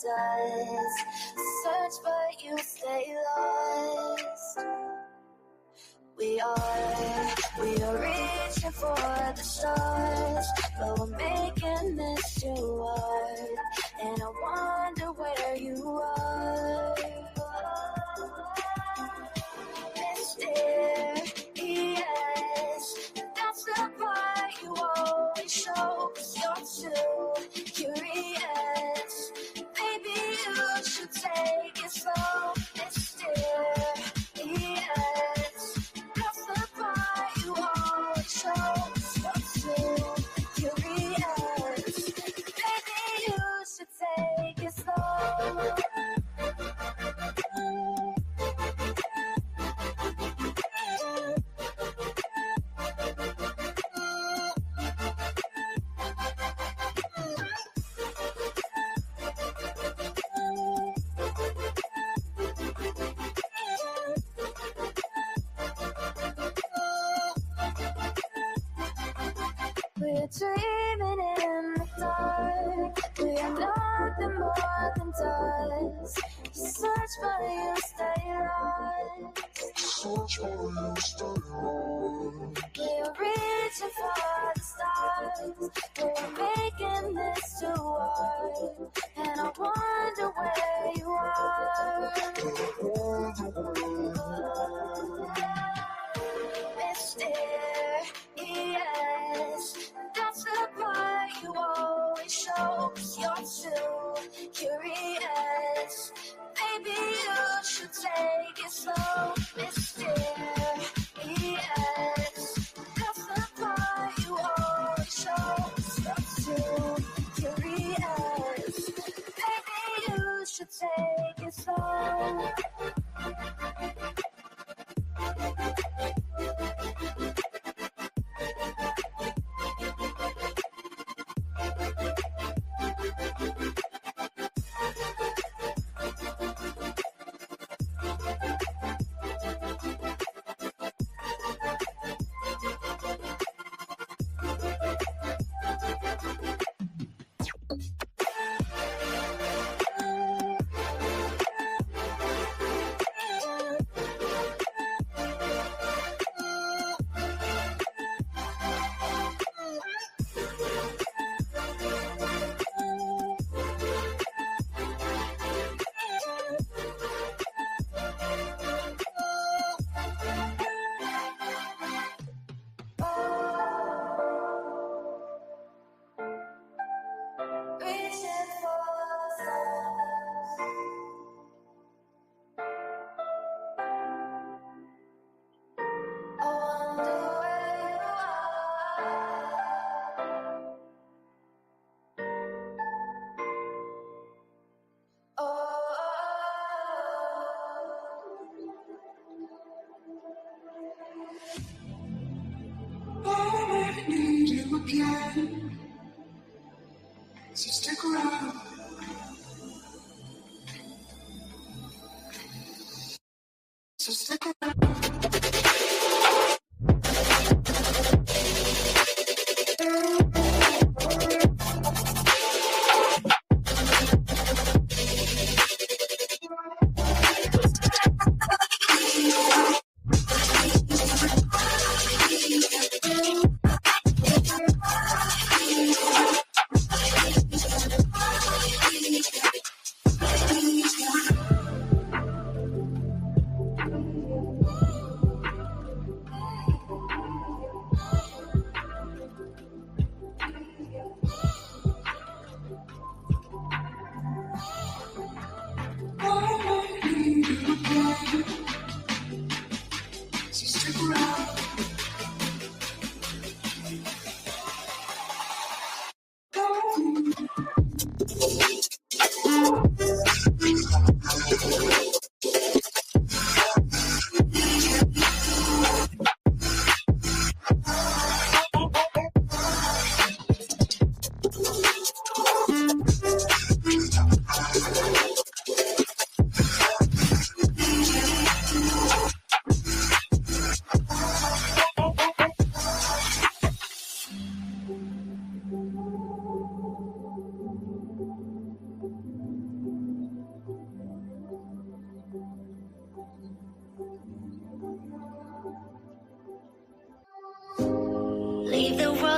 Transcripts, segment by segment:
does. Search but you stay lost. We are reaching for the stars, but we're making this too hard. And I wonder where you are. Mysterious, that's the part you always show, 'cause you're too curious. Maybe you should take it slow. Mysterious, that's the part you always show, 'cause you're too curious. Maybe you should take it slow. We're dreaming in the dark. We are nothing more than dust. You search but you stay lost. We are reaching for the stars. We're making this too hard. And I wonder where you are. Mysterious, that's the part you always show, 'cause you're too curious. Maybe you should take it slow. Mysterious, that's the part you always show, 'cause you're too curious. Maybe you should take it slow. Need you again, so stick around. So stick around.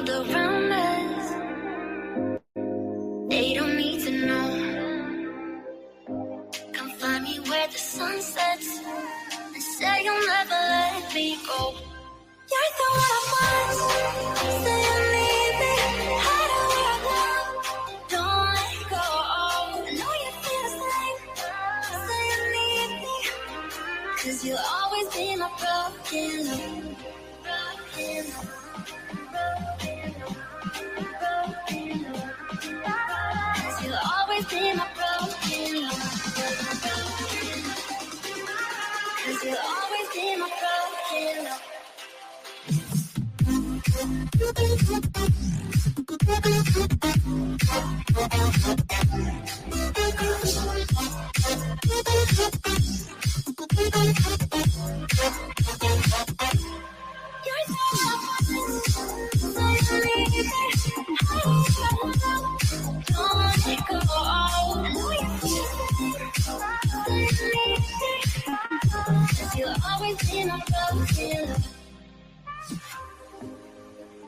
world around us. They don't need to know. Come find me where the sun sets and say you'll never let me go. You're the one I want. Say you need me. Hide away I love. Don't let go. I know you feel the same. Say you need me. 'Cause you'll always be my broken love. Broken love. Broken love. Broken love. 'Cause you'll always be my broken love. 'Cause you'll always be my broken love.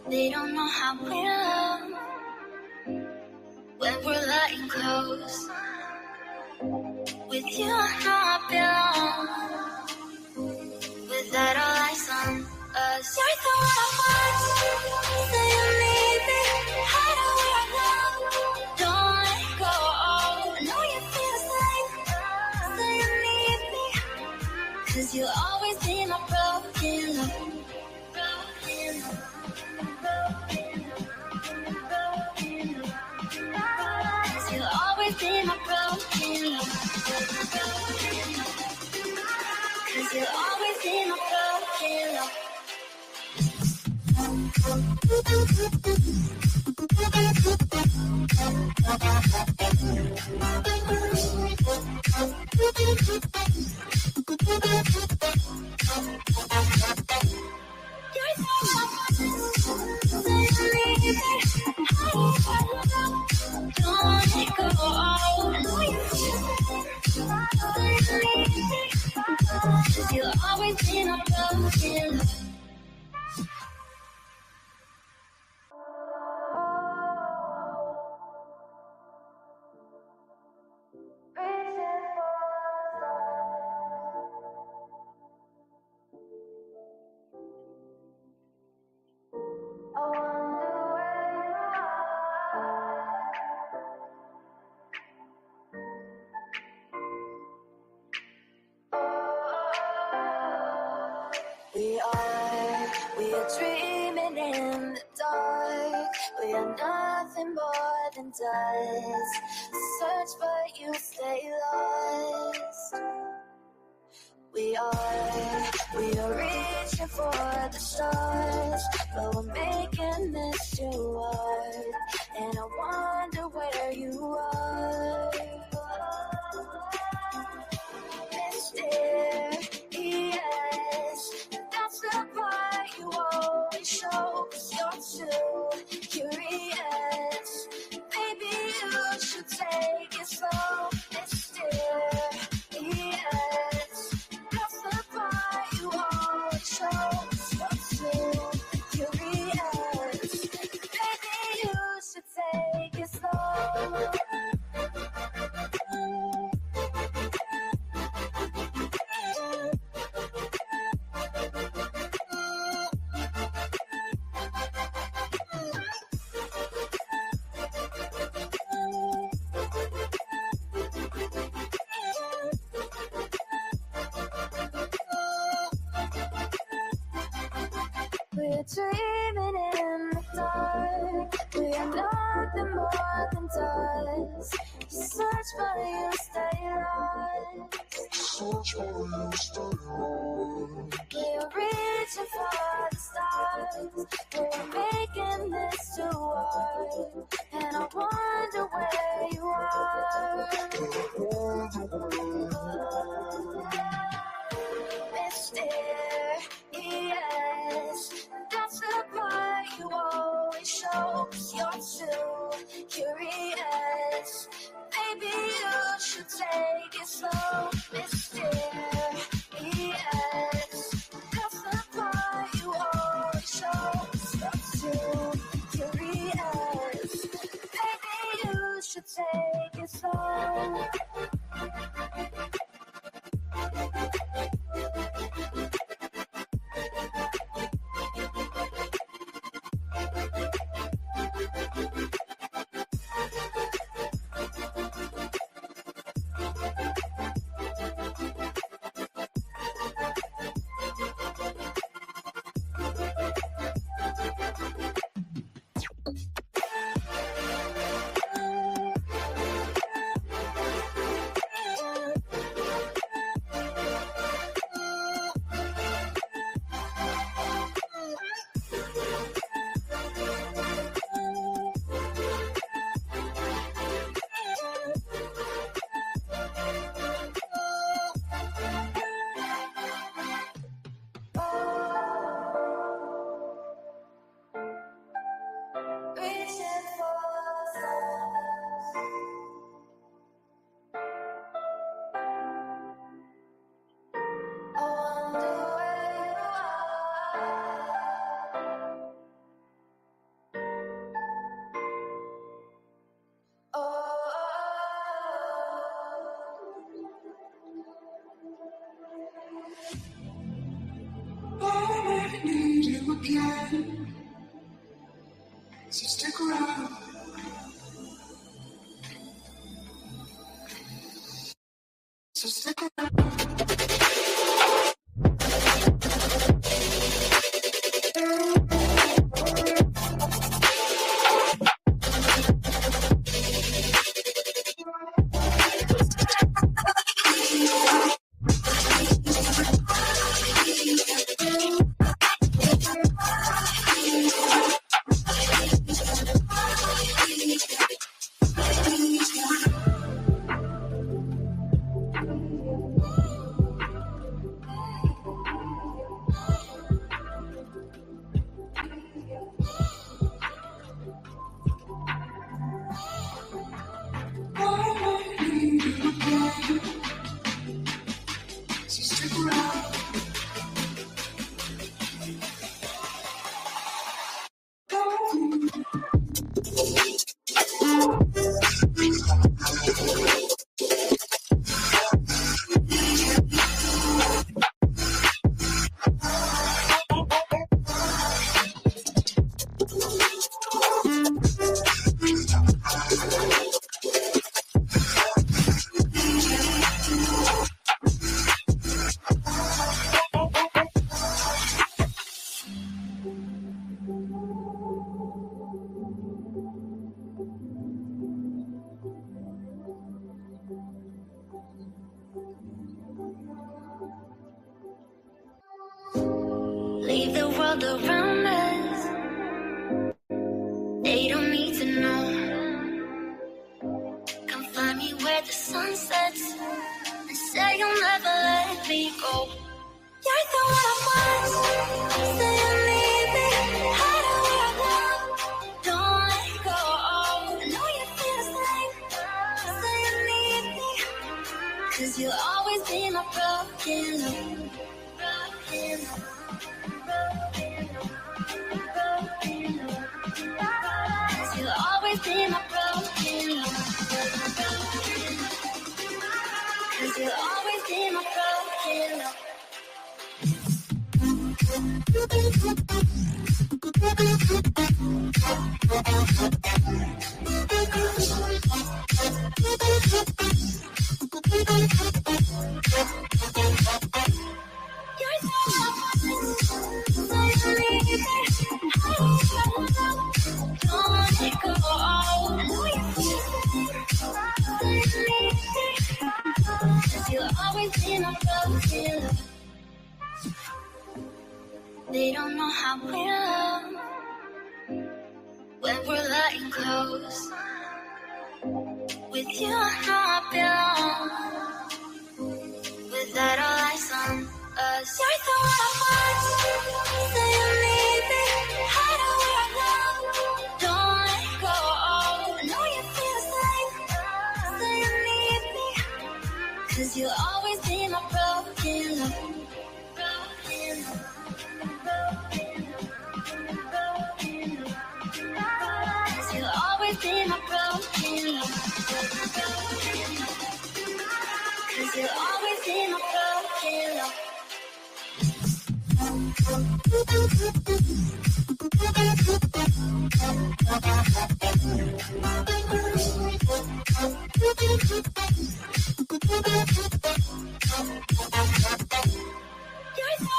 They don't know how we love when we're letting close. With you, I know I belong. Without all eyes on us, you're the one I want. Say you need me. Hide away I love. Don't let go. I know you feel the same. Say you need me. 'Cause you'll always be my broken love. Broken love. Cause you'll always be my broken love. Cause you'll always be my broken love. You'll always be my broken love. We are dreaming in the dark. We are nothing more than dust. Search but you stay lost. We are reaching for the stars, but we're making this too hard. And I wonder where you are. Mysterious, that's the part you always show. 'Cause you're too curious. Maybe you should take it slow. Mysterious, that's the part you always show. 'Cause you're too curious. Maybe you should take it slow. We're dreaming in the dark. We are nothing more than dust. You search but you stay lost. Search for you, stay lost. We are reaching for the stars. We're making this too hard. And I wonder where you are. Mysterious, that's the part you always show. 'Cause you're too curious. Maybe you should take it slow. Mysterious, that's the part you always show. 'Cause you're too again. So stick around. So stick around. Leave the world around us. They don't need to know. Come find me where the sun sets and say you'll never let me go. You're the one I want. Say you need me. Hide where I want. Don't let go. I know you feel the same. Say you need me. 'Cause you'll always be my broken love. Broken love. Cause you'll always be my broken love. Cause you'll always be my broken love. You're so don't let it go. I know you feel it. Cause you'll always be my broken love. They don't know how we love when we're letting close. With you, I know I belong. Without all eyes on us, you're the one I want. Say you need me. Hide where I love. Don't let go. I know you feel the same. Say you need me. 'Cause you'll always be my broken love. Broken love. Cause you'll always be my broken love. Cause you'll always be my broken love. You're so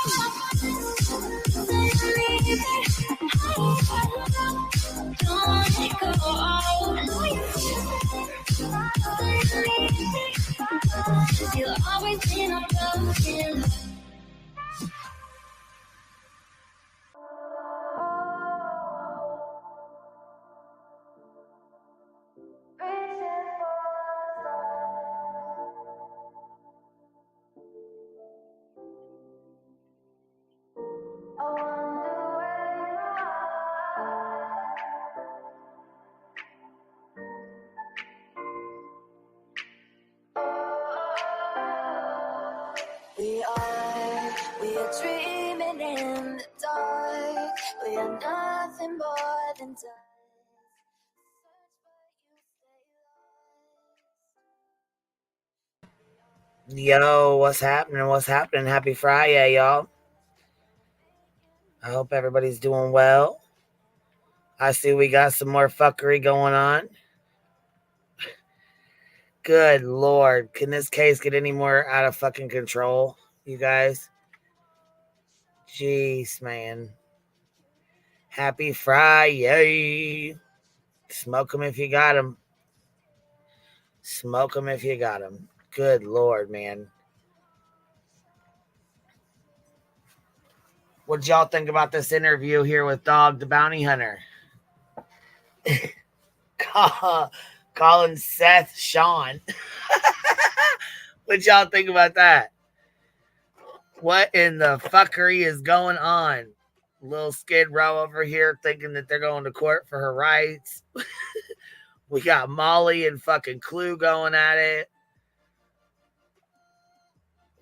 don't let it go. I know you feel it. Cause you'll always be my broken love. We are dreaming in the dark. We are nothing more than dust. Yo, what's happening? What's happening? Happy Friday, y'all. I hope everybody's doing well. I see we got some more fuckery going on. Good Lord. Can this case get any more out of fucking control, you guys? Jeez, man. Happy Friday. Smoke them if you got them. Smoke them if you got them. Good Lord, man. What y'all think about this interview here with Dog the Bounty Hunter? Calling Seth Sean. What y'all think about that? What in the fuckery is going on? Little Skid Row over here thinking that they're going to court for her rights. We got Molly and fucking Clue going at it.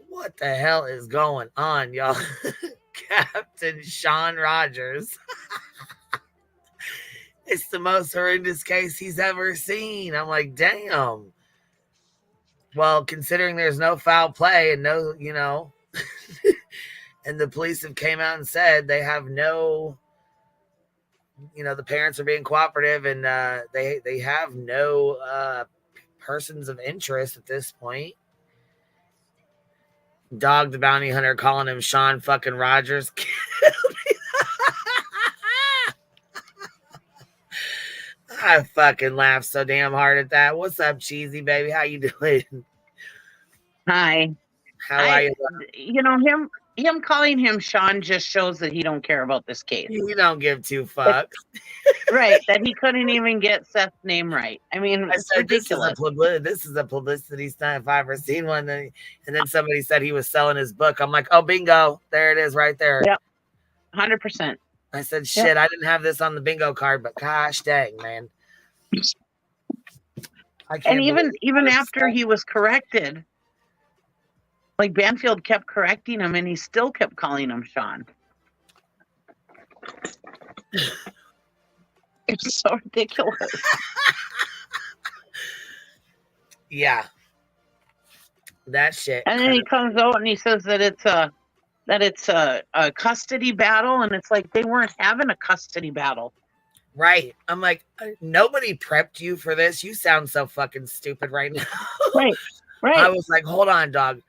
What the hell is going on, y'all? Captain Sean Rogers. It's the most horrendous case he's ever seen. I'm like, damn. Well, considering there's no foul play and no, and the police have came out and said they have no, the parents are being cooperative and they have no persons of interest at this point. Dog the Bounty Hunter calling him Sean fucking Rogers. I fucking laughed so damn hard at that. What's up, Cheesy baby? How you doing? Hi. How are you? Him calling him Sean just shows that he don't care about this case. You don't give two fucks. Right, that he couldn't even get Seth's name right. I mean, it's ridiculous. This is a publicity stunt if I've ever seen one. And then somebody said he was selling his book. I'm like, oh, bingo. There it is right there. Yep, 100%. I said, shit, yep. I didn't have this on the bingo card, but gosh dang, man. And even after he was corrected, like Banfield kept correcting him and he still kept calling him Sean. It's so ridiculous. Yeah. That shit. And then he comes out and he says that it's a custody battle, and it's like they weren't having a custody battle. Right. I'm like, nobody prepped you for this. You sound so fucking stupid right now. Right. I was like, hold on, dog.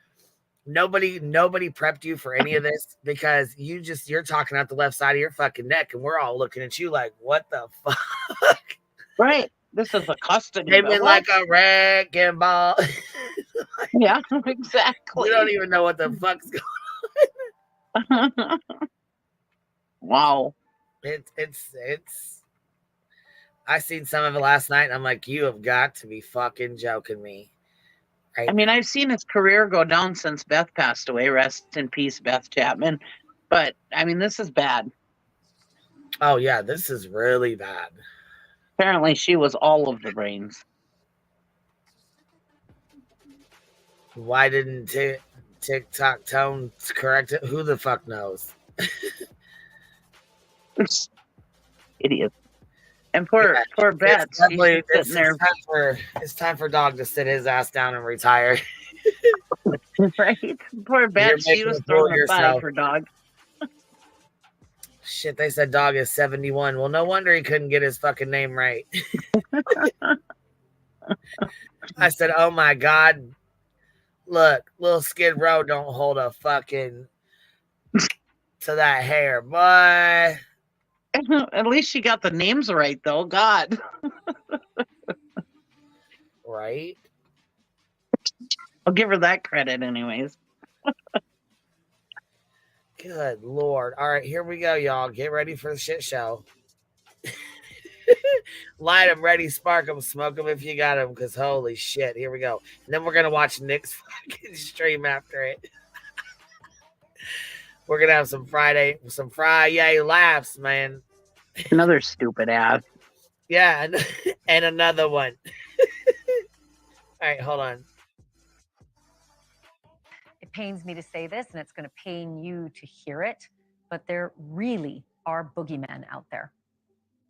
Nobody prepped you for any of this because you're talking out the left side of your fucking neck and we're all looking at you like, what the fuck? Right. This is a custody. They've been like a wrecking ball. Yeah, exactly. We don't even know what the fuck's going on. Wow. It's I seen some of it last night and I'm like, you have got to be fucking joking me. Right. I mean, I've seen his career go down since Beth passed away. Rest in peace, Beth Chapman. But, I mean, this is bad. Oh, yeah, this is really bad. Apparently, she was all of the brains. Why didn't TikTok Tone correct it? Who the fuck knows? Idiot. And poor Beth. It's time for Dog to sit his ass down and retire. Right? Poor Beth. She was throwing a fight for Dog. Shit, they said Dog is 71. Well, no wonder he couldn't get his fucking name right. I said, oh my God. Look, little Skid Row don't hold a fucking to that hair, boy. At least she got the names right, though. God. Right? I'll give her that credit anyways. Good Lord. All right, here we go, y'all. Get ready for the shit show. Light them, ready, spark them, smoke them if you got them, because holy shit, here we go. And then we're going to watch Nick's fucking stream after it. We're going to have some FRIYAYY laughs, man. Another stupid ass. Yeah, and another one. All right, hold on. It pains me to say this, and it's going to pain you to hear it, but there really are boogeymen out there.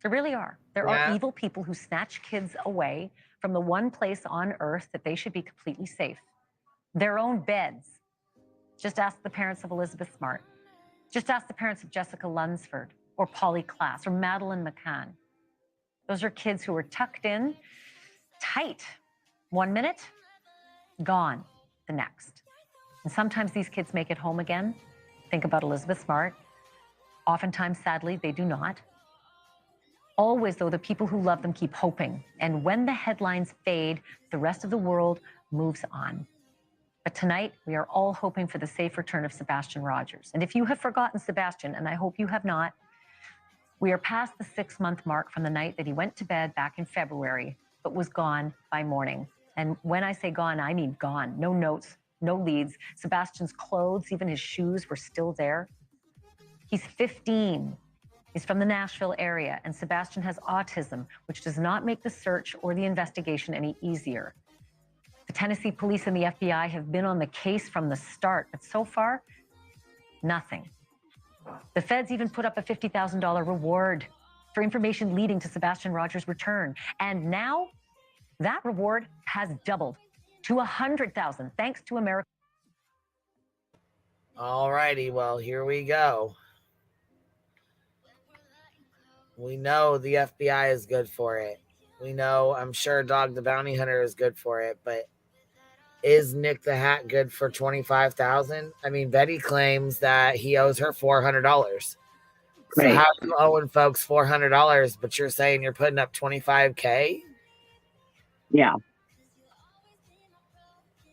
There really are. There are evil people who snatch kids away from the one place on earth that they should be completely safe. Their own beds. Just ask the parents of Elizabeth Smart. Just ask the parents of Jessica Lunsford or Polly Klaas or Madeline McCann. Those are kids who were tucked in tight 1 minute, gone the next. And sometimes these kids make it home again. Think about Elizabeth Smart. Oftentimes, sadly, they do not. Always, though, the people who love them keep hoping. And when the headlines fade, the rest of the world moves on. But tonight, we are all hoping for the safe return of Sebastian Rogers. And if you have forgotten Sebastian, and I hope you have not, we are past the 6-month mark from the night that he went to bed back in February, but was gone by morning. And when I say gone, I mean gone. No notes, no leads. Sebastian's clothes, even his shoes, were still there. He's 15. He's from the Nashville area, and Sebastian has autism, which does not make the search or the investigation any easier. The Tennessee police and the FBI have been on the case from the start, but so far, nothing. The feds even put up a $50,000 reward for information leading to Sebastian Rogers' return. And now that reward has doubled to $100,000, thanks to America. All righty, well, here we go. We know the FBI is good for it. We know, I'm sure Dog the Bounty Hunter is good for it, but is Nick the Hat good for $25,000? I mean, Betty claims that he owes her $400. So Right. how are you owing folks $400, but you're saying you're putting up $25K? Yeah.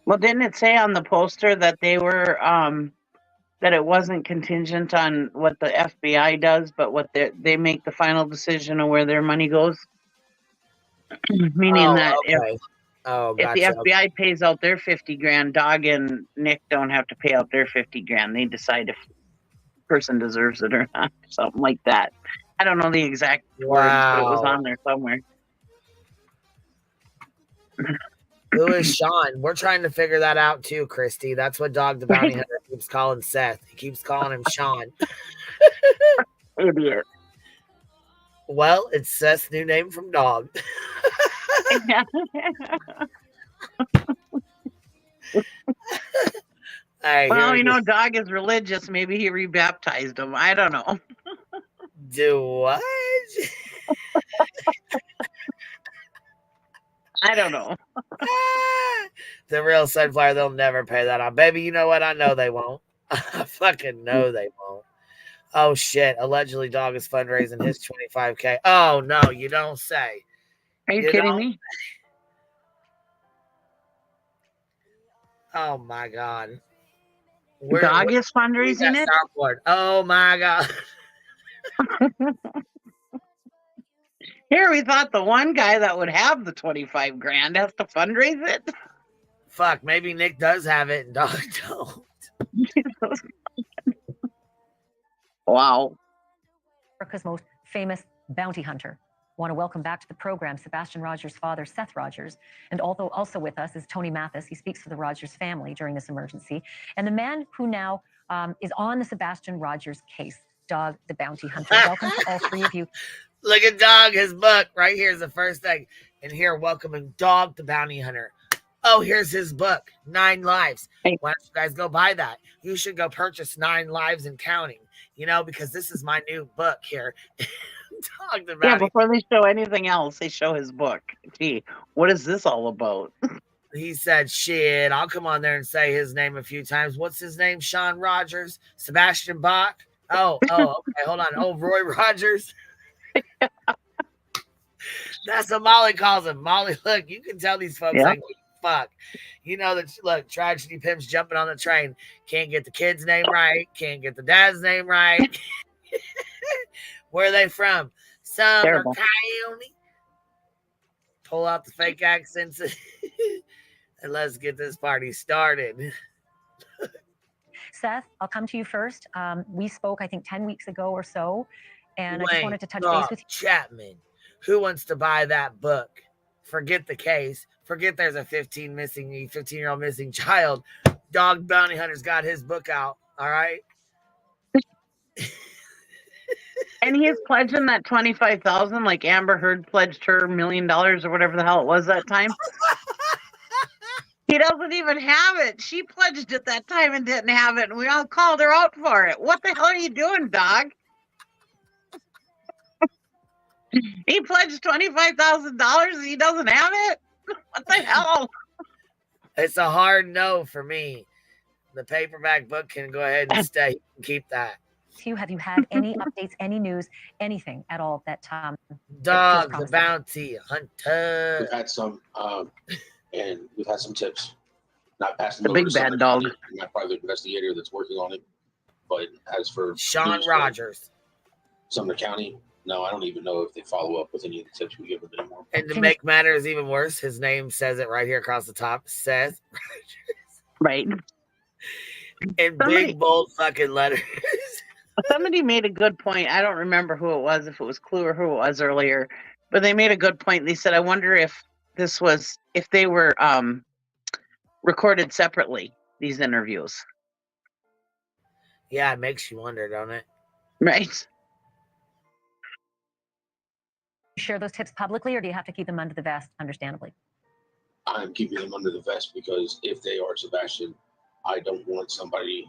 Well, didn't it say on the poster that they were that it wasn't contingent on what the FBI does, but what they make the final decision of where their money goes? Meaning that okay. if the FBI pays out their $50,000, Dog and Nick don't have to pay out their $50,000. They decide if the person deserves it or not, something like that. I don't know the exact words, but it was on there somewhere. Who is Sean? We're trying to figure that out too, Christy. That's what Dog the Bounty Hunter keeps calling Seth. He keeps calling him Sean. Idiot. Well, it's Seth's new name from Dog. Right, well, you know, Dog is religious. Maybe he rebaptized him. I don't know. Do what? I don't know. The real Sunflower, they'll never pay that off. Baby, you know what? I know they won't. I fucking know they won't. Oh, shit. Allegedly, Dog is fundraising his $25K. Oh, no, you don't say. Are you kidding me? Oh, my God. Dog is fundraising it? Soundboard. Oh, my God. Here, we thought the one guy that would have the $25,000 has to fundraise it. Fuck, maybe Nick does have it and Dog don't. Wow. America's most famous bounty hunter. Want to welcome back to the program Sebastian Rogers' father, Seth Rogers. And also with us is Tony Mathis. He speaks for the Rogers family during this emergency. And the man who now is on the Sebastian Rogers case, Dog the Bounty Hunter. Welcome to all three of you. Look at Dog, his book. Right here is the first thing. And here, welcoming Dog the Bounty Hunter. Oh, here's his book, 9 Lives. Why don't you guys go buy that? You should go purchase 9 Lives and Counting, you know, because this is my new book here. Dog the Bounty. Yeah, before they show anything else, they show his book. Gee, what is this all about? He said, shit, I'll come on there and say his name a few times. What's his name? Sean Rogers? Sebastian Bach? Oh, okay, hold on. Oh, Roy Rogers? That's what Molly calls him. Molly, look, you can tell these folks like fuck. You know that, look, tragedy pimps jumping on the train. Can't get the kid's name right. Can't get the dad's name right. Where are they from? Summer County. Pull out the fake accents and let's get this party started. Seth, I'll come to you first. We spoke, I think, 10 weeks ago or so, and I just wanted to touch base with you. Chapman, who wants to buy that book? Forget the case. Forget there's a 15-year-old missing child. Dog Bounty Hunter's got his book out. All right. And he is pledging that $25,000, like Amber Heard pledged her $1 million or whatever the hell it was that time. He doesn't even have it. She pledged at that time and didn't have it, and we all called her out for it. What the hell are you doing, dog? He pledged $25,000 and he doesn't have it? What the hell? It's a hard no for me. The paperback book can go ahead and stay. You can keep that. Have you had any updates, any news, anything at all that Dog the bounty hunter? We've had some, and we've had some tips. Not passing The big bad dog. I'm not private investigator that's working on it. But as for Sean Rogers, Sumner County, no, I don't even know if they follow up with any of the tips we give them anymore. And to make matters even worse, his name says it right here across the top. Seth Rogers. Right. In big, bold fucking letters. Somebody made a good point. I don't remember who it was, if it was Clue or who it was earlier, but they made a good point. They said, I wonder if they were recorded separately, these interviews. Yeah, it makes you wonder, don't it? Right. Share those tips publicly, or do you have to keep them under the vest, understandably? I'm keeping them under the vest because if they are Sebastian, I don't want somebody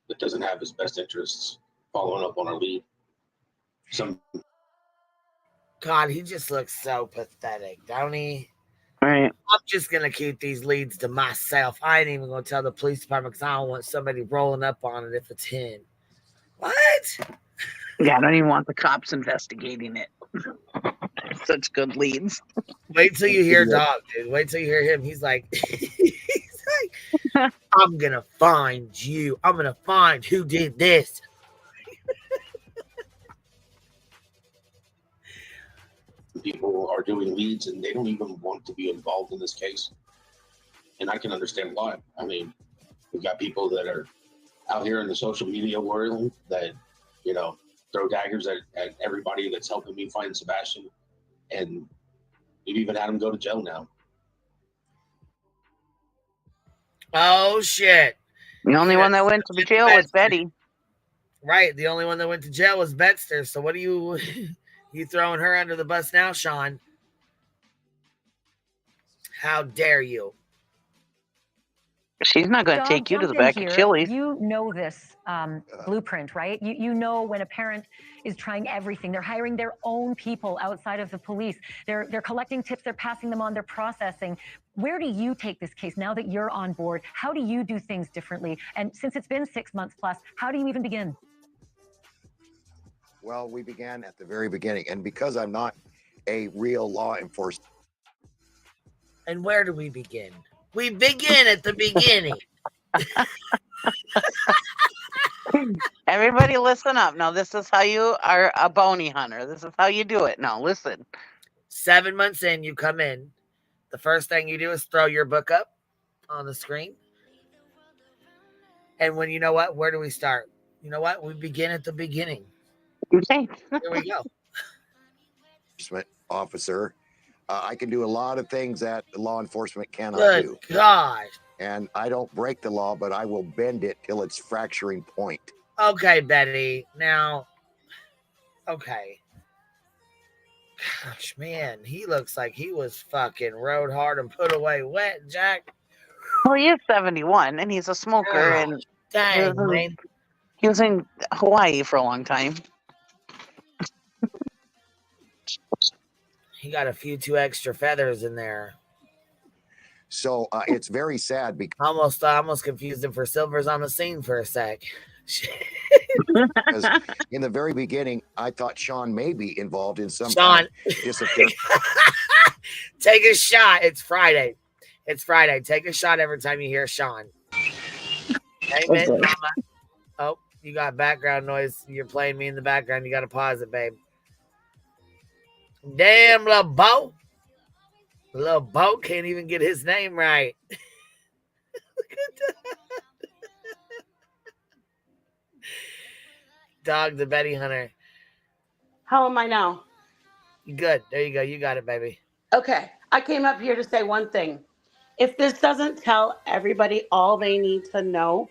that doesn't have his best interests following up on our lead. God, he just looks so pathetic, don't he? Right. I'm just going to keep these leads to myself. I ain't even going to tell the police department because I don't want somebody rolling up on it if it's him. What? Yeah, I don't even want the cops investigating it. Such good leads. Wait till you hear Dog, dude. Wait till you hear him. He's like, I'm going to find you. I'm going to find who did this. People are doing leads and they don't even want to be involved in this case. And I can understand why. I mean, we've got people that are out here in the social media world that, you know, throw daggers at everybody that's helping me find Sebastian. And we've even had him go to jail now. Oh, shit. The only one that went to jail was Betty. Right. The only one that went to jail was Betster. So what do you... You throwing her under the bus now, Sean? How dare you? She's not going to take you to the back of Chili's. You know this blueprint, right? You know when a parent is trying everything. They're hiring their own people outside of the police. They're collecting tips. They're passing them on. They're processing. Where do you take this case now that you're on board? How do you do things differently? And since it's been 6 months plus, how do you even begin? Well, we began at the very beginning, and because I'm not a real law enforcement. And where do we begin? We begin at the beginning. Everybody listen up. Now, this is how you are a bounty hunter. This is how you do it. Now, listen. 7 months in, you come in. The first thing you do is throw your book up on the screen. And when you know what? Where do we start? You know what? We begin at the beginning. Okay. Here we go. Officer, I can do a lot of things that law enforcement cannot do. Good God. And I don't break the law, but I will bend it till it's fracturing point. Okay, Betty. Now, okay. Gosh, man, he looks like he was fucking rode hard and put away wet, Jack. Well, he is 71, and he's a smoker, and dang, man. He was in Hawaii for a long time. He got a few too extra feathers in there. So it's very sad because I almost confused him for Silver's on the scene for a sec. because in the very beginning, I thought Sean may be involved in some Sean, disappearance. Take a shot. It's Friday. It's Friday. Take a shot every time you hear Sean. Amen, Okay. mama. Oh, you got background noise. You're playing me in the background. You got to pause it, babe. Damn, little Bo. Little Bo can't even get his name right. Look at that. Dog the Betty Hunter. How am I now? Good. There you go. You got it, baby. Okay. I came up here to say one thing. If this doesn't tell everybody all they need to know,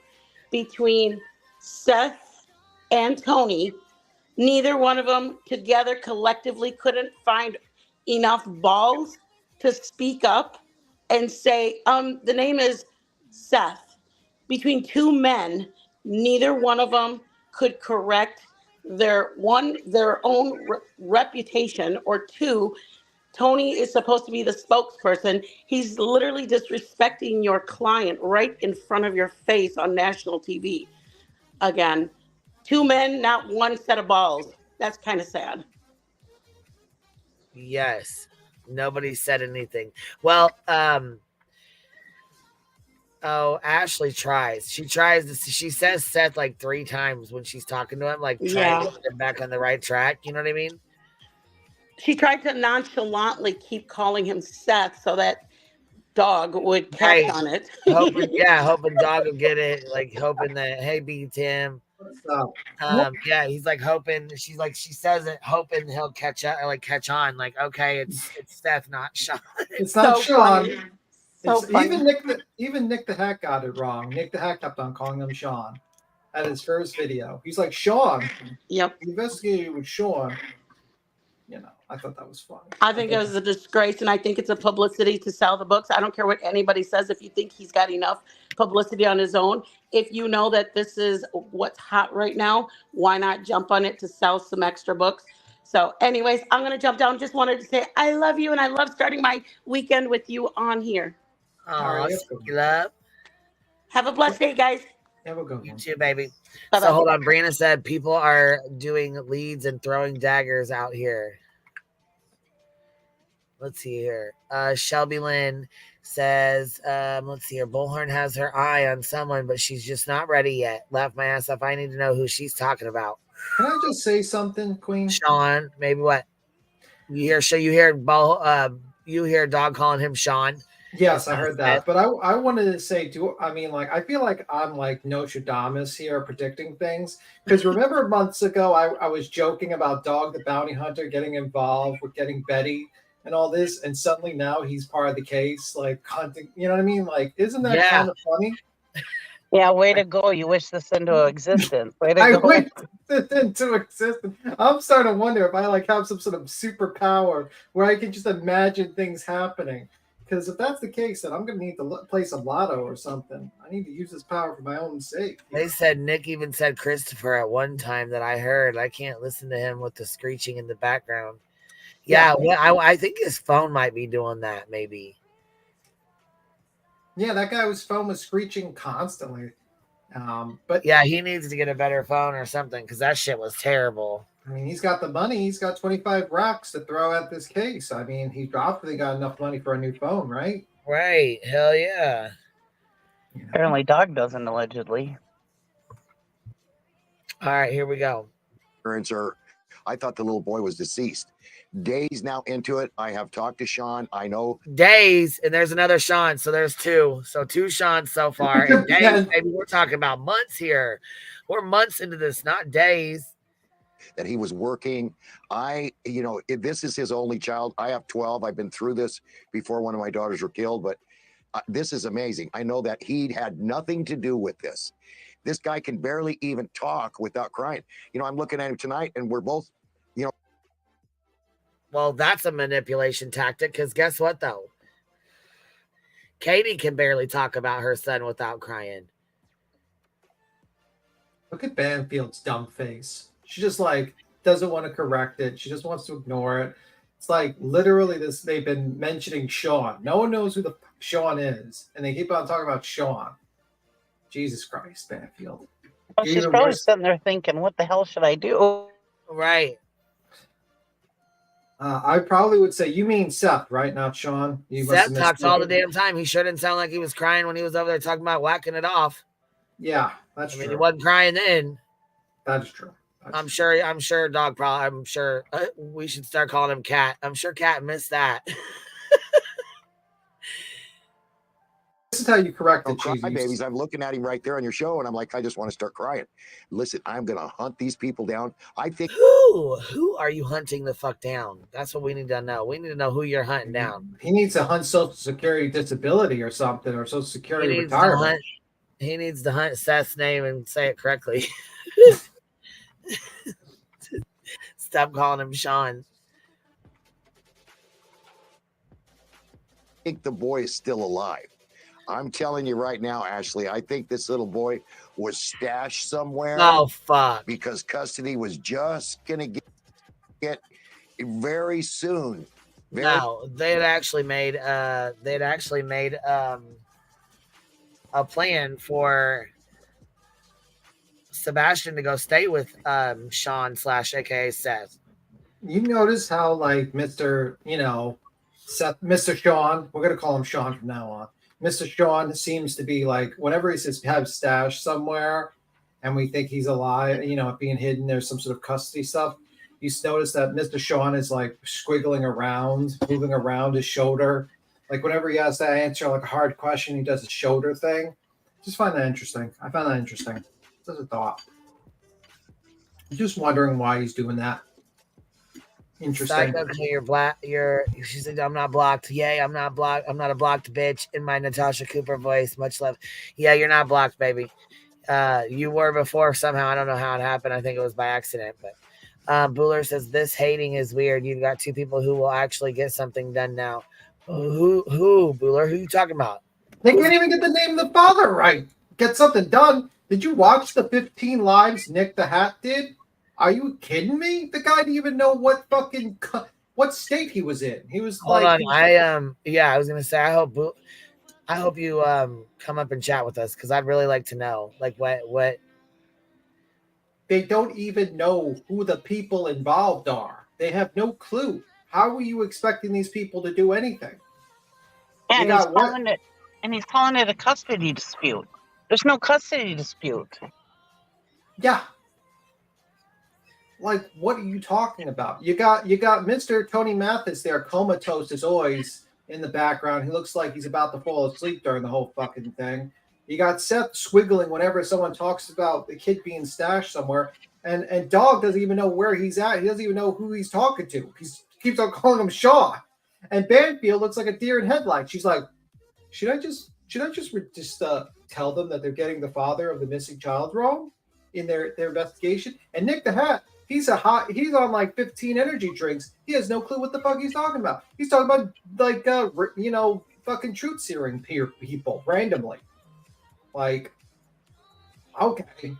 between Seth and Tony, neither one of them together collectively couldn't find enough balls to speak up and say, the name is Seth, between two men, neither one of them could correct their own reputation, or two, Tony is supposed to be the spokesperson. He's literally disrespecting your client right in front of your face on national TV. Again, two men, not one set of balls. That's kind of sad. Yes. Nobody said anything. Well, Ashley tries. She tries to. She says Seth like 3 times when she's talking to him, like trying to get him back on the right track. You know what I mean? She tried to nonchalantly keep calling him Seth so that Dog would catch on it. hoping Dog will get it. Like hoping that, hey, B Tim. Yeah, he's like hoping. She's like, she says it, hoping he'll catch up or like catch on. Like, okay, it's Seth, not Sean. It's not So Sean. funny. So funny. Even Nick the Hack got it wrong. Nick the Hack kept on calling him Sean at his first video. He's like, Sean. Yep. Investigated with Sean. You know, I thought that was funny. I think it was a disgrace, and I think it's a publicity to sell the books. I don't care what anybody says. If you think he's got enough publicity on his own, if you know that this is what's hot right now, why not jump on it to sell some extra books? So anyways, I'm going to jump down. Just wanted to say I love you, and I love starting my weekend with you on here. Oh, love. Have a blessed day, guys. Have a good one. You too, baby. Bye-bye. So hold on. Brianna said people are doing leads and throwing daggers out here. Let's see here. Shelby Lynn says, let's see here. Bullhorn has her eye on someone, but she's just not ready yet. Laugh my ass off. I need to know who she's talking about. Can I just say something, Queen? Sean, maybe what? You hear Dog calling him Sean. Yes, I heard that. But I wanted to say, I feel like I'm like Nostradamus here predicting things. Because remember months ago, I was joking about Dog the Bounty Hunter getting involved with getting Betty and all this. And suddenly now he's part of the case, like hunting. You know what I mean? Like, isn't that kind of funny? Yeah, way to go. You wish this into existence. Way to I go. wish this into existence. I'm starting to wonder if I like have some sort of superpower where I can just imagine things happening. Because if that's the case, then I'm going to need to play some lotto or something. I need to use this power for my own sake. They said Nick even said Christopher at one time that I heard. I can't listen to him with the screeching in the background. Yeah, well, I think his phone might be doing that, maybe. Yeah, that guy's phone was screeching constantly. But yeah, he needs to get a better phone or something because that shit was terrible. I mean, he's got the money. He's got 25 racks to throw at this case. I mean, he's obviously got enough money for a new phone, right? Right. Hell yeah. Apparently Dog doesn't, allegedly. All right, here we go. I thought the little boy was deceased. Days now into it. I have talked to Sean. I know. Days, and there's another Sean. So there's 2. So 2 Seans so far. And days, maybe we're talking about months here. We're months into this, not days. That he was working. If this is his only child. I have 12. I've been through this before one of my daughters were killed, but this is amazing. I know that he had nothing to do with this. This guy can barely even talk without crying. I'm looking at him tonight and we're both, Well, that's a manipulation tactic because guess what, though? Katie can barely talk about her son without crying. Look at Banfield's dumb face. She just doesn't want to correct it. She just wants to ignore it. It's like literally they've been mentioning Sean. No one knows who the Sean is. And they keep on talking about Sean. Jesus Christ, Banfield. Well, she's probably sitting there thinking, what the hell should I do? Right. I probably would say, you mean Seth, right? Not Sean. Seth talks all the damn time. He sure didn't sound like he was crying when he was over there talking about whacking it off. Yeah, that's true. He wasn't crying then. That is true. I'm sure Dog probably, I'm sure we should start calling him Cat. I'm sure Cat missed that. This is how you correct the cheese. Babies. I'm looking at him right there on your show, and I'm like, I just want to start crying. Listen, I'm gonna hunt these people down. I think. Who are you hunting the fuck down? That's what we need to know. We need to know who you're hunting down. He needs to hunt Social Security disability or something, or Social Security retirement. He needs to hunt Seth's name and say it correctly. Stop calling him Sean. think the boy is still alive. I'm telling you right now, Ashley, I think this little boy was stashed somewhere. Oh, fuck. Because custody was just going to get very soon. No, they had actually made a plan for Sebastian to go stay with Sean / aka Seth. You notice how like Mr. Seth, Mr. Sean, we're gonna call him Sean from now on. Mr. Sean seems to be like whenever he says have stashed somewhere, and we think he's alive, being hidden. There's some sort of custody stuff. You notice that Mr. Sean is like squiggling around, moving around his shoulder. Like whenever he has to answer like a hard question, he does a shoulder thing. Just find that interesting. I found that interesting. Just a thought. I'm just wondering why he's doing that. Interesting. You're black. She said, I'm not blocked. Yay, I'm not blocked. I'm not a blocked bitch in my Natasha Cooper voice. Much love. Yeah, you're not blocked, baby. You were before somehow. I don't know how it happened. I think it was by accident. But Bueller says, this hating is weird. You've got two people who will actually get something done now. Who, Bueller? Who are you talking about? They can't even get the name of the father right. Get something done. Did you watch the 15 lives Nick the Hat did? Are you kidding me? The guy didn't even know what state he was in. He was Hold on. I was gonna say I hope you come up and chat with us because I'd really like to know like what they don't even know who the people involved are. They have no clue. How are you expecting these people to do anything? And he's calling it a custody dispute. There's no custody dispute. Yeah. Like, what are you talking about? You got Mr. Tony Mathis there, comatose as always, in the background. He looks like he's about to fall asleep during the whole fucking thing. You got Seth squiggling whenever someone talks about the kid being stashed somewhere. And Dog doesn't even know where he's at. He doesn't even know who he's talking to. He keeps on calling him Shaw. And Banfield looks like a deer in headlights. She's like, should I just tell them that they're getting the father of the missing child wrong in their investigation? And Nick the Hat, he's on like 15 energy drinks. He has no clue what the fuck he's talking about. He's talking about like fucking truth searing people randomly. Like, okay,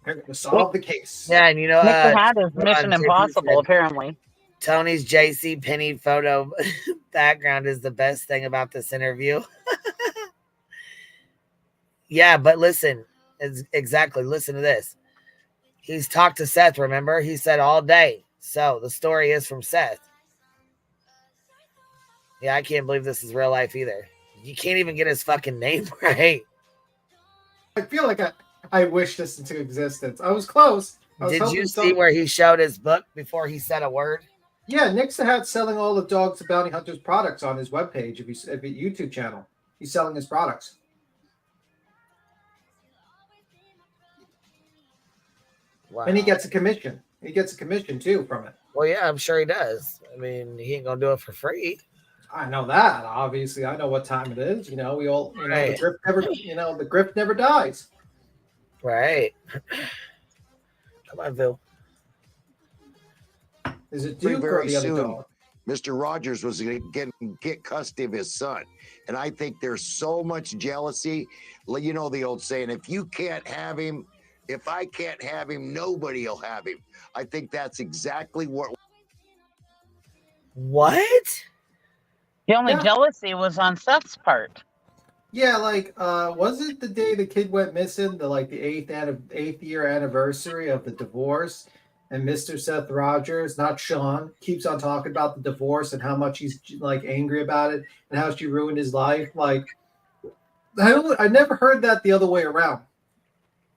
they're gonna solve the case. Yeah, and Nick the Hat is Mission Impossible apparently. Tony's JC Penney photo background is the best thing about this interview. Yeah, but listen, listen to this. He's talked to Seth, remember? He said all day. So the story is from Seth. Yeah, I can't believe this is real life either. You can't even get his fucking name right. I feel like I wish this into existence. I was close. Did you see where he showed his book before he said a word? Yeah, Nick's the Hat selling all of Dogs the Bounty Hunter's products on his webpage, if you YouTube channel. He's selling his products. Wow. And he gets a commission. He gets a commission too from it. Well, yeah, I'm sure he does. I mean, he ain't gonna do it for free. I know that. Obviously, I know what time it is. We all, right. The grift never dies. Right. Come on, Bill. Is it Duke or the other dog? Mr. Rogers was going to get custody of his son. And I think there's so much jealousy. You know the old saying, if I can't have him, nobody will have him. I think that's exactly what. The only jealousy was on Seth's part. Yeah, like, was it the day the kid went missing, the 8th year anniversary of the divorce? And Mr. Seth Rogers, not Sean, keeps on talking about the divorce and how much he's like angry about it and how she ruined his life. Like, I never heard that the other way around.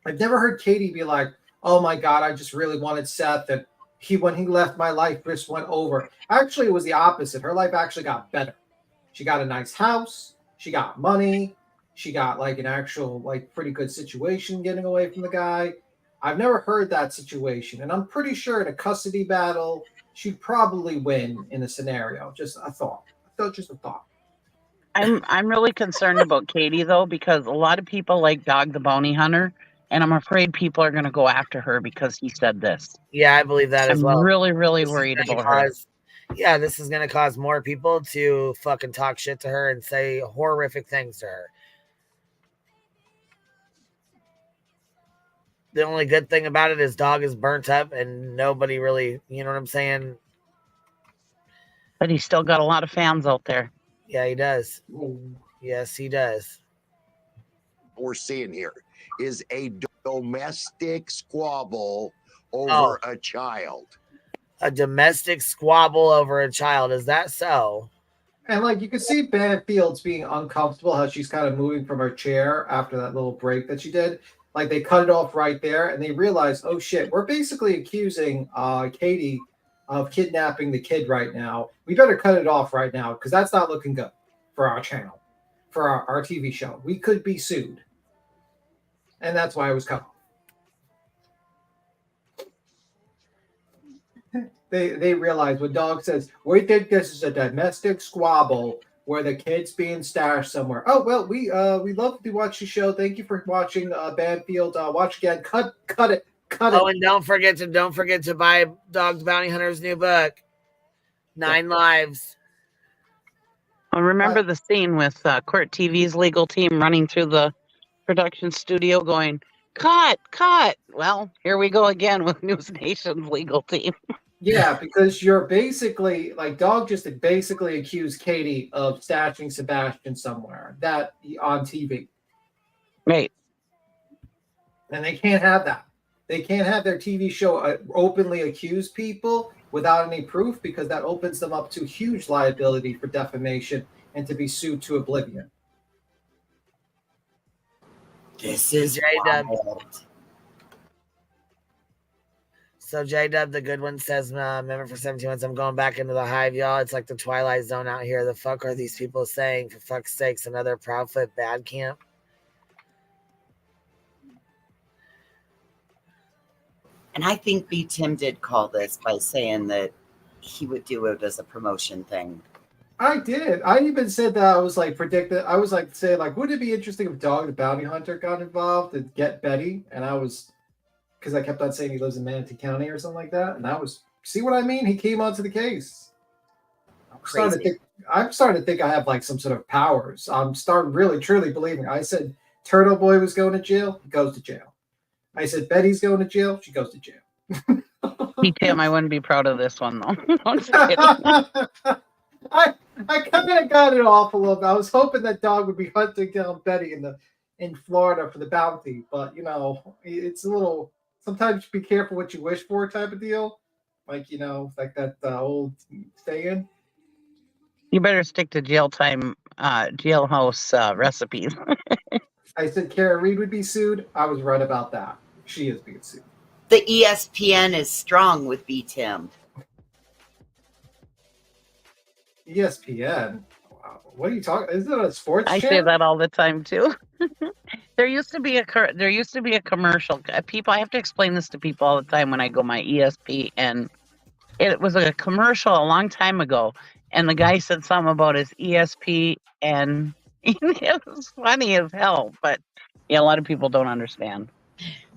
I've never heard Katie be like, "Oh my God, I just really wanted Seth, and when he left, my life just went over." Actually, it was the opposite. Her life actually got better. She got a nice house. She got money. She got like an actual pretty good situation getting away from the guy. I've never heard that situation, and I'm pretty sure in a custody battle, she'd probably win in a scenario. Just a thought. Just a thought. I'm really concerned about Katie though, because a lot of people like Dog the Bounty Hunter, and I'm afraid people are going to go after her because he said this. Yeah, I believe that as well. I'm really, really worried about her. Yeah, this is going to cause more people to fucking talk shit to her and say horrific things to her. The only good thing about it is dog is burnt up and nobody really, you know what I'm saying? But he's still got a lot of fans out there. Yeah, he does. Yes, he does. We're seeing here is a domestic squabble over a child. A domestic squabble over a child. Is that so? And like you can see Banfields being uncomfortable, how she's kind of moving from her chair after that little break that she did. Like they cut it off right there, and they realize, oh shit, we're basically accusing Katie of kidnapping the kid right now. We better cut it off right now because that's not looking good for our channel, for our TV show. We could be sued, and that's why it was cut off. They realize when Dog says, we think this is a domestic squabble where the kid's being stashed somewhere. Oh, well, we love to watch the show. Thank you for watching Banfield. Watch again. Cut it. Oh, and don't forget to buy Dog the Bounty Hunter's new book, 9 Lives. I remember the scene with Court TV's legal team running through the production studio going, cut. Well, here we go again with News Nation's legal team. Yeah, because you're basically like Dog just basically accused Katie of stashing Sebastian somewhere that on TV. Right. And they can't have that. They can't have their TV show openly accuse people without any proof because that opens them up to huge liability for defamation and to be sued to oblivion. This is J-Dub. So J-Dub, the good one, says, member for 17 months, I'm going back into the hive, y'all. It's like the Twilight Zone out here. The fuck are these people saying? For fuck's sakes, another Proudfoot bad camp? And I think B. Tim did call this by saying that he would do it as a promotion thing. I did. I even said that I was like predicted. I was like saying like, would it be interesting if Dog the Bounty Hunter got involved to get Betty? And I was, because I kept on saying he lives in Manatee County or something like that. And I was, see what I mean? He came onto the case. I'm starting to think I have like some sort of powers. I'm starting really truly believing. I said Turtle Boy was going to jail. He goes to jail. I said Betty's going to jail. She goes to jail. Tim, I wouldn't be proud of this one though. I kind of got it off a little bit. I was hoping that Dog would be hunting down Betty in Florida for the bounty, but you know, it's a little. Sometimes be careful what you wish for, type of deal. Like you know, like that old saying. You better stick to jailhouse recipes. I said Kara Reed would be sued. I was right about that. She is being sued. The ESPN is strong with B. Tim. ESPN? Wow. What are you talking? Is it a sports I channel? say that all the time too. There used to be a commercial. People, I have to explain this to people all the time when I go my ESPN. It was a commercial a long time ago, and the guy said something about his ESPN. It was funny as hell, but yeah, a lot of people don't understand.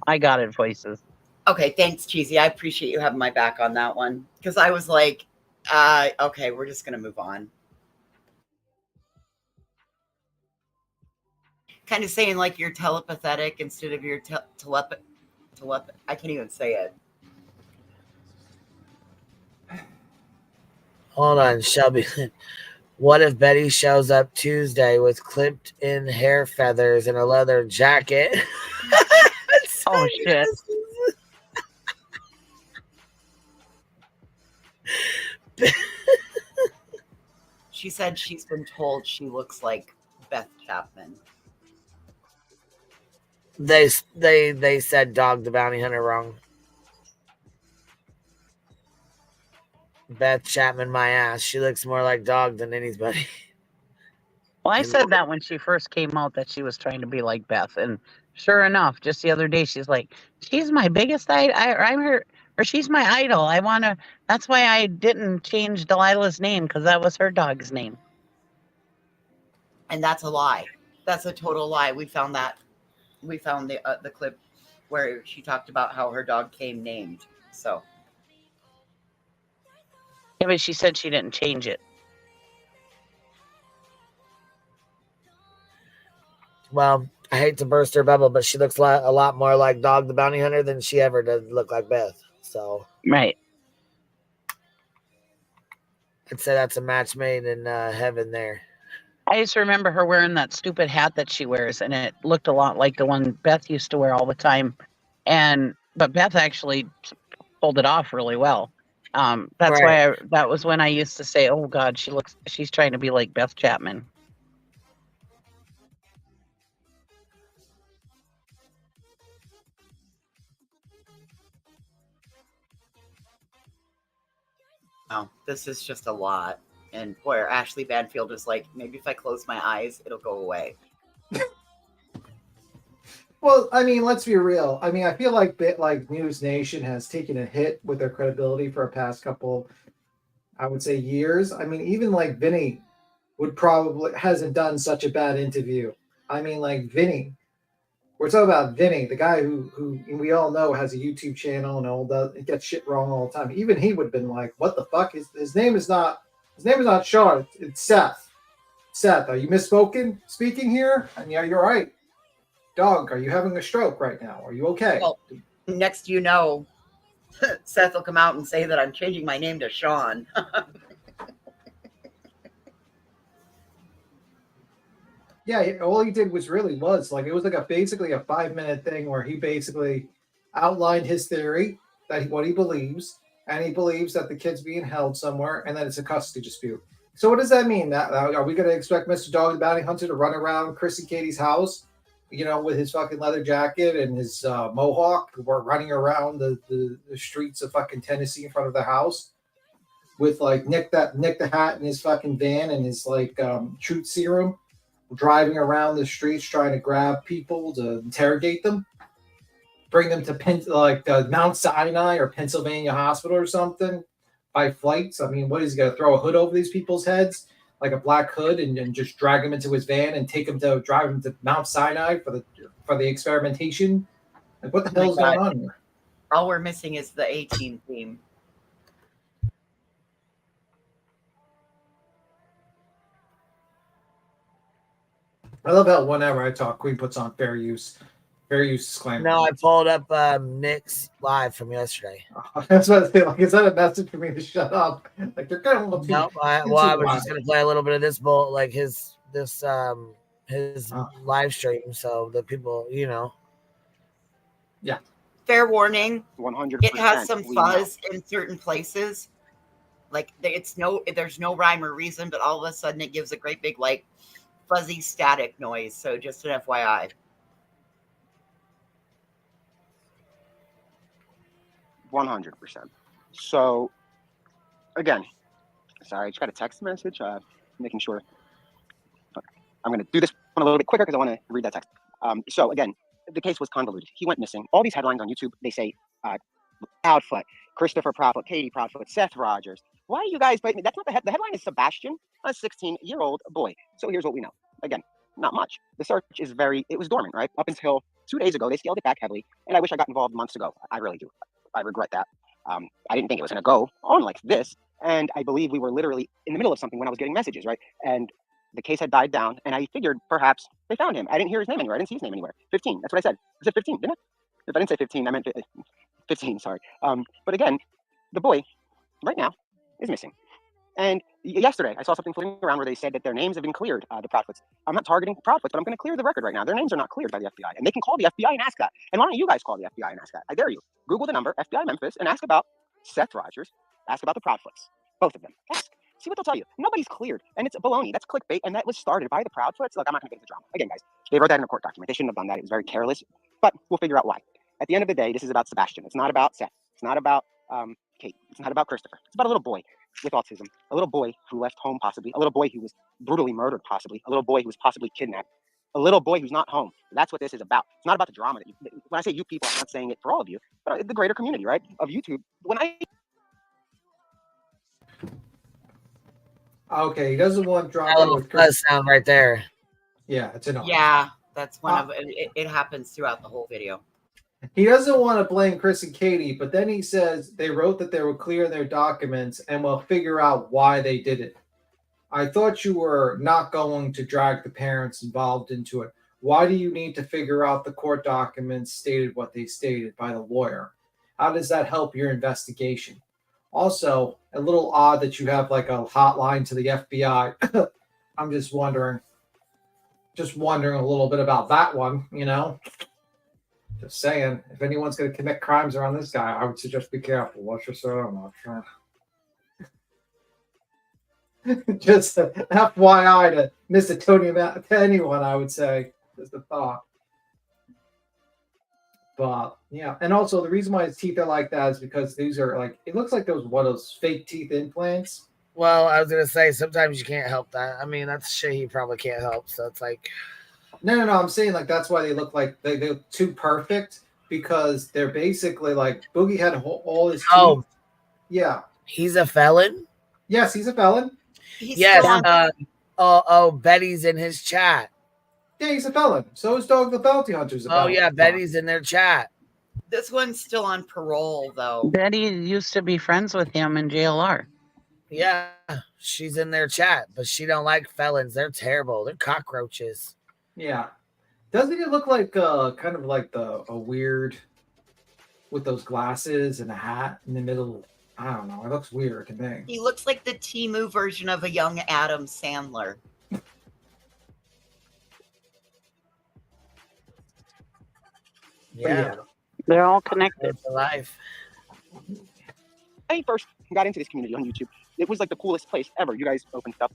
I got it, voices. Okay, thanks, Cheesy. I appreciate you having my back on that one because I was like, okay, we're just gonna move on. Kind of saying like you're telepathetic instead of your telep. I can't even say it. Hold on, Shelby. What if Betty shows up Tuesday with clipped in hair feathers and a leather jacket? Oh, shit. She said she's been told she looks like Beth Chapman. They said Dog the Bounty Hunter wrong. Beth Chapman, my ass. She looks more like Dog than anybody. Well, I said that when she first came out that she was trying to be like Beth, and sure enough, just the other day she's like, "She's my biggest I'm her, or she's my idol. I want to." That's why I didn't change Delilah's name because that was her dog's name. And that's a lie. That's a total lie. We found that. We found the clip where she talked about how her dog came named. So. Yeah, but she said she didn't change it. Well, I hate to burst her bubble, but she looks a lot more like Dog the Bounty Hunter than she ever did look like Beth. So right. I'd say that's a match made in heaven there. I just remember her wearing that stupid hat that she wears, and it looked a lot like the one Beth used to wear all the time. But Beth actually pulled it off really well. That's why that was when I used to say, "Oh God, she's trying to be like Beth Chapman." Oh, this is just a lot. And boy, Ashley Banfield is like, maybe if I close my eyes, it'll go away. Well, I mean, let's be real. I mean, I feel like News Nation has taken a hit with their credibility for a past couple, I would say, years. I mean, even like Vinny hasn't done such a bad interview. I mean, like Vinny, we're talking about Vinny, the guy who we all know has a YouTube channel and all that. It gets shit wrong all the time. Even he would have been like, "What the fuck? His name is not Sean. It's Seth. Seth, are you speaking here? And yeah, you're right. Dog, are you having a stroke right now? Are you okay?" Well, next you know, Seth will come out and say that I'm changing my name to Sean. Yeah, all he did was it was like basically a 5-minute thing where he basically outlined his theory that what he believes, and he believes that the kid's being held somewhere and that it's a custody dispute. So what does that mean? That are we going to expect Mr. Dog the Bounty Hunter to run around Chrissy Katie's house, with his fucking leather jacket and his mohawk, running around the streets of fucking Tennessee in front of the house with like Nick the Hat in his fucking van and his like truth serum, driving around the streets trying to grab people to interrogate them, bring them to Mount Sinai or Pennsylvania Hospital or something by flights? I mean, what is he going to throw a hood over these people's heads, like a black hood, and just drag them into his van and drive them to Mount Sinai for the experimentation? Like, what the hell is going on here? All we're missing is the A-Team theme. I love how whenever I talk, Queen puts on fair use disclaimer. No, I pulled up Nick's live from yesterday. That's what I say. Like, is that a message for me to shut up? Like, they're kind of no. I was just gonna play a little bit of this like his live stream, so the people, Yeah. Fair warning. 100%. It has some fuzz in certain places. Like there's no rhyme or reason, but all of a sudden it gives a great big like fuzzy static noise. So just an FYI. 100%. So, again, sorry, I just got a text message, making sure. I'm going to do this one a little bit quicker because I want to read that text. So, again, the case was convoluted. He went missing. All these headlines on YouTube, they say Proudfoot, Christopher Proudfoot, Katie Proudfoot, Seth Rogers. Why are you guys fighting? That's not the headline is Sebastian, a 16-year-old boy. So here's what we know. Again, not much. The search it was dormant, right? Up until 2 days ago, they scaled it back heavily. And I wish I got involved months ago. I really do. I regret that. I didn't think it was going to go on like this. And I believe we were literally in the middle of something when I was getting messages, right? And the case had died down. And I figured perhaps they found him. I didn't hear his name anywhere. I didn't see his name anywhere. 15. That's what I said. I said 15, didn't I? If I didn't say 15, I meant 15, sorry. But again, the boy right now is missing. And yesterday, I saw something floating around where they said that their names have been cleared, the Proudfoots. I'm not targeting Proudfoots, but I'm going to clear the record right now. Their names are not cleared by the FBI, and they can call the FBI and ask that. And why don't you guys call the FBI and ask that? I dare you. Google the number, FBI Memphis, and ask about Seth Rogers. Ask about the Proudfoots. Both of them. Ask. See what they'll tell you. Nobody's cleared, and it's baloney. That's clickbait, and that was started by the Proudfoots. Look, I'm not going to get into drama. Again, guys, they wrote that in a court document. They shouldn't have done that. It was very careless, but we'll figure out why. At the end of the day, this is about Sebastian. It's not about Seth. It's not about Kate. It's not about Christopher. It's about a little boy with autism, a little boy who left home possibly, a little boy who was brutally murdered possibly, a little boy who was possibly kidnapped, a little boy who's not home. That's what this is about. It's not about the drama that when I say you people, I'm not saying it for all of you, but the greater community, right, of YouTube. Okay, he doesn't want drama with Chris. Sound right there. Yeah, it's annoying. Yeah, that's one of it happens throughout the whole video. He doesn't want to blame Chris and Katie, but then he says they wrote that they were clear in their documents and will figure out why they did it. I thought you were not going to drag the parents involved into it. Why do you need to figure out the court documents stated what they stated by the lawyer? How does that help your investigation? Also, a little odd that you have like a hotline to the FBI. I'm just wondering a little bit about that one, you know? Just saying, if anyone's going to commit crimes around this guy, I would suggest be careful. Watch yourself. I'm not trying. Just FYI to Mr. Tony, to anyone, I would say. Just a thought. But yeah, and also the reason why his teeth are like that is because these are like, it looks like those fake teeth implants. Well, I was gonna say sometimes you can't help that. I mean, that's shit he probably can't help. So it's like, no. I'm saying like that's why they look like they look too perfect, because they're basically like Boogie had all his teeth. Oh, yeah, he's a felon. Yes, he's a felon. Yes. Betty's in his chat. Yeah, he's a felon. So is Dog the Bounty Hunter's a felon. Oh yeah, Betty's in their chat. This one's still on parole though. Betty used to be friends with him in JLR. Yeah, she's in their chat, but she don't like felons. They're terrible. They're cockroaches. Yeah. Doesn't he look like kind of like a weird with those glasses and a hat in the middle? I don't know. It looks weird to me. He looks like the Temu version of a young Adam Sandler. Yeah. They're all connected. It's life. I first got into this community on YouTube. It was like the coolest place ever. You guys opened up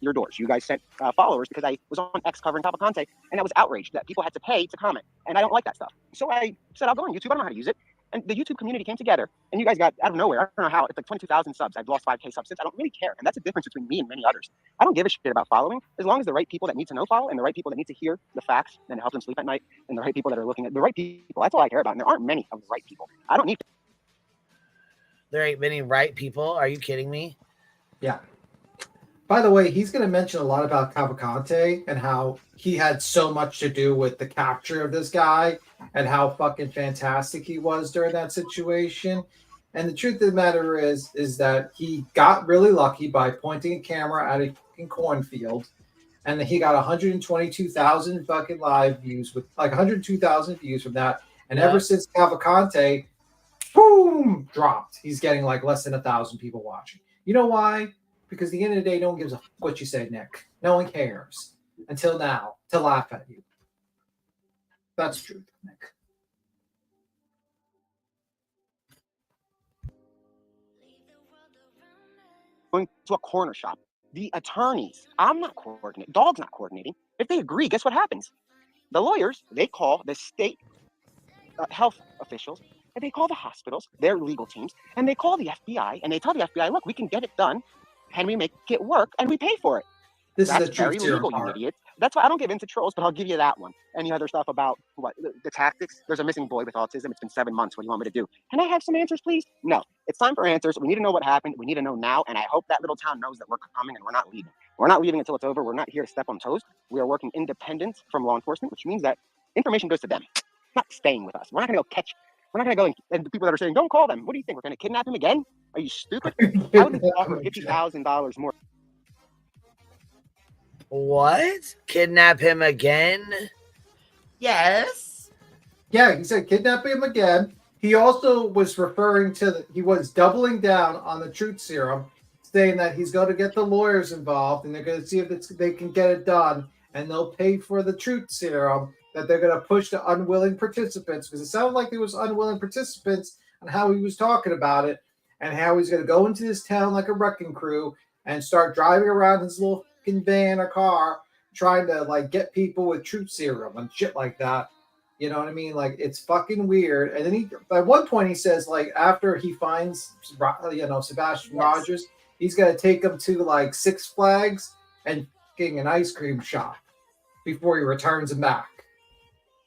your doors. You guys sent followers because I was on X covering Cavalcante, and I was outraged that people had to pay to comment, and I don't like that stuff. So I said, I'll go on YouTube. I don't know how to use it. And the YouTube community came together, and you guys got out of nowhere. I don't know how. It's like 22,000 subs. I've lost 5K subs since. I don't really care, and that's the difference between me and many others. I don't give a shit about following, as long as the right people that need to know follow, and the right people that need to hear the facts and help them sleep at night, and the right people that are looking at the right people. That's all I care about, and there aren't many of the right people. I don't need. There ain't many right people. Are you kidding me? Yeah. By the way, he's going to mention a lot about Cavalcante and how he had so much to do with the capture of this guy and how fucking fantastic he was during that situation. And the truth of the matter is that he got really lucky by pointing a camera at a fucking cornfield, and he got 122,000 fucking live views with like 102,000 views from that. And ever since Cavalcante, boom, dropped. He's getting like less than 1,000 people watching. You know why? Because at the end of the day, no one gives a fuck what you say, Nick. No one cares. Until now, to laugh at you. That's true, Nick. Going to a corner shop. The attorneys, I'm not coordinating. Dog's not coordinating. If they agree, guess what happens? The lawyers, they call the state health officials, and they call the hospitals, their legal teams, and they call the FBI, and they tell the FBI, look, we can get it done. Can we make it work? And we pay for it. That's very legal, you idiot. That's why I don't give in to trolls, but I'll give you that one. Any other stuff about what the tactics? There's a missing boy with autism. It's been 7 months. What do you want me to do? Can I have some answers, please? No. It's time for answers. We need to know what happened. We need to know now. And I hope that little town knows that we're coming and we're not leaving. We're not leaving until it's over. We're not here to step on toes. We are working independent from law enforcement, which means that information goes to them. It's not staying with us. We're not going to go catch. We're not going to go and the people that are saying, don't call them. What do you think? We're going to kidnap him again? Are you stupid? I would offer $50,000 more. What? Kidnap him again? Yes. Yeah, he said kidnap him again. He also was referring to he was doubling down on the truth serum, saying that he's going to get the lawyers involved and they're going to see if they can get it done, and they'll pay for the truth serum that they're going to push to unwilling participants, because it sounded like there was unwilling participants on how he was talking about it and how he's going to go into this town like a wrecking crew and start driving around his little van or car trying to like get people with truth serum and shit like that. You know what I mean? Like, it's fucking weird. And then he, at one point he says, like, after he finds, Sebastian Rogers, he's going to take him to like Six Flags and getting an ice cream shop before he returns him back.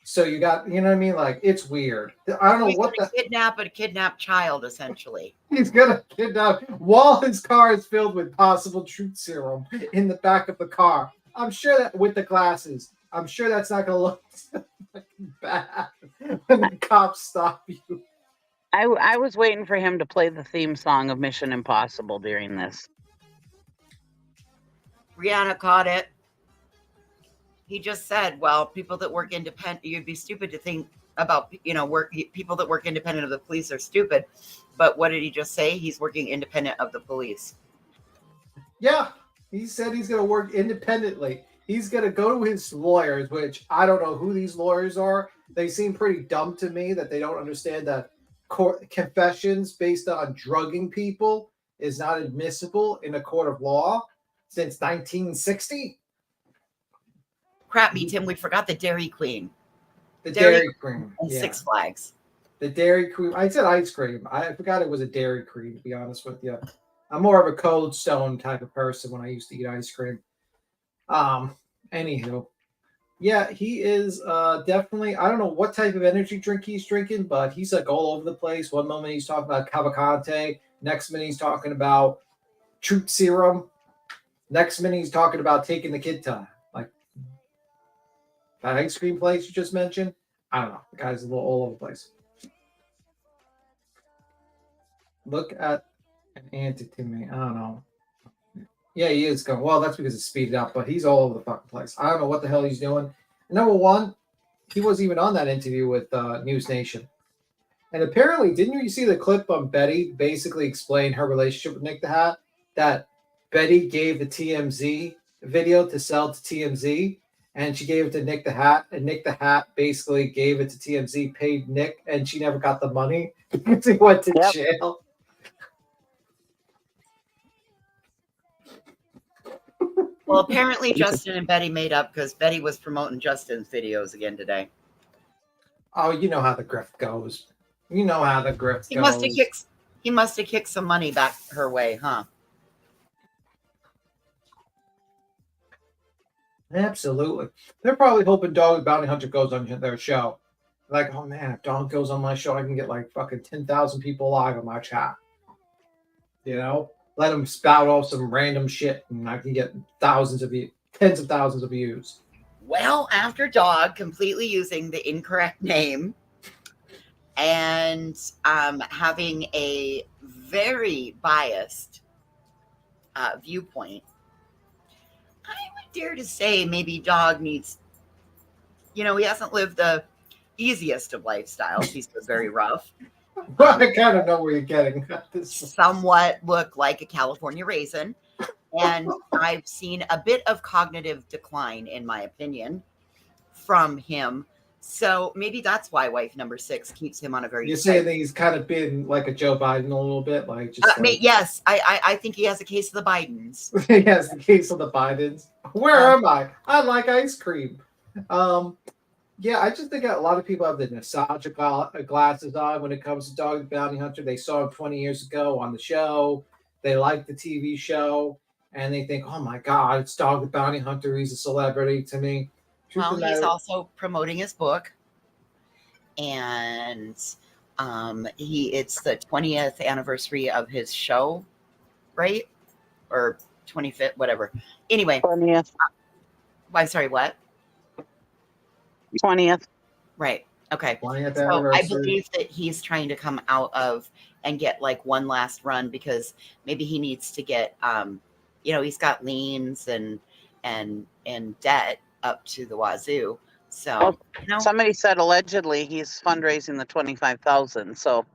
So you got, you know what I mean? Like, it's weird. I don't know what the kidnap a kidnapped child, essentially. He's gonna kidnap while his car is filled with possible truth serum in the back of the car. I'm sure that with the glasses, I'm sure that's not gonna look so fucking bad. when the cops stop you. I was waiting for him to play the theme song of Mission Impossible during this. Rihanna caught it. He just said, well, people that work independent, you'd be stupid to think about, people that work independent of the police are stupid. But what did he just say? He's working independent of the police. Yeah, he said he's going to work independently. He's going to go to his lawyers, which I don't know who these lawyers are. They seem pretty dumb to me that they don't understand that court confessions based on drugging people is not admissible in a court of law since 1960. Crap me, Tim. We forgot the Dairy Queen. The Dairy Queen. And Six Flags. The Dairy Queen. I said ice cream. I forgot it was a Dairy Queen, to be honest with you. I'm more of a Cold Stone type of person when I used to eat ice cream. Anywho. Yeah, he is definitely, I don't know what type of energy drink he's drinking, but he's like all over the place. One moment he's talking about Cavalcante. Next minute he's talking about Troop Serum. Next minute he's talking about taking the kid time. Like that ice cream place you just mentioned. I don't know. The guy's a little all over the place. Look at an anti to me. I don't know. Yeah, he is going. Well, that's because it's speeded up, but he's all over the fucking place. I don't know what the hell he's doing. And number one, he wasn't even on that interview with News Nation. And apparently, didn't you see the clip on Betty basically explain her relationship with Nick the Hat? That Betty gave the TMZ video to sell to TMZ, and she gave it to Nick the Hat, and Nick the Hat basically gave it to TMZ, paid Nick, and she never got the money because he went to jail. Well, apparently Justin and Betty made up because Betty was promoting Justin's videos again today. Oh, you know how the grift goes. You know how the grift goes. He must have kicked some money back her way, huh? Absolutely. They're probably hoping Dog the Bounty Hunter goes on their show. Like, oh man, if Dog goes on my show, I can get like fucking 10,000 people live on my chat. You know? Let him spout off some random shit and I can get thousands of views, tens of thousands of views. Well, after Dog completely using the incorrect name and having a very biased viewpoint, I would dare to say maybe Dog needs, he hasn't lived the easiest of lifestyles. He's been very rough. I kind of know where you're getting. Somewhat look like a California raisin. And I've seen a bit of cognitive decline, in my opinion, from him. So maybe that's why wife number 6 keeps him on a very... You're saying that he's kind of been like a Joe Biden a little bit? Like just yes, I think he has a case of the Bidens. He has the case of the Bidens. Where am I? I like ice cream. Yeah, I just think a lot of people have the nostalgia glasses on when it comes to Dog the Bounty Hunter. They saw him 20 years ago on the show. They like the TV show. And they think, oh my God, it's Dog the Bounty Hunter. He's a celebrity to me. Well, he's also promoting his book. And it's the 20th anniversary of his show, right? Or 25th, whatever. Anyway. 20th. I'm sorry, what? 20th. Right. Okay. 20th so I believe that he's trying to come out of and get like one last run because maybe he needs to get, he's got liens and debt up to the wazoo. So somebody said allegedly he's fundraising the 25,000. So.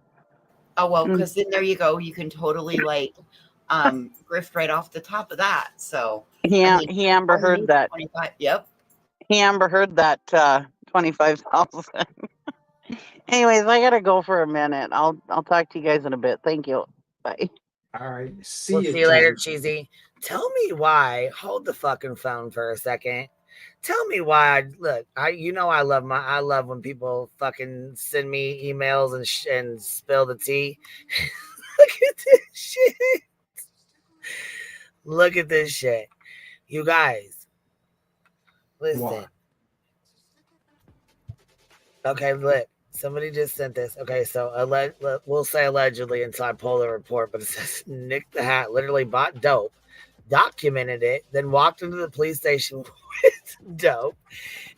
Oh well, because then there you go. You can totally grift right off the top of that. So he Amber heard that. 25. Yep. He Amber heard that 25,000. Anyways, I gotta go for a minute. I'll talk to you guys in a bit. Thank you. Bye. All right. See you later, Cheesy. Tell me why. Hold the fucking phone for a second. Tell me why. I love when people fucking send me emails and spill the tea. Look at this shit. Look at this shit. You guys. Listen. What? Okay, look. Somebody just sent this. Okay, so we'll say allegedly until I pull the report, but it says Nick the Hat literally bought dope, documented it, then walked into the police station with dope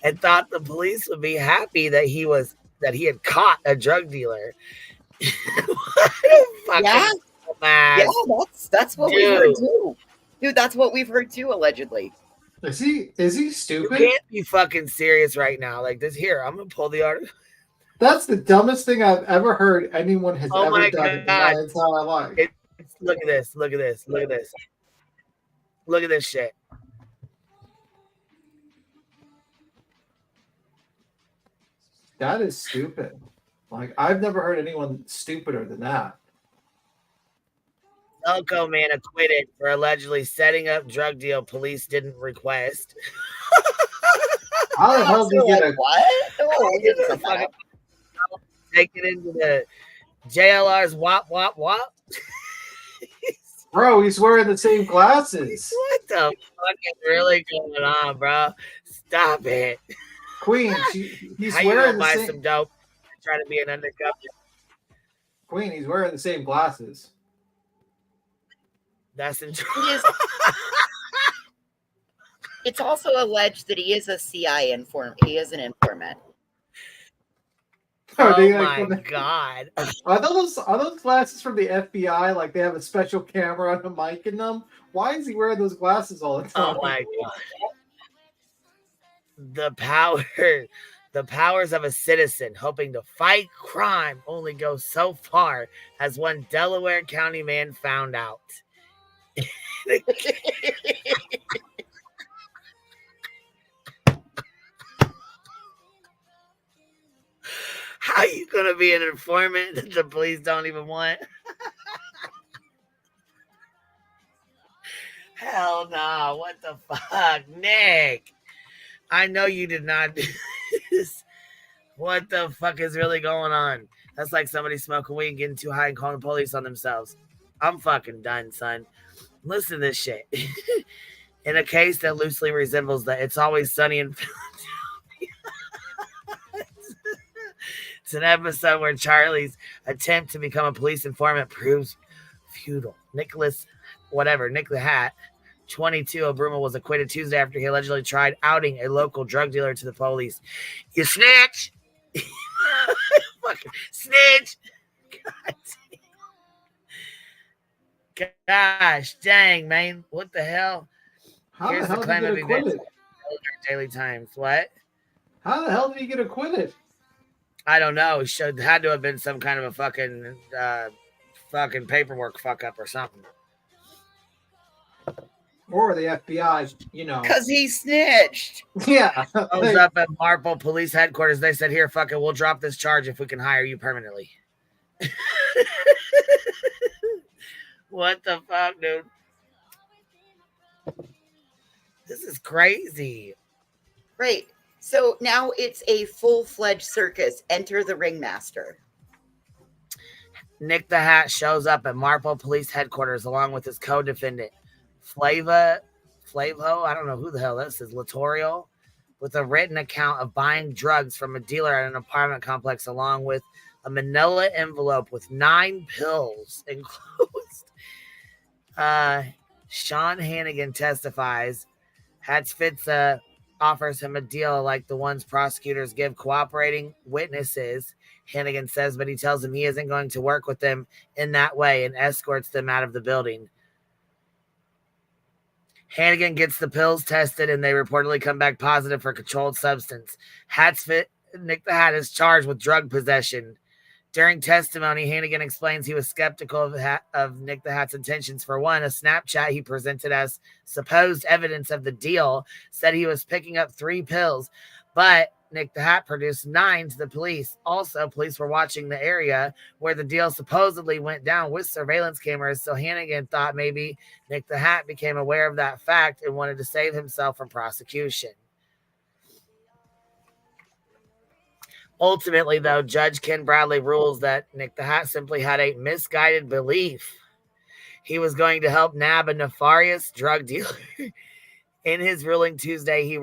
and thought the police would be happy that he was that he had caught a drug dealer. What Yeah. yeah, That's what we've heard too. Dude, that's what we've heard too, allegedly. Is he stupid? You can't be fucking serious right now. Like this. Here, I'm gonna pull the article. That's the dumbest thing I've ever heard anyone has Oh ever my done in God. my entire life. Look at this. Look at this. Look at this. Look at this shit. That is stupid. Like, I've never heard anyone stupider than that. Elko man acquitted for allegedly setting up drug deal police didn't request. How the hell did he get a what? Oh, take it into the JLR's wop wop wop? Bro, he's wearing the same glasses. What the fuck is really going on, bro? Stop it. Queen, he's How you wearing gonna the buy same... some dope and try to be an undercover? Queen, he's wearing the same glasses. That's It's also alleged that he is a CI informant. He is an informant. Oh my God. Are those glasses from the FBI? Like they have a special camera on the mic in them? Why is he wearing those glasses all the time? Oh my God. The powers of a citizen hoping to fight crime only go so far, as one Delaware County man found out. How are you gonna be an informant that the police don't even want? Hell no. What the fuck, Nick? I know you did not do this. What the fuck is really going on? That's like somebody smoking weed and getting too high and calling the police on themselves. I'm fucking done, son. Listen to this shit. In a case that loosely resembles the It's Always Sunny in Philadelphia. It's an episode where Charlie's attempt to become a police informant proves futile. Nick the Hat, 22 of Bruma, was acquitted Tuesday after he allegedly tried outing a local drug dealer to the police. You snitch! Fucking snitch! Gosh dang, man. What the hell? How the hell did he get acquitted? Daily Times. What? How the hell did he get acquitted? I don't know. It had to have been some kind of a fucking paperwork fuck up or something. Or the FBI, you know. Because he snitched. Yeah. I was up at Marple Police Headquarters. They said, here, fuck it, we'll drop this charge if we can hire you permanently. What the fuck, dude? This is crazy. Right. So now it's a full-fledged circus. Enter the ringmaster. Nick the Hat shows up at Marple Police Headquarters along with his co-defendant, Flavo, I don't know who the hell this is, Latorio, with a written account of buying drugs from a dealer at an apartment complex, along with a manila envelope with 9 pills enclosed. Sean Hannigan testifies. Hatzfitza offers him a deal like the ones prosecutors give cooperating witnesses, Hannigan says, but he tells him he isn't going to work with them in that way and escorts them out of the building. Hannigan gets the pills tested and they reportedly come back positive for controlled substance. Nick the Hat is charged with drug possession. During testimony, Hannigan explains he was skeptical of Nick the Hat's intentions. For one, a Snapchat he presented as supposed evidence of the deal said he was picking up 3 pills, but Nick the Hat produced 9 to the police. Also, police were watching the area where the deal supposedly went down with surveillance cameras, so Hannigan thought maybe Nick the Hat became aware of that fact and wanted to save himself from prosecution. Ultimately, though, Judge Ken Bradley rules that Nick the Hat simply had a misguided belief he was going to help nab a nefarious drug dealer. In his ruling Tuesday, he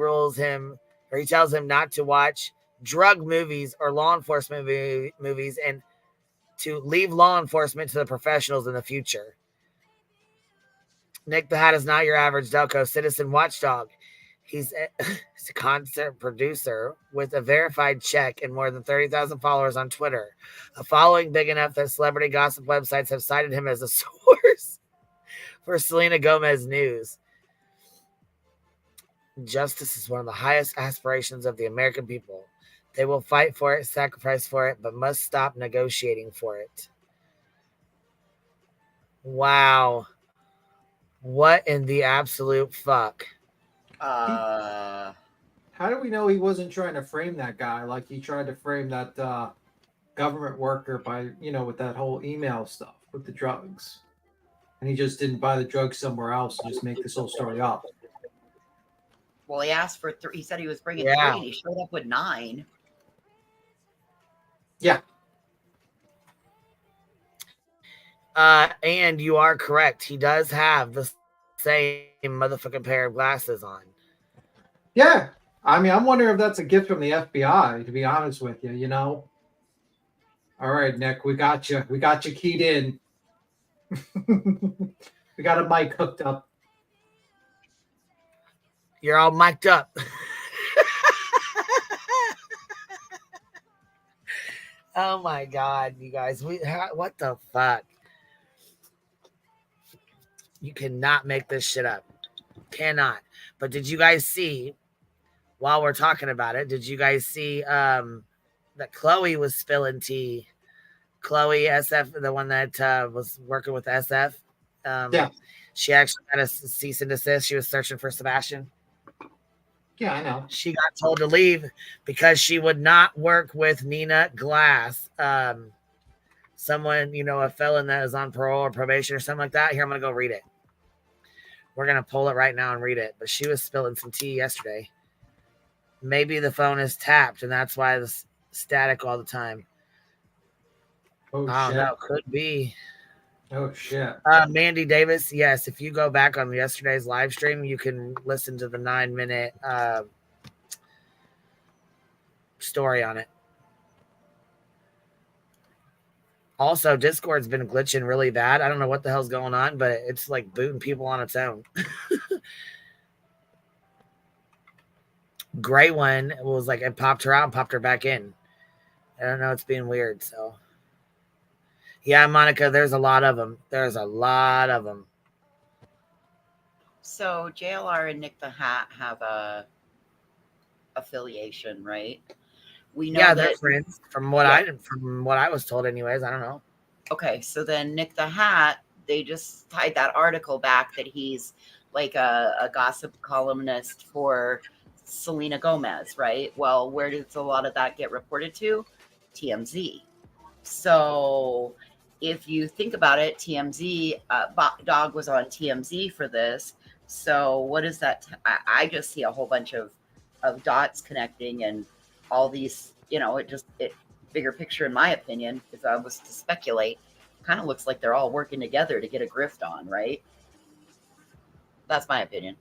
tells him not to watch drug movies or law enforcement movies and to leave law enforcement to the professionals in the future. Nick the Hat is not your average Delco citizen watchdog. He's a concert producer with a verified check and more than 30,000 followers on Twitter. A following big enough that celebrity gossip websites have cited him as a source for Selena Gomez news. Justice is one of the highest aspirations of the American people. They will fight for it, sacrifice for it, but must stop negotiating for it. Wow. What in the absolute fuck? How do we know he wasn't trying to frame that guy like he tried to frame that government worker by, with that whole email stuff with the drugs? And he just didn't buy the drugs somewhere else and just make this whole story up. Well, he asked for 3. He said he was bringing 3, and he showed up with 9. Yeah. And you are correct. He does have the same motherfucking pair of glasses on. Yeah. I mean, I'm wondering if that's a gift from the FBI, to be honest with you, All right, Nick, we got you. We got you keyed in. We got a mic hooked up. You're all mic'd up. Oh my God, you guys. What the fuck? You cannot make this shit up. Cannot. But did you guys see, while we're talking about it, did you guys see that Chloe was spilling tea? Chloe SF, the one that was working with SF. Yeah. She actually had a cease and desist. She was searching for Sebastian. Yeah, I know. She got told to leave because she would not work with Nina Glass. Someone, a felon that is on parole or probation or something like that. Here, I'm going to go read it. We're going to pull it right now and read it. But she was spilling some tea yesterday. Maybe the phone is tapped, and that's why it's static all the time. Oh, shit. No, could be. Oh, shit. Mandy Davis, yes, if you go back on yesterday's live stream, you can listen to the 9-minute story on it. Also, Discord's been glitching really bad. I don't know what the hell's going on, but it's like booting people on its own. Gray one was like, it popped her out and popped her back in. I don't know. It's being weird. So, yeah, Monica, there's a lot of them. There's a lot of them. So JLR and Nick the Hat have a affiliation, right? We know that they're friends from what I was told anyways. I don't know. Okay, so then Nick the Hat, they just tied that article back that he's like a gossip columnist for Selena Gomez, right? Well, where does a lot of that get reported to? TMZ. So if you think about it, TMZ, Dog was on TMZ for this. So what is that? I just see a whole bunch of dots connecting and all these, it bigger picture, in my opinion, if I was to speculate, kind of looks like they're all working together to get a grift on, right? That's my opinion.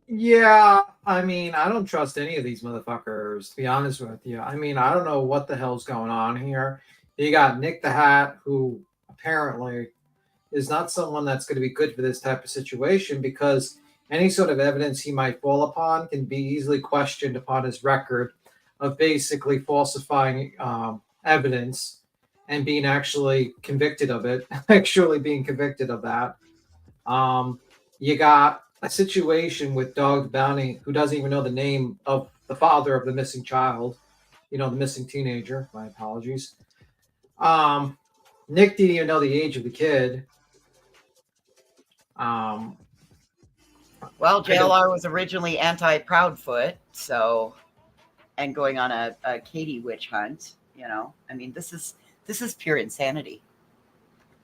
Yeah, I mean, I don't trust any of these motherfuckers, to be honest with you. I mean, I don't know what the hell's going on here. You got Nick the Hat, who apparently is not someone that's going to be good for this type of situation, because any sort of evidence he might fall upon can be easily questioned upon his record of basically falsifying evidence and being actually convicted of it, actually being convicted of that. You got a situation with Dog the Bounty, who doesn't even know the name of the father of the missing child, the missing teenager. My apologies. Nick didn't even know the age of the kid. Well, JLR was originally anti-Proudfoot, and going on a Katie witch hunt. I mean, this is pure insanity.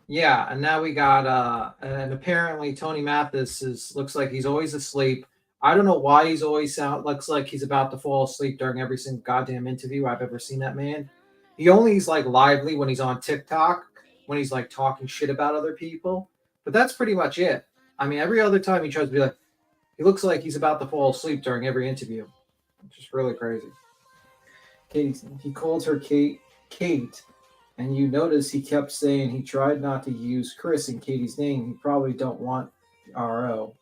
Yeah, and now we got and apparently Tony Mathis looks like he's always asleep. I don't know why he's always looks like he's about to fall asleep during every single goddamn interview I've ever seen that man. He only is like lively when he's on TikTok, when he's like talking shit about other people. But that's pretty much it. I mean, every other time he tries to be like, he looks like he's about to fall asleep during every interview. It's just really crazy. He calls her Kate, and you notice he kept saying he tried not to use Chris in Katie's name. He probably don't want RO.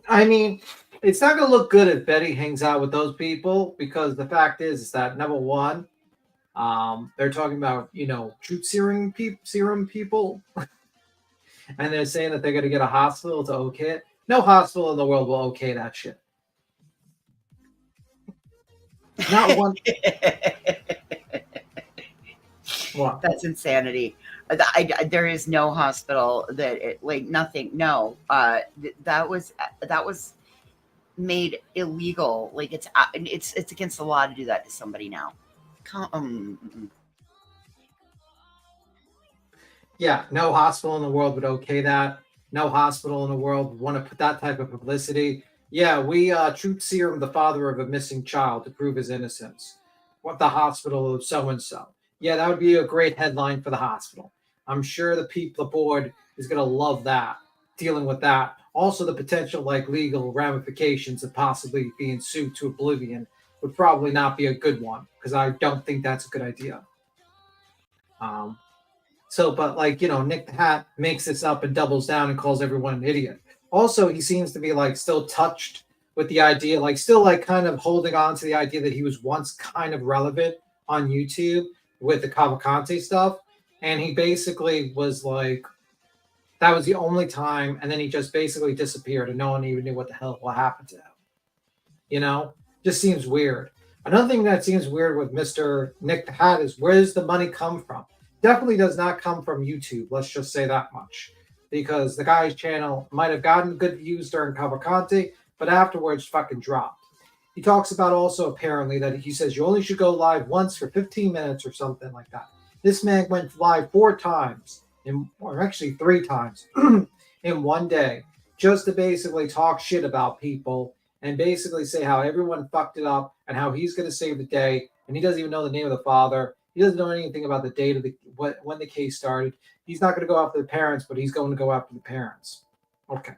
I mean, it's not going to look good if Betty hangs out with those people, because the fact is that, number one, they're talking about, truth serum people, and they're saying that they're going to get a hospital to okay it. No hospital in the world will okay that shit. Not one. What? That's insanity. There is no hospital that nothing. No, that was made illegal. Like it's against the law to do that to somebody now. Yeah, no hospital in the world would okay that. No hospital in the world would want to put that type of publicity. Yeah, we truth serum the father of a missing child to prove his innocence. What the hospital of so and so. Yeah, that would be a great headline for the hospital. I'm sure the board is going to love that, dealing with that. Also, the potential legal ramifications of possibly being sued to oblivion would probably not be a good one, because I don't think that's a good idea. But Nick the Hat makes this up and doubles down and calls everyone an idiot. Also, he seems to be still touched with the idea, still kind of holding on to the idea that he was once kind of relevant on YouTube with the Cavalcante stuff. And he basically was that was the only time. And then he just basically disappeared and no one even knew what the hell happened to him. Just seems weird. Another thing that seems weird with Mr. Nick the Hat is, where does the money come from? Definitely does not come from YouTube. Let's just say that much, because the guy's channel might have gotten good views during Cavalcante, but afterwards fucking dropped. He talks about also apparently that he says you only should go live once for 15 minutes or something like that. This man went live 4 times, or actually 3 times in one day, just to basically talk shit about people and basically say how everyone fucked it up and how he's going to save the day. And he doesn't even know the name of the father. He doesn't know anything about the date of when the case started. He's not going to go after the parents, but he's going to go after the parents. Okay.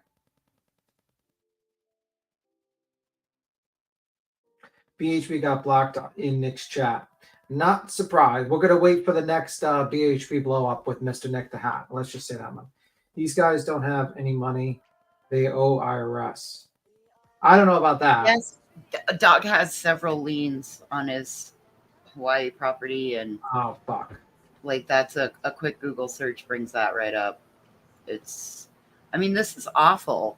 BHB got blocked in Nick's chat. Not surprised. We're going to wait for the next BHB blow up with Mr. Nick the Hat. Let's just say that one. These guys don't have any money. They owe IRS. I don't know about that. Yes, Doc has several liens on his Hawaii property, and oh fuck, that's a quick Google search brings that right up. This is awful.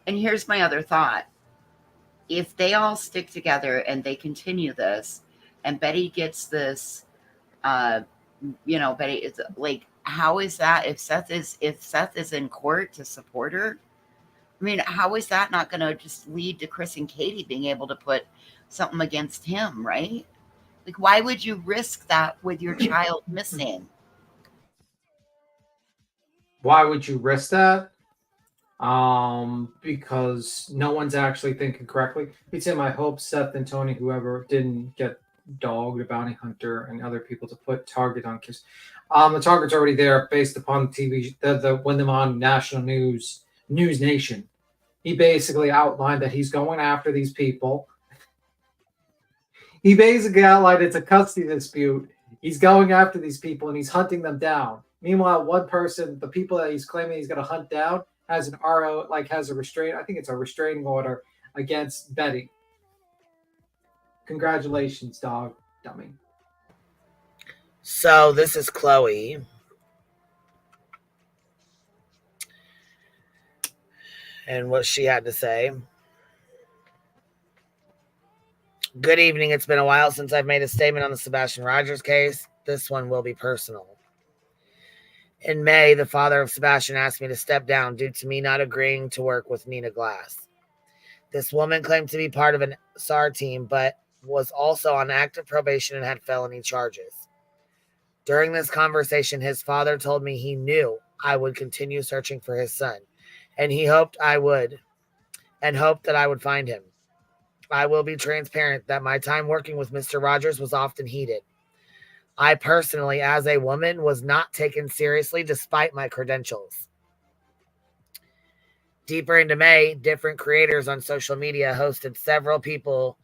And here's my other thought: if they all stick together and they continue this, and Betty gets this, Betty is how is that if Seth is in court to support her? How is that not going to just lead to Chris and Katie being able to put something against him, right? Why would you risk that with your child missing? Why would you risk that? Because no one's actually thinking correctly. It's in my hope Seth and Tony, whoever didn't get Dog, the bounty hunter, and other people to put target on kids. The target's already there based upon TV, when them on national news nation. He basically outlined that he's going after these people. He basically outlined it's a custody dispute. He's going after these people and he's hunting them down. Meanwhile, one person, the people that he's claiming he's going to hunt down, has an RO, has a restraint. I think it's a restraining order against Betty. Congratulations, dog, dummy. So this is Chloe. And what she had to say. Good evening. It's been a while since I've made a statement on the Sebastian Rogers case. This one will be personal. In May, the father of Sebastian asked me to step down due to me not agreeing to work with Nina Glass. This woman claimed to be part of an SAR team, but was also on active probation and had felony charges. During this conversation, his father told me he knew I would continue searching for his son, and he hoped I would, and hoped that I would find him. I will be transparent that my time working with Mr. Rogers was often heated. I personally, as a woman, was not taken seriously despite my credentials. Deeper into May, different creators on social media hosted several people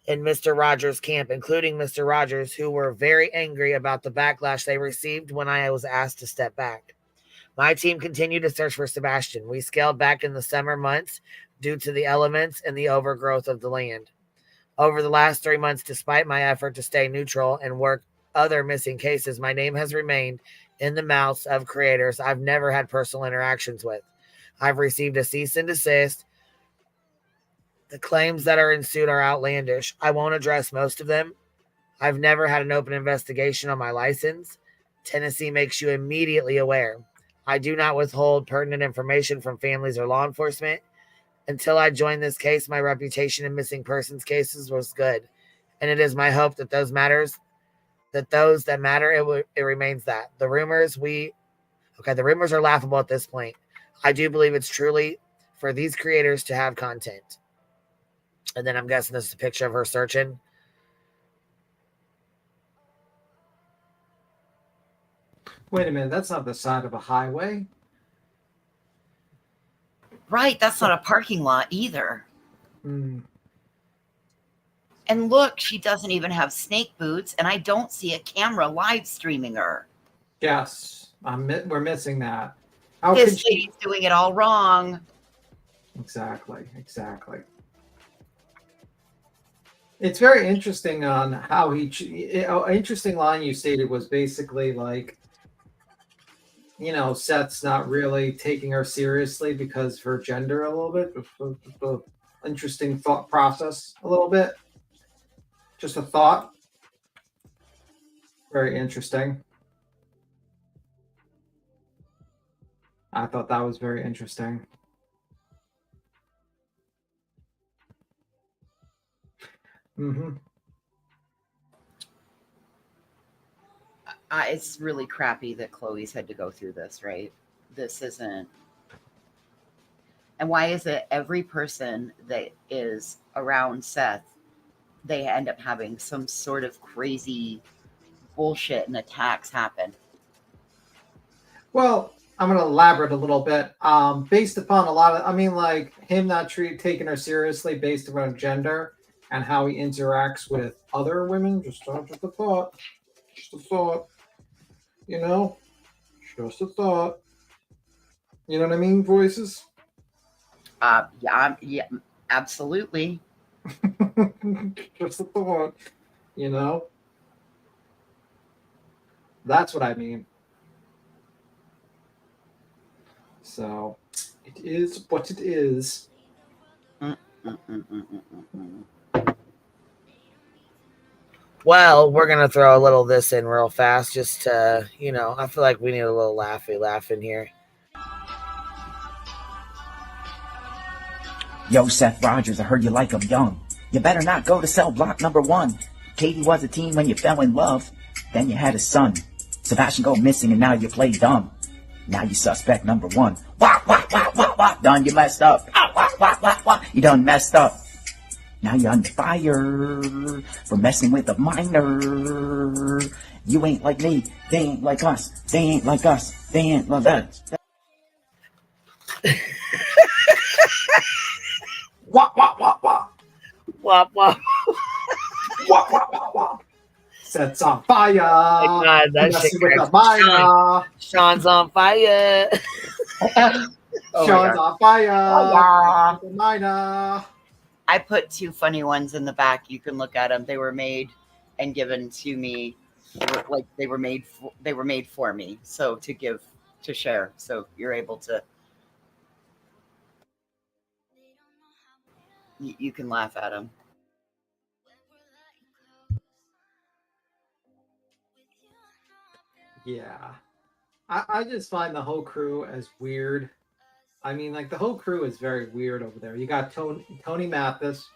in Mr. Rogers' camp, including Mr. Rogers, who were very angry about the backlash they received when I was asked to step back. My team continued to search for Sebastian. We scaled back in the summer months due to the elements and the overgrowth of the land. Over the last 3 months, despite my effort to stay neutral and work other missing cases, my name has remained in the mouths of creators I've never had personal interactions with. I've received a cease and desist. The claims that are ensued are outlandish. I won't address most of them. I've never had an open investigation on my license. Tennessee makes you immediately aware. I do not withhold pertinent information from families or law enforcement. Until I joined this case, my reputation in missing persons cases was good. And it is my hope that those that matter, it remains that. The rumors are laughable at this point. I do believe it's truly for these creators to have content. And then I'm guessing this is a picture of her searching. Wait a minute, that's not the side of a highway. Right, that's not a parking lot either. Hmm. And look, she doesn't even have snake boots, and I don't see a camera live streaming her. Yes, we're missing that. This lady's doing it all wrong. Exactly. It's very interesting on how interesting line you stated was basically like, you know, Seth's not really taking her seriously because of her gender a little bit. Interesting thought process a little bit. Just a thought. Very interesting. I thought that was very interesting. Mm-hmm. It's really crappy that Chloe's had to go through this, right? This isn't. And why is it every person that is around Seth, they end up having some sort of crazy bullshit and attacks happen? Well, I'm going to elaborate a little bit. Based upon a lot of, I mean, like him not taking her seriously based upon gender and how he interacts with other women. Just a thought. Just a thought. You know? Just a thought. You know what I mean, voices? Yeah, absolutely. Just a thought. You know? That's what I mean. So, it is what it is. Well, we're going to throw a little this in real fast just to, you know, I feel like we need a little laugh in here. Yo, Seth Rogers, I heard you like him young. You better not go to cell block number 1. Katie was a teen when you fell in love. Then you had a son. Sebastian go missing and now you play dumb. Now you suspect number 1. Wah, wah, wah, wah, wah. Done, you messed up. Ah, wah, wah, wah, wah. You done messed up. Now you're under fire for messing with a minor. You ain't like me. They ain't like us. They ain't like us. They ain't like us. Wah, wah, wah, wah. Wah, wah. Wah, wah, wah, wah. Sets on fire. God, that shit with the minor. Sean's on fire. Sean's on fire. With the minor. I put 2 funny ones in the back. You can look at them. They were made and given to me, like they were made for me. So to share. So you're able to. You can laugh at them. Yeah. I just find the whole crew as weird. I mean, like the whole crew is very weird over there. You got Tony Mathis.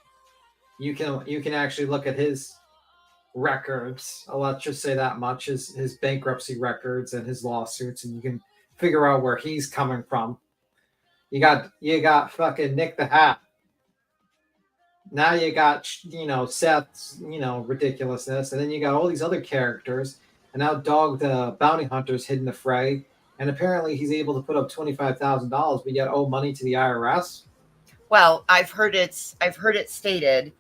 You can actually look at his records. Let's just say that much: his bankruptcy records and his lawsuits, and you can figure out where he's coming from. You got fucking Nick the Hat. Now you got Seth's ridiculousness, and then you got all these other characters, and now Dog the bounty hunter's hidden the fray. And apparently he's able to put up $25,000, but yet owe money to the IRS. Well, I've heard it stated,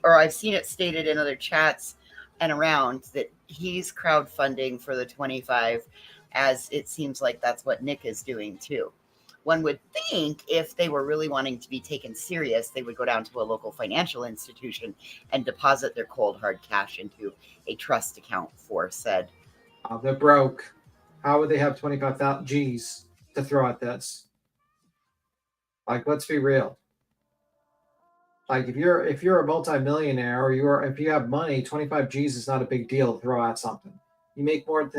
or I've seen it stated in other chats and around that he's crowdfunding for the 25 as it seems like that's what Nick is doing too. One would think if they were really wanting to be taken serious, they would go down to a local financial institution and deposit their cold hard cash into a trust account for said. They're broke. How would they have 25,000 G's to throw at this? Like, let's be real. Like, if you're a multimillionaire or if you have money, 25 G's is not a big deal to throw at something. You make more,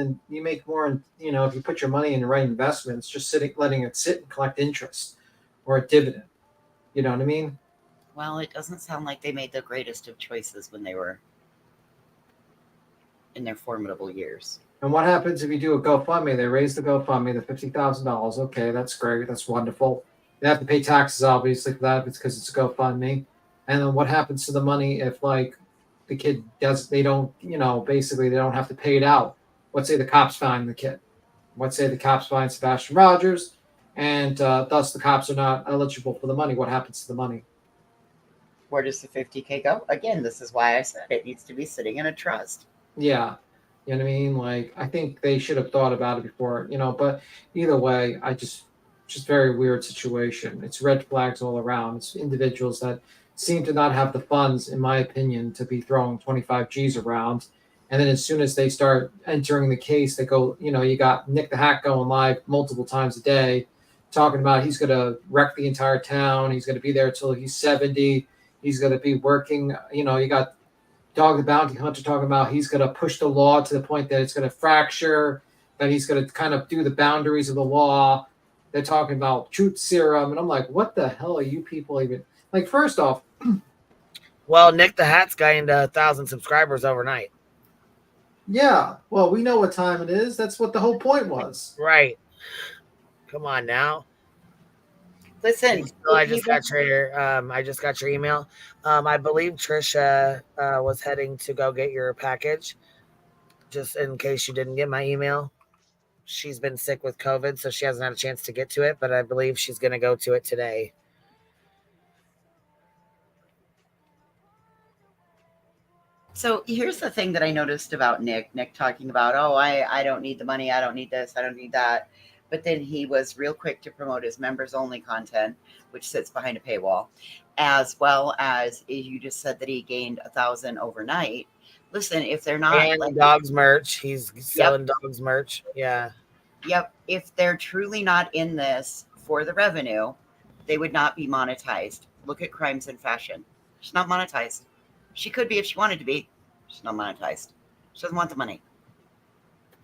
if you put your money in the right investments, just letting it sit and collect interest or a dividend. You know what I mean? Well, it doesn't sound like they made the greatest of choices when they were in their formidable years. And what happens if you do a GoFundMe? They raise the GoFundMe, the $50,000. Okay, that's great. That's wonderful. They have to pay taxes, obviously, for that because it's a GoFundMe. And then what happens to the money if, like, the kid basically they don't have to pay it out? Let's say the cops find the kid. Let's say the cops find Sebastian Rogers, and thus the cops are not eligible for the money. What happens to the money? Where does the 50K go? Again, this is why I said it needs to be sitting in a trust. Yeah. You know what I mean? Like, I think they should have thought about it before, but either way, just very weird situation. It's red flags all around. It's individuals that seem to not have the funds, in my opinion, to be throwing 25 G's around. And then as soon as they start entering the case, they go, you got Nick the Hack going live multiple times a day, talking about he's going to wreck the entire town. He's going to be there till he's 70. He's going to be working. You got Dog the Bounty Hunter talking about he's going to push the law to the point that it's going to fracture, that he's going to kind of do the boundaries of the law. They're talking about truth serum. And I'm like, what the hell are you people even... Like, first off... Well, Nick the Hat's gained 1,000 subscribers overnight. Yeah. Well, we know what time it is. That's what the whole point was. Right. Come on now. Listen, I just got your email. I believe Trisha was heading to go get your package. Just in case you didn't get my email. She's been sick with COVID, so she hasn't had a chance to get to it, but I believe she's going to go to it today. So here's the thing that I noticed about Nick talking about, I don't need the money. I don't need this. I don't need that. But then he was real quick to promote his members only content, which sits behind a paywall, as well as you just said that he gained 1,000 overnight. Listen, if they're not and dogs merch, he's selling dogs merch. Yeah. Yep. If they're truly not in this for the revenue, they would not be monetized. Look at Crimes in Fashion. She's not monetized. She could be if she wanted to be. She's not monetized. She doesn't want the money.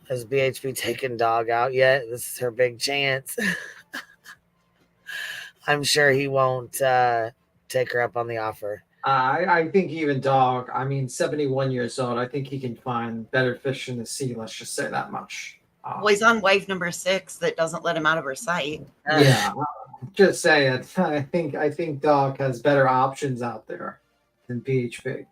Has BHP taken Dog out yet? This is her big chance. I'm sure he won't take her up on the offer. I think even Dog, 71 years old, I think he can find better fish in the sea. Let's just say that much. Well, he's on wife number 6 that doesn't let him out of her sight. Yeah, just saying. I think Dog has better options out there than BHP.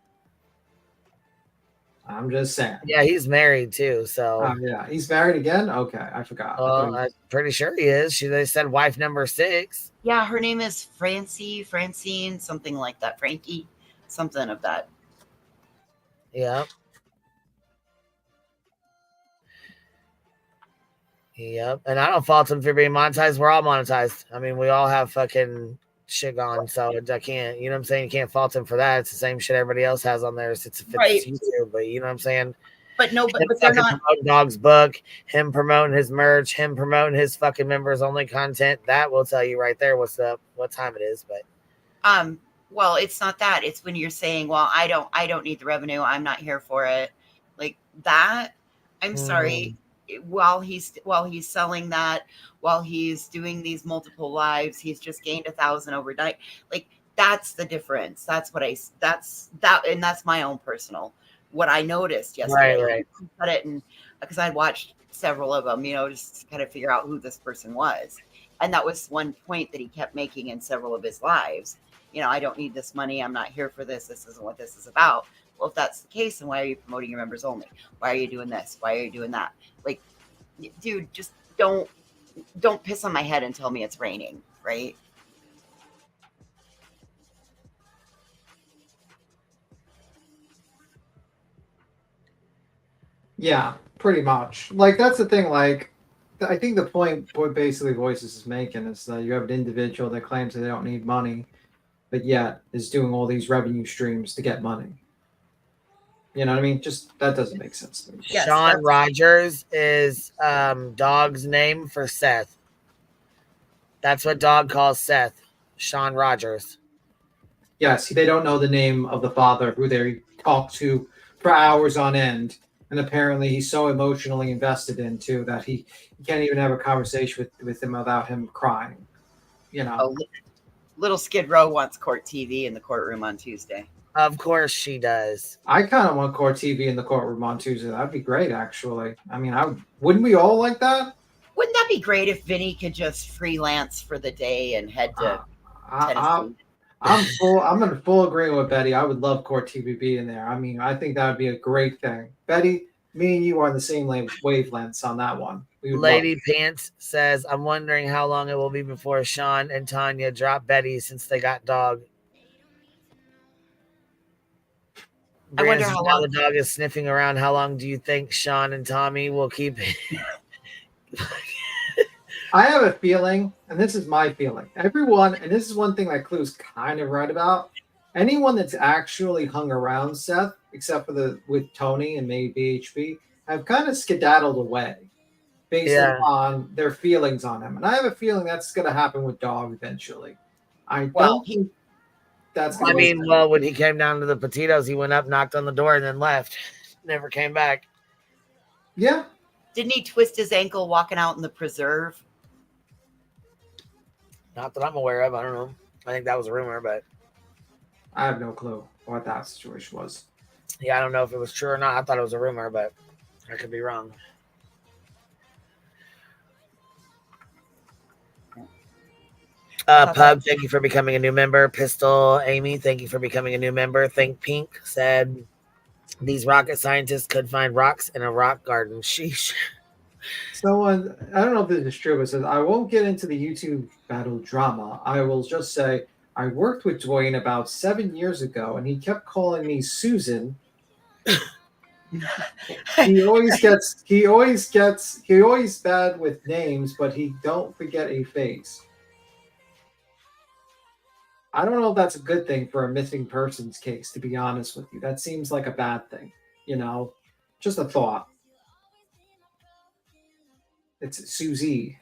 I'm just saying. Yeah, he's married too. So yeah, he's married again. Okay, I forgot. Well, I'm pretty sure he is. They said wife number 6. Yeah, her name is Francine, something like that. Frankie, something of that. Yep. Yep. And I don't fault him for being monetized. We're all monetized. We all have fucking shit gone, so I can't, you know what I'm saying? You can't fault him for that. It's the same shit everybody else has on there. It's right. YouTube, but you know what I'm saying? But no, but they're not promoting Dog's book, him promoting his merch, him promoting his fucking members only content. That will tell you right there what's up, what time it is. But well, it's not that. It's when you're saying, well, I don't need the revenue. I'm not here for it. Like that. I'm sorry. While he's selling that, while he's doing these multiple lives, he's just gained 1,000 overnight. Like that's the difference. That's my own personal, what I noticed yesterday. Right. I said it, and because I'd watched several of them, just to kind of figure out who this person was. And that was one point that he kept making in several of his lives. I don't need this money. I'm not here for this. This isn't what this is about. Well, if that's the case, then why are you promoting your members only? Why are you doing this? Why are you doing that? Like, dude, just don't piss on my head and tell me it's raining, right? Yeah, pretty much. Like, that's the thing. Like, I think the point basically Voices is making is that you have an individual that claims that they don't need money, but yet is doing all these revenue streams to get money. You know what I mean? Just that doesn't make sense to me. Yes, Sean Rogers is Dog's name for Seth. That's what Dog calls Seth. Sean Rogers. Yes, they don't know the name of the father who they talk to for hours on end. And apparently he's so emotionally invested into that he can't even have a conversation with him without him crying. You know. Oh, little Skid Row wants court TV in the courtroom on Tuesday. Of course she does. I kind of want court TV in the courtroom on Tuesday. That'd be great, actually. I mean, wouldn't we all like that? Wouldn't that be great if Vinny could just freelance for the day and head to Tennessee? I'm in full agreement with Betty. I would love court TV being there. I mean, I think that would be a great thing. Betty, me and you are on the same wavelengths on that one. Lady Pants says, I'm wondering how long it will be before Sean and Tanya drop Betty since they got Dog. I wonder how long the dog is sniffing around. How long do you think Sean and Tommy will keep it? I have a feeling, and this is my feeling. Everyone, and this is one thing that Clue's kind of right about. Anyone that's actually hung around Seth, except for with Tony and maybe BHB, have kind of skedaddled away based on their feelings on him. And I have a feeling that's going to happen with Dog eventually. Don't think that's going to when he came down to the Petitos, he went up, knocked on the door, and then left. Never came back. Yeah. Didn't he twist his ankle walking out in the preserve? Not that I'm aware of. I don't know. I think that was a rumor, but I have no clue what that situation was. Yeah, I don't know if it was true or not. I thought it was a rumor, but I could be wrong. Pub, thank you for becoming a new member. Pistol Amy, thank you for becoming a new member. Think Pink said these rocket scientists could find rocks in a rock garden. Sheesh. Someone, I don't know if this is true, but says, I won't get into the YouTube battle drama. I will just say I worked with Dwayne about 7 years ago, and he kept calling me Susan. He always bad with names, but he don't forget a face. I don't know if that's a good thing for a missing persons case, to be honest with you. That seems like a bad thing, you know? Just a thought. It's Susie.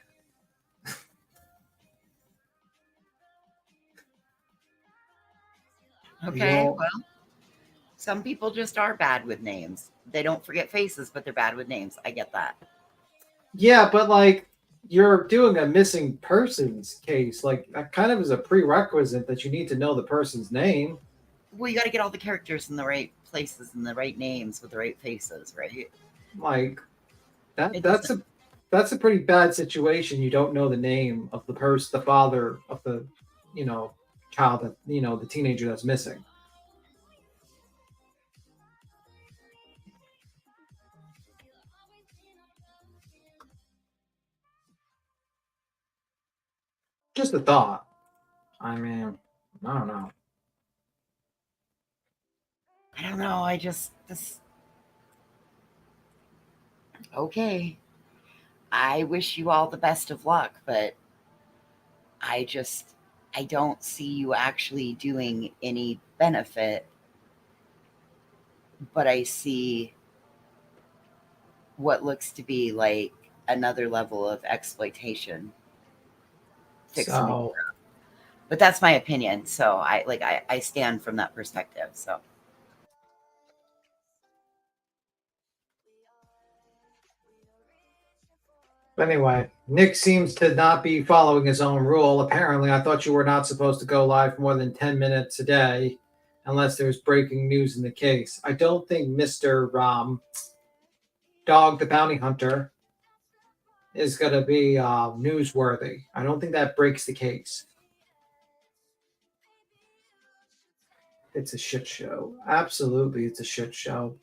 Okay, well, some people just are bad with names. They don't forget faces, but they're bad with names. I get that. Yeah, but like you're doing a missing persons case. Like that kind of is a prerequisite that you need to know the person's name. Well, you got to get all the characters in the right places and the right names with the right faces, right? Like that's a pretty bad situation. You don't know the name of the father of the, child that, the teenager that's missing. Just a thought. I mean, I don't know. Okay. I wish you all the best of luck, but I don't see you actually doing any benefit, but I see what looks to be like another level of exploitation. But that's my opinion. So I stand from that perspective. So. Anyway, Nick seems to not be following his own rule. Apparently, I thought you were not supposed to go live for more than 10 minutes a day unless there's breaking news in the case. I don't think Mr. Dog the Bounty Hunter is going to be newsworthy. I don't think that breaks the case. It's a shit show. Absolutely, it's a shit show.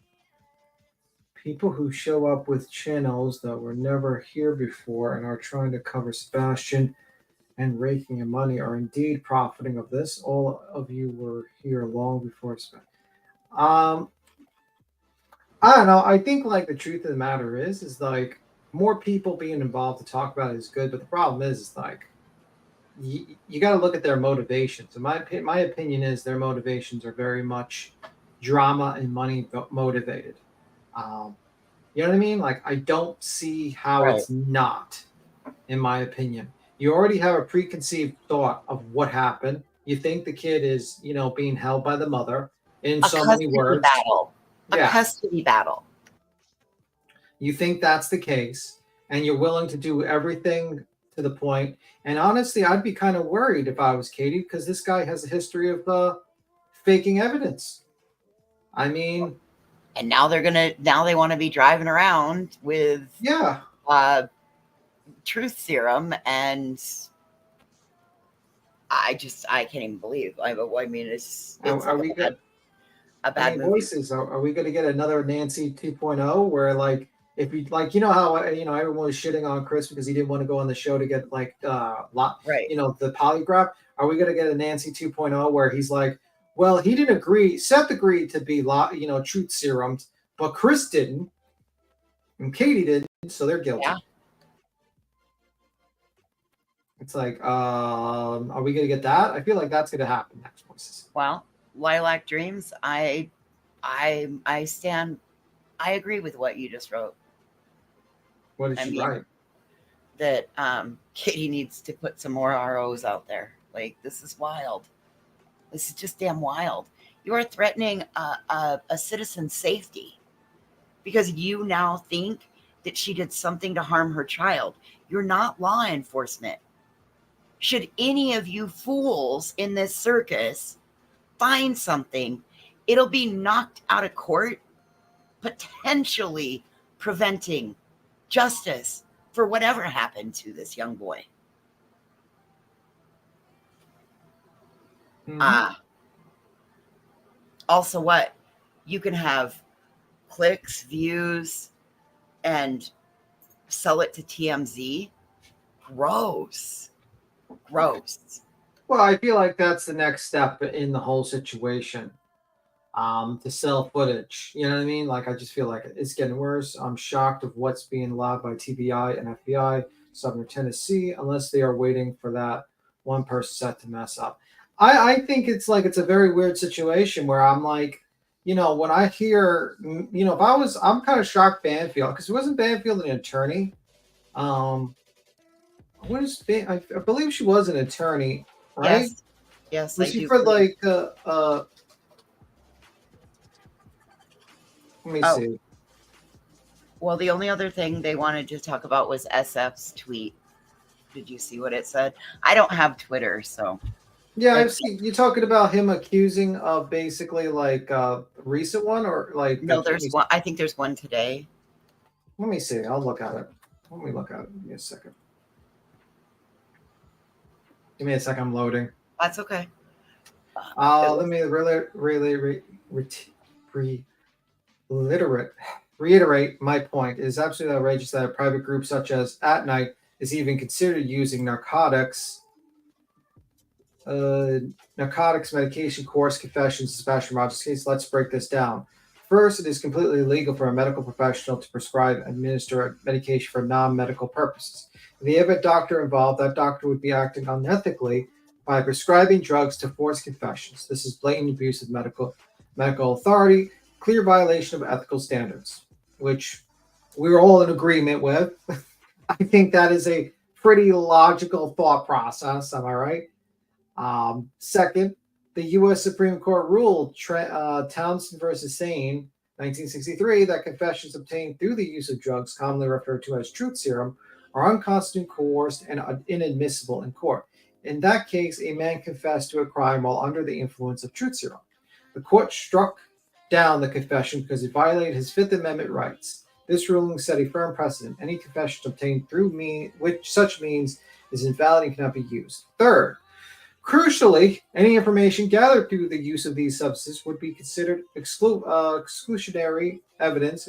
People who show up with channels that were never here before and are trying to cover Sebastian and raking in money are indeed profiting of this. All of you were here long before Sebastian. I don't know. I think like the truth of the matter is like more people being involved to talk about it is good, but the problem is like you got to look at their motivations. And my opinion is their motivations are very much drama and money motivated. You know what I mean? Like, I don't see how Right. it's not, in my opinion. You already have a preconceived thought of what happened. You think the kid is, you know, being held by the mother in A so many custody words. battle. A Yeah. custody battle. You think that's the case, and you're willing to do everything to the point. And honestly, I'd be kind of worried if I was Katie, because this guy has a history of faking evidence. I mean, And now they want to be driving around with truth serum, and I can't even believe. I mean, it's are we good? A bad movie. Voices. Are we going to get another Nancy 2.0 where, like, if you like, you know how you know everyone was shitting on Chris because he didn't want to go on the show to get like right, you know, the polygraph? Are we going to get a Nancy 2.0 where he's like, well, he didn't agree. Seth agreed to be you know, truth serums, but Chris didn't, and Katie didn't, so they're guilty. Yeah. It's like, are we going to get that? I feel like that's going to happen next. Voices. Well, Lilac Dreams, I agree with what you just wrote. What did she write? That Katie needs to put some more ROs out there. Like, this is wild. This is just damn wild. You are threatening a citizen's safety because you now think that she did something to harm her child. You're not law enforcement. Should any of you fools in this circus find something, it'll be knocked out of court, potentially preventing justice for whatever happened to this young boy. Also, what? You can have clicks, views, and sell it to TMZ. Gross. Well, I feel like that's the next step in the whole situation. To sell footage. You know what I mean? Like, I just feel like it's getting worse. I'm shocked of what's being allowed by TBI and FBI, Southern Tennessee, unless they are waiting for that one person set to mess up. I think it's a very weird situation where I'm like, you know, when I hear, you know, I'm kind of shocked Banfield, because wasn't Banfield an attorney? What is I believe she was an attorney, right? Yes. Was she for like let me see. Well, the only other thing they wanted to talk about was SF's tweet. Did you see what it said? I don't have Twitter, so. Yeah, I've seen you talking about him accusing of basically like a recent one, or like. No, there's one. I think there's one today. Let me see. I'll look at it. Let me look at it. Give me a second. Give me a second. I'm loading. That's okay. Let me reiterate my point. It is absolutely outrageous that a private group such as At Night is even considered using narcotics, medication, coerced confessions, Sebastian Rogers' case. Let's break this down. First, it is completely illegal for a medical professional to prescribe and administer medication for non-medical purposes. If they have a doctor involved, that doctor would be acting unethically by prescribing drugs to force confessions. This is blatant abuse of medical authority, clear violation of ethical standards, which we're all in agreement with. I think that is a pretty logical thought process. Am I right? Second, the U.S. Supreme Court ruled Townsend versus Sane, 1963, that confessions obtained through the use of drugs, commonly referred to as truth serum, are unconstitutional, coerced, and inadmissible in court. In that case, a man confessed to a crime while under the influence of truth serum. The court struck down the confession because it violated his Fifth Amendment rights. This ruling set a firm precedent. Any confession obtained through which such means is invalid and cannot be used. Third, crucially, any information gathered through the use of these substances would be considered exclusionary evidence.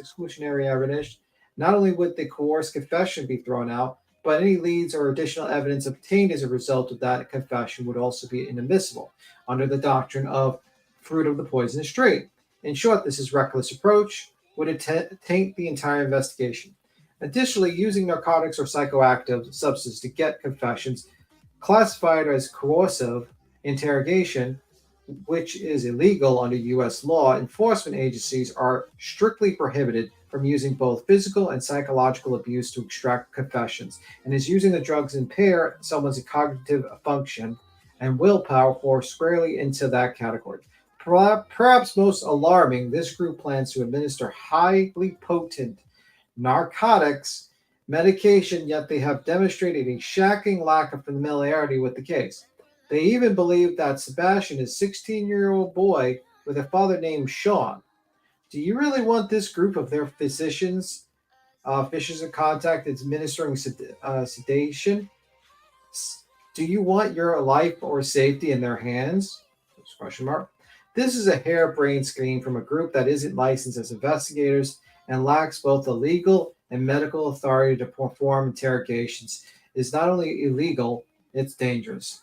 Not only would the coerced confession be thrown out, but any leads or additional evidence obtained as a result of that confession would also be inadmissible under the doctrine of fruit of the poisonous tree. In short, this is reckless approach would taint the entire investigation. Additionally, using narcotics or psychoactive substances to get confessions, classified as coercive interrogation, which is illegal under U.S. law, enforcement agencies are strictly prohibited from using both physical and psychological abuse to extract confessions, and is using the drugs impair someone's cognitive function and willpower fall squarely into that category. Perhaps most alarming, this group plans to administer highly potent narcotics medication, yet they have demonstrated a shocking lack of familiarity with the case. They even believe that Sebastian is a 16-year-old boy with a father named Sean. Do you really want this group of their physicians, officials in contact administering sedation? Do you want your life or safety in their hands? Question mark. This is a harebrained scheme from a group that isn't licensed as investigators and lacks both the legal and medical authority to perform interrogations. It's not only illegal, it's dangerous.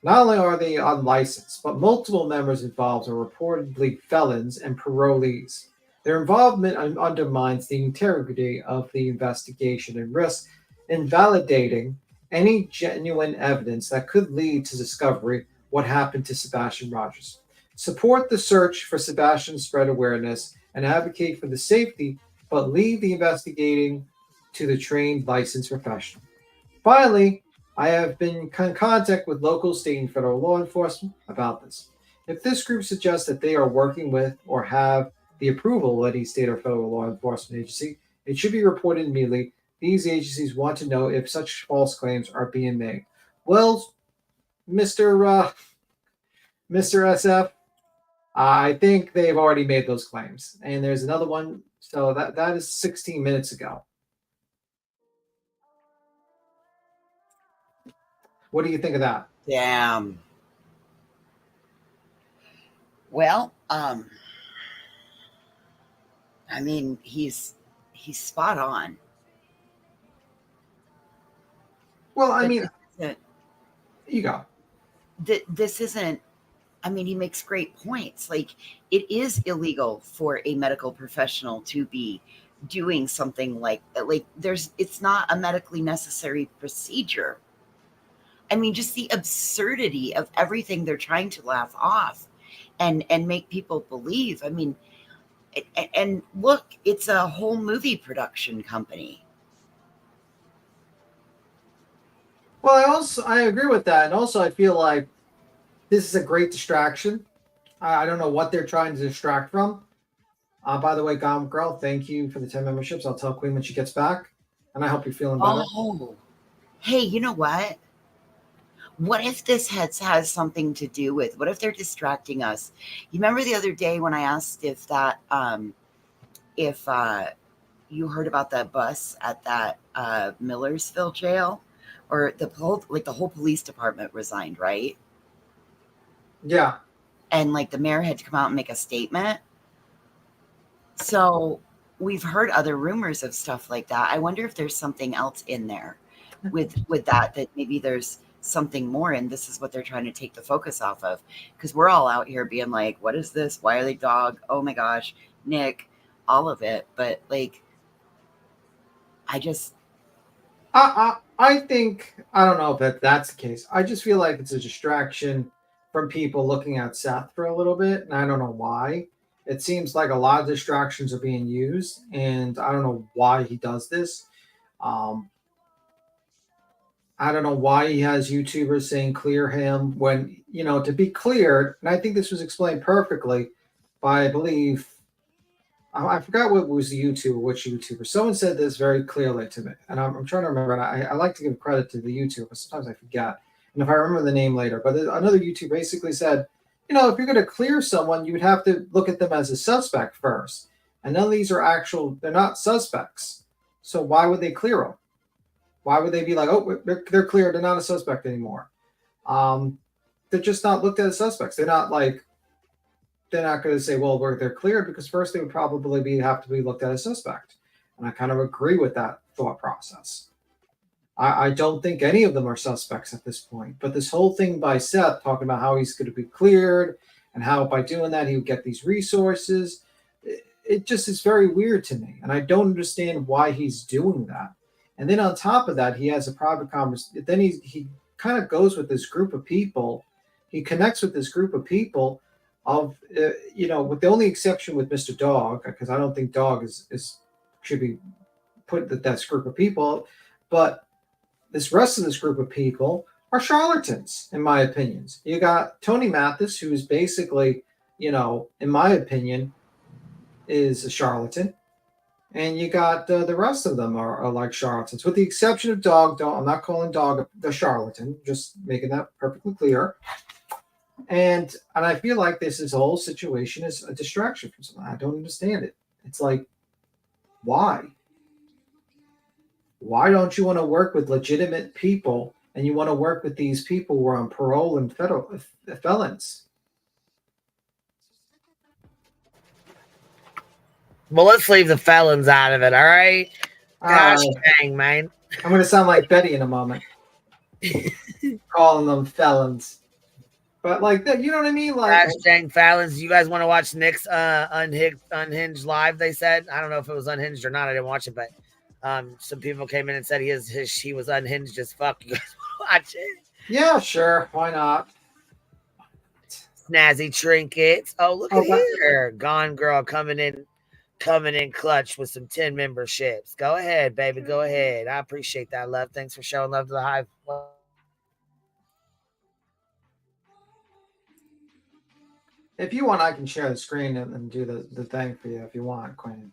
Not only are they unlicensed, but multiple members involved are reportedly felons and parolees. Their involvement undermines the integrity of the investigation and risks invalidating any genuine evidence that could lead to discovery what happened to Sebastian Rogers. Support the search for Sebastian, spread awareness, and advocate for the safety, but leave the investigating to the trained licensed professional. Finally, I have been in contact with local, state, and federal law enforcement about this. If this group suggests that they are working with or have the approval of any state or federal law enforcement agency, it should be reported immediately. These agencies want to know if such false claims are being made. Well, Mr. SF, I think they've already made those claims. And there's another one. So that is 16 minutes ago. What do you think of that? Damn. Well, I mean, he's spot on. Well, I mean, you go. This isn't, I mean, he makes great points. Like, it is illegal for a medical professional to be doing something like that. Like, it's not a medically necessary procedure. I mean, just the absurdity of everything they're trying to laugh off and make people believe. I mean, and look, it's a whole movie production company. Well, I agree with that. And also, I feel like this is a great distraction. I don't know what they're trying to distract from. By the way, Gom Girl, thank you for the 10 memberships. I'll tell Queen when she gets back. And I hope you're feeling better. Oh, hey, you know what? What if this has something to do with, what if they're distracting us? You remember the other day when I asked if that, if you heard about that bus at that Millersville jail, or the whole police department resigned, right? Yeah. And like the mayor had to come out and make a statement. So we've heard other rumors of stuff like that. I wonder if there's something else in there with that maybe there's something more, and this is what they're trying to take the focus off of, because we're all out here being like, what is this? Why are they dog? Oh my gosh, Nick, all of it. But like, I think, I don't know if that's the case. I just feel like it's a distraction from people looking at Seth for a little bit, and I don't know why. It seems like a lot of distractions are being used, and I don't know why he does this. I don't know why he has YouTubers saying clear him when, to be cleared, and I think this was explained perfectly by, I believe, I forgot what was the YouTuber, which YouTuber. Someone said this very clearly to me, and I'm trying to remember, and I like to give credit to the YouTuber, but sometimes I forget. And if I remember the name later, but another YouTuber basically said, if you're going to clear someone, you would have to look at them as a suspect first. And none of these are they're not suspects. So why would they clear them? Why would they be like, oh, they're cleared, they're not a suspect anymore? They're just not looked at as suspects. They're not going to say, well, they're cleared, because first they would probably have to be looked at as suspect. And I kind of agree with that thought process. I don't think any of them are suspects at this point. But this whole thing by Seth talking about how he's going to be cleared and how by doing that he would get these resources, it just is very weird to me, and I don't understand why he's doing that. And then on top of that, he has a private conversation. Then he kind of goes with this group of people. He connects with this group of people of with the only exception with Mr. Dog, because I don't think Dog is should be put that group of people, but this rest of this group of people are charlatans, in my opinions. You got Tony Mathis, who is basically, in my opinion, is a charlatan. And you got the rest of them are like charlatans, with the exception of Dog. I'm not calling Dog the charlatan, just making that perfectly clear. And I feel like this whole situation is a distraction from something. I don't understand it. It's like, why? Why don't you want to work with legitimate people, and you want to work with these people who are on parole and federal felons? Well, let's leave the felons out of it, all right? Gosh dang, man. I'm going to sound like Betty in a moment. Calling them felons. But like that, you know what I mean? Like, gosh dang felons. You guys want to watch Nick's Unhinged live, they said? I don't know if it was unhinged or not. I didn't watch it, but some people came in and said he was unhinged as fuck. You guys want to watch it? Yeah, sure. Why not? Snazzy trinkets. Oh, look at here. Gone Girl coming in clutch with some 10 memberships. Go ahead, baby. Go ahead. I appreciate that, love. Thanks for showing love to the Hive. If you want, I can share the screen and do the thing for you if you want, Quinn,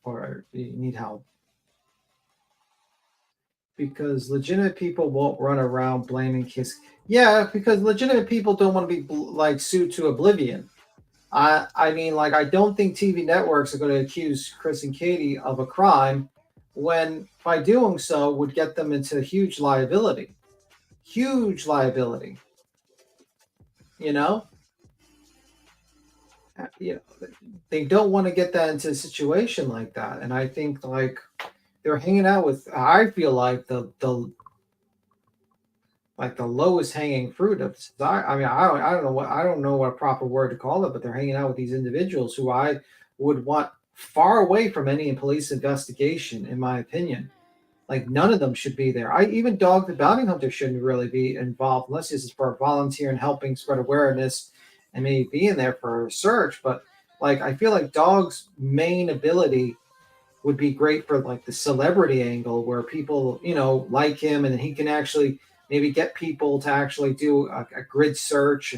or you need help. Because legitimate people won't run around blaming kids. Yeah, because legitimate people don't want to be like sued to oblivion. I mean, like, I don't think TV networks are going to accuse Chris and Katie of a crime when, by doing so, would get them into huge liability. Huge liability. They don't want to get that into a situation like that. And I think, like, they're hanging out with, I feel like the lowest hanging fruit of society. I mean, I don't know what a proper word to call it, but they're hanging out with these individuals who I would want far away from any police investigation, in my opinion. Like, none of them should be there. Even Dog the Bounty Hunter shouldn't really be involved unless this is for volunteer and helping spread awareness and maybe being there for research. But like, I feel like Dog's main ability would be great for like the celebrity angle, where people, like him, and he can actually maybe get people to actually do a grid search,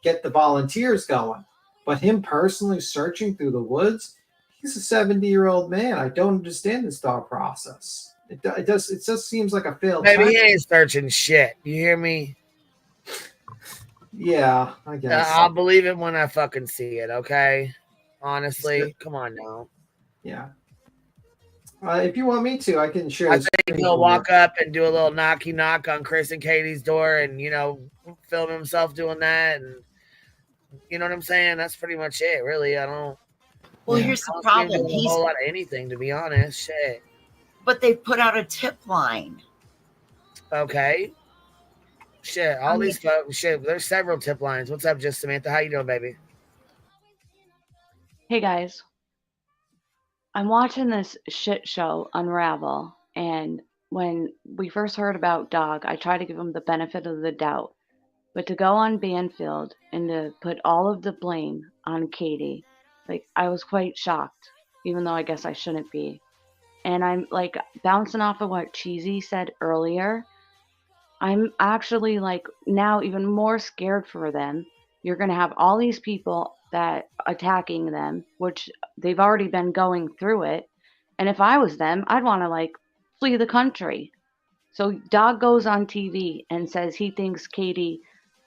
get the volunteers going. But him personally searching through the woods, he's a 70-year-old man. I don't understand this thought process. It just seems like a failed. Maybe he ain't searching shit. You hear me? Yeah, I guess. I'll believe it when I fucking see it, okay? Honestly, come on now. Yeah. If you want me to, I can share. I think he'll walk up and do a little knocky knock on Chris and Katie's door and, film himself doing that. And you know what I'm saying? That's pretty much it, really. I don't. Well, here's the problem. He's a whole lot of anything, to be honest. Shit. But they put out a tip line. Okay. Shit. All these folks. Shit. There's several tip lines. What's up, Just Samantha? How you doing, baby? Hey guys. I'm watching this shit show unravel, and when we first heard about Dog, I tried to give him the benefit of the doubt. But to go on Banfield and to put all of the blame on Katie, like, I was quite shocked, even though I guess I shouldn't be. And I'm like, bouncing off of what Cheesy said earlier, I'm actually like now even more scared for them. You're going to have all these people that attacking them, which they've already been going through it. And if I was them, I'd want to like flee the country. So Dog goes on TV and says he thinks Katie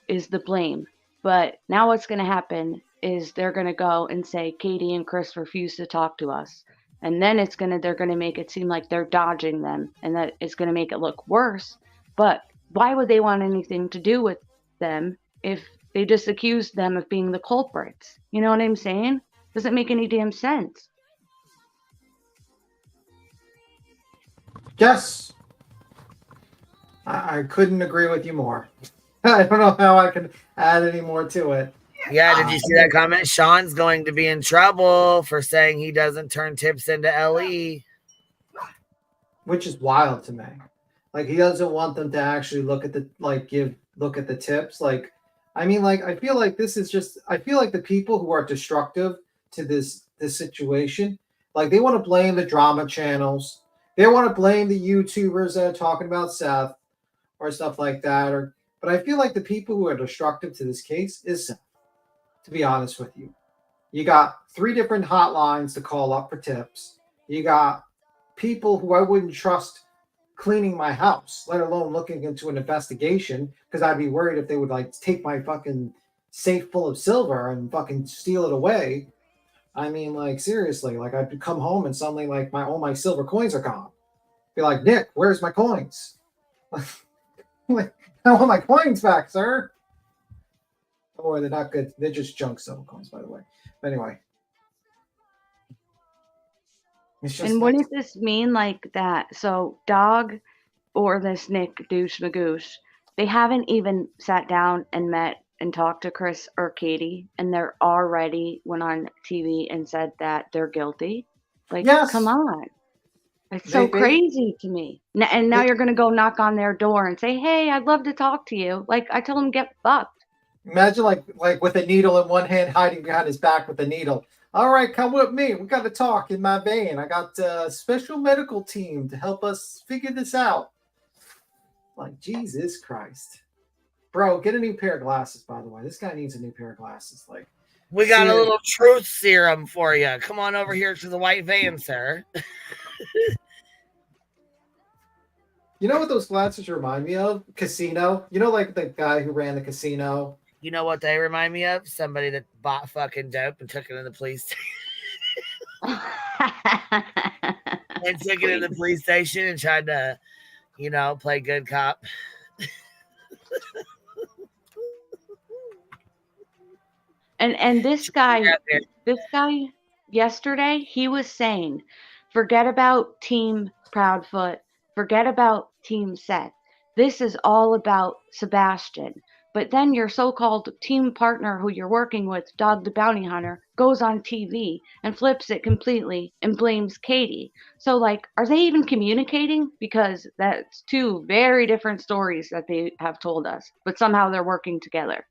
is the blame. But now what's going to happen is they're going to go and say Katie and Chris refuse to talk to us. And then they're going to make it seem like they're dodging them, and that it's going to make it look worse. But why would they want anything to do with them if they just accused them of being the culprits? You know what I'm saying? Doesn't make any damn sense. Yes. I couldn't agree with you more. I don't know how I can add any more to it. Yeah, did you see that comment? Sean's going to be in trouble for saying he doesn't turn tips into LE. Which is wild to me. Like, he doesn't want them to actually look at the, like, look at the tips. Like, I mean, like, I feel like this is just, I feel like the people who are destructive to this situation, like, they want to blame the drama channels. They want to blame the YouTubers that are talking about Seth or stuff like that. But I feel like the people who are destructive to this case is Seth, to be honest with you. You got 3 different hotlines to call up for tips. You got people who I wouldn't trust cleaning my house, let alone looking into an investigation, because I'd be worried if they would like take my fucking safe full of silver and fucking steal it away. I mean, like, seriously, like, I'd come home and suddenly like all my silver coins are gone. Be like, Nick, where's my coins? Like, I want my coins back, sir. Or they're not good. They're just junk silver coins, by the way. But anyway. And what does this mean, like that? So Dog or this Nick Douche Magoosh, they haven't even sat down and met and talked to Chris or Katie, and they're already went on TV and said that they're guilty. Like, yes. Come on. It's so crazy to me. And now you're going to go knock on their door and say, hey, I'd love to talk to you. Like, I told them, get fucked. Imagine like with a needle in one hand, hiding behind his back with a needle. All right, come with me. We got to talk in my van. I got a special medical team to help us figure this out. Like, Jesus Christ. Bro, get a new pair of glasses, by the way. This guy needs a new pair of glasses. Like, we got a little truth serum for you. Come on over here to the white van, sir. You know what those glasses remind me of? Casino. You know, like the guy who ran the casino. You know what they remind me of? Somebody that bought fucking dope and took it in the police station. And took it in the police station and tried to, you know, play good cop. And this guy yesterday, he was saying, forget about Team Proudfoot, forget about Team Seth. This is all about Sebastian. But then your so-called team partner who you're working with, Dog the Bounty Hunter, goes on TV and flips it completely and blames Katie. So, like, are they even communicating? Because that's 2 very different stories that they have told us. But somehow they're working together.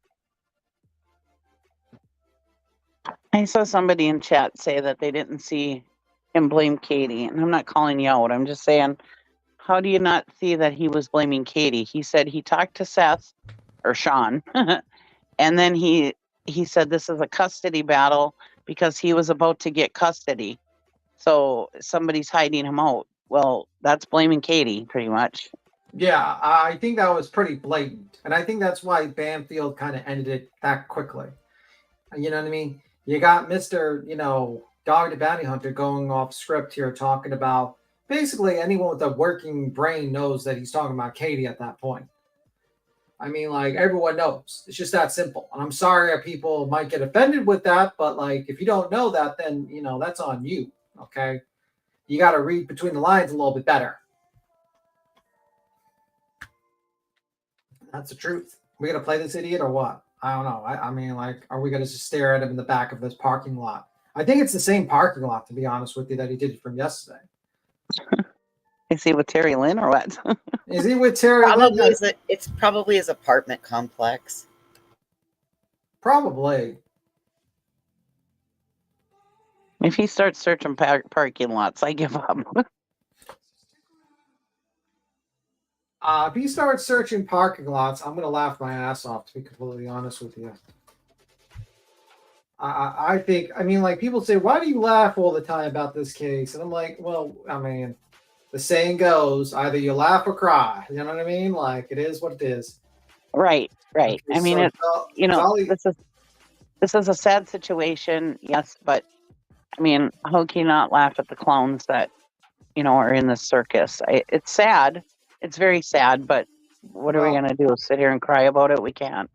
I saw somebody in chat say that they didn't see him blame Katie. And I'm not calling you out. I'm just saying, how do you not see that he was blaming Katie? He said he talked to Seth or Sean. And then he said this is a custody battle because he was about to get custody. So somebody's hiding him out. Well, that's blaming Katie pretty much. Yeah, I think that was pretty blatant. And I think that's why Banfield kind of ended it that quickly. You know what I mean? You got Mr., you know, Dog the Bounty Hunter going off script here talking about basically anyone with a working brain knows that he's talking about Katie at that point. I mean, like, everyone knows. It's just that simple. And I'm sorry that people might get offended with that, but, like, if you don't know that, then, you know, that's on you, okay? You got to read between the lines a little bit better. That's the truth. We going to play this idiot or what? I don't know. I mean, like, are we going to just stare at him in the back of this parking lot? I think it's the same parking lot, to be honest with you, that he did from yesterday. Is he with Terry Lynn or what? Is he with Terry Lynn? It's probably his apartment complex. Probably. If he starts searching parking lots, I give up. If he starts searching parking lots, I'm going to laugh my ass off, to be completely honest with you. I think, I mean, like, people say, why do you laugh all the time about this case? And I'm like, well, I mean, the saying goes, either you laugh or cry. You know what I mean? Like, it is what it is. Right. Okay, I mean, so it's, you know, this is a sad situation, yes, but I mean, how can you not laugh at the clowns that, you know, are in the circus? It's sad. It's very sad, but what are we going to do? Sit here and cry about it? We can't.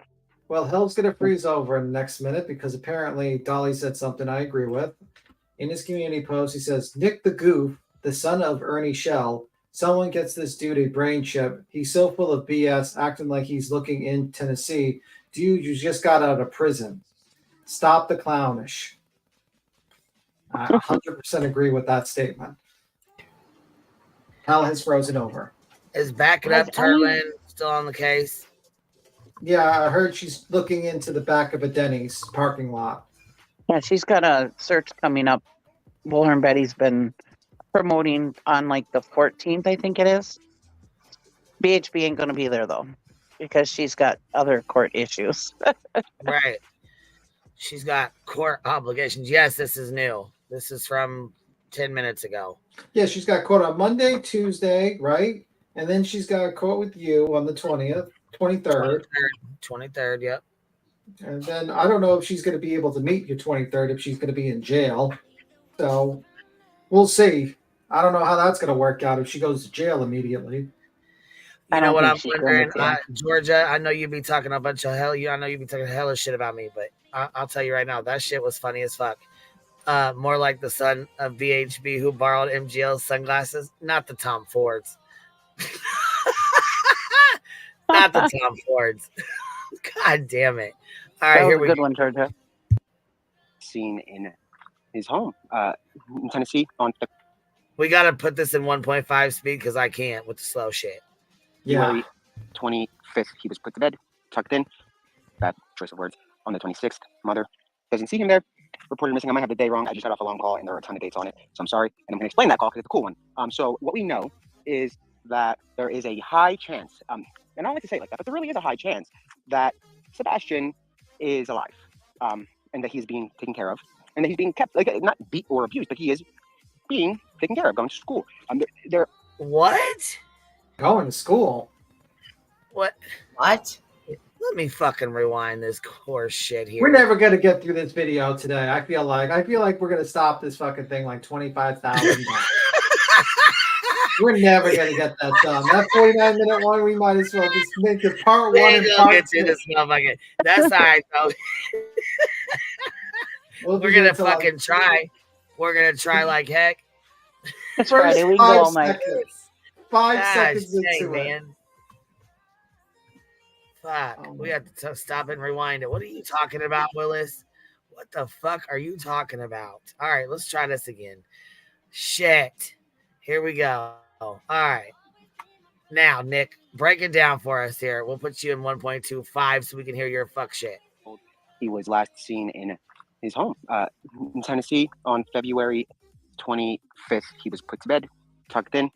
Well, hell's going to freeze over in the next minute because apparently Dolly said something I agree with. In his community post, he says, Nick the Goof, the son of Ernie Shell, someone gets this dude a brain chip. He's so full of BS, acting like he's looking in Tennessee. Dude, you just got out of prison. Stop the clownish. I 100% agree with that statement. Hell has frozen over. Is backing up Turlin still on the case? Yeah, I heard she's looking into the back of a Denny's parking lot. Yeah, she's got a search coming up. Bullhorn Betty's been promoting on like the 14th, I think it is. BHB ain't going to be there though, because she's got other court issues. Right. She's got court obligations. Yes, this is new. This is from 10 minutes ago. Yeah, she's got court on Monday, Tuesday, right? And then she's got a court with you on the 20th, 23rd. 23rd, yep. And then I don't know if she's going to be able to meet you 23rd, if she's going to be in jail. So we'll see. I don't know how that's going to work out if she goes to jail immediately. You know what I'm wondering? Georgia, I know you'd be talking a bunch of hell. I know you'd be talking hella shit about me, but I'll tell you right now, that shit was funny as fuck. More like the son of BHB who borrowed MGL's sunglasses, not the Tom Fords. Not the Tom Fords. God damn it. All right, here we go. Good one, Georgia. Seen in his home in Tennessee. We got to put this in 1.5 speed because I can't with the slow shit. February 25th, he was put to bed, tucked in. Bad choice of words. On the 26th, mother doesn't see him there. Reported missing. I might have the day wrong. I just got off a long call and there are a ton of dates on it. So I'm sorry. And I'm going to explain that call because it's a cool one. So what we know is that there is a high chance, and I don't like to say it like that, but there really is a high chance that Sebastian is alive, and that he's being taken care of, and that he's being kept, like, not beat or abused, but he is being taken care of, going to school. What? Going to school? What? Let me fucking rewind this horse shit here. We're never going to get through this video today. I feel like we're going to stop this fucking thing like 25,000 times. We're never going to get that done. That 49-minute one, we might as well just make it part one and part two. This motherfucker. That's all right, though. We're going to fucking try. We're going to try like heck. It's Friday. We go all night. 5 seconds into it. Fuck. We have to stop and rewind it. What are you talking about, Willis? What the fuck are you talking about? All right, let's try this again. Shit. Here we go. All right. Now, Nick, break it down for us here. We'll put you in 1.25 so we can hear your fuck shit. He was last seen in his home in Tennessee on February 25th. He was put to bed, tucked in.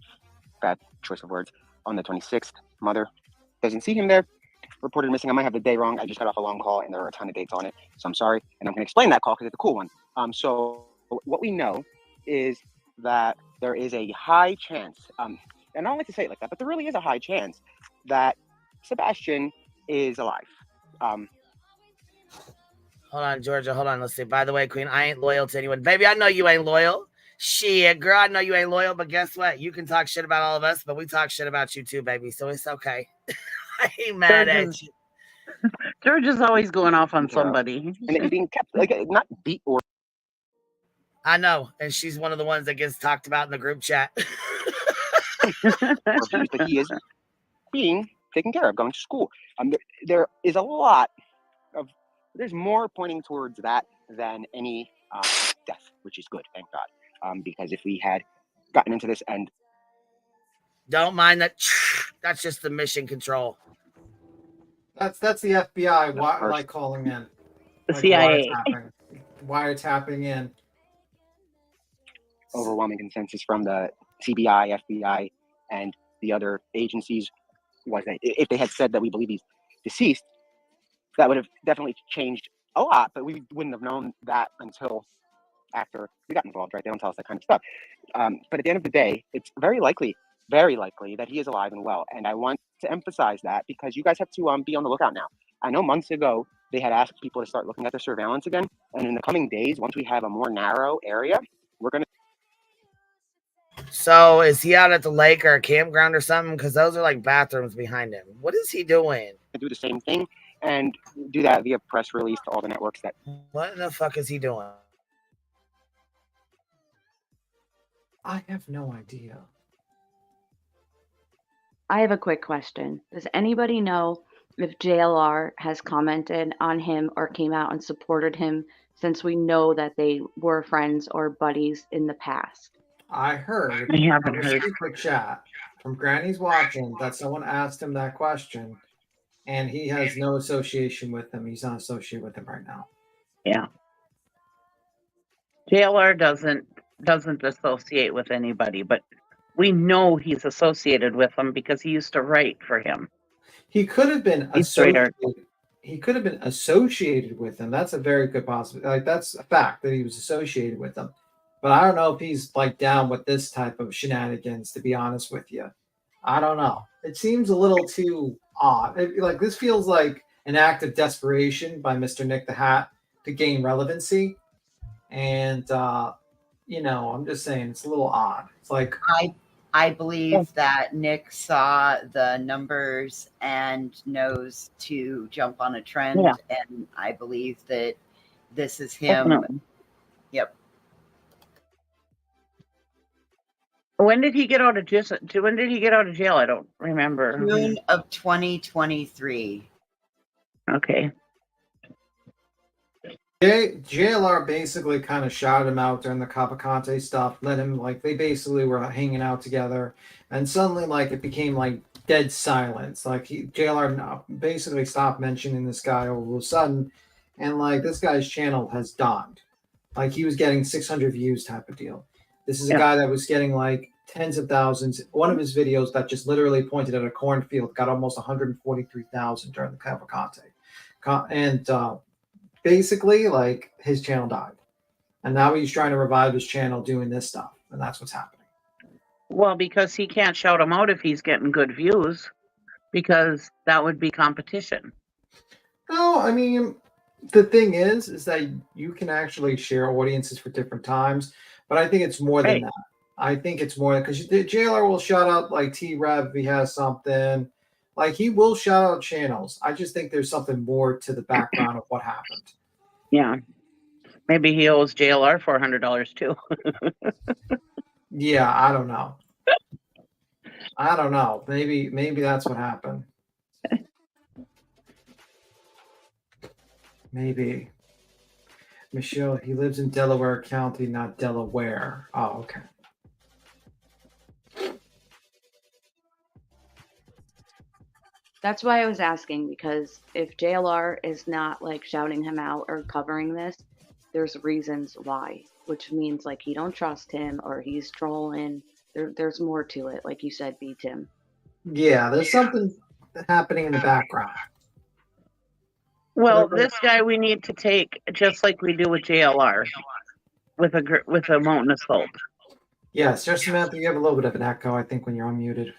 Bad choice of words. On the 26th, mother doesn't see him there. Reported missing. I might have the day wrong. I just got off a long call and there are a ton of dates on it. So I'm sorry. And I'm going to explain that call because it's a cool one. So what we know is that there is a high chance, and I don't like to say it like that, but there really is a high chance that Sebastian is alive. Hold on, Georgia. Hold on. Let's see. By the way, Queen, I ain't loyal to anyone. Baby, I know you ain't loyal. Shit, girl, I know you ain't loyal, but guess what? You can talk shit about all of us, but we talk shit about you too, baby. So it's okay. I ain't mad at you. George is always going off on somebody. And he's being kept, like, not beat or... I know, and she's one of the ones that gets talked about in the group chat. But he is being taken care of, going to school. There is a lot of... There's more pointing towards that than any death, which is good, thank God. Because if we had gotten into this and... Don't mind that. That's just the mission control. That's the FBI like calling in. The CIA. Wiretapping in. Overwhelming consensus from the CBI, FBI, and the other agencies was that if they had said that we believe he's deceased, that would have definitely changed a lot, but we wouldn't have known that until after we got involved, right? They don't tell us that kind of stuff. But at the end of the day, it's very likely that he is alive and well. And I want to emphasize that because you guys have to be on the lookout now. I know months ago, they had asked people to start looking at their surveillance again. And in the coming days, once we have a more narrow area, we're going to... So is he out at the lake or a campground or something? Because those are like bathrooms behind him. What is he doing? Do the same thing and do that via press release to all the networks that... What in the fuck is he doing? I have no idea. I have a quick question. Does anybody know if JLR has commented on him or came out and supported him, since we know that they were friends or buddies in the past. I heard I haven't from a heard. secret chat from Granny's Watching that someone asked him that question, and he has no association with him. He's not associated with him right now. Yeah. JLR doesn't associate with anybody, but we know he's associated with them because he used to write for him. He could have been He's straight art. associated. He could have been associated with him. That's a very good possibility. Like that's a fact that he was associated with them. But I don't know if he's like down with this type of shenanigans. To be honest with you, I don't know. It seems a little too odd. Like this feels like an act of desperation by Mr. Nick the Hat to gain relevancy, and you know, I'm just saying it's a little odd. It's like I believe that Nick saw the numbers and knows to jump on a trend, and I believe that this is him. Definitely. Yep. When did he get out of jail? When did he get out of jail? I don't remember. June of 2023. Okay. JLR basically kind of shouted him out during the Cavalcante stuff, let him like they basically were hanging out together, and suddenly like it became like dead silence. Like JLR basically stopped mentioning this guy all of a sudden, and like this guy's channel has died. Like he was getting 600 views type of deal. This is a guy that was getting like tens of thousands. One of his videos that just literally pointed at a cornfield got almost 143,000 during the Cavalcante, and basically, like his channel died, and now he's trying to revive his channel doing this stuff, and that's what's happening. Well, because he can't shout him out if he's getting good views, because that would be competition. No, I mean, the thing is that you can actually share audiences for different times, but I think it's more than that. I think it's more because JLR will shout out like T-Rev if he has something. Like he will shout out channels. I just think there's something more to the background of what happened. Yeah. Maybe he owes JLR $400 too. Yeah, I don't know. I don't know. Maybe that's what happened. Maybe. Michelle, he lives in Delaware County, not Delaware. Oh, okay. That's why I was asking, because if JLR is not like shouting him out or covering this, there's reasons why, which means like he don't trust him or he's trolling. There's more to it, like you said, B. Tim. Yeah, there's something happening in the background. Well, this guy we need to take just like we do with JLR, with a molten assault. Yes, just Samantha, you have a little bit of an echo, I think, when you're unmuted.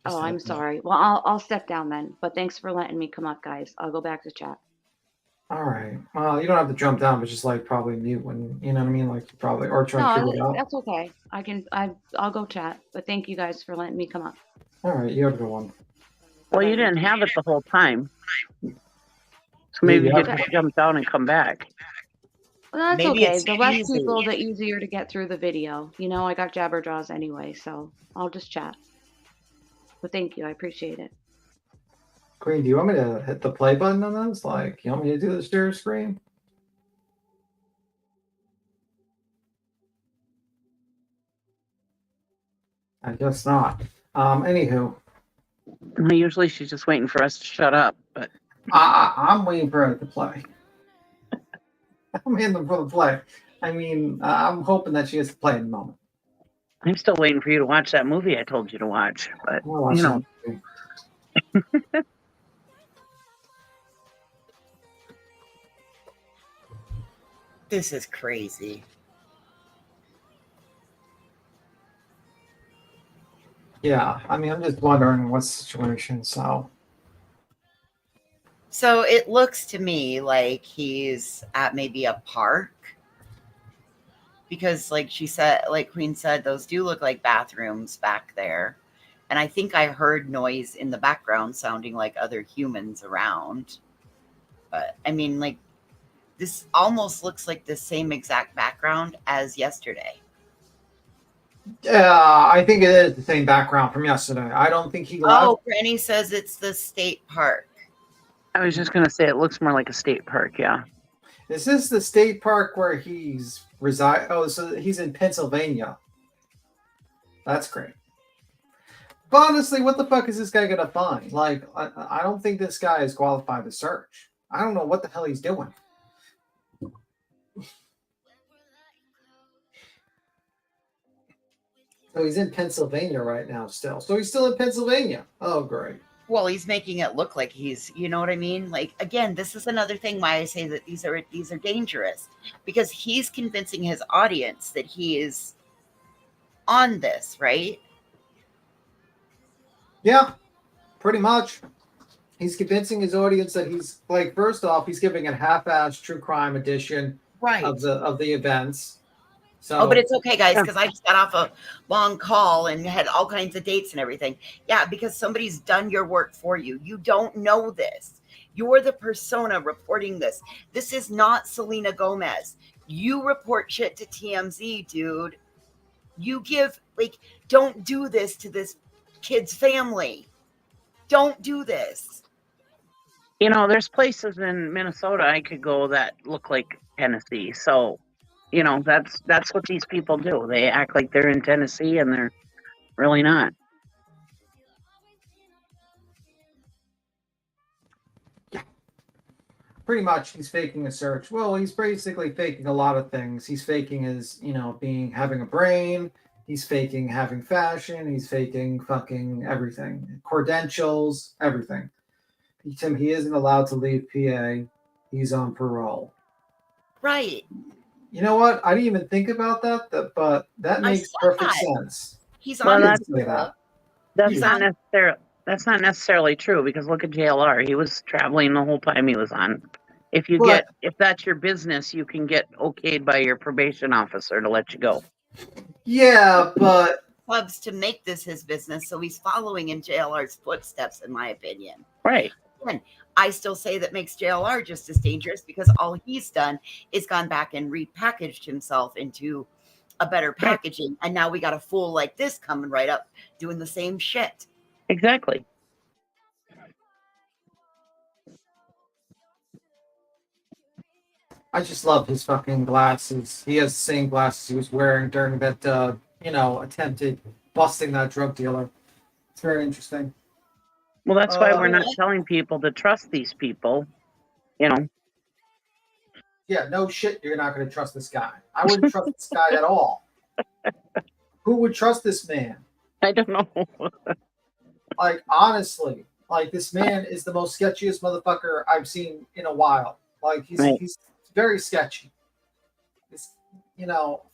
Oh, I'm sorry. Well, I'll step down then. But thanks for letting me come up, guys. I'll go back to chat. All right. Well, you don't have to jump down, but just like probably mute when you know what I mean, like probably or try to figure it out. That's okay. I'll go chat. But thank you guys for letting me come up. All right, you have a good one. Well, you didn't have it the whole time, so maybe you get to jump down and come back. Well, that's Maybe okay. it's The less easy. people, the easier to get through the video. You know, I got jabberjaws anyway, so I'll just chat. But thank you. I appreciate it. Queen, do you want me to hit the play button on this? Like, you want me to do the share screen? I guess not. Anywho. Usually she's just waiting for us to shut up, but I'm waiting for her to play. I'm in for the play. I mean, I'm hoping that she gets to play in a moment. I'm still waiting for you to watch that movie I told you to watch. But you know. This is crazy. Yeah, I mean, I'm just wondering what situation. So it looks to me like he's at maybe a park. Because like she said, like Queen said, those do look like bathrooms back there. And I think I heard noise in the background sounding like other humans around. But I mean, like, this almost looks like the same exact background as yesterday. I think it is the same background from yesterday. I don't think he left. Oh, Granny says it's the state park. I was just gonna say it looks more like a state park. Yeah. Is this the state park where he's reside? Oh, so he's in Pennsylvania. That's great. But honestly, what the fuck is this guy gonna find? Like, I don't think this guy is qualified to search. I don't know what the hell he's doing. So he's in Pennsylvania right now still. So he's still in Pennsylvania. Oh, great. Well, he's making it look like he's, you know what I mean? Like, again, this is another thing why I say that these are dangerous, because he's convincing his audience that he is on this, right? Yeah, pretty much. He's convincing his audience that he's like, first off, he's giving a half-ass true crime edition of the events. So, oh, but it's okay, guys, because I just got off a long call and had all kinds of dates and everything. Yeah, because somebody's done your work for you. You don't know this. You're the persona reporting this. This is not Selena Gomez. You report shit to TMZ, dude. You give, like, don't do this to this kid's family. Don't do this. You know, there's places in Minnesota I could go that look like Tennessee. So, you know, that's what these people do. They act like they're in Tennessee and they're really not. pretty much he's faking a search. Well, he's basically faking a lot of things. He's faking his, having a brain. He's faking having fashion. He's faking fucking everything. Credentials, everything. He isn't allowed to leave PA. He's on parole. Right. You know what? I didn't even think about that, but that makes perfect sense. He's on that. That's not necessarily true, because look at JLR. He was traveling the whole time he was on. If that's your business, you can get okayed by your probation officer to let you go. Yeah, but clubs to make this his business, so he's following in JLR's footsteps, in my opinion. Right. And I still say that makes JLR just as dangerous, because all he's done is gone back and repackaged himself into a better packaging, and now we got a fool like this coming right up doing the same shit. Exactly. I just love his fucking glasses. He has the same glasses he was wearing during that, attempted busting that drug dealer. It's very interesting. Well, that's why we're not telling people to trust these people, Yeah, no shit, you're not going to trust this guy. I wouldn't trust this guy at all. Who would trust this man? I don't know. Like, honestly, this man is the most sketchiest motherfucker I've seen in a while. Like, he's very sketchy.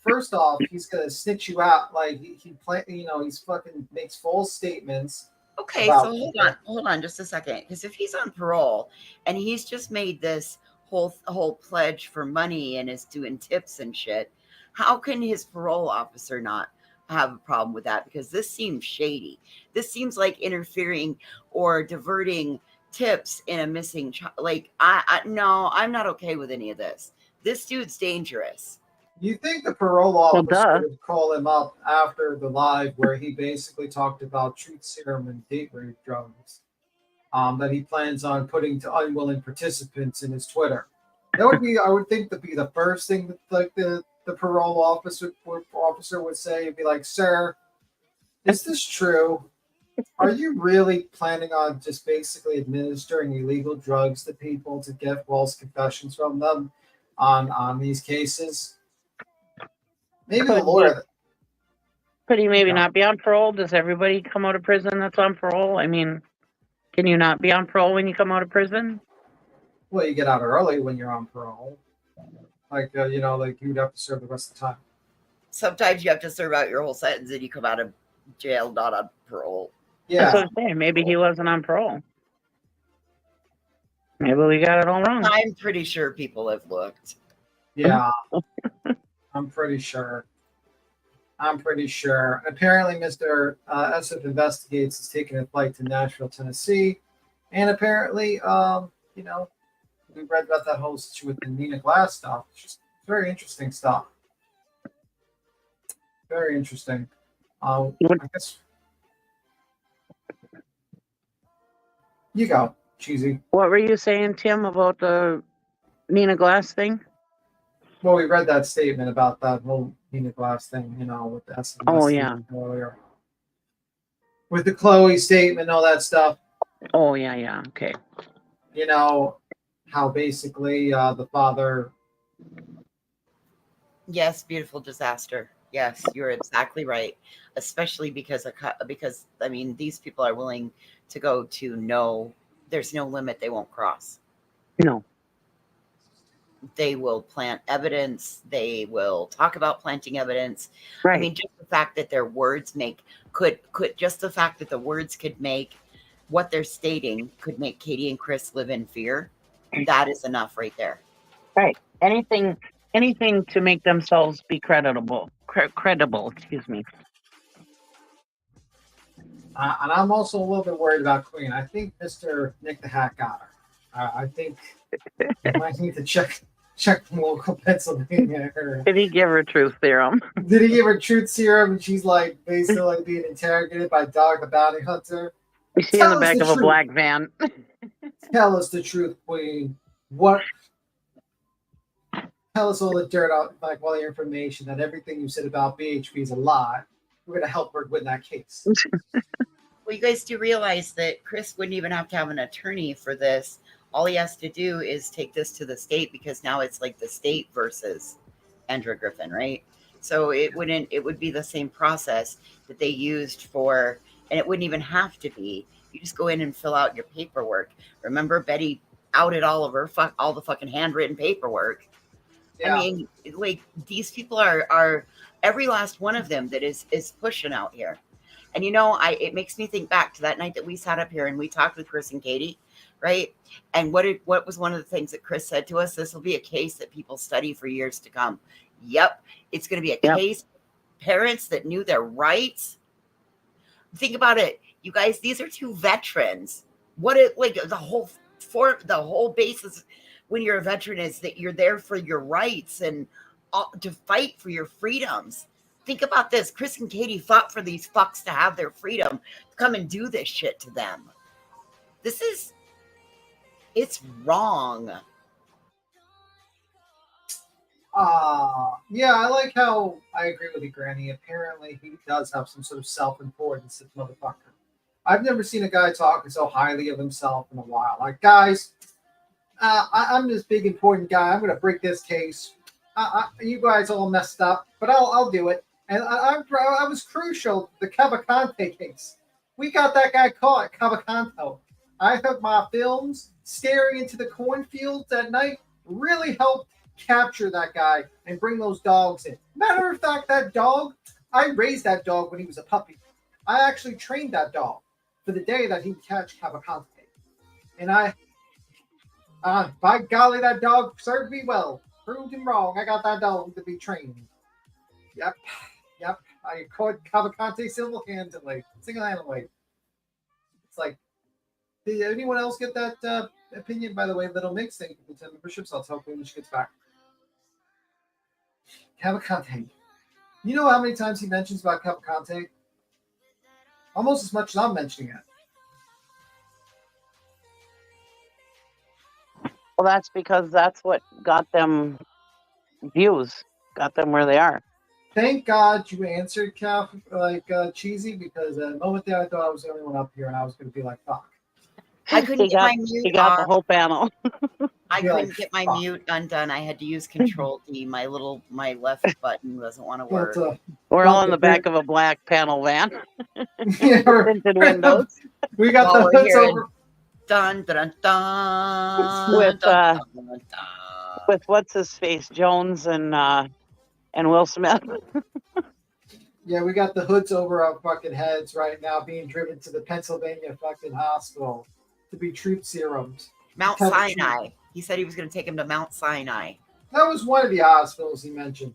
First off, he's gonna snitch you out. Like he's fucking makes false statements. Okay, so hold on just a second, because if he's on parole and he's just made this whole pledge for money and is doing tips and shit, how can his parole officer not have a problem with that? Because this seems shady. This seems like interfering or diverting tips in a missing child. Like, no, I'm not okay with any of this. This dude's dangerous. You think the parole officer would call him up after the live where he basically talked about truth serum and date rape drugs that he plans on putting to unwilling participants in his Twitter? That would be, I would think, to be the first thing that the parole officer would say. It'd be like, sir, is this true? Are you really planning on just basically administering illegal drugs to people to get false confessions from them on these cases? Maybe the lawyer. Could he maybe not be on parole? Does everybody come out of prison that's on parole? I mean, can you not be on parole when you come out of prison? Well, you get out early when you're on parole. Like you'd have to serve the rest of the time. Sometimes you have to serve out your whole sentence and you come out of jail not on parole. Yeah. That's what I'm saying. Maybe he wasn't on parole. Maybe we got it all wrong. I'm pretty sure people have looked. Yeah. I'm pretty sure. Apparently, Mr. SF Investigates is taking a flight to Nashville, Tennessee. And apparently, we read about that whole situation with the Nina Glass stuff. It's just very interesting stuff. Very interesting. I guess you go, Cheesy. What were you saying, Tim, about the Nina Glass thing? Well, we read that statement about that whole Nina Glass thing, you know, with the SMS Oh, yeah. earlier. With the Chloe statement and all that stuff. Oh, yeah. Okay. You know, how basically the father. Yes, beautiful disaster. Yes, you're exactly right. Especially because I mean, these people are willing to go to no, there's no limit they won't cross. No. They will plant evidence. They will talk about planting evidence. Right. I mean, just the fact that their words could just the fact that the words could make what they're stating could make Katie and Chris live in fear. That is enough right there. Right. Anything to make themselves be credible. Excuse me. And I'm also a little bit worried about Queen. I think Mr. Nick the Hat got her. I think I might need to check local Pennsylvania. Did he give her truth serum? Did he give her truth serum? And she's like basically being interrogated by Dog the Bounty Hunter. Is she in the back of a black van? Tell us the truth, Queen. Tell us all the dirt out, like all the information that everything you said about BHP is a lie. We're gonna help her win that case. Well, you guys do realize that Chris wouldn't even have to have an attorney for this. All he has to do is take this to the state, because now it's like the state versus Andrew Griffin, right? So it would be the same process that they used for, and it wouldn't even have to be. You just go in and fill out your paperwork. Remember, Betty outed all the fucking handwritten paperwork. Yeah. I mean, like, these people are every last one of them that is pushing out here. And you know, it makes me think back to that night that we sat up here and we talked with Chris and Katie, right? And what was one of the things that Chris said to us? This will be a case that people study for years to come. Yep, it's going to be a case. Parents that knew their rights. Think about it, you guys. These are two veterans. The whole basis when you're a veteran is that you're there for your rights and to fight for your freedoms. Think about this. Chris and Katie fought for these fucks to have their freedom, to come and do this shit to them. It's wrong. Yeah, I like how I agree with you, Granny. Apparently, he does have some sort of self-importance, this motherfucker. I've never seen a guy talking so highly of himself in a while. Like, guys, I'm this big important guy. I'm going to break this case. You guys all messed up, but I'll do it. And I was crucial. The Cavalcante case. We got that guy caught, Cavalcanto. I have my films staring into the cornfields at night really helped capture that guy and bring those dogs in. Matter of fact, that dog, I raised that dog when he was a puppy. I actually trained that dog for the day that he would catch Cavalcante. And by golly, that dog served me well. Proved him wrong. I got that dog to be trained. Yep. I caught Cavalcante single-handedly. It's like, did anyone else get that opinion? By the way, Little Mix, thank you for the 10 memberships. I'll tell Queen when she gets back. Cavalcante. You know how many times he mentions about Cavalcante? Almost as much as I'm mentioning it. Well, that's because that's what got them views, got them where they are. Thank God you answered, Cheesy, because the moment there I thought I was the only one up here and I was going to be like, fuck. I couldn't get my mute You got the whole panel. I couldn't get my mute undone. I had to use Control D. My left button doesn't want to work. We're all in the back of a black panel van. Tinted windows. We got the hoods over. Dun, dun, dun, with what's his face, Jones and Will Smith. Yeah, we got the hoods over our fucking heads right now, being driven to the Pennsylvania fucking hospital to be truth serums. Mount Sinai. He said he was going to take him to Mount Sinai. That was one of the hospitals he mentioned.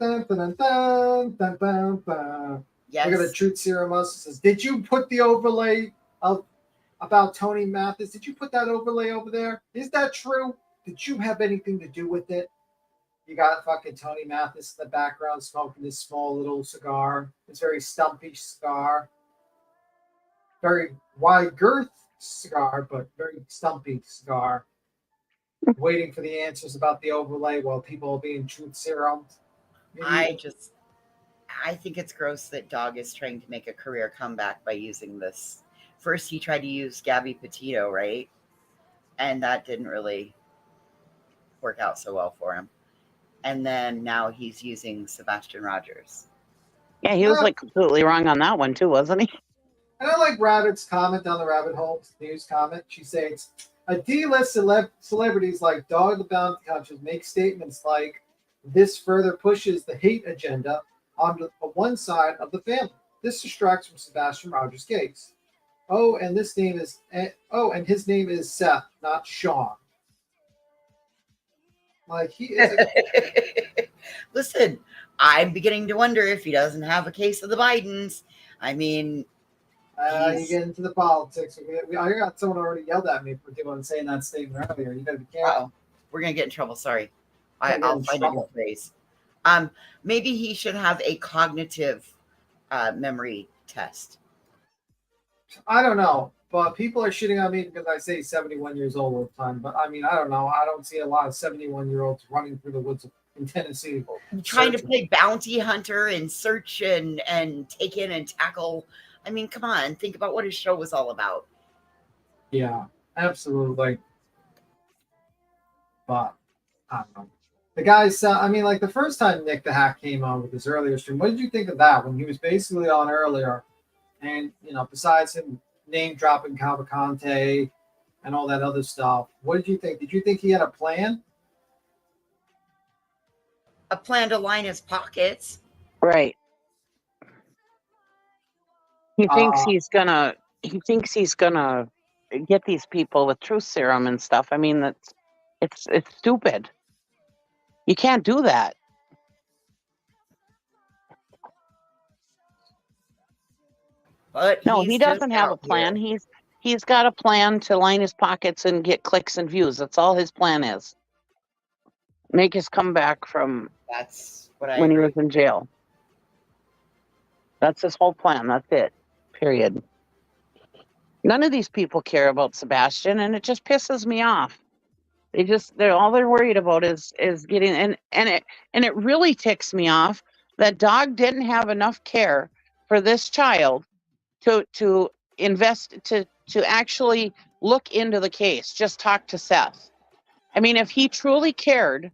Dun, dun, dun, dun, dun, dun. Yes. Look at the truth serum. Us says, did you put the overlay about Tony Mathis? Did you put that overlay over there? Is that true? Did you have anything to do with it? You got fucking Tony Mathis in the background smoking this small little cigar. It's very stumpy cigar. Very wide girth cigar, but very stumpy cigar. Waiting for the answers about the overlay while people are being truth serum. I think it's gross that Dog is trying to make a career comeback by using this. First, he tried to use Gabby Petito, right? And that didn't really work out so well for him. And then now he's using Sebastian Rogers. Yeah, he was like completely wrong on that one too, wasn't he? And I like Rabbit's comment down the rabbit hole news comment. She says, a D-list celebrities like Dog the Bounty Hunter make statements like, this further pushes the hate agenda onto one side of the family. This distracts from Sebastian Rogers' case. And his name is Seth, not Sean. Like, he is Listen, I'm beginning to wonder if he doesn't have a case of the Bidens. I mean, you get into the politics. I got someone already yelled at me for saying that statement earlier. You gotta be careful. We're gonna get in trouble. Sorry, I'll find a new phrase. Maybe he should have a cognitive memory test. I don't know, but people are shitting on me because I say 71 years old all the time. But I mean, I don't know. I don't see a lot of 71-year-olds running through the woods in Tennessee. Trying to play bounty hunter and search and take in and tackle. I mean, come on, think about what his show was all about. Yeah, absolutely. But I don't know. The guys, I mean, like the first time Nick the Hack came on with his earlier stream, what did you think of that when he was basically on earlier? And, you know, besides him name dropping Cavalcante and all that other stuff, what did you think? Did you think he had a plan? A plan to line his pockets. Right. He thinks he's gonna get these people with truth serum and stuff. I mean, it's stupid. You can't do that. But no, he doesn't have a plan. Here. He's got a plan to line his pockets and get clicks and views. That's all his plan is. Make his comeback from when he was in jail. That's his whole plan. That's it. Period. None of these people care about Sebastian, and it just pisses me off. They're all they're worried about is getting and it really ticks me off that Dog didn't have enough care for this child to invest to actually look into the case. Just talk to Seth. I mean, if he truly cared,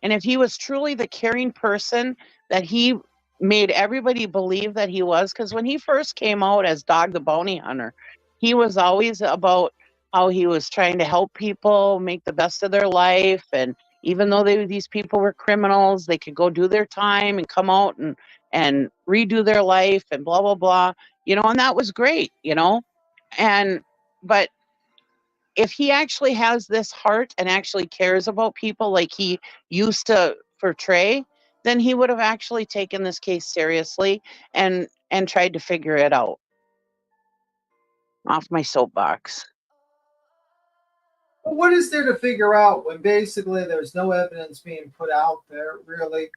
and if he was truly the caring person that he made everybody believe that he was, because when he first came out as Dog the Bounty Hunter, he was always about how he was trying to help people make the best of their life. And even though these people were criminals, they could go do their time and come out and redo their life and blah, blah, blah, you know, and that was great, you know. But if he actually has this heart and actually cares about people like he used to portray, then he would have actually taken this case seriously and tried to figure it out. Off my soapbox. Well, what is there to figure out when basically there's no evidence being put out there, really?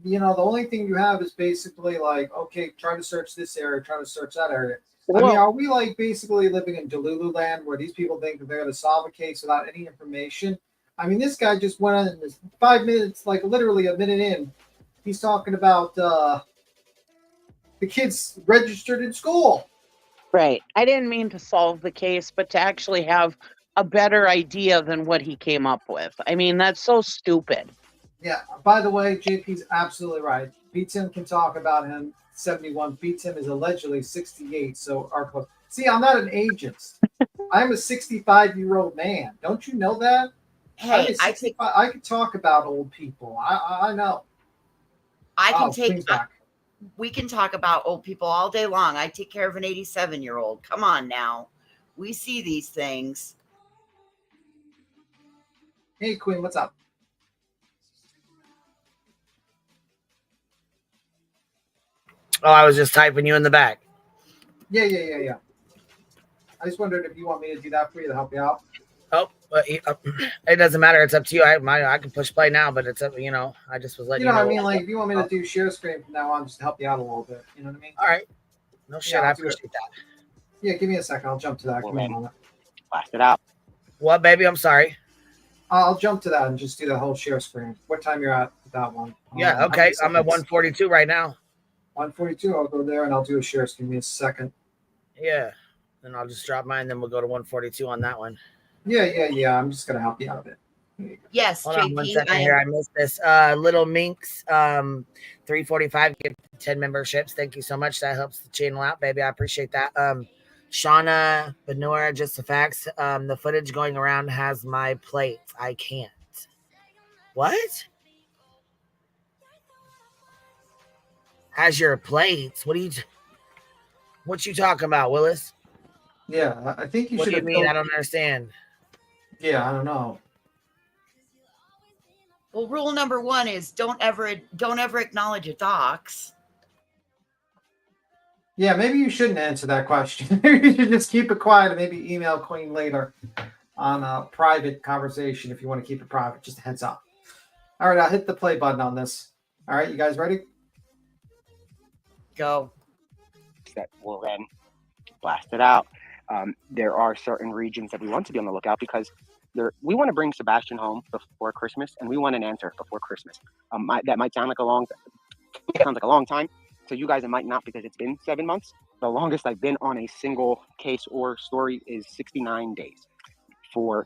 You know, the only thing you have is basically like, okay, try to search this area, try to search that area. I mean, are we like basically living in Delulu land where these people think that they're going to solve a case without any information? I mean, this guy just went on in 5 minutes, like literally a minute in. He's talking about the kids registered in school. Right. I didn't mean to solve the case, but to actually have a better idea than what he came up with. I mean, that's so stupid. Yeah. By the way, JP's absolutely right. Beats him can talk about him. 71. Beats him is allegedly 68. So see, I'm not an ageist. I'm a 65-year-old man. Don't you know that? Hey, I can talk about old people. I know. We can talk about old people all day long. I take care of an 87-year-old. Come on now. We see these things. Hey, Queen, what's up? Oh, I was just typing you in the back. Yeah. I just wondered if you want me to do that for you to help you out. Oh, but it doesn't matter. It's up to you. I can push play now, but it's up. You know, I just was letting You know, you I know. mean, like if you want me to do share screen from now on, just to help you out a little bit. You know what I mean? All right. No shit. Yeah, I I'll do it. appreciate that. Yeah, give me a second. I'll jump to that. Give me a moment. Blast it out. What, baby? I'm sorry. I'll jump to that and just do the whole share screen. What time you're at with that one? Yeah. Okay. I'm at 142 right now. 142. I'll go there and I'll do a share screen. Give me a second. Yeah. Then I'll just drop mine. Then we'll go to 142 on that one. Yeah. I'm just gonna help you out a bit. Yes, Hold JP, on 1 second here. I missed this. Little Minx, 345, give 10 memberships. Thank you so much. That helps the channel out, baby. I appreciate that. Shauna Benora, just the facts. The footage going around has my plates. I can't. What? Has your plates? What you talking about, Willis? Yeah, I think you what should. What do you mean? I don't understand. Yeah, I don't know. Well, rule number 1 is don't ever acknowledge a dox. Yeah, maybe you shouldn't answer that question. You should just keep it quiet and maybe email Queen later on a private conversation if you want to keep it private. Just a heads up. All right, I'll hit the play button on this. All right, you guys ready? Go. That will then blast it out. There are certain regions that we want to be on the lookout because we want to bring Sebastian home before Christmas, and we want an answer before Christmas. That might sound like a long time. So you guys, it might not because it's been 7 months. The longest I've been on a single case or story is 69 days. For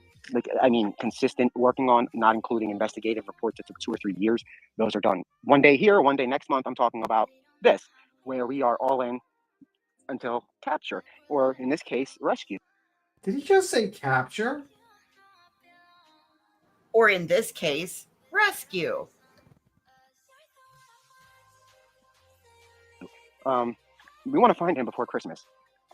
consistent working on, not including investigative reports that took 2 or 3 years. Those are done one day here, one day next month. I'm talking about this, where we are all in until capture, or in this case, rescue. Did he just say capture? Or in this case, rescue. We want to find him before Christmas.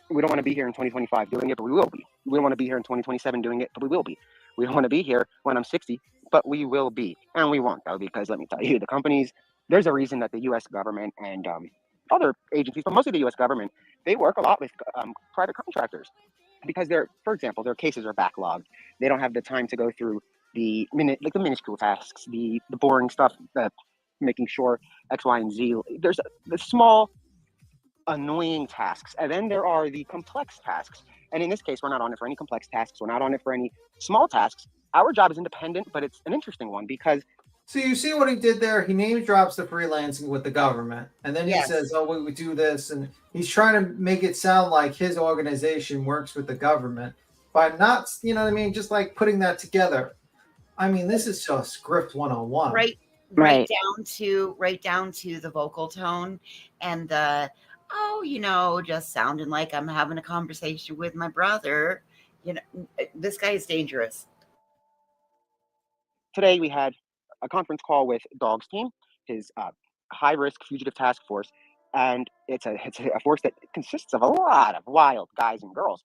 We don't want to be here in 2025 doing it, but we will be. We don't want to be here in 2027 doing it, but we will be. We don't want to be here when I'm 60, but we will be. And we won't, though, because let me tell you, the companies, there's a reason that the U.S. government and other agencies, but mostly the U.S. government, they work a lot with private contractors because for example, their cases are backlogged. They don't have the time to go through the minuscule tasks, the boring stuff, making sure X, Y, and Z. There's the small, annoying tasks, and then there are the complex tasks. And in this case, we're not on it for any complex tasks. We're not on it for any small tasks. Our job is independent, but it's an interesting one because. So you see what he did there? He name drops the freelancing with the government, and then he says, "Oh, we would do this," and he's trying to make it sound like his organization works with the government by not, you know what I mean, just like putting that together. I mean, this is just Grift 101. Right down to the vocal tone and the just sounding like I'm having a conversation with my brother. This guy is dangerous. Today we had a conference call with Doxing, his high-risk fugitive task force, and it's a force that consists of a lot of wild guys and girls.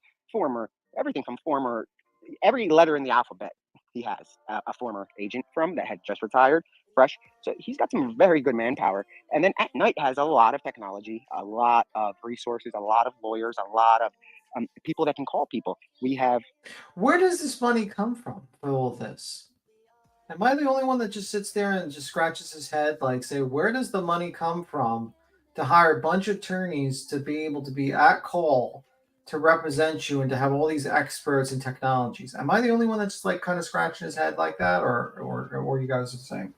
Every letter in the alphabet he has a former agent from that had just retired, fresh. So he's got some very good manpower. And then at night has a lot of technology, a lot of resources, a lot of lawyers, a lot of people that can call people. We have. Where does this money come from for all this? Am I the only one that just sits there and just scratches his head, like, say, where does the money come from to hire a bunch of attorneys to be able to be at call to represent you and to have all these experts in technologies? Am I the only one that's just like kind of scratching his head like that, or you guys are saying?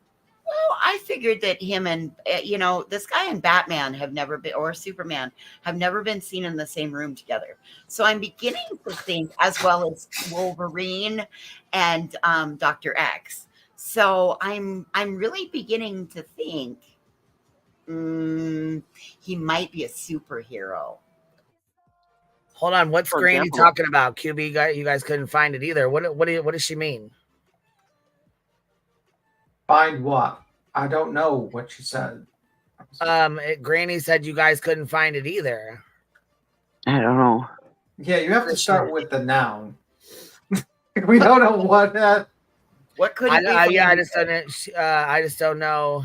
Well, I figured that him and this guy and Batman have never been, or Superman have never been seen in the same room together. So I'm beginning to think, as well as Wolverine and Dr. X. So I'm really beginning to think he might be a superhero. Hold on, what screen are you talking about, QB? You guys couldn't find it either. What does she mean? Find what? I don't know what she said. Granny said you guys couldn't find it either. I don't know. Yeah, you have to start with the noun. We don't know what that. What could it be? I just don't know.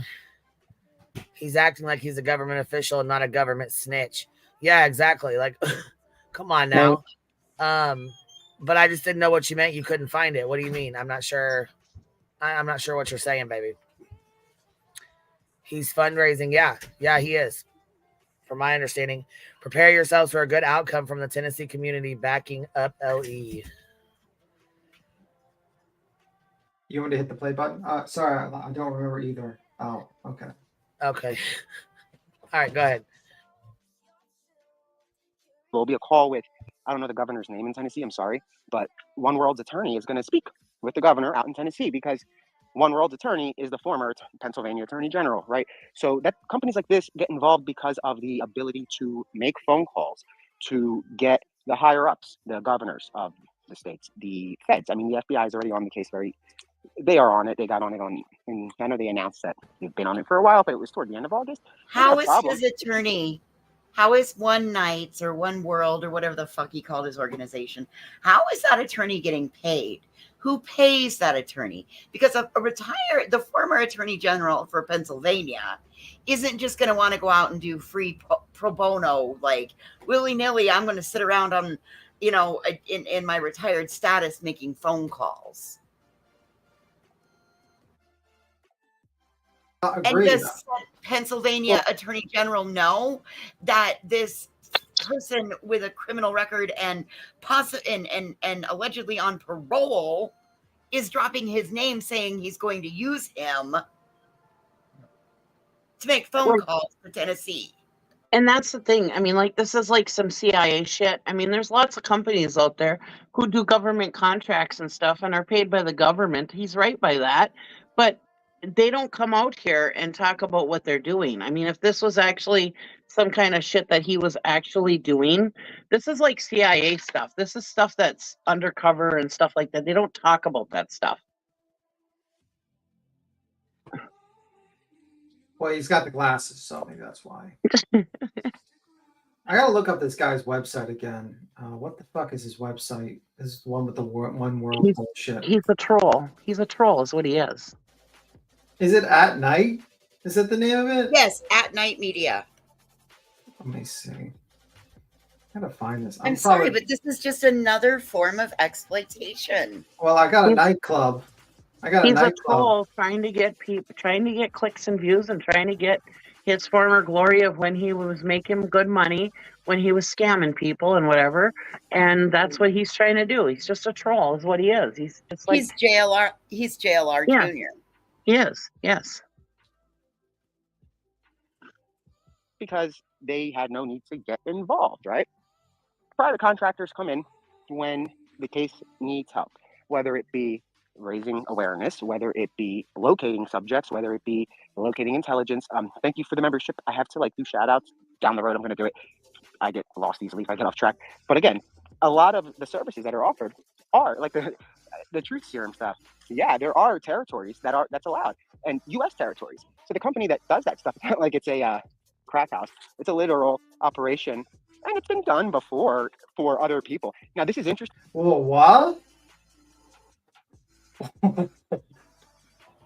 He's acting like he's a government official and not a government snitch. Yeah, exactly. Like, come on now. But I just didn't know what you meant. You couldn't find it. What do you mean? I'm not sure. I'm not sure what you're saying, baby. He's fundraising. Yeah, he is. From my understanding, prepare yourselves for a good outcome from the Tennessee community backing up LE. You want me to hit the play button? Sorry, I don't remember either. Oh, okay. Okay. All right, go ahead. There'll be a call with, I don't know the governor's name in Tennessee, I'm sorry, but One World's attorney is going to speak with the governor out in Tennessee because One World's attorney is the former Pennsylvania attorney general, right? So that companies like this get involved because of the ability to make phone calls, to get the higher ups, the governors of the states, the feds. I mean, the FBI is already on the case they are on it. They got on it and I know they announced that they've been on it for a while, but it was toward the end of August. How is his attorney? How is One Nights or One World or whatever the fuck he called his organization? How is that attorney getting paid? Who pays that attorney? Because the former attorney general for Pennsylvania isn't just going to want to go out and do free pro bono, like willy-nilly. I'm going to sit around on, in my retired status making phone calls. And does Pennsylvania Attorney General know that this person with a criminal record and allegedly on parole is dropping his name, saying he's going to use him to make phone calls to Tennessee? And that's the thing. I mean, like, this is like some CIA shit. I mean, there's lots of companies out there who do government contracts and stuff and are paid by the government. He's right by that. But they don't come out here and talk about what they're doing. I mean, if this was actually some kind of shit that he was actually doing, this is like CIA stuff. This is stuff that's undercover and stuff like that. They don't talk about that stuff. Well, he's got the glasses, so maybe that's why. I gotta look up this guy's website again. What the fuck is his website? This is the one with the One World bullshit. He's a troll. He's a troll is what he is. Is it At Night? Is that the name of it? Yes, At Night Media. Let me see. I gotta find this. I'm sorry, but this is just another form of exploitation. Well, I got a nightclub. He's a troll trying to get clicks and views and trying to get his former glory of when he was making good money, when he was scamming people and whatever. And that's what he's trying to do. He's just a troll is what he is. He's just like... He's JLR yeah, Jr. He is, yes. Because they had no need to get involved, right? Private contractors come in when the case needs help, whether it be raising awareness, whether it be locating subjects, whether it be locating intelligence. Thank you for the membership. I have to do shout outs down the road. I'm going to do it. I get lost easily if I get off track. But again, a lot of the services that are offered are like the truth serum stuff. Yeah, there are territories that's allowed, and U.S. territories. So the company that does that stuff, like it's a crack house. It's a literal operation, and it's been done before for other people. Now this is interesting. Whoa, what?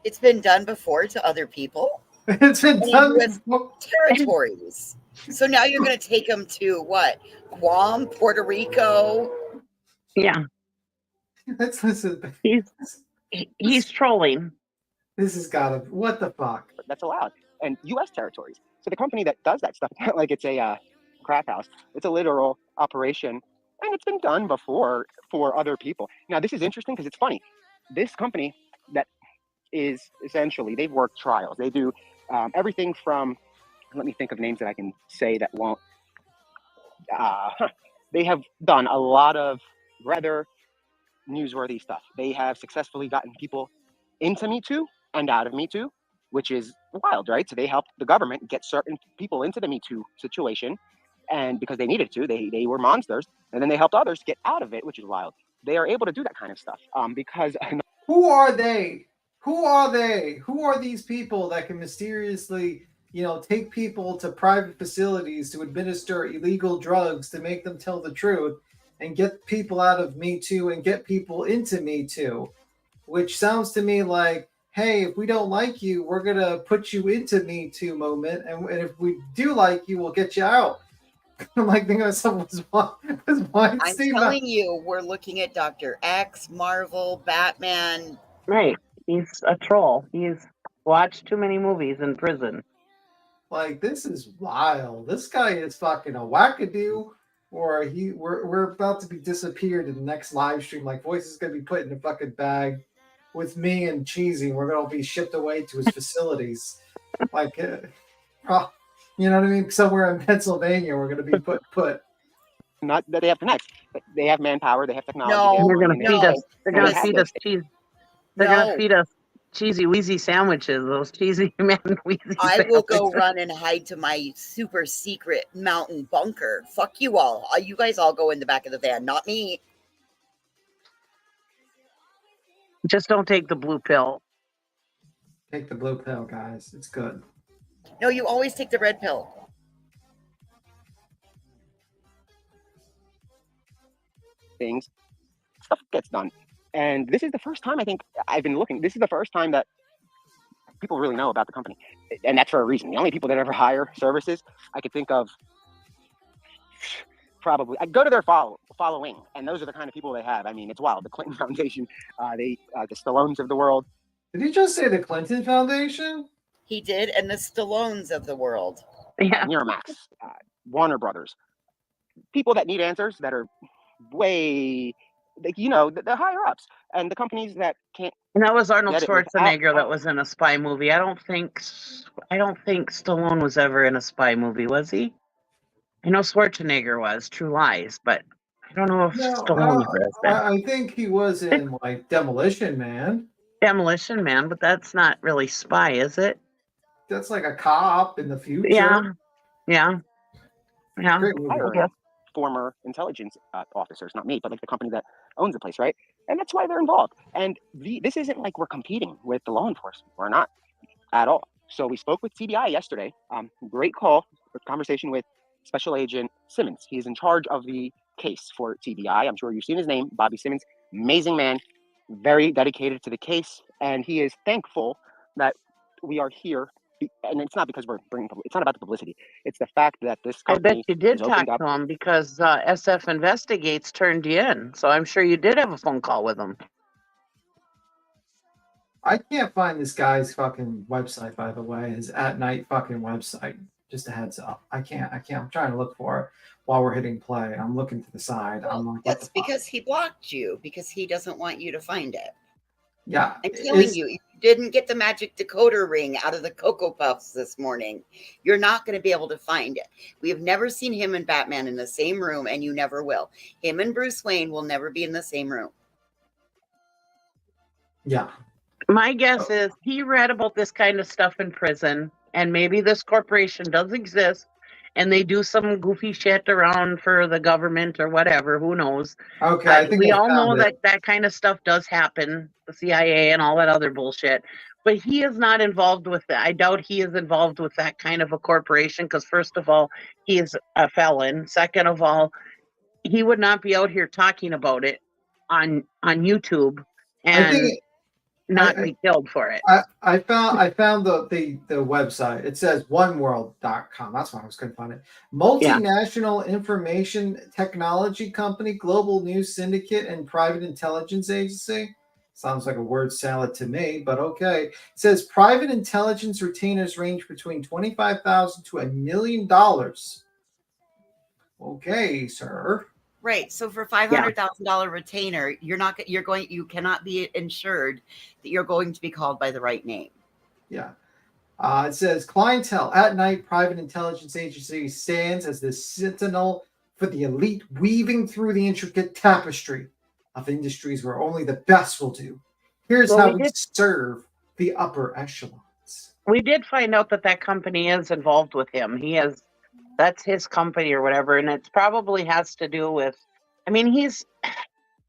It's been done before to other people. It's been done with territories. So now you're going to take them to what? Guam, Puerto Rico. Yeah. Let's listen. He's trolling. This has got to. What the fuck? That's allowed, and U.S. territories. So the company that does that stuff, like it's a crack house. It's a literal operation, and it's been done before for other people. Now this is interesting because it's funny. This company that is essentially, they've worked trials. They do everything from, let me think of names that I can say that won't. They have done a lot of rather newsworthy stuff. They have successfully gotten people into Me Too and out of Me Too, which is wild, right? So they helped the government get certain people into the Me Too situation, and because they needed to, they were monsters, and then they helped others get out of it, which is wild. They are able to do that kind of stuff because... Who are they? Who are they? Who are these people that can mysteriously, take people to private facilities to administer illegal drugs to make them tell the truth and get people out of Me Too and get people into Me Too? Which sounds to me like, hey, if we don't like you, we're going to put you into Me Too moment. And if we do like you, we'll get you out. I'm like thinking of someone was I'm Weinstein. telling you, we're looking at Dr. X, Marvel, Batman. Right. He's a troll. He's watched too many movies in prison. Like, this is wild. This guy is fucking a wackadoo, or we're about to be disappeared in the next live stream. Like, Voice is gonna be put in a fucking bag with me and Cheesy. We're gonna be shipped away to his facilities. Like, you know what I mean? Somewhere in Pennsylvania, we're gonna be put. Not that they have connects, but they have manpower, they have technology. No, They're gonna feed us. They're gonna Listen. feed us cheese. They're gonna feed us cheesy wheezy sandwiches. Those cheesy man wheezy. I will go run and hide to my super secret mountain bunker. Fuck you all. You guys all go in the back of the van, not me. Just don't take the blue pill. Take the blue pill, guys. It's good. No, you always take the red pill. Things, stuff gets done. And this is the first time I think I've been looking. This is the first time that people really know about the company. And that's for a reason. The only people that ever hire services I could think of, probably, I go to their following, and those are the kind of people they have. I mean, it's wild. The Clinton Foundation, the Stallones of the world. Did he just say the Clinton Foundation? He did, and the Stallones of the world. Yeah. Miramax, Warner Brothers. People that need answers that are way, like, you know, the higher ups, and the companies that can't. And that was Arnold get it Schwarzenegger that was in a spy movie. I don't think Stallone was ever in a spy movie, was he? I know Schwarzenegger was, True Lies, but I don't know if Stallone ever has been. I think he was in like Demolition Man. Demolition Man, but that's not really spy, is it? That's like a cop in the future. Yeah. Former intelligence officers, not me, but like the company that owns the place, right? And that's why they're involved. And this isn't like we're competing with the law enforcement. We're not at all. So we spoke with TBI yesterday. Great conversation with Special Agent Simmons. He's in charge of the case for TBI. I'm sure you've seen his name, Bobby Simmons. Amazing man, very dedicated to the case, and he is thankful that we are here. And it's not because we're bringing. It's not about the publicity. It's the fact that this company. I bet you did talk to him because SF Investigates turned you in. So I'm sure you did have a phone call with him. I can't find this guy's fucking website, by the way. His at night fucking website. Just a heads up. I can't. I'm trying to look for it while we're hitting play. I'm looking to the side. I'm like, that's because he blocked you, because he doesn't want you to find it. Yeah. I'm telling you, you didn't get the magic decoder ring out of the Cocoa Puffs this morning. You're not going to be able to find it. We have never seen him and Batman in the same room, and you never will. Him and Bruce Wayne will never be in the same room. Yeah. My guess is he read about this kind of stuff in prison, and maybe this corporation does exist, and they do some goofy shit around for the government or whatever. Who knows? Okay, but I think we I all know found that kind of stuff does happen, the CIA and all that other bullshit. But he is not involved with that. I doubt he is involved with that kind of a corporation because, first of all, he is a felon. Second of all, he would not be out here talking about it on YouTube and not be killed for it. I found the website. It says oneworld.com. That's why I was couldn't find it. Multinational information technology company, global news syndicate, and private intelligence agency. Sounds like a word salad to me, but okay. It says private intelligence retainers range between $25,000 to $1 million. Okay, sir. Right. So for $500,000 retainer, you cannot be insured that you're going to be called by the right name. Yeah. It says clientele at night private intelligence agency stands as the sentinel for the elite, weaving through the intricate tapestry of industries where only the best will do. Here's how we serve the upper echelons. We did find out that company is involved with him. That's his company or whatever, and it probably has to do with. I mean, he's.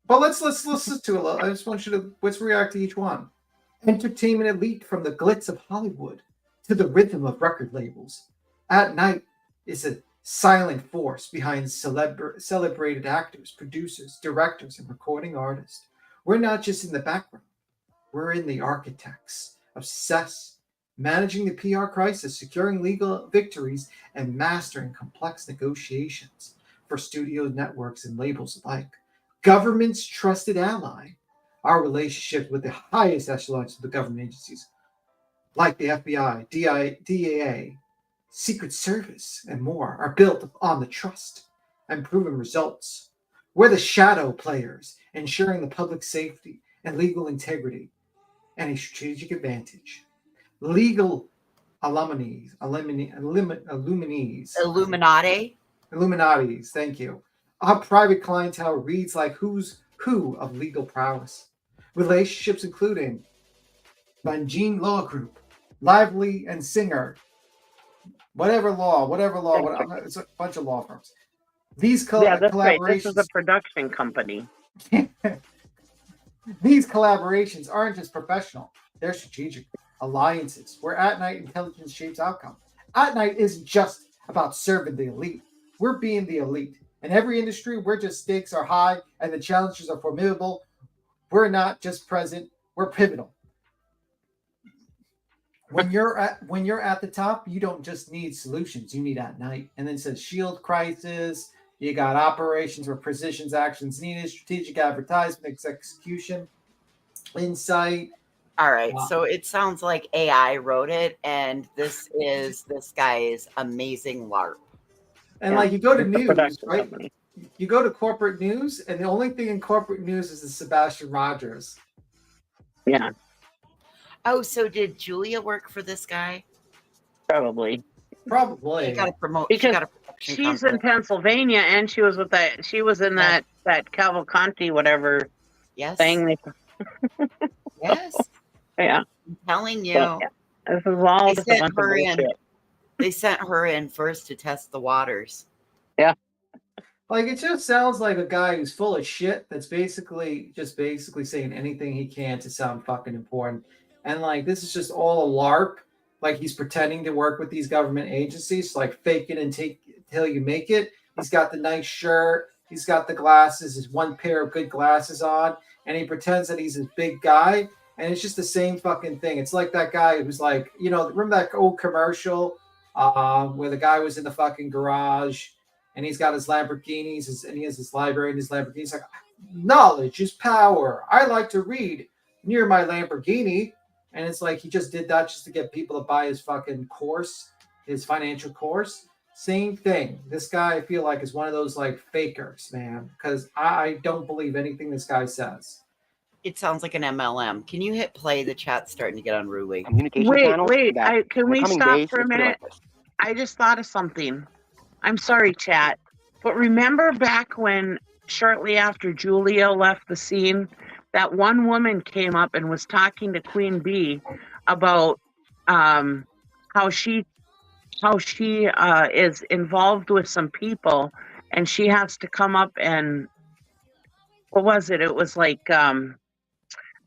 Well, let's listen to it. I just want you to let's react to each one. Entertainment elite from the glitz of Hollywood to the rhythm of record labels. At night is a silent force behind celebrated actors, producers, directors, and recording artists. We're not just in the background. We're in the architects of success, managing the PR crisis, securing legal victories, and mastering complex negotiations for studios, networks, and labels alike. Government's trusted ally. Our relationship with the highest echelons of the government agencies, like the FBI, DEA, Secret Service, and more, are built on the trust and proven results. We're the shadow players, ensuring the public safety and legal integrity and a strategic advantage. Legal illuminatis, Illuminatis, thank you. Our private clientele reads like who's who of legal prowess. Relationships including Banjin Law Group, Lively and Singer, whatever law, it's a bunch of law firms. These that's right. collaborations. This is a production company. These collaborations aren't just professional; they're strategic alliances where at-night intelligence shapes outcome. At-night isn't just about serving the elite; we're being the elite. In every industry, where just stakes are high and the challenges are formidable, we're not just present; we're pivotal. When you're at the top, you don't just need solutions; you need at-night. And then it says shield crisis. You got operations where precision actions needed, strategic advertisement, execution, insight. All right, so it sounds like AI wrote it, and this guy's amazing LARP. And like you go to news, right? You go to corporate news, and the only thing in corporate news is the Sebastian Rogers. Yeah. Oh, so did Julia work for this guy? Probably. She got to promote. Because she's in Pennsylvania, and she was with that. She was in that Cavalcanti whatever. Yes. Thing. Yes. Yeah. I'm telling you. So, yeah. This is all just a bunch of bullshit. They sent her in first to test the waters. Yeah. Like it just sounds like a guy who's full of shit that's basically saying anything he can to sound fucking important. And like this is just all a LARP. Like he's pretending to work with these government agencies, like fake it and take till you make it. He's got the nice shirt, he's got the glasses, his one pair of good glasses on, and he pretends that he's this big guy. And it's just the same fucking thing. It's like that guy who's like, remember that old commercial where the guy was in the fucking garage and he's got his Lamborghinis and he has his library in his Lamborghini. He's like, knowledge is power. I like to read near my Lamborghini. And it's like he just did that just to get people to buy his fucking course, his financial course. Same thing. This guy, I feel like, is one of those like fakers, man, because I don't believe anything this guy says. It sounds like an MLM. Can you hit play? The chat's starting to get unruly. Wait. Can we stop for a minute? I just thought of something. I'm sorry, chat. But remember back when, shortly after Julia left the scene, that one woman came up and was talking to Queen Bee about how she is involved with some people, and she has to come up and what was it? It was like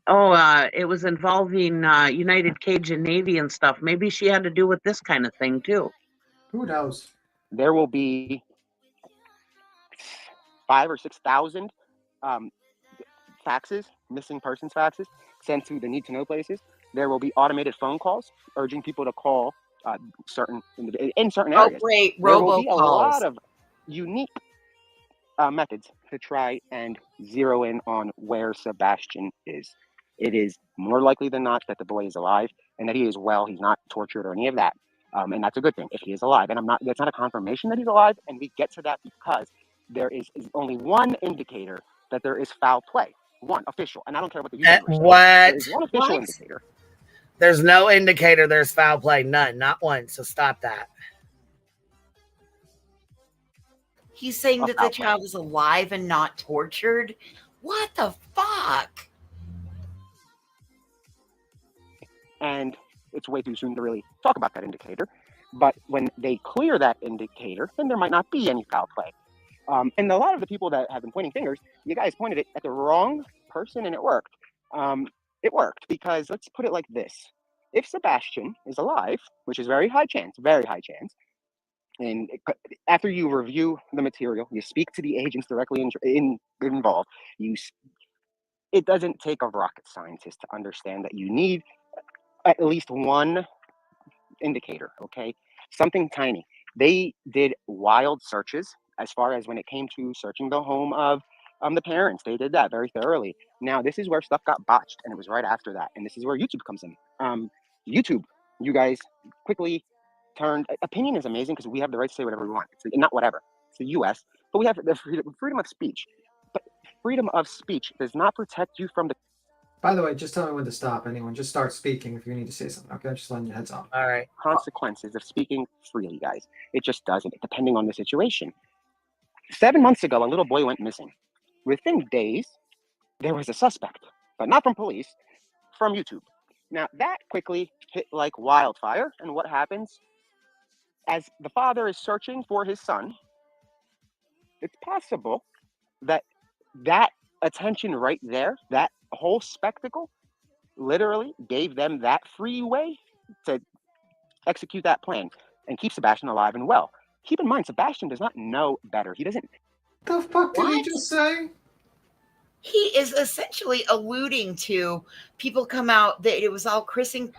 it was involving United Cajun Navy and stuff. Maybe she had to do with this kind of thing too. Who knows? There will be 5,000 or 6,000 faxes, missing persons faxes, sent to the need to know places. There will be automated phone calls urging people to call in certain areas. Great. There will be a robocalls. lot of unique methods to try and zero in on where Sebastian is. It is more likely than not that the boy is alive and that he is well. He's not tortured or any of that. And that's a good thing if he is alive. And that's not a confirmation that he's alive. And we get to that because there is only one indicator that there is foul play. One official. And I don't care what the YouTubers say. What? There is one official indicator. There's no indicator there's foul play. None. Not one. So stop that. He's saying that the child is alive and not tortured. What the fuck? And it's way too soon to really talk about that indicator. But when they clear that indicator, then there might not be any foul play. And a lot of the people that have been pointing fingers, you guys pointed it at the wrong person, and it worked. It worked because let's put it like this. If Sebastian is alive, which is very high chance, and after you review the material, you speak to the agents directly involved, it doesn't take a rocket scientist to understand that you need at least one indicator, okay? Something tiny. They did wild searches as far as when it came to searching the home of the parents. They did that very thoroughly. Now, this is where stuff got botched, and it was right after that. And this is where YouTube comes in. YouTube, you guys quickly turned. Opinion is amazing because we have the right to say whatever we want. It's not whatever. It's the U.S., but we have the freedom of speech. But freedom of speech does not protect you from the. By the way, just tell me when to stop. Anyone, just start speaking if you need to say something. Okay, just letting your heads up. All right. Consequences of speaking freely, guys. It just doesn't, depending on the situation. 7 months ago, a little boy went missing. Within days, there was a suspect, but not from police, from YouTube. Now, that quickly hit like wildfire. And what happens? As the father is searching for his son, it's possible that that attention right there, that whole spectacle, literally gave them that freeway to execute that plan and keep Sebastian alive and well. Keep in mind, Sebastian does not know better. He doesn't. The fuck did he just say? He is essentially alluding to people come out that it was all christening.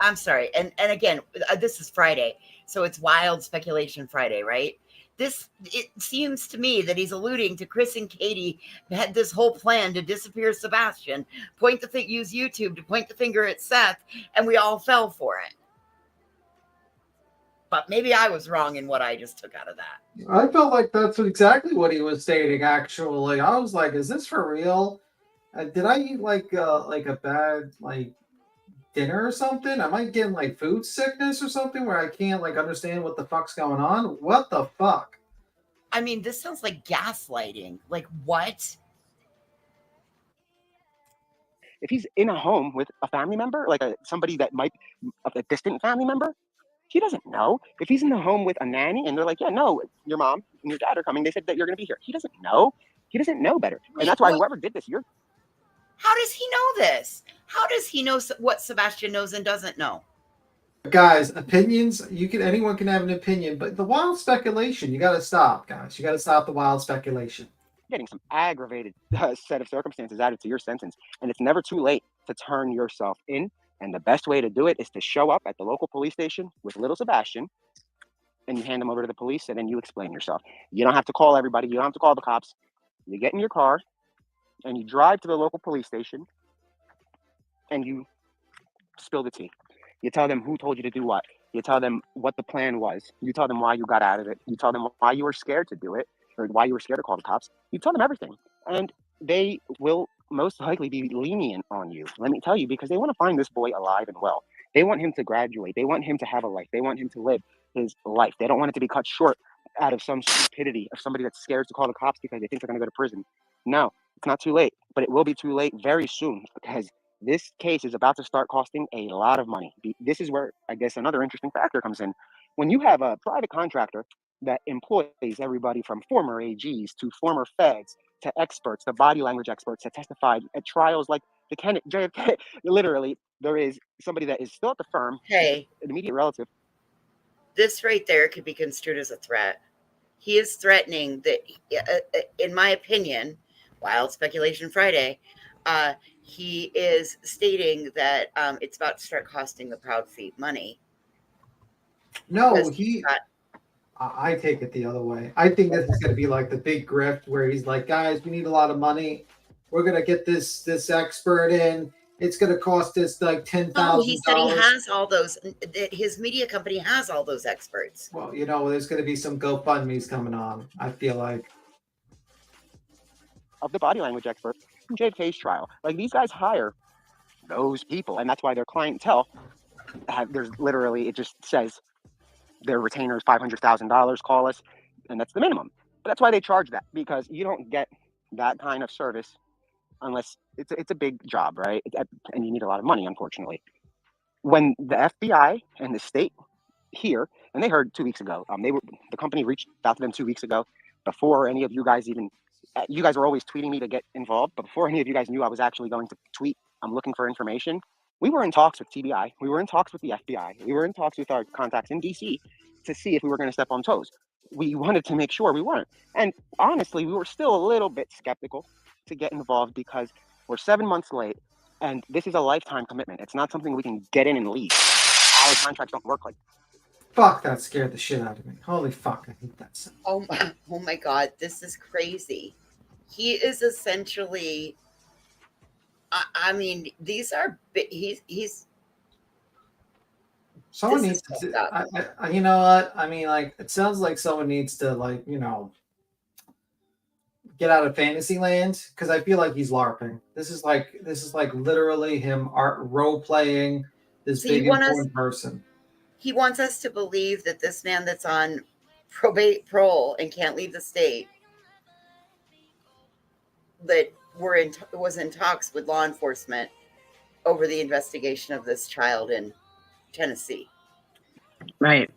I'm sorry. And again, this is Friday, so it's wild speculation Friday, right? It seems to me that he's alluding to Chris and Katie had this whole plan to disappear Sebastian, use YouTube to point the finger at Seth, and we all fell for it. But maybe I was wrong in what I just took out of that. I felt like that's exactly what he was stating, actually. I was like, is this for real? Did I eat like a bad dinner or something? Am I getting like food sickness or something where I can't understand what the fuck's going on? What the fuck? I mean, this sounds like gaslighting. Like what? If he's in a home with a family member, somebody that might a distant family member, he doesn't know. If he's in the home with a nanny and they're like, yeah, no, your mom and your dad are coming. They said that you're going to be here. He doesn't know. He doesn't know better. And that's why whoever did this, how does he know this? How does he know what Sebastian knows and doesn't know? Guys, opinions, anyone can have an opinion, but the wild speculation, you got to stop, guys. You got to stop the wild speculation. Getting some aggravated set of circumstances added to your sentence. And it's never too late to turn yourself in. And the best way to do it is to show up at the local police station with little Sebastian, and you hand him over to the police, and then you explain yourself. You don't have to call everybody. You don't have to call the cops. You get in your car, and you drive to the local police station, and you spill the tea. You tell them who told you to do what. You tell them what the plan was. You tell them why you got out of it. You tell them why you were scared to do it, or why you were scared to call the cops. You tell them everything, and they will most likely be lenient on you. Let me tell you, because they want to find this boy alive and well. They want him to graduate. They want him to have a life. They want him to live his life. They don't want it to be cut short out of some stupidity of somebody that's scared to call the cops because they think they're going to go to prison. No, it's not too late, but it will be too late very soon, because this case is about to start costing a lot of money. This is where, I guess, another interesting factor comes in. When you have a private contractor that employs everybody from former AGs to former feds to experts, the body language experts that testified at trials like the JFK, literally, there is somebody that is still at the firm, an immediate relative. This right there could be construed as a threat. He is threatening that, in my opinion, wild speculation Friday, he is stating that it's about to start costing the Proud Feet money. No, I take it the other way. I think this is going to be like the big grift where he's like, guys, we need a lot of money. We're going to get this expert in. It's going to cost us like $10,000. Oh, he said he has all those. His media company has all those experts. Well, there's going to be some GoFundMe's coming on, I feel like. Of the body language expert from JFK's trial. Like, these guys hire those people, and that's why their clientele, there's literally, it just says, their retainers $500,000, call us, and that's the minimum. But that's why they charge that, because you don't get that kind of service unless it's a big job, right? And you need a lot of money, unfortunately. When the FBI and the state here, and they heard 2 weeks ago, the company reached out to them 2 weeks ago, before any of you guys even, you guys were always tweeting me to get involved, but before any of you guys knew I was actually going to tweet, I'm looking for information. We were in talks with TBI. We were in talks with the FBI. We were in talks with our contacts in DC to see if we were going to step on toes. We wanted to make sure we weren't. And honestly, we were still a little bit skeptical to get involved because we're 7 months late and this is a lifetime commitment. It's not something we can get in and leave. all the contracts don't work like that. Fuck, that scared the shit out of me. Holy fuck, I hate that sound. Oh my God, this is crazy. He is essentially, I mean, these are, he's Someone needs to, you know what? I mean, like, it sounds like someone needs to, like, you know, get out of Fantasyland, because I feel like he's LARPing. This is like literally him role playing this big important person. He wants us to believe that this man that's on parole and can't leave the state, that was in talks with law enforcement over the investigation of this child in Tennessee. Right.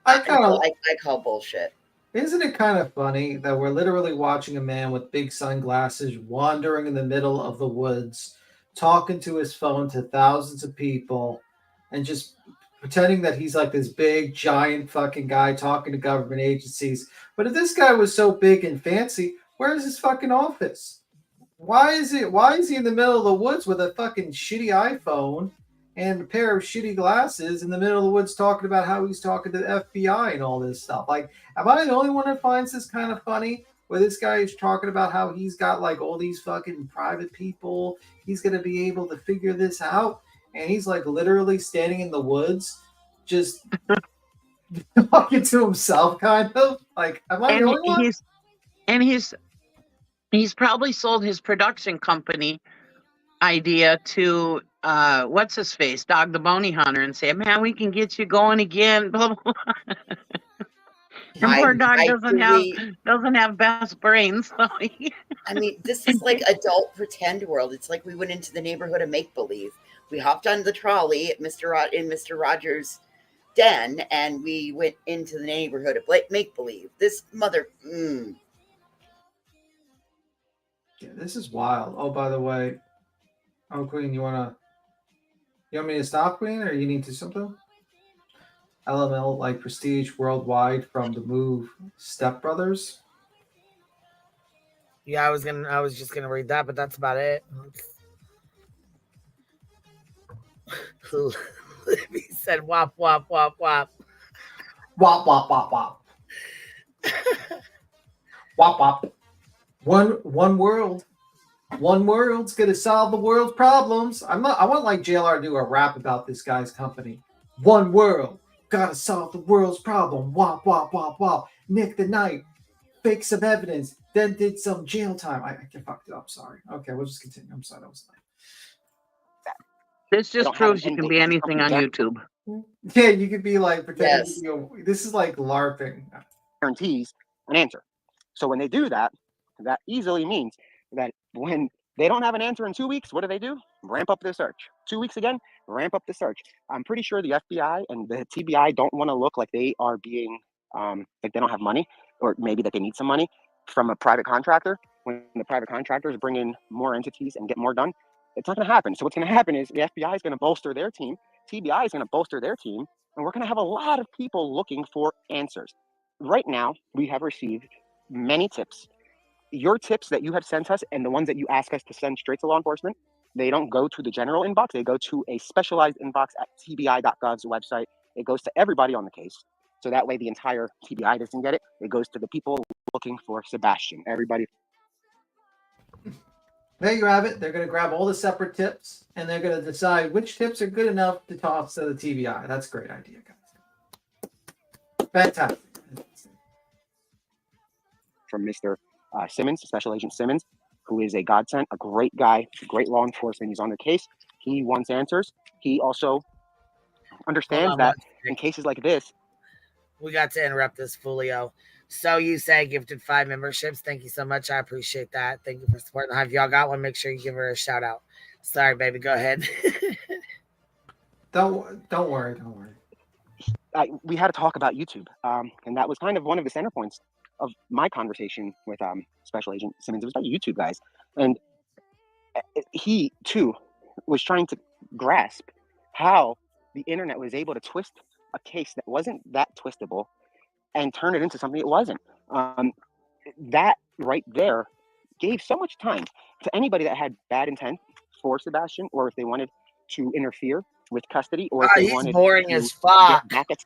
I call bullshit. Isn't it kind of funny that we're literally watching a man with big sunglasses wandering in the middle of the woods, talking to his phone to thousands of people, and just pretending that he's like this big, giant fucking guy talking to government agencies. But if this guy was so big and fancy, where's his fucking office? Why is he in the middle of the woods with a fucking shitty iPhone and a pair of shitty glasses in the middle of the woods talking about how he's talking to the FBI and all this stuff? Like, am I the only one that finds this kind of funny? Where this guy is talking about how he's got like all these fucking private people, he's going to be able to figure this out, and he's like literally standing in the woods just talking to himself, kind of. Like, am I the only one? He's probably sold his production company idea to what's his face, Dog the Bounty Hunter, and say, man, we can get you going again. Blah, blah, blah. Poor Dog doesn't have best brains. So I mean, this is like adult pretend world. It's like we went into the neighborhood of make believe. We hopped on the trolley at Mr. Rogers' den, and we went into the neighborhood of make believe. This mother. Yeah, this is wild. Oh, by the way, Queen, you want me to stop, Queen, or you need to something? LML like prestige worldwide from the move Step Brothers. Yeah, I was just gonna read that, but that's about it. He said wop wop wop wop. Wop wop wop wop. Wop wop. One world. One world's gonna solve the world's problems. I want like JLR to do a rap about this guy's company. One world, gotta solve the world's problem. Wop wop wop wop. Nick the Knight, fake some evidence, then did some jail time. I fucked it up. Sorry. Okay, we'll just continue. I'm sorry, that was late. This just proves you can be anything on YouTube. Yeah, you could be like pretending. Yes. This is like LARPing. Guarantees an answer. So when they do that, that easily means that when they don't have an answer in 2 weeks, what do? Ramp up their search. 2 weeks again, ramp up the search. I'm pretty sure the FBI and the TBI don't want to look like they are being, like they don't have money, or maybe that they need some money from a private contractor. When the private contractors bring in more entities and get more done, it's not going to happen. So what's going to happen is the FBI is going to bolster their team, TBI is going to bolster their team, and we're going to have a lot of people looking for answers. Right now, we have received many tips. Your tips that you have sent us and the ones that you ask us to send straight to law enforcement, they don't go to the general inbox. They go to a specialized inbox at tbi.gov's website. It goes to everybody on the case. So that way the entire TBI doesn't get it. It goes to the people looking for Sebastian. Everybody. There you have it. They're going to grab all the separate tips, and they're going to decide which tips are good enough to toss to the TBI. That's a great idea, guys. Fantastic. From Mr. Simmons, Special Agent Simmons, who is a godsend, a great guy, great law enforcement. He's on the case. He wants answers. He also understands that in cases like this. We got to interrupt this, Fulio. So you say gifted 5 memberships. Thank you so much. I appreciate that. Thank you for supporting the Hive. If y'all got one, make sure you give her a shout out. Sorry, baby. Go ahead. Don't worry. We had to talk about YouTube, and that was kind of one of the center points of my conversation with Special Agent Simmons. It was about YouTube, guys, and he too was trying to grasp how the internet was able to twist a case that wasn't that twistable and turn it into something it wasn't. That right there gave so much time to anybody that had bad intent for Sebastian, or if they wanted to interfere with custody, or if they he's wanted boring to as fuck. get back at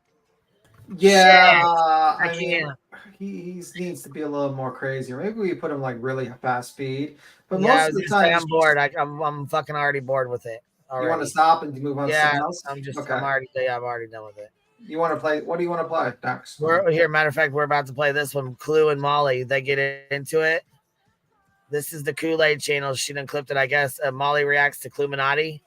Yeah, Shit. I mean, he needs to be a little more crazy. Or maybe we put him like really fast speed. But Yeah, I most was of the gonna say time, I'm bored. I'm fucking already bored with it already. you want to stop and move on to Yeah, something else? I'm already done with it. You want to play? What do you want to play, Dax? We're here. Matter of fact, we're about to play this one. Clue and Molly. They get into it. This is the Kool-Aid channel. She done clipped it, I guess. Molly reacts to Cluminati.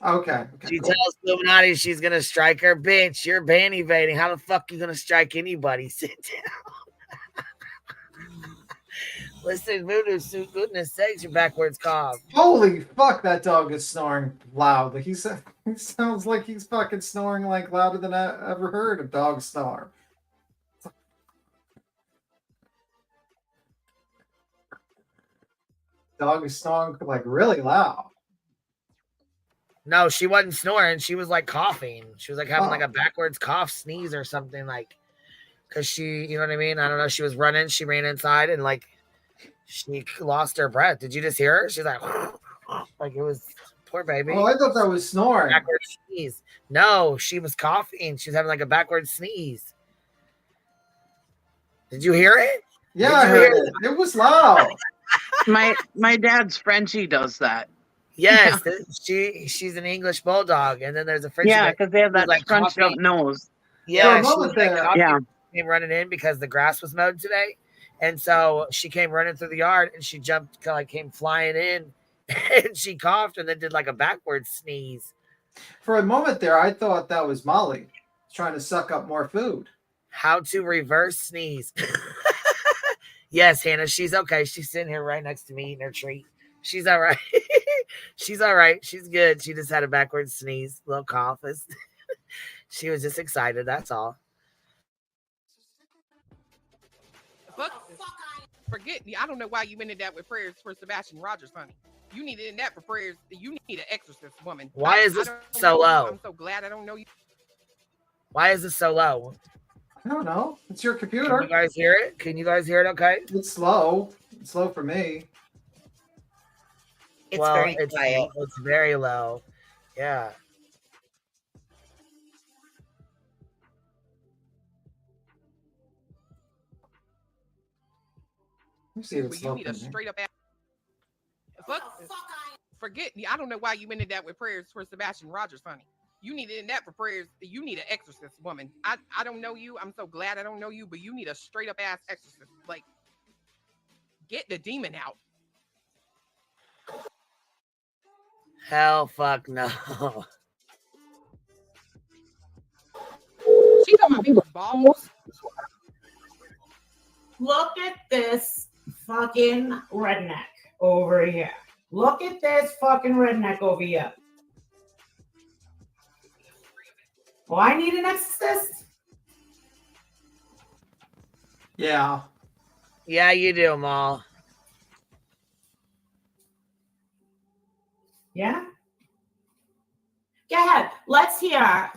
Okay. She tells Cluminati she's gonna strike her. Bitch, you're ban evading. How the fuck you gonna strike anybody? Sit down. Listen, Voodoo, goodness sakes, your backwards cough. Holy fuck, that dog is snoring loud. Like he sounds like he's fucking snoring like louder than I ever heard a dog snore. Dog is snoring like really loud. No, she wasn't snoring. She was like coughing. She was like having like a backwards cough, sneeze or something, like, because she, you know what I mean? I don't know. She was running. She ran inside and like she lost her breath. Did you just hear her? She's like it was poor baby. Oh, I thought that was snoring. Backwards sneeze. No, she was coughing. She was having like a backwards sneeze. Did you hear it? Yeah, I heard it. It was loud. My dad's Frenchie does that. Yes, she's an English bulldog, and then there's a Frenchie. Yeah, because they have that like scrunched up nose. Yeah, she was like came running in because the grass was mowed today, and so she came running through the yard, and she jumped, came flying in, and she coughed, and then did like a backwards sneeze. For a moment there, I thought that was Molly trying to suck up more food. How to reverse sneeze. Yes, Hannah, she's okay. She's sitting here right next to me eating her treat. She's all right. She's all right. She's good. She just had a backwards sneeze, little cough. She was just excited. That's all. Forget me. I don't know why you ended that with prayers for Sebastian Rogers, honey. You needed that for prayers. You need an exorcist, woman. Why is this so low? I'm so glad I don't know you. Why is this so low? I don't know. It's your computer. Can you guys hear it? Can you guys hear it okay? It's slow. It's slow for me. It's very quiet. It's very low. Yeah. Let me see if it's You slow need for a me. straight up ass. Forget me. I don't know why you ended that with prayers for Sebastian Rogers, honey. You needed that for prayers. You need an exorcist, woman. I don't know you. I'm so glad I don't know you, but you need a straight up ass exorcist. Like, get the demon out. Hell fuck no. She's talking about people's balls. Look at this fucking redneck over here. Look at this fucking redneck over here. Oh, I need an exorcist? Yeah. Yeah, you do, Mal. Yeah? Go ahead. Let's hear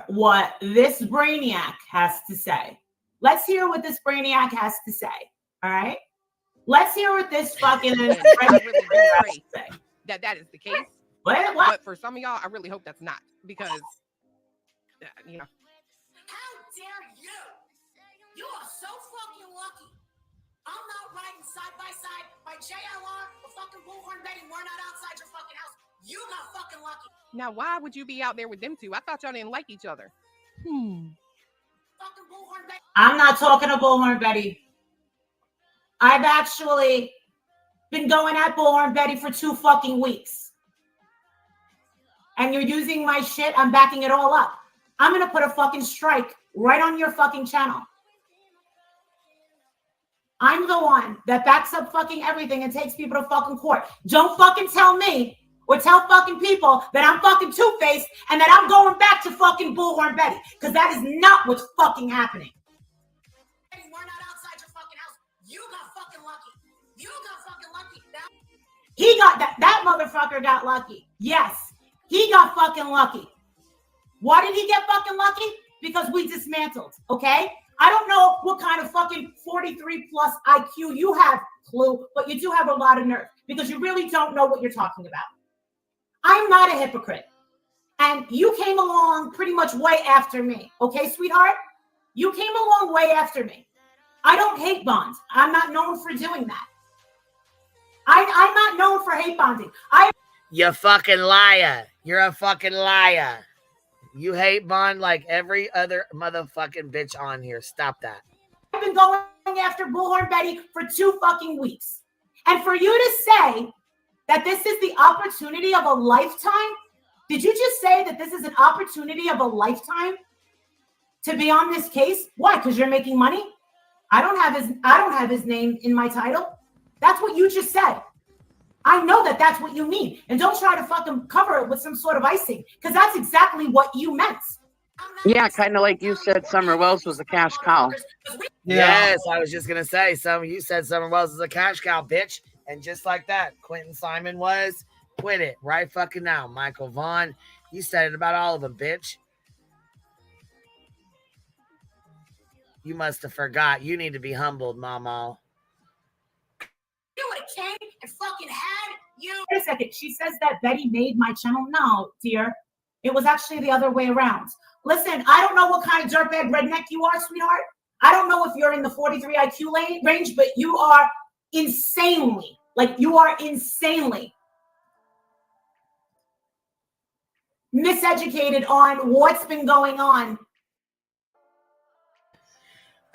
what this brainiac has to say. Let's hear what this brainiac has to say. All right? Let's hear what this fucking That is the case. What? But for some of y'all, I really hope that's not, because you know. How dare you? You are so fucking lucky. I'm not riding side by side by JLR or fucking Bullhorn Betty. We're not outside your fucking house. You got fucking lucky. Now, why would you be out there with them two? I thought y'all didn't like each other. Fucking Bullhorn Betty. I'm not talking to Bullhorn Betty. I've actually been going at Bullhorn Betty for 2 fucking weeks. And you're using my shit. I'm backing it all up. I'm going to put a fucking strike right on your fucking channel. I'm the one that backs up fucking everything and takes people to fucking court. Don't fucking tell me or tell fucking people that I'm fucking two-faced and that I'm going back to fucking Bullhorn Betty, because that is not what's fucking happening. We're not outside your fucking house. You got fucking lucky. You got fucking lucky. He got that motherfucker got lucky. Yes, he got fucking lucky. Why did he get fucking lucky? Because we dismantled, okay? I don't know what kind of fucking 43 plus IQ you have, Clue, but you do have a lot of nerve because you really don't know what you're talking about. I'm not a hypocrite. And you came along pretty much way after me. Okay, sweetheart? You came along way after me. I don't hate bond. I'm not known for doing that. I'm not known for hate bonding. You fucking liar. You're a fucking liar. You hate bond like every other motherfucking bitch on here. Stop that. I've been going after Bullhorn Betty for 2 fucking weeks. And for you to say that this is the opportunity of a lifetime, did you just say that this is an opportunity of a lifetime to be on this case? Why? Because you're making money? I don't have his name in my title. That's what you just said. I know that that's what you mean. And don't try to fucking cover it with some sort of icing, because that's exactly what you meant. Yeah, kind of like you said Summer Wells was a cash cow. Yes, I was just going to say, you said Summer Wells is a cash cow, bitch. And just like that, Quentin Simon was. Quit it right fucking now. Michael Vaughn, you said it about all of them, bitch. You must have forgot. You need to be humbled, mama. You would have came and fucking had you. Wait a second. She says that Betty made my channel. No, dear. It was actually the other way around. Listen, I don't know what kind of dirtbag redneck you are, sweetheart. I don't know if you're in the 43 IQ range, but you are insanely miseducated on what's been going on.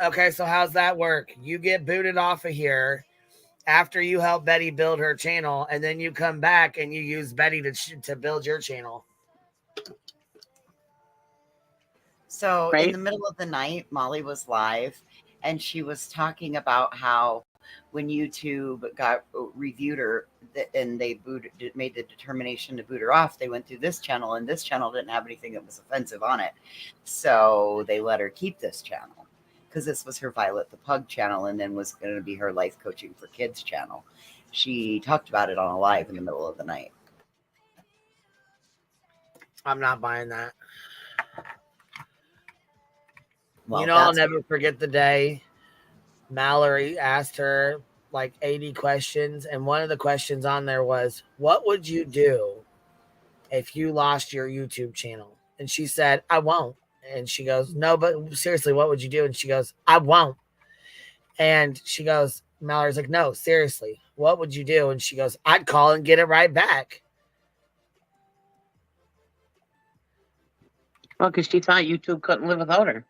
Okay, so how's that work? You get booted off of here after you help Betty build her channel, and then you come back and you use Betty to build your channel. So in the middle of the night, Molly was live, and she was talking about how when YouTube got reviewed her and they made the determination to boot her off, they went through this channel, and this channel didn't have anything that was offensive on it. So they let her keep this channel because this was her Violet the Pug channel, and then was going to be her Life Coaching for Kids channel. She talked about it on a live in the middle of the night. I'm not buying that. Well, I'll never forget the day Mallory asked her like 80 questions, and one of the questions on there was, what would you do if you lost your YouTube channel? And she said, I won't. And she goes, no, but seriously, what would you do? And she goes, I won't. And she goes, Mallory's like, no, seriously, what would you do? And she goes, I'd call and get it right back. Well, because she thought YouTube couldn't live without her.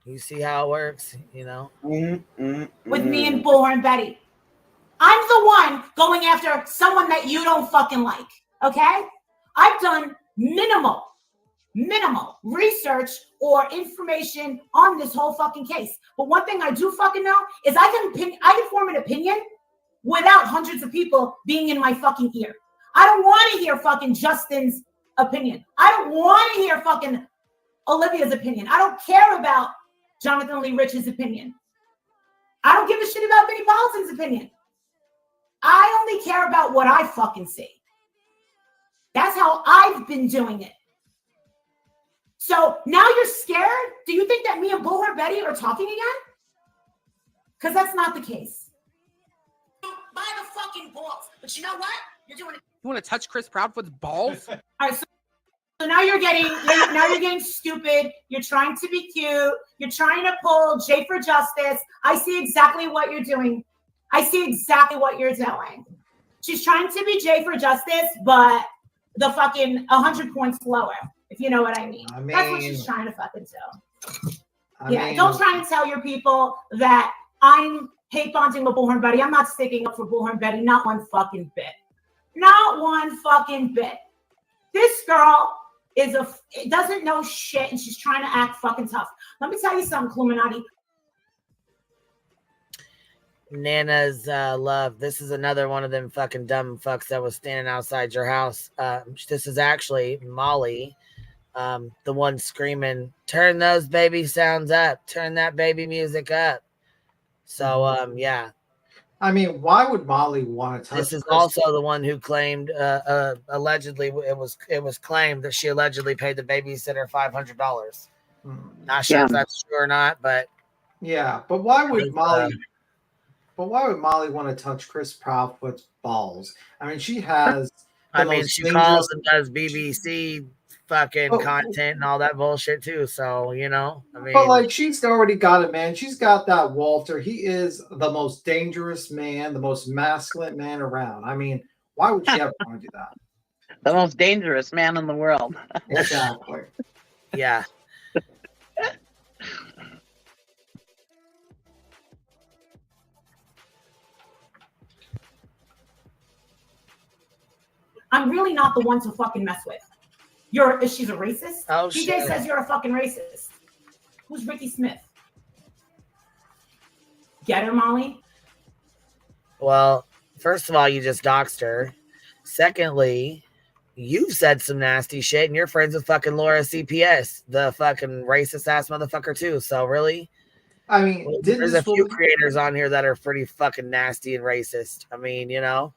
You see how it works, you know? With me and Bullhorn Betty. I'm the one going after someone that you don't fucking like, okay? I've done minimal research or information on this whole fucking case. But one thing I do fucking know is I can form an opinion without hundreds of people being in my fucking ear. I don't want to hear fucking Justin's opinion. I don't want to hear fucking Olivia's opinion. I don't care about Jonathan Lee Rich's opinion. I don't give a shit about Vinnie Paulson's opinion. I only care about what I fucking see. That's how I've been doing it. So now you're scared? Do you think that me and Bullhorn Betty are talking again? Because that's not the case. By the fucking balls. But you know what? You're doing it. You want to touch Chris Proudfoot's balls? All right, so now you're getting stupid. You're trying to be cute. You're trying to pull J for Justice. I see exactly what you're doing. She's trying to be J for Justice, but the fucking 100 points lower, if you know what I mean. That's what she's trying to fucking do. Don't try and tell your people that I'm hate bonding with Bullhorn Betty. I'm not sticking up for Bullhorn Betty, not one fucking bit. Not one fucking bit. This girl doesn't know shit, and she's trying to act fucking tough. Let me tell you something, Illuminati. Nana's love. This is another one of them fucking dumb fucks that was standing outside your house. This is actually Molly, the one screaming, turn those baby sounds up, turn that baby music up. So yeah. I mean, why would Molly want to touch this? Is Chris? Also the one who claimed allegedly it was claimed that she allegedly paid the babysitter $500. Not sure if that's true or not, but yeah. But why would Molly? But why would Molly want to touch Chris Proudfoot's balls? I mean, she has I mean, she calls and does BBC fucking Oh, content and all that bullshit too. So, you know, I mean, but like she's already got it, man. She's got that Walter. He is the most dangerous man, the most masculine man around. I mean, why would she ever want to do that? The most dangerous man in the world. Exactly. Yeah. I'm really not the one to fucking mess with. She's a racist? Oh, DJ shit. says you're a fucking racist. Who's Ricky Smith? Get her, Molly? Well, first of all, you just doxed her. Secondly, you've said some nasty shit and you're friends with fucking Laura CPS, the fucking racist ass motherfucker too. So really? I mean, there's a few creators on here that are pretty fucking nasty and racist. I mean, you know.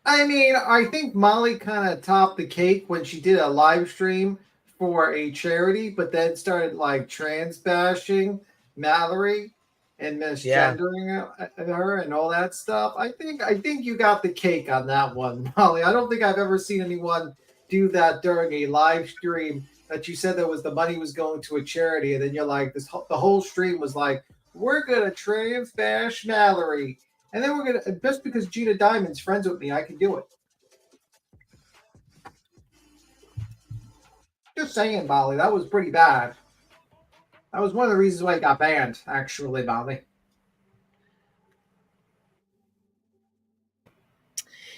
I mean, I think Molly kind of topped the cake when she did a live stream for a charity, but then started like trans bashing Mallory and misgendering her and all that stuff. I think you got the cake on that one, Molly. I don't think I've ever seen anyone do that during a live stream that you said that was the money was going to a charity, and then you're like, the whole stream was like, we're gonna trans bash Mallory. And then we're gonna, just because Gina Diamond's friends with me, I can do it. Just saying, Molly, that was pretty bad. That was one of the reasons why I got banned, actually, Molly.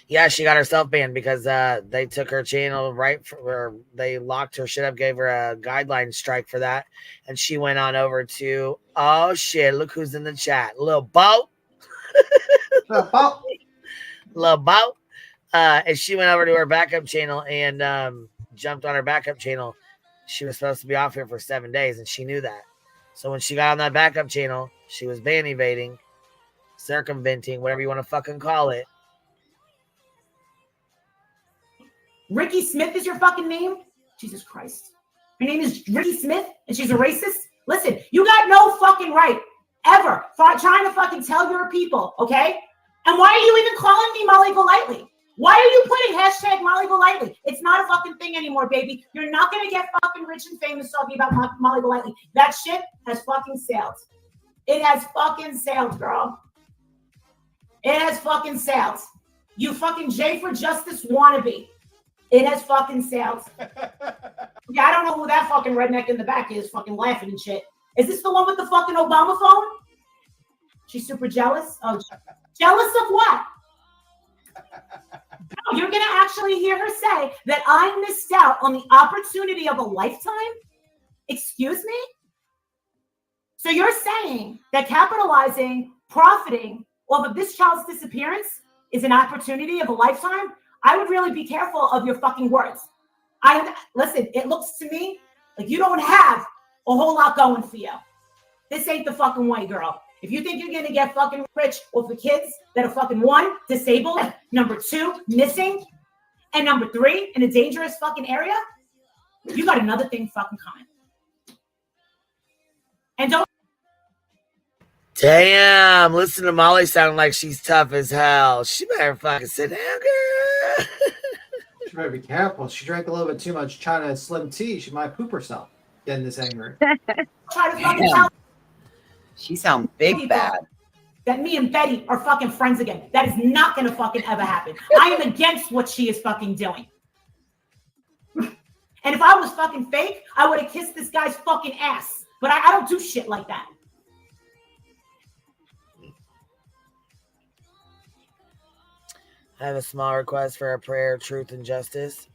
Yeah, she got herself banned because they took her channel or they locked her shit up, gave her a guideline strike for that, and she went on over to, oh shit, look who's in the chat, Lil Bo. Lil Bo. And she went over to her backup channel and jumped on her backup channel. She was supposed to be off here for 7 days, and she knew that. So when she got on that backup channel, she was ban evading, circumventing, whatever you want to fucking call it. Ricky Smith is your fucking name? Jesus Christ. Her name is Ricky Smith and she's a racist? Listen, you got no fucking right ever trying to fucking tell your people, okay? And why are you even calling me Molly Golightly? Why are you putting hashtag Molly Golightly? It's not a fucking thing anymore, baby. You're not going to get fucking rich and famous talking about Molly Golightly. That shit has fucking sailed. It has fucking sailed, girl. It has fucking sailed. You fucking J for Justice wannabe. It has fucking sailed. Yeah, I don't know who that fucking redneck in the back is fucking laughing and shit. Is this the one with the fucking Obama phone? She's super jealous? Oh, jealous of what? No, you're going to actually hear her say that I missed out on the opportunity of a lifetime? Excuse me? So you're saying that capitalizing, profiting off of this child's disappearance is an opportunity of a lifetime? I would really be careful of your fucking words. Listen, it looks to me like you don't have a whole lot going for you. This ain't the fucking way, girl. If you think you're going to get fucking rich off the kids that are fucking 1, disabled, number 2, missing, and number 3, in a dangerous fucking area, you got another thing fucking coming. And don't. Damn, listen to Molly sounding like she's tough as hell. She better fucking sit down, girl. She better be careful. She drank a little bit too much China Slim tea. She might poop herself getting this angry. Try to fucking tell. She sounds big bad. That me and Betty are fucking friends again. That is not going to fucking ever happen. I am against what she is fucking doing. And if I was fucking fake, I would have kissed this guy's fucking ass. But I don't do shit like that. I have a small request for a prayer of truth and justice.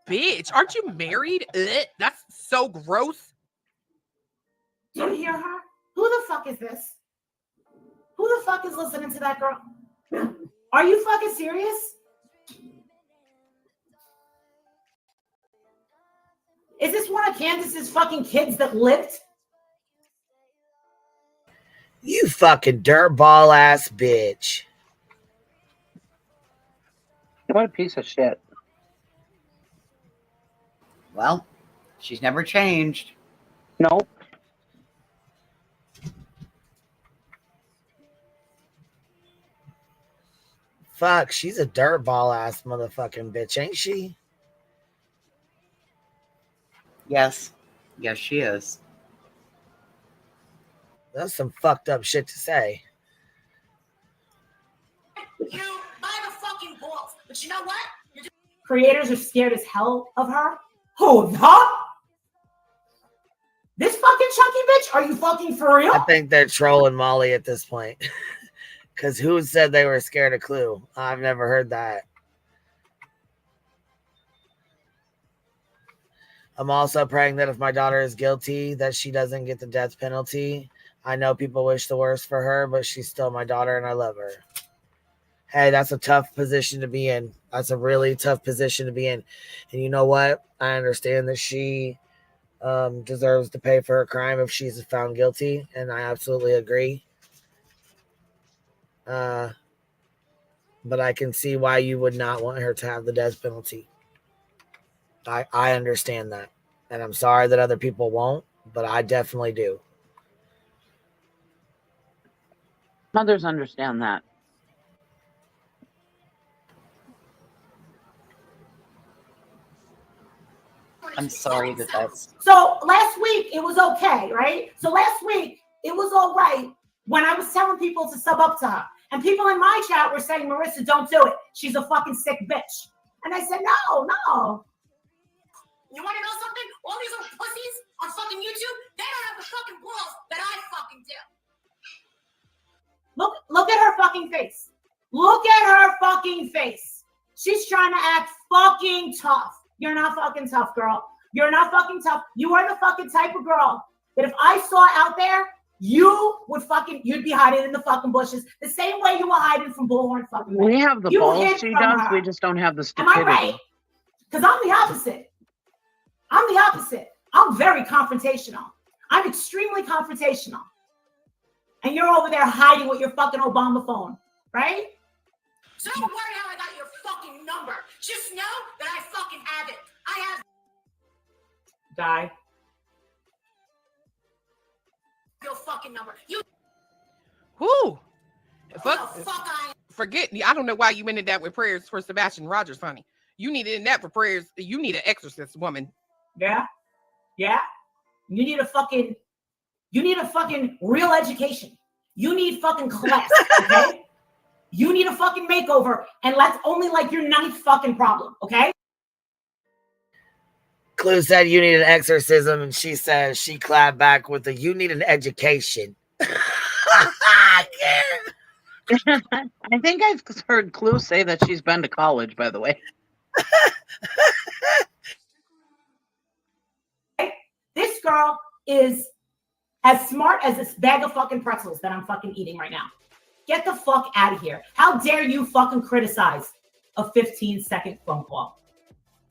Bitch, aren't you married? Ugh, that's so gross. Do you hear her? Who the fuck is this? Who the fuck is listening to that girl? Are you fucking serious? Is this one of Candace's fucking kids that lived? You fucking dirtball ass bitch. What a piece of shit. Well, she's never changed. Nope. Fuck, she's a dirtball ass motherfucking bitch, ain't she? Yes. Yes, she is. That's some fucked up shit to say. You by the fucking balls. But you know what? Creators are scared as hell of her. Who, huh? This fucking chunky bitch? Are you fucking for real? I think they're trolling Molly at this point. Because who said they were scared of Clue? I've never heard that. I'm also praying that if my daughter is guilty, that she doesn't get the death penalty. I know people wish the worst for her, but she's still my daughter and I love her. Hey, that's a tough position to be in. That's a really tough position to be in. And you know what? I understand that she deserves to pay for her crime if she's found guilty, and I absolutely agree. But I can see why you would not want her to have the death penalty. I understand that. And I'm sorry that other people won't, but I definitely do. Mothers understand that. I'm sorry that that's... So last week it was okay, right? So last week it was all right when I was telling people to sub up to her. And people in my chat were saying, Marissa, don't do it. She's a fucking sick bitch. And I said, no. You want to know something? All these little pussies on fucking YouTube, they don't have the fucking balls that I fucking do. Look at her fucking face. Look at her fucking face. She's trying to act fucking tough. You're not fucking tough, girl. You're not fucking tough. You are the fucking type of girl that if I saw out there, you'd be hiding in the fucking bushes the same way you were hiding from Bullhorn fucking. We have the balls she does. Her. We just don't have the stupidity. Am I right? Because I'm the opposite. I'm very confrontational. I'm extremely confrontational. And you're over there hiding with your fucking Obama phone, right? So don't worry how I got your fucking number. Just know that I fucking have it. I have... Guy. Your fucking number. You... Whoo! Forget. I don't know why you ended that with prayers for Sebastian Rogers, honey. You needed that for prayers. You need an exorcist, woman. Yeah. You need a fucking real education. You need fucking class, okay? You need a fucking makeover, and that's only like your 9th fucking problem, okay? Clue said you need an exorcism, and she says she clapped back with the you need an education. I think I've heard Clue say that she's been to college, by the way. This girl is as smart as this bag of fucking pretzels that I'm fucking eating right now. Get the fuck out of here. How dare you fucking criticize a 15-second phone call?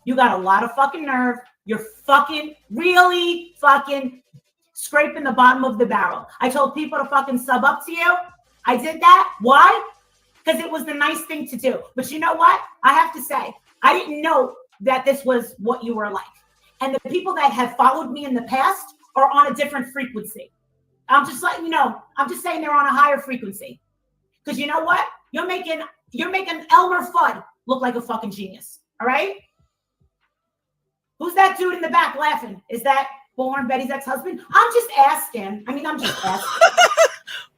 You got a lot of fucking nerve. You're fucking really fucking scraping the bottom of the barrel. I told people to fucking sub up to you. I did that. Why? Because it was the nice thing to do. But you know what? I have to say, I didn't know that this was what you were like. And the people that have followed me in the past are on a different frequency. I'm just letting you know. I'm just saying they're on a higher frequency. Because you know what? You're making Elmer Fudd look like a fucking genius. All right? Who's that dude in the back laughing? Is that Bullhorn Betty's ex-husband? I'm just asking.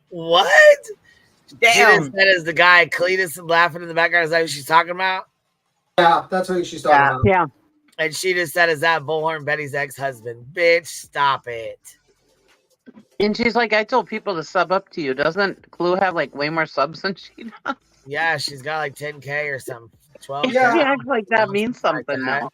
What? Damn. That is the guy Cletus laughing in the background. Is that who she's talking about? Yeah, that's who she's talking about. Yeah. And she just said, is that Bullhorn Betty's ex-husband? Bitch, stop it. And she's like, I told people to sub up to you. Doesn't Clue have like way more subs than she does? Yeah, she's got like 10K or something. 12. She acts like that means something now.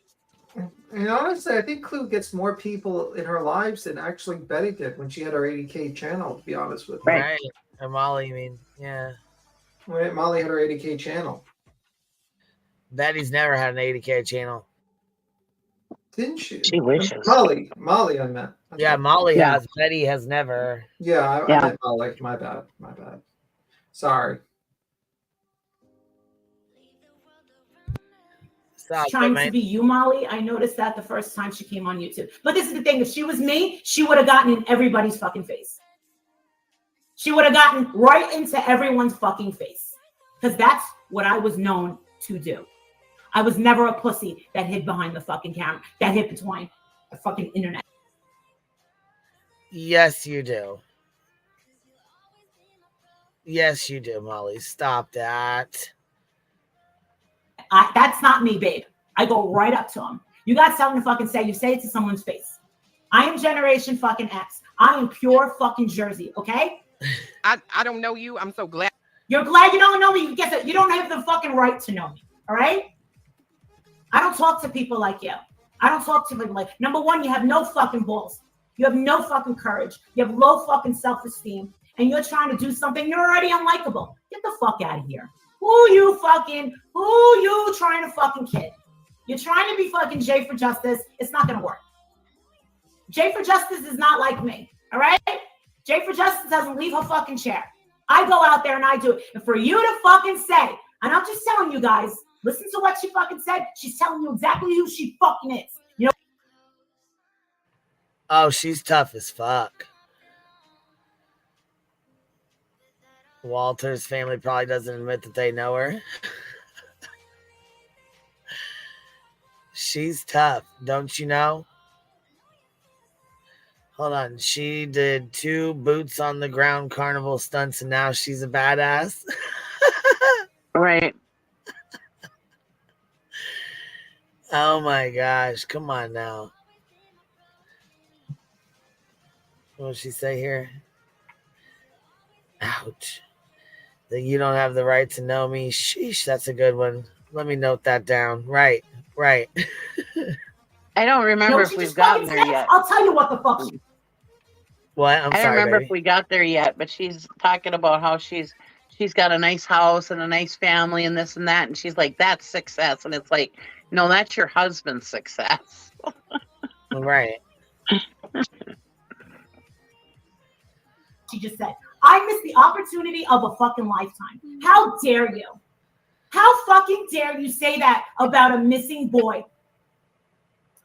And honestly, I think Clue gets more people in her lives than actually Betty did when she had her 80K channel, to be honest with you. Right. Or Molly, you mean. Yeah. When Molly had her 80K channel. Betty's never had an 80K channel. Didn't she? She wishes. Molly, I meant. Yeah, Molly Yeah. has. Betty has never. Yeah, I Yeah. meant Molly. My bad. Sorry. Stop, Trying man. to be you, Molly. I noticed that the first time she came on YouTube. But this is the thing. If she was me, she would have gotten in everybody's fucking face. She would have gotten right into everyone's fucking face. Because that's what I was known to do. I was never a pussy that hid behind the fucking camera, that hid between the fucking internet. Yes, you do. Yes, you do, Molly. Stop that. That's not me, babe. I go right up to him. You got something to fucking say, you say it to someone's face. I am Generation fucking X. I am pure fucking Jersey, okay? I don't know you. I'm so glad. You're glad you don't know me. Guess it. You don't have the fucking right to know me, all right? I don't talk to people like you. I don't talk to people like, number one, you have no fucking balls. You have no fucking courage. You have low fucking self-esteem. And you're trying to do something. You're already unlikable. Get the fuck out of here. Who you trying to fucking kid? You're trying to be fucking J for Justice. It's not going to work. J for Justice is not like me, all right? J for Justice doesn't leave her fucking chair. I go out there and I do it. And for you to fucking say, and I'm just telling you guys, listen to what she fucking said. She's telling you exactly who she fucking is. You know? Oh, she's tough as fuck. Walter's family probably doesn't admit that they know her. She's tough, don't you know? Hold on. She did 2 boots on the ground carnival stunts and now she's a badass. Right. Oh my gosh. Come on now. What does she say here? Ouch. That you don't have the right to know me. Sheesh, that's a good one. Let me note that down. Right. I don't remember if we've gotten there yet. I'll tell you what the fuck. What? I don't remember if we got there yet, but she's talking about how she's got a nice house and a nice family and this and that. And she's like, that's success. And it's like, no, that's your husband's success. Right. She just said, I missed the opportunity of a fucking lifetime. How dare you? How fucking dare you say that about a missing boy?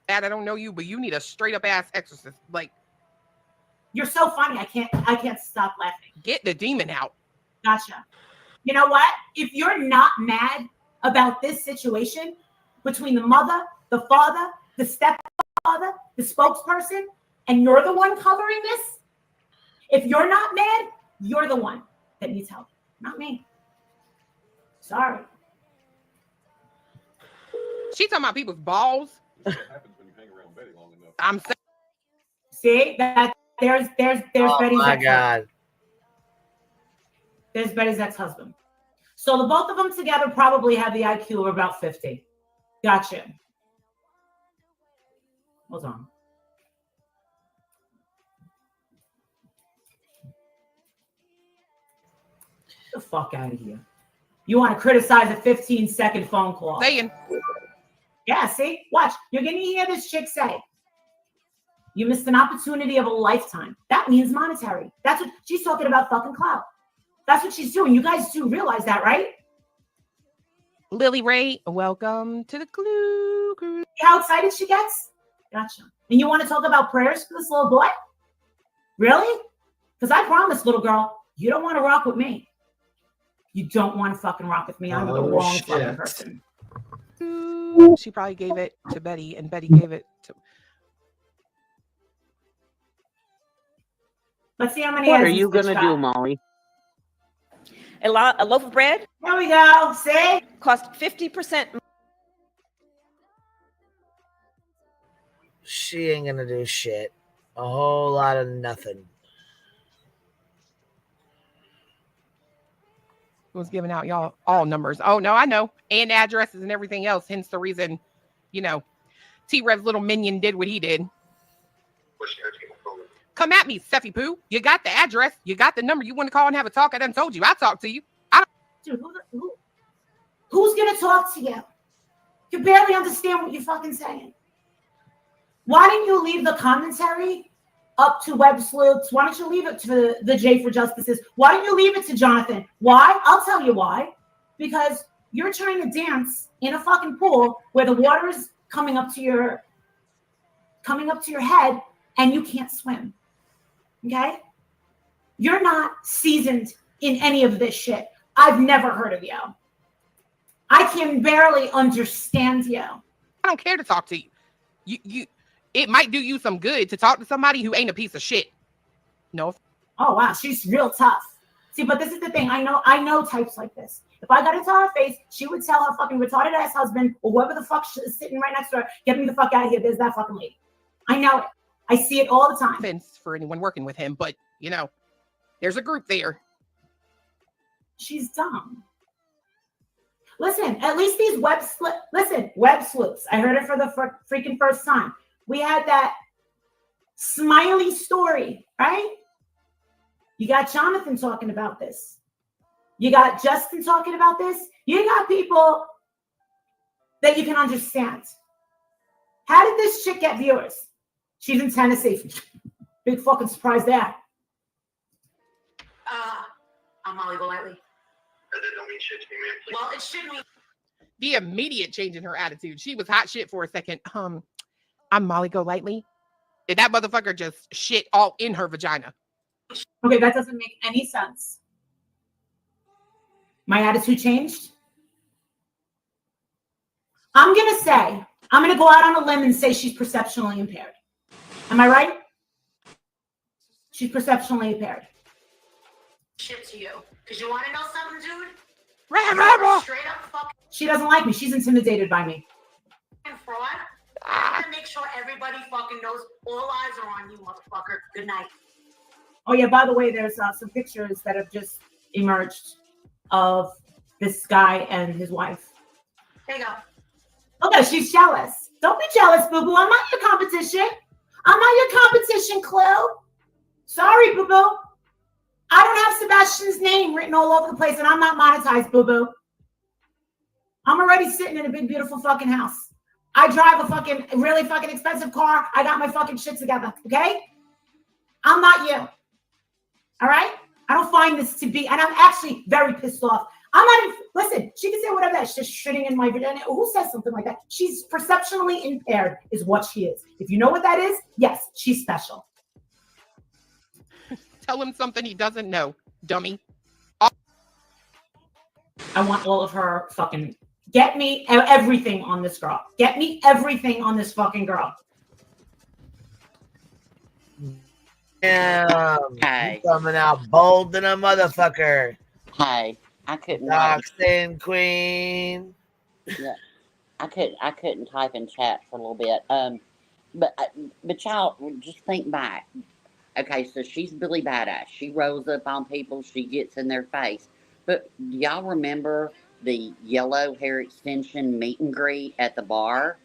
Dad, I don't know you, but you need a straight up ass exorcist. Like, you're so funny. I can't stop laughing. Get the demon out. Gotcha. You know what? If you're not mad about this situation between the mother, the father, the stepfather, the spokesperson, and you're the one covering this, if you're not mad, you're the one that needs help, not me. Sorry. She talking about people's balls. I'm saying. See that there's Oh Betty's my ex-husband. God. There's Betty's ex-husband. So the both of them together probably have the IQ of about 50. Gotcha. Hold on. Get the fuck out of here. You want to criticize a 15-second phone call. Saying. Yeah, see? Watch. You're going to hear this chick say, you missed an opportunity of a lifetime. That means monetary. That's what she's talking about, fucking clout. That's what she's doing. You guys do realize that, right? Lily Ray, welcome to the Clue Crew. See how excited she gets? Gotcha. And you want to talk about prayers for this little boy? Really? Because I promise, little girl, you don't want to rock with me. You don't want to fucking rock with me. I'm the wrong fucking person. She probably gave it to Betty, and Betty gave it to. Let's see how many. What are you gonna do, Molly? A loaf of bread. There we go. See? Cost 50%. She ain't gonna do shit. A whole lot of nothing. Was giving out y'all all numbers. Oh no, I know, and addresses and everything else. Hence the reason, T-Rev's little minion did what he did. Come at me, Steffi Pooh. You got the address. You got the number. You want to call and have a talk? I done told you. I talked to you. Dude, who's gonna talk to you? You barely understand what you're fucking saying. Why didn't you leave the commentary up to Web Sleuths? Why don't you leave it to the J for Justices? Why don't you leave it to Jonathan? Why? I'll tell you why. Because you're trying to dance in a fucking pool where the water is coming up to your head and you can't swim. Okay? You're not seasoned in any of this shit. I've never heard of you. I can barely understand you. I don't care to talk to you. It might do you some good to talk to somebody who ain't a piece of shit. No. Oh wow, she's real tough. See, but this is the thing. I know types like this. If I got into her face, she would tell her fucking retarded ass husband or whoever the fuck is sitting right next to her, get me the fuck out of here. There's that fucking lady. I know it. I see it all the time. Offense for anyone working with him, but you know, there's a group there. She's dumb. Listen, at least these web sleuths. I heard it for the freaking first time. We had that Smiley story, right? You got Jonathan talking about this. You got Justin talking about this. You got people that you can understand. How did this chick get viewers? She's in Tennessee. Big fucking surprise there. I'm Molly Golightly. That don't mean shit to me, man. Please. Well, it should mean. The immediate change in her attitude. She was hot shit for a second. I'm Molly Golightly. Did that motherfucker just shit all in her vagina? Okay, that doesn't make any sense. My attitude changed. I'm going to go out on a limb and say she's perceptually impaired. Am I right? She's perceptually impaired. Shit to you. Because you want to know something, dude? Straight up fuck. She doesn't like me. She's intimidated by me. Fraud. I'm going to make sure everybody fucking knows all eyes are on you, motherfucker. Good night. Oh, yeah, by the way, there's some pictures that have just emerged of this guy and his wife. There you go. Okay, she's jealous. Don't be jealous, boo-boo. I'm not your competition. I'm not your competition, Clue. Sorry, boo-boo. I don't have Sebastian's name written all over the place, and I'm not monetized, boo-boo. I'm already sitting in a big, beautiful fucking house. I drive a fucking really fucking expensive car. I got my fucking shit together, okay? I'm not you. All right? I don't find this to be, and I'm actually very pissed off. I'm not even, listen, she can say whatever that she's just shitting in my vagina. Who says something like that? She's perceptually impaired is what she is. If you know what that is, yes, she's special. Tell him something he doesn't know, dummy. I want all of her fucking, get me everything on this girl. Get me everything on this fucking girl. Yeah, Hey. coming out bold than a motherfucker. Hey, I couldn't. Doxing queen. Yeah, I couldn't type in chat for a little bit. But y'all just think back. Okay, so she's Billy Badass. She rolls up on people. She gets in their face. But do y'all remember the yellow hair extension meet and greet at the bar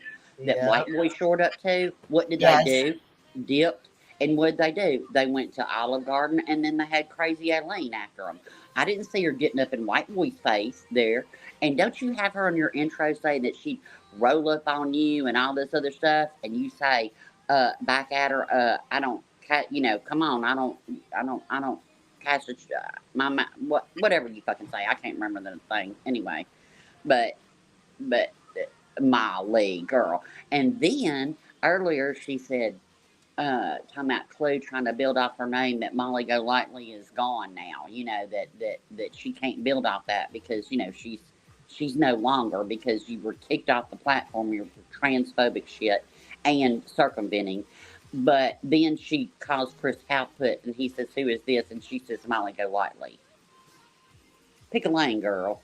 that White Boy showed up to? What did they do? Dipped. And what did they do? They went to Olive Garden, and then they had Crazy Eileen after them. I didn't see her getting up in White Boy's face there. And don't you have her in your intro say that she'd roll up on you and all this other stuff? And you say back at her, I don't, come on, I don't catch it. Whatever you fucking say. I can't remember the thing anyway. But Molly, girl. And then earlier she said, talking about Clue trying to build off her name, that Molly Golightly is gone now. You know, that she can't build off that because, you know, she's no longer, because you were kicked off the platform, you're transphobic shit and circumventing. But then she calls Chris Output and he says, who is this? And she says, Molly Golightly. Pick a lane, girl.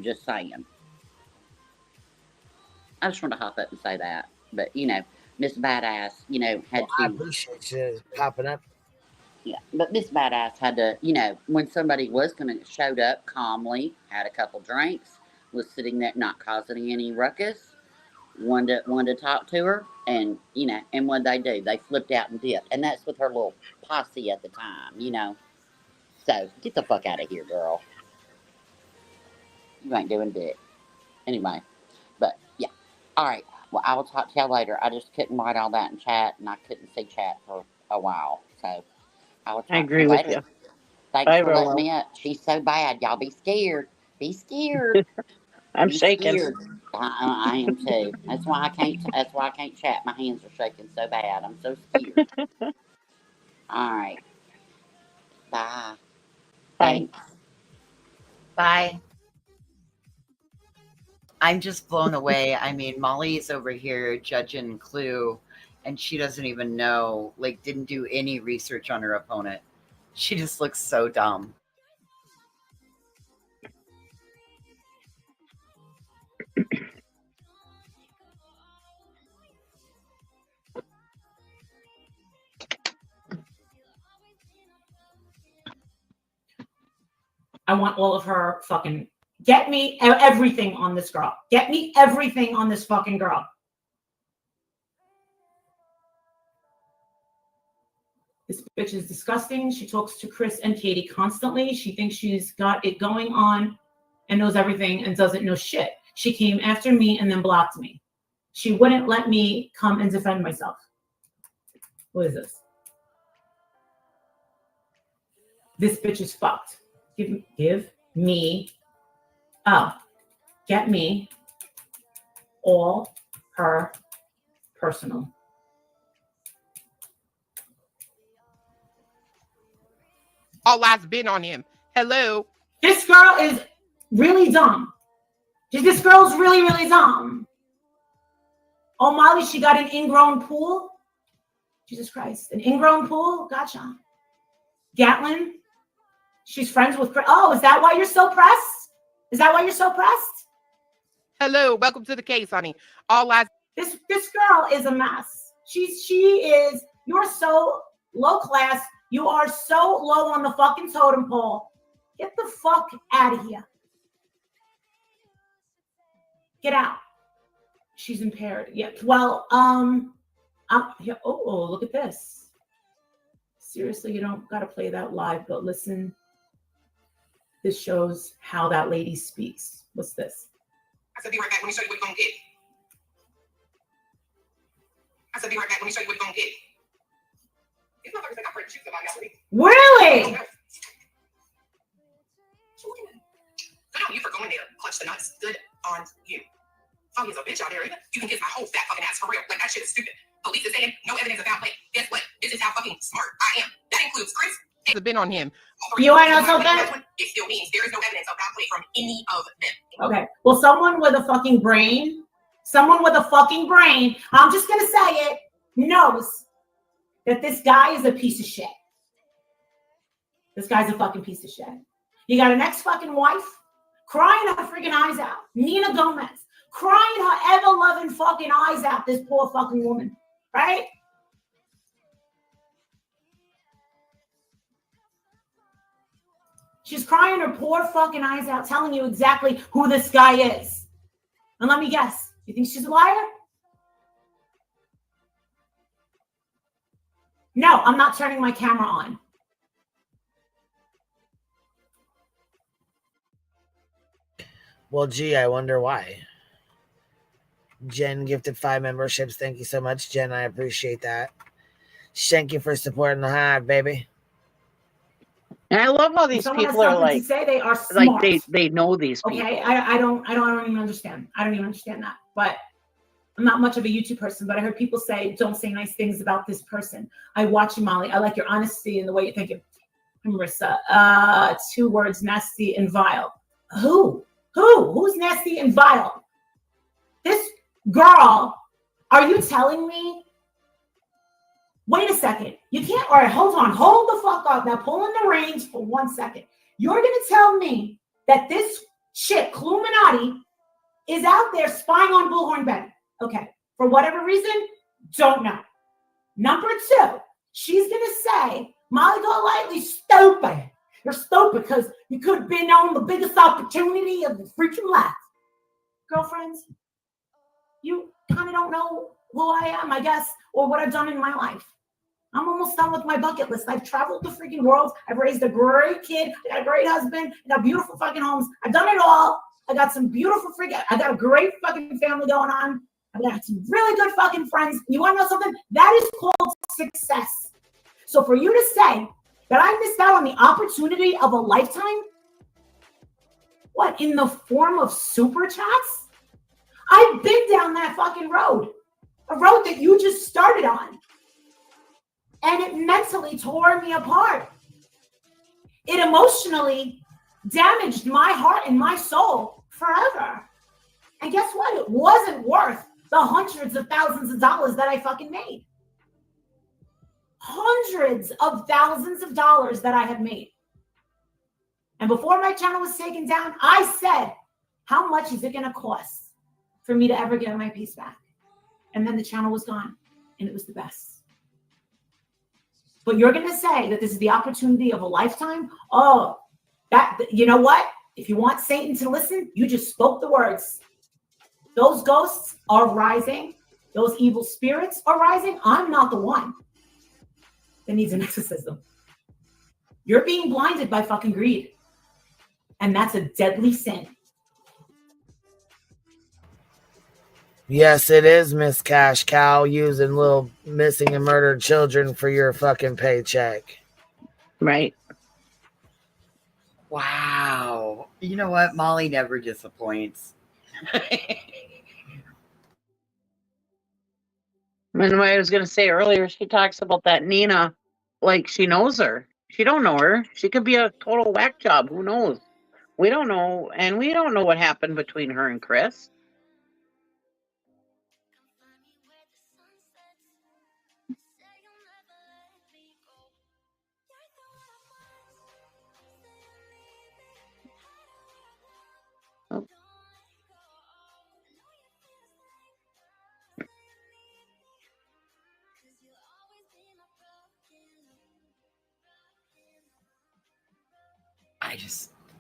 Just saying. I just want to hop up and say that. But, you know, Miss Badass, you know, had to. I appreciate you popping up. Yeah, but Miss Badass had to, you know, when somebody was showed up calmly, had a couple drinks, was sitting there not causing any ruckus, wanted to talk to her, and, you know, and what they do, they flipped out and dipped. And that's with her little posse at the time, you know. So, get the fuck out of here, girl. You ain't doing dick. Anyway, but, yeah. All right. Well, I will talk to y'all later. I just couldn't write all that in chat, and I couldn't see chat for a while. So I will talk I to agree you with later. you. Thanks Bye, for letting Rolo. me up. She's so bad. Y'all be scared. Be scared. I'm Be shaking. scared. I am too. That's why I can't. That's why I can't chat. My hands are shaking so bad. I'm so scared. All right. Bye. Bye. Thanks. Bye. I'm just blown away. I mean, Molly's over here judging Clue, and she doesn't even know, like, didn't do any research on her opponent. She just looks so dumb. I want all of her fucking, get me everything on this girl. Get me everything on this fucking girl. This bitch is disgusting. She talks to Chris and Katie constantly. She thinks she's got it going on and knows everything and doesn't know shit. She came after me and then blocked me. She wouldn't let me come and defend myself. What is this? This bitch is fucked. Give me, get me all her personal. All eyes been on him. Hello. This girl is really dumb. This girl's really, really dumb. Oh, Molly, she got an ingrown pool. Jesus Christ. An ingrown pool? Gotcha. Gatlin, she's friends with... Oh, is that why you're so pressed? Is that why you're so pressed? Hello. Welcome to the case, honey. All eyes... This girl is a mess. She is... You're so low class. You are so low on the fucking totem pole. Get the fuck out of here. Get out. She's impaired. Yeah. Well, yeah. Oh, look at this. Seriously, you don't got to play that live, but listen. This shows how that lady speaks. What's this? I said, be right back. Let me show you what you're going to get. I said, be right back. Let me show you what you're going to get. These motherfuckers think I'm afraid to shoot somebody else. Really? Good on you for going there. Clutch the nuts. Good on you. Foggy is a bitch out there. You can kiss my whole fat fucking ass for real. Like, that shit is stupid. Police is saying no evidence of foul play. Guess what? This is how fucking smart I am. That includes Chris. It's been on him. You want to know something? It still means there is no evidence of foul play from any of them. Okay. Well, someone with a fucking brain, I'm just going to say it, knows that this guy is a piece of shit. This guy's a fucking piece of shit. You got an ex-fucking wife crying her freaking eyes out. Nina Gomez crying her ever-loving fucking eyes out, this poor fucking woman, right? She's crying her poor fucking eyes out, telling you exactly who this guy is. And let me guess, you think she's a liar? No, I'm not turning my camera on. Well, gee, I wonder why. Jen gifted 5 memberships. Thank you so much, Jen. I appreciate that. Thank you for supporting the hive, baby. And I love how these people are like, say they are smart. like they know these people. Okay, I don't even understand. I don't even understand that. But I'm not much of a YouTube person, but I heard people say, don't say nice things about this person. I watch you, Molly. I like your honesty and the way you think of Marissa. 2 words, nasty and vile. Who's nasty and vile? This girl, are you telling me? Wait a second. You can't, all right, hold on. Hold the fuck up. Now pull in the reins for 1 second. You're going to tell me that this chick, Cluminati, is out there spying on Bullhorn Betty. Okay. For whatever reason, don't know. Number 2, she's going to say, Molly Golightly, stupid. You're stupid because you could have been on the biggest opportunity of the freaking life. Girlfriends, you kind of don't know who I am, I guess, or what I've done in my life. I'm almost done with my bucket list. I've traveled the freaking world. I've raised a great kid. I got a great husband. I got beautiful fucking homes. I've done it all. I got some beautiful I got a great fucking family going on. I got some really good fucking friends. You want to know something? That is called success. So for you to say that I missed out on the opportunity of a lifetime, what, in the form of super chats? I've been down that fucking road, a road that you just started on. And it mentally tore me apart. It emotionally damaged my heart and my soul forever. And guess what? It wasn't worth the hundreds of thousands of dollars that I fucking made. Hundreds of thousands of dollars that I had made. And before my channel was taken down, I said, how much is it going to cost for me to ever get my piece back? And then the channel was gone, and it was the best. But you're going to say that this is the opportunity of a lifetime? Oh, that, you know what? If you want Satan to listen, you just spoke the words. Those ghosts are rising. Those evil spirits are rising. I'm not the one that needs an exorcism. You're being blinded by fucking greed. And that's a deadly sin. Yes, it is, Miss Cash Cow, using little missing and murdered children for your fucking paycheck. Right. Wow. You know what? Molly never disappoints. And what I was going to say earlier, she talks about that Nina like she knows her. She don't know her. She could be a total whack job. Who knows? We don't know. And we don't know what happened between her and Chris.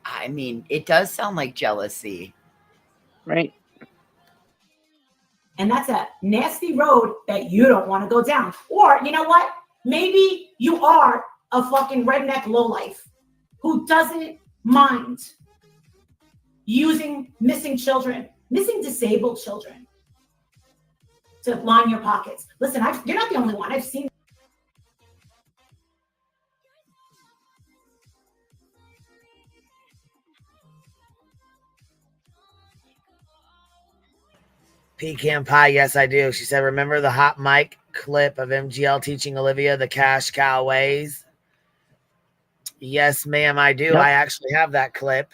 I mean, it does sound like jealousy. Right. And that's a nasty road that you don't want to go down. Or, you know what? Maybe you are a fucking redneck lowlife who doesn't mind using missing children, missing disabled children to line your pockets. Listen, you're not the only one. I've seen. Pecan pie, yes, I do. She said, remember the hot mic clip of MGL teaching Olivia the cash cow ways? Yes, ma'am, I do. Yep. I actually have that clip.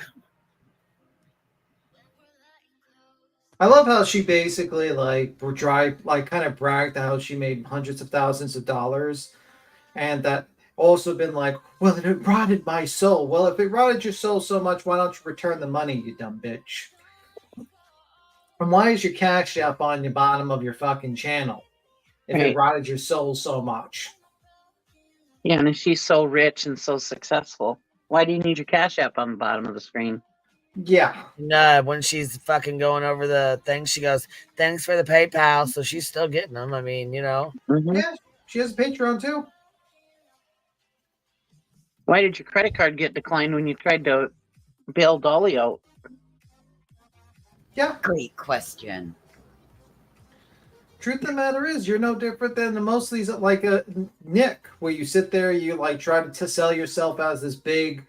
I love how she basically kind of bragged how she made hundreds of thousands of dollars, and that also been like, well, it rotted my soul. Well, if it rotted your soul so much, why don't you return the money, you dumb bitch? And why is your cash app on the bottom of your fucking channel if it rotted your soul so much? Yeah, and if she's so rich and so successful, why do you need your cash app on the bottom of the screen? Yeah. No, when she's fucking going over the thing, she goes, thanks for the PayPal. So she's still getting them. I mean, you know. Yeah, she has a Patreon too. Why did your credit card get declined when you tried to bail Dolly out? Yeah. Great question. Truth of the matter is, you're no different than most of these, like Nick, where you sit there, you like try to sell yourself as this bigger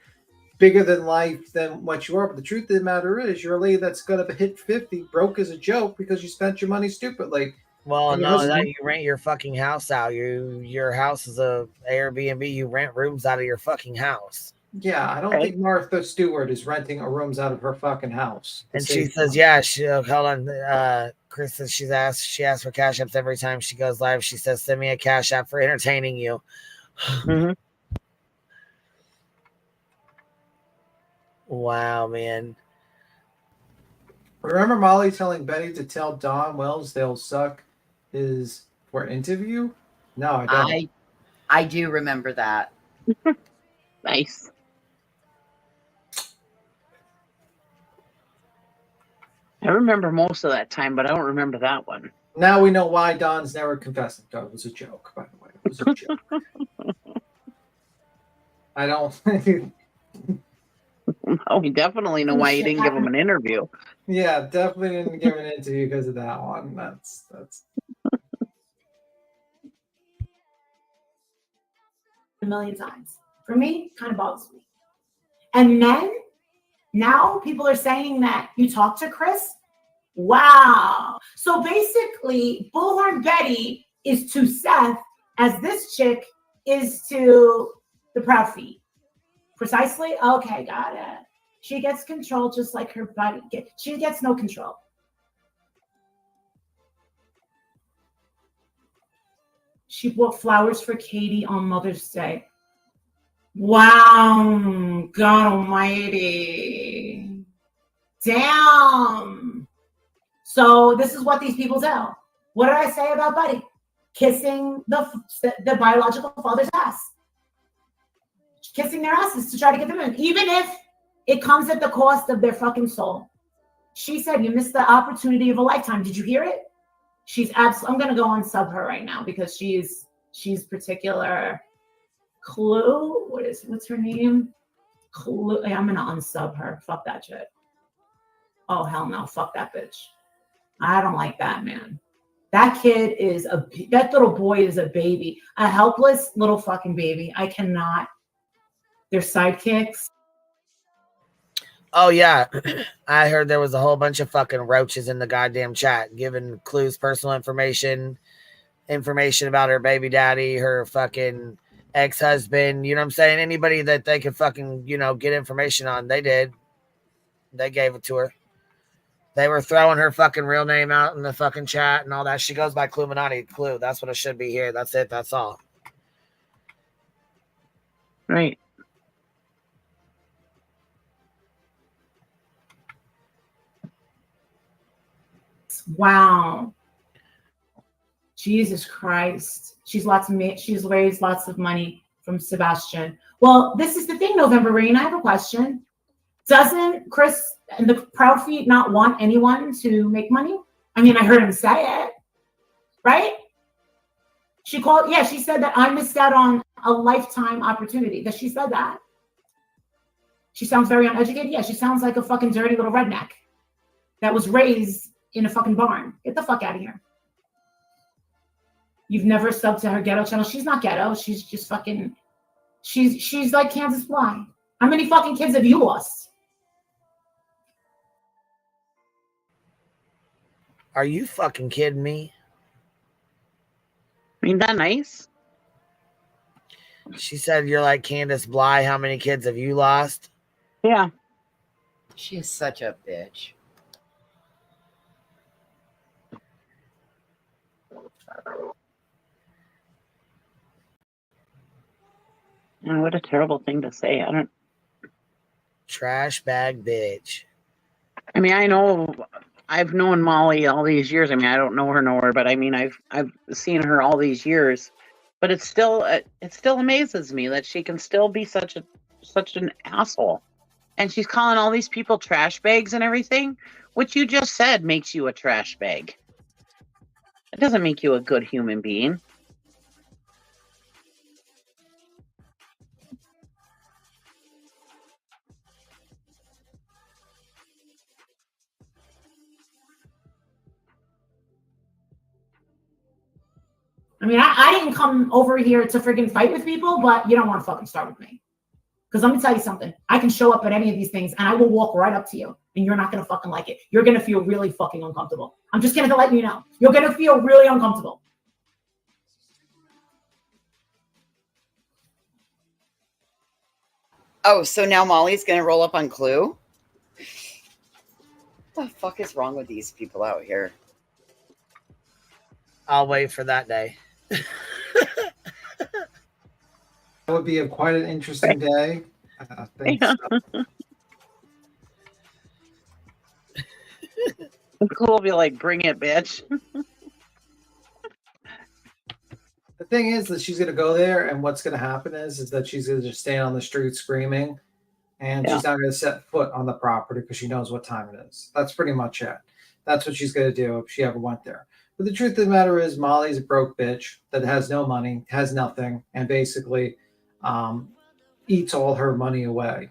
than life than what you are. But the truth of the matter is, you're a lady that's going to hit 50, broke as a joke because you spent your money stupidly. Well, And no, that you rent your fucking house out. Your house is a Airbnb. You rent rooms out of your fucking house. Yeah, I don't think Martha Stewart is renting rooms out of her fucking house. And she says, yeah, hold on. Chris says she asks for cash apps every time she goes live. She says, send me a cash app for entertaining you. Mm-hmm. Wow, man. Remember Molly telling Betty to tell Don Wells they'll suck his for interview? No, I don't. I do remember that. Nice. I remember most of that time, but I don't remember that one. Now we know why Don's never confessing. No, it was a joke, by the way. It was a joke. I don't. Oh, we definitely know why you didn't give him an interview. Yeah, definitely didn't give an interview because of that one. That's a million times. For me, kind of bothers me. And then now people are saying that you talk to Chris. Wow. So basically, Bullhorn Betty is to Seth as this chick is to the Proud Feet. Precisely? Okay, got it. She gets control just like her body. She gets no control. She bought flowers for Katie on Mother's Day. Wow, God almighty. Damn. So this is what these people do. What did I say about Buddy? Kissing the biological father's ass. Kissing their asses to try to get them in, even if it comes at the cost of their fucking soul. She said, you missed the opportunity of a lifetime. Did you hear it? She's absolutely, I'm going to go unsub her right now because she's particular. Clue, what's her name? Clue, I'm going to unsub her. Fuck that shit. Oh, hell no. Fuck that bitch. I don't like that, man. That kid is that little boy is a baby. A helpless little fucking baby. I cannot. They're sidekicks. Oh yeah, I heard there was a whole bunch of fucking roaches in the goddamn chat giving Clue's personal information about her baby daddy, her fucking ex-husband. You know what I'm saying? Anybody that they could fucking, get information on, they did. They gave it to her. They were throwing her fucking real name out in the fucking chat and all that. She goes by Cluminati. Clue. That's what it should be here. That's it. That's all. Right. Wow. Jesus Christ. She's raised lots of money from Sebastian. Well, this is the thing, November Rain. I have a question. Doesn't Chris and the Proud Feet not want anyone to make money? I mean, I heard him say it, right? She said that I missed out on a lifetime opportunity. That she said that. She sounds very uneducated. Yeah, she sounds like a fucking dirty little redneck that was raised in a fucking barn. Get the fuck out of here. You've never subbed to her ghetto channel. She's not ghetto. She's just fucking, she's like Kansas Bly. How many fucking kids have you lost? Are you fucking kidding me? Ain't that nice? She said you're like Candace Bly. How many kids have you lost? Yeah. She is such a bitch. Oh, what a terrible thing to say. Trash bag bitch. I mean, I know I've known Molly all these years. I mean, I don't know her, but I mean, I've seen her all these years. But it still amazes me that she can still be such an asshole. And she's calling all these people trash bags and everything, which you just said makes you a trash bag. It doesn't make you a good human being. I mean, I didn't come over here to freaking fight with people, but you don't want to fucking start with me. Because let me tell you something. I can show up at any of these things and I will walk right up to you and you're not going to fucking like it. You're going to feel really fucking uncomfortable. I'm just going to let you know. You're going to feel really uncomfortable. Oh, so now Molly's going to roll up on Clue? What the fuck is wrong with these people out here? I'll wait for that day. That would be quite an interesting day. I think so. Cool will be like, bring it, bitch. The thing is that she's going to go there, and what's going to happen is that she's going to just stand on the street screaming, and she's not going to set foot on the property because she knows what time it is. That's pretty much it. That's what she's going to do if she ever went there. But the truth of the matter is Molly's a broke bitch that has no money, has nothing, and basically eats all her money away.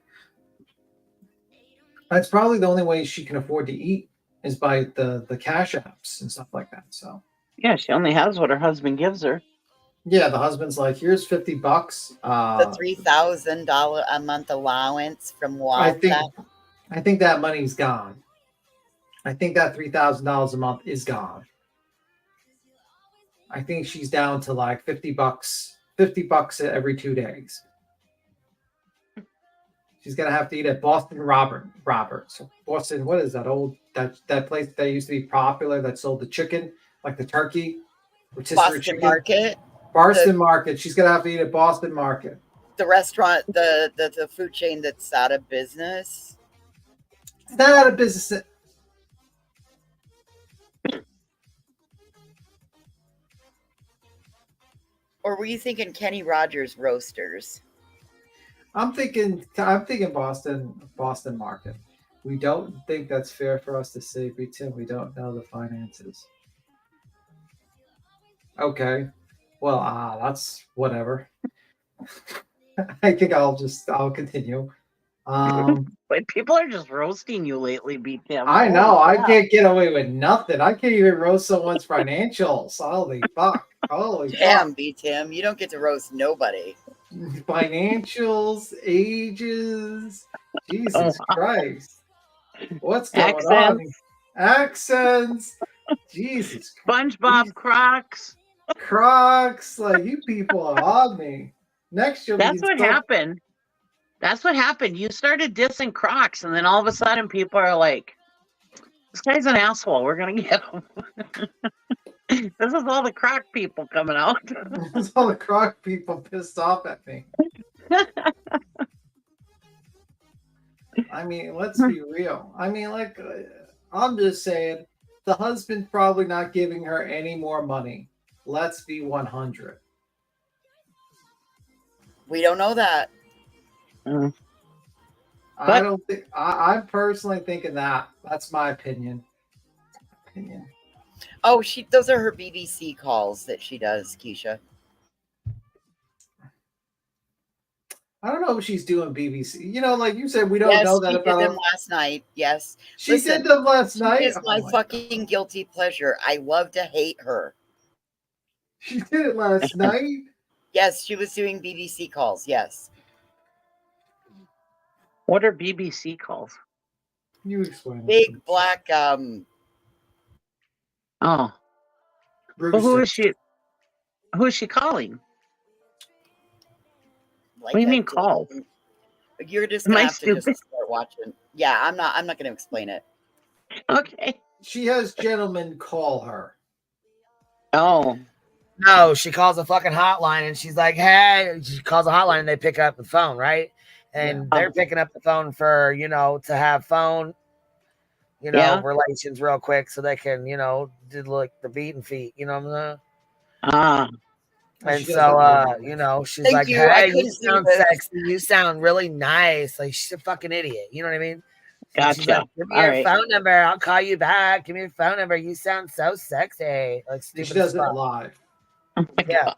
That's probably the only way she can afford to eat is by the cash apps and stuff like that. So Yeah, she only has what her husband gives her. yeah, the husband's like, here's $50. The $3,000 a month allowance from I Walter. think that money's gone. I think that $3,000 a month is gone. I think she's down to like $50, $50 every 2 days. She's gonna have to eat at Boston Roberts. Boston, what is that old that place that used to be popular that sold the chicken, like the turkey, rotisserie chicken? Market. Boston Market. She's gonna have to eat at Boston Market. The restaurant, the food chain that's out of business. It's not out of business. Or were you thinking Kenny Rogers Roasters? I'm thinking Boston Market. We don't think that's fair for us to say, Tim. We don't know the finances. Okay. Well, that's whatever. I think I'll continue. But people are just roasting you lately, BTM. I know. I can't get away with nothing. I can't even roast someone's financials. Holy fuck. Holy Damn, fuck. BTM. You don't get to roast nobody. Financials, ages. Jesus Christ. What's going on? Accents. Jesus Christ. SpongeBob Crocs. Crocs. Like, you people are on me. Next year, that's what happened. That's what happened. You started dissing Crocs, and then all of a sudden people are like, this guy's an asshole. We're going to get him. This is all the Croc people coming out. This is all the Croc people pissed off at me. I mean, let's be real. I mean, like, I'm just saying, the husband's probably not giving her any more money. Let's be 100. We don't know that. I don't think. I'm personally thinking that. That's my opinion. Oh, those are her BBC calls that she does, Keisha. I don't know if she's doing BBC. You know, like you said, we don't know that about them last night. Yes, she did them last night. It's my fucking guilty pleasure. I love to hate her. She did it last night. Yes, she was doing BBC calls. Yes. What are BBC calls? You explain. Big black. Oh. Well, who is she? Who is she calling? Like, what do you mean call? You're just gonna have to just start watching. Yeah, I'm not gonna explain it. Okay. She has gentlemen call her. Oh. No, she calls a fucking hotline and she's like, hey, she calls a hotline and they pick up the phone, right? And they're picking up the phone for, to have phone, relations real quick so they can, do like the beating feet, you know what I'm saying? And so, she's like, hey, you sound sexy. You sound really nice. Like, she's a fucking idiot. You know what I mean? Gotcha. She's like, give me your phone number. I'll call you back. Give me your phone number. You sound so sexy. Like, stupid. She does it live. Yeah.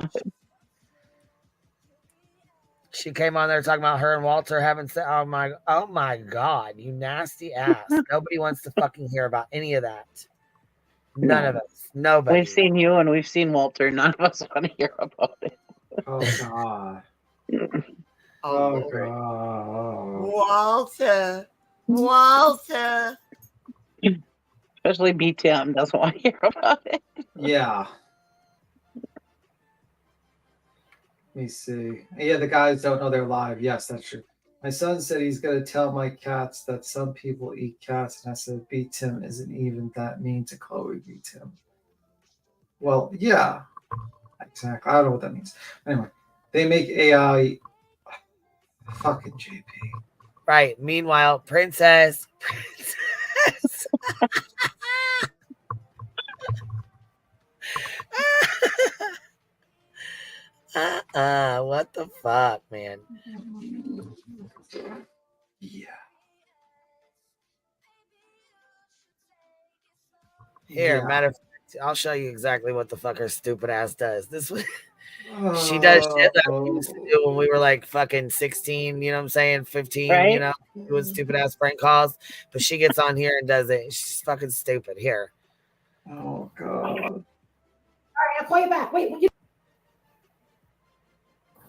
She came on there talking about her and Walter having sex. Oh my God, you nasty ass. Nobody wants to fucking hear about any of that. None of us. Nobody. We've seen you and we've seen Walter. None of us want to hear about it. Oh God. Oh God. Walter. Especially BTM doesn't want to hear about it. Yeah. Let me see. Yeah, the guys don't know they're live. Yes, that's true. My son said he's going to tell my cats that some people eat cats, and I said, B. Tim isn't even that mean to Chloe, B. Tim. Well, yeah. Exactly. I don't know what that means. Anyway, they make AI. Fucking JP. Right. Meanwhile, Princess. What the fuck, man? Yeah. Here, matter of fact, I'll show you exactly what the fuck her stupid ass does. This was She does shit that we used to do when we were like fucking 16, you know what I'm saying? 15, Right? you know, doing stupid ass prank calls. But she gets on here and does it. She's fucking stupid. Here. Oh, God. All right, I'll call you back. Wait,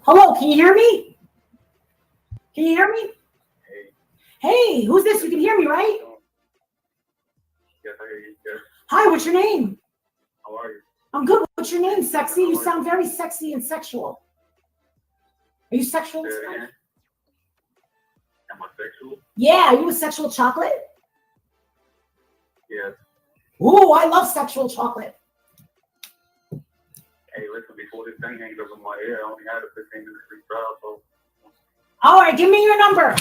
hello, can you hear me? Can you hear me? Hey, who's this? You can hear me, right? Yes, I hear you. Yes. Hi, what's your name? How are you? I'm good. What's your name, sexy? You sound very sexy and sexual. Are you sexual? Am I sexual? Yeah, are you a sexual chocolate? Yes. Ooh, I love sexual chocolate. Hey, listen, before this thing hangs over my ear, I only had a 15-minute free trial, so. All right, give me your number.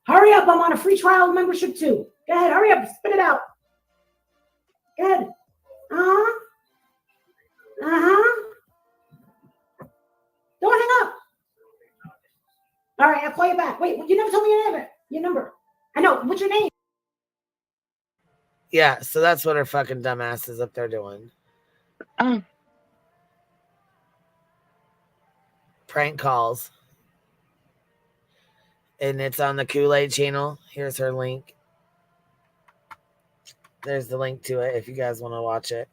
Hurry up, I'm on a free trial membership too. Go ahead, hurry up, spit it out. Go ahead. Uh-huh. Uh-huh. Don't hang up. All right, I'll call you back. Wait, you never told me your number. I know. What's your name? Yeah, so that's what her fucking dumbass is up there doing. Prank calls. And it's on the Kool-Aid channel. Here's her link. There's the link to it if you guys want to watch it.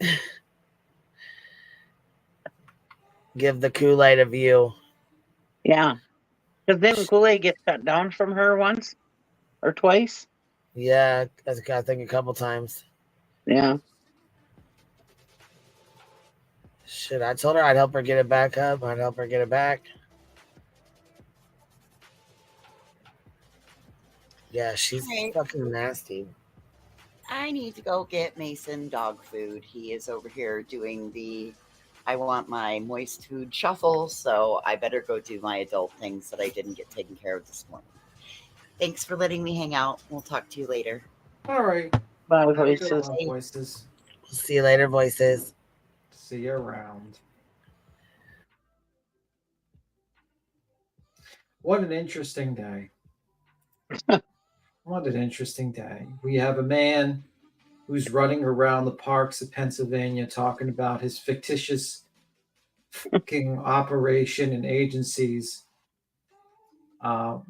Give the Kool-Aid a view. Yeah. Because then Kool-Aid gets cut down from her once or twice. Yeah, I think a couple times. Yeah. Shit, I told her I'd help her get it back up. I'd help her get it back. Yeah, she's fucking nasty. I need to go get Mason dog food. He is over here doing the I want my moist food shuffle, so I better go do my adult things that I didn't get taken care of this morning. Thanks for letting me hang out. We'll talk to you later. All right. Bye, Voices. See you later, voices. See you around. What an interesting day. What an interesting day. We have a man who's running around the parks of Pennsylvania talking about his fictitious fucking operation and agencies.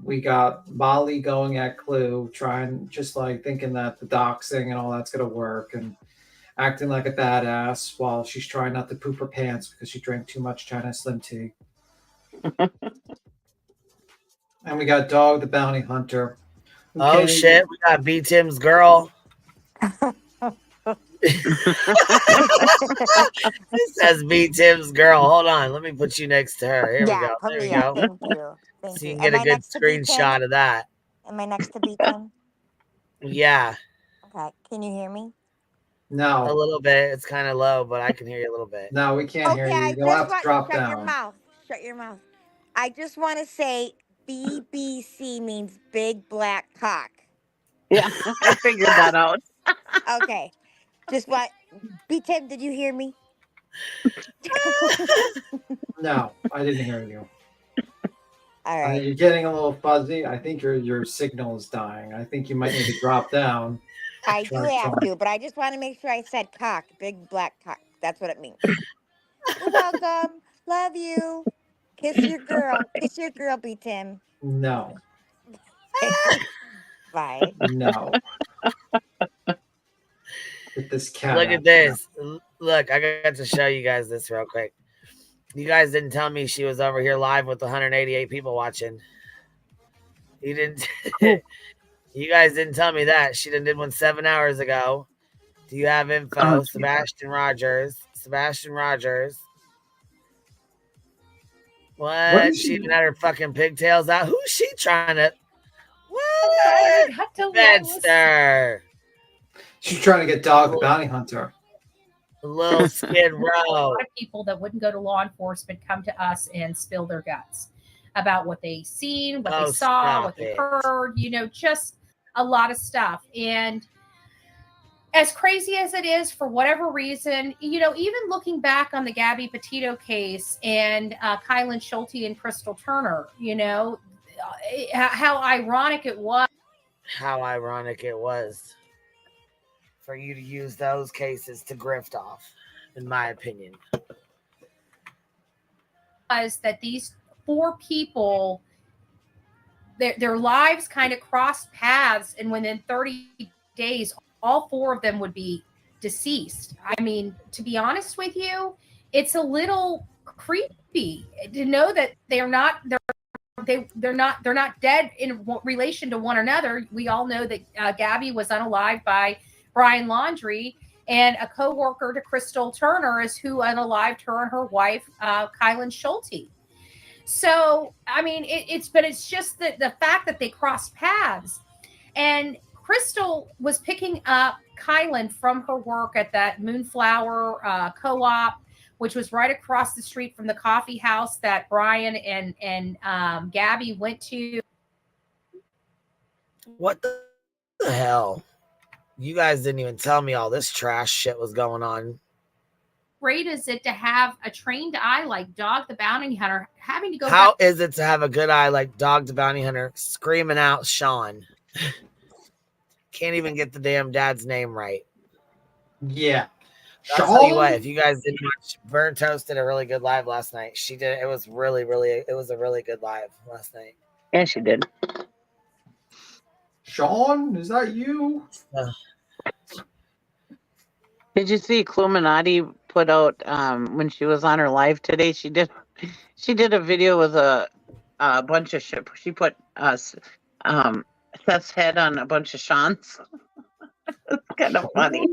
We got Molly going at Clue, trying, just like thinking that the doxing and all that's going to work and acting like a badass while she's trying not to poop her pants because she drank too much China Slim tea. And we got Dog the Bounty Hunter. Oh shit, we got B Tim's girl. It says B Tim's girl. Hold on, let me put you next to her. Here we go. Put There we me up. go. Thank you. Thank So you you. can get Am a I good next to B10? screenshot of that. Am I next to B10? Yeah. Okay. Can you hear me? A little bit. It's kind of low, but I can hear you a little bit. No, we can't hear Okay, you. I You'll just have to want drop shut down. your mouth. Shut your mouth. I just want to say BBC means big black cock. Yeah, I figured that out. Okay. Just what B10, did you hear me? No, I didn't hear you. All right. You're getting a little fuzzy. I think your signal is dying. I think you might need to drop down. I do have to, but I just want to make sure I said cock, big black cock. That's what it means. You're welcome. Love you. Kiss your girl. Kiss your girl, B-Tim. No. Bye. No. Get this cat. Look out at this. Look, I got to show you guys this real quick. You guys didn't tell me she was over here live with 188 people watching. You didn't. You guys didn't tell me that. She did one 7 hours ago. Do you have info? Sebastian Rogers. Sebastian Rogers. What? She even had her fucking pigtails out. Who's she trying to? What? Bedster. She's trying to get Dog the Bounty Hunter. Little Skid A Row. lot of people that wouldn't go to law enforcement come to us and spill their guts about what they seen, what they saw, what they heard, just a lot of stuff. And as crazy as it is, for whatever reason, even looking back on the Gabby Petito case and Kylan Schulte and Crystal Turner, how ironic it was. How ironic it was for you to use those cases to grift off, in my opinion. that these 4 people, their lives kind of crossed paths, and within 30 days, all 4 of them would be deceased. I mean, to be honest with you, it's a little creepy to know that they're not dead in relation to one another. We all know that Gabby was unalived by Brian Laundrie, and a co-worker to Crystal Turner is who unalived her and her wife, Kylan Schulte. So, I mean, it's just the fact that they crossed paths. And Crystal was picking up Kylan from her work at that Moonflower co-op, which was right across the street from the coffee house that Brian and Gabby went to. What the hell? You guys didn't even tell me all this trash shit was going on. Great is it to have a trained eye like Dog the Bounty Hunter having to go? How is it to have a good eye like Dog the Bounty Hunter screaming out Sean? Can't even get the damn dad's name right. Yeah. I'll tell you what, if you guys didn't watch, Burn Toast did a really good live last night. She did. It was really, it was a really good live last night. Yeah, she did. Sean, is that you? Did you see Cluminati put out when she was on her live today? She did a video with a bunch of shit. She put Seth's head on a bunch of Sean's. It's kind of funny.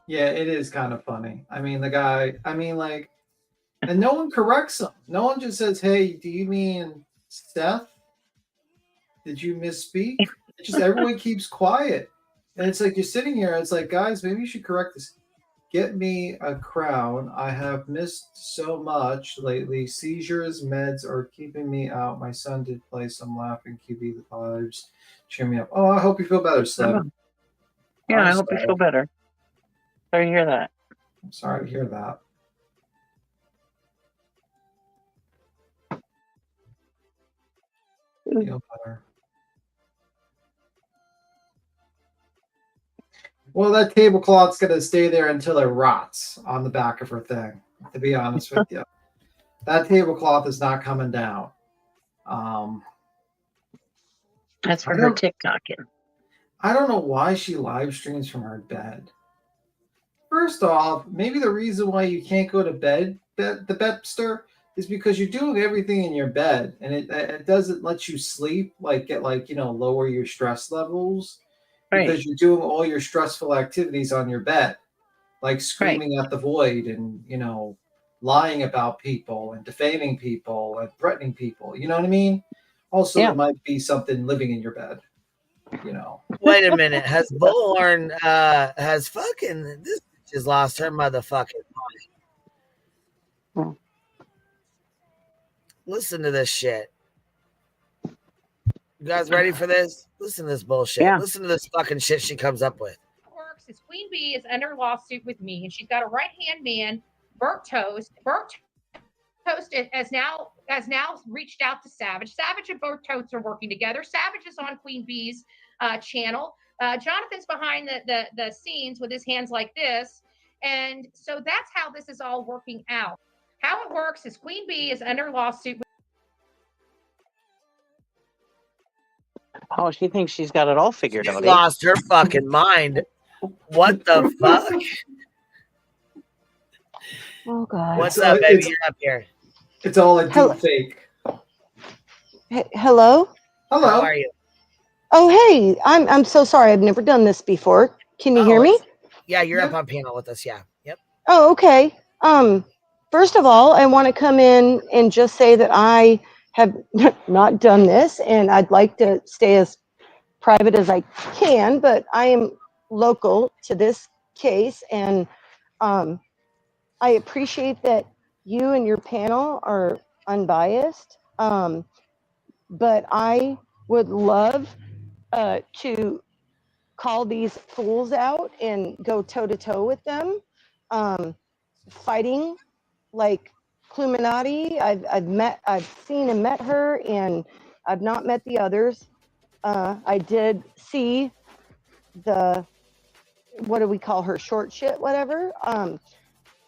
Yeah, it is kind of funny. I mean, the guy, and no one corrects him. No one just says, hey, do you mean Seth? Did you misspeak? It's just everyone keeps quiet. And it's like you're sitting here, it's like, guys, maybe you should correct this. Get me a crown. I have missed so much lately. Seizures, meds are keeping me out. My son did play some laughing QB the vibes. Cheer me up. Oh, I hope you feel better, Seth. Yeah, I hope you feel better. Sorry to hear that. I'm sorry to hear that. Feel better. Well, that tablecloth's going to stay there until it rots on the back of her thing, to be honest with you. That tablecloth is not coming down. That's for her TikToking. I don't know why she live streams from her bed. First off, maybe the reason why you can't go to bed, the Bedster, is because you're doing everything in your bed, and it doesn't let you sleep, lower your stress levels. Because you're doing all your stressful activities on your bed, like screaming at the void and, lying about people and defaming people and threatening people. You know what I mean? Also, it might be something living in your bed, Wait a minute. Has Bullhorn, this bitch has lost her motherfucking mind. Listen to this shit. You guys ready for this? Listen to this bullshit. Yeah. Listen to this fucking shit she comes up with. Works is Queen Bee is under lawsuit with me, and she's got a right-hand man, Burnt Toast. Burnt Toast has now reached out to Savage. Savage and Burnt Toast are working together. Savage is on Queen Bee's channel. Jonathan's behind the scenes with his hands like this, and so that's how this is all working out. How it works is Queen Bee is under lawsuit. Oh, she thinks she's got it all figured out. She lost her fucking mind. What the fuck? Oh, God. What's up, baby? You're up here. It's all a deep fake. Hello? Hello. How are you? Oh, hey. I'm so sorry. I've never done this before. Can you hear me? Yeah, you're up on panel with us. Yeah. Yep. Oh, okay. First of all, I want to come in and just say that I have not done this, and I'd like to stay as private as I can, but I am local to this case, and I appreciate that you and your panel are unbiased, but I would love to call these fools out and go toe-to-toe with them, fighting like Cluminati. I've seen and met her, and I've not met the others. I did see the what do we call her? Short shit, whatever.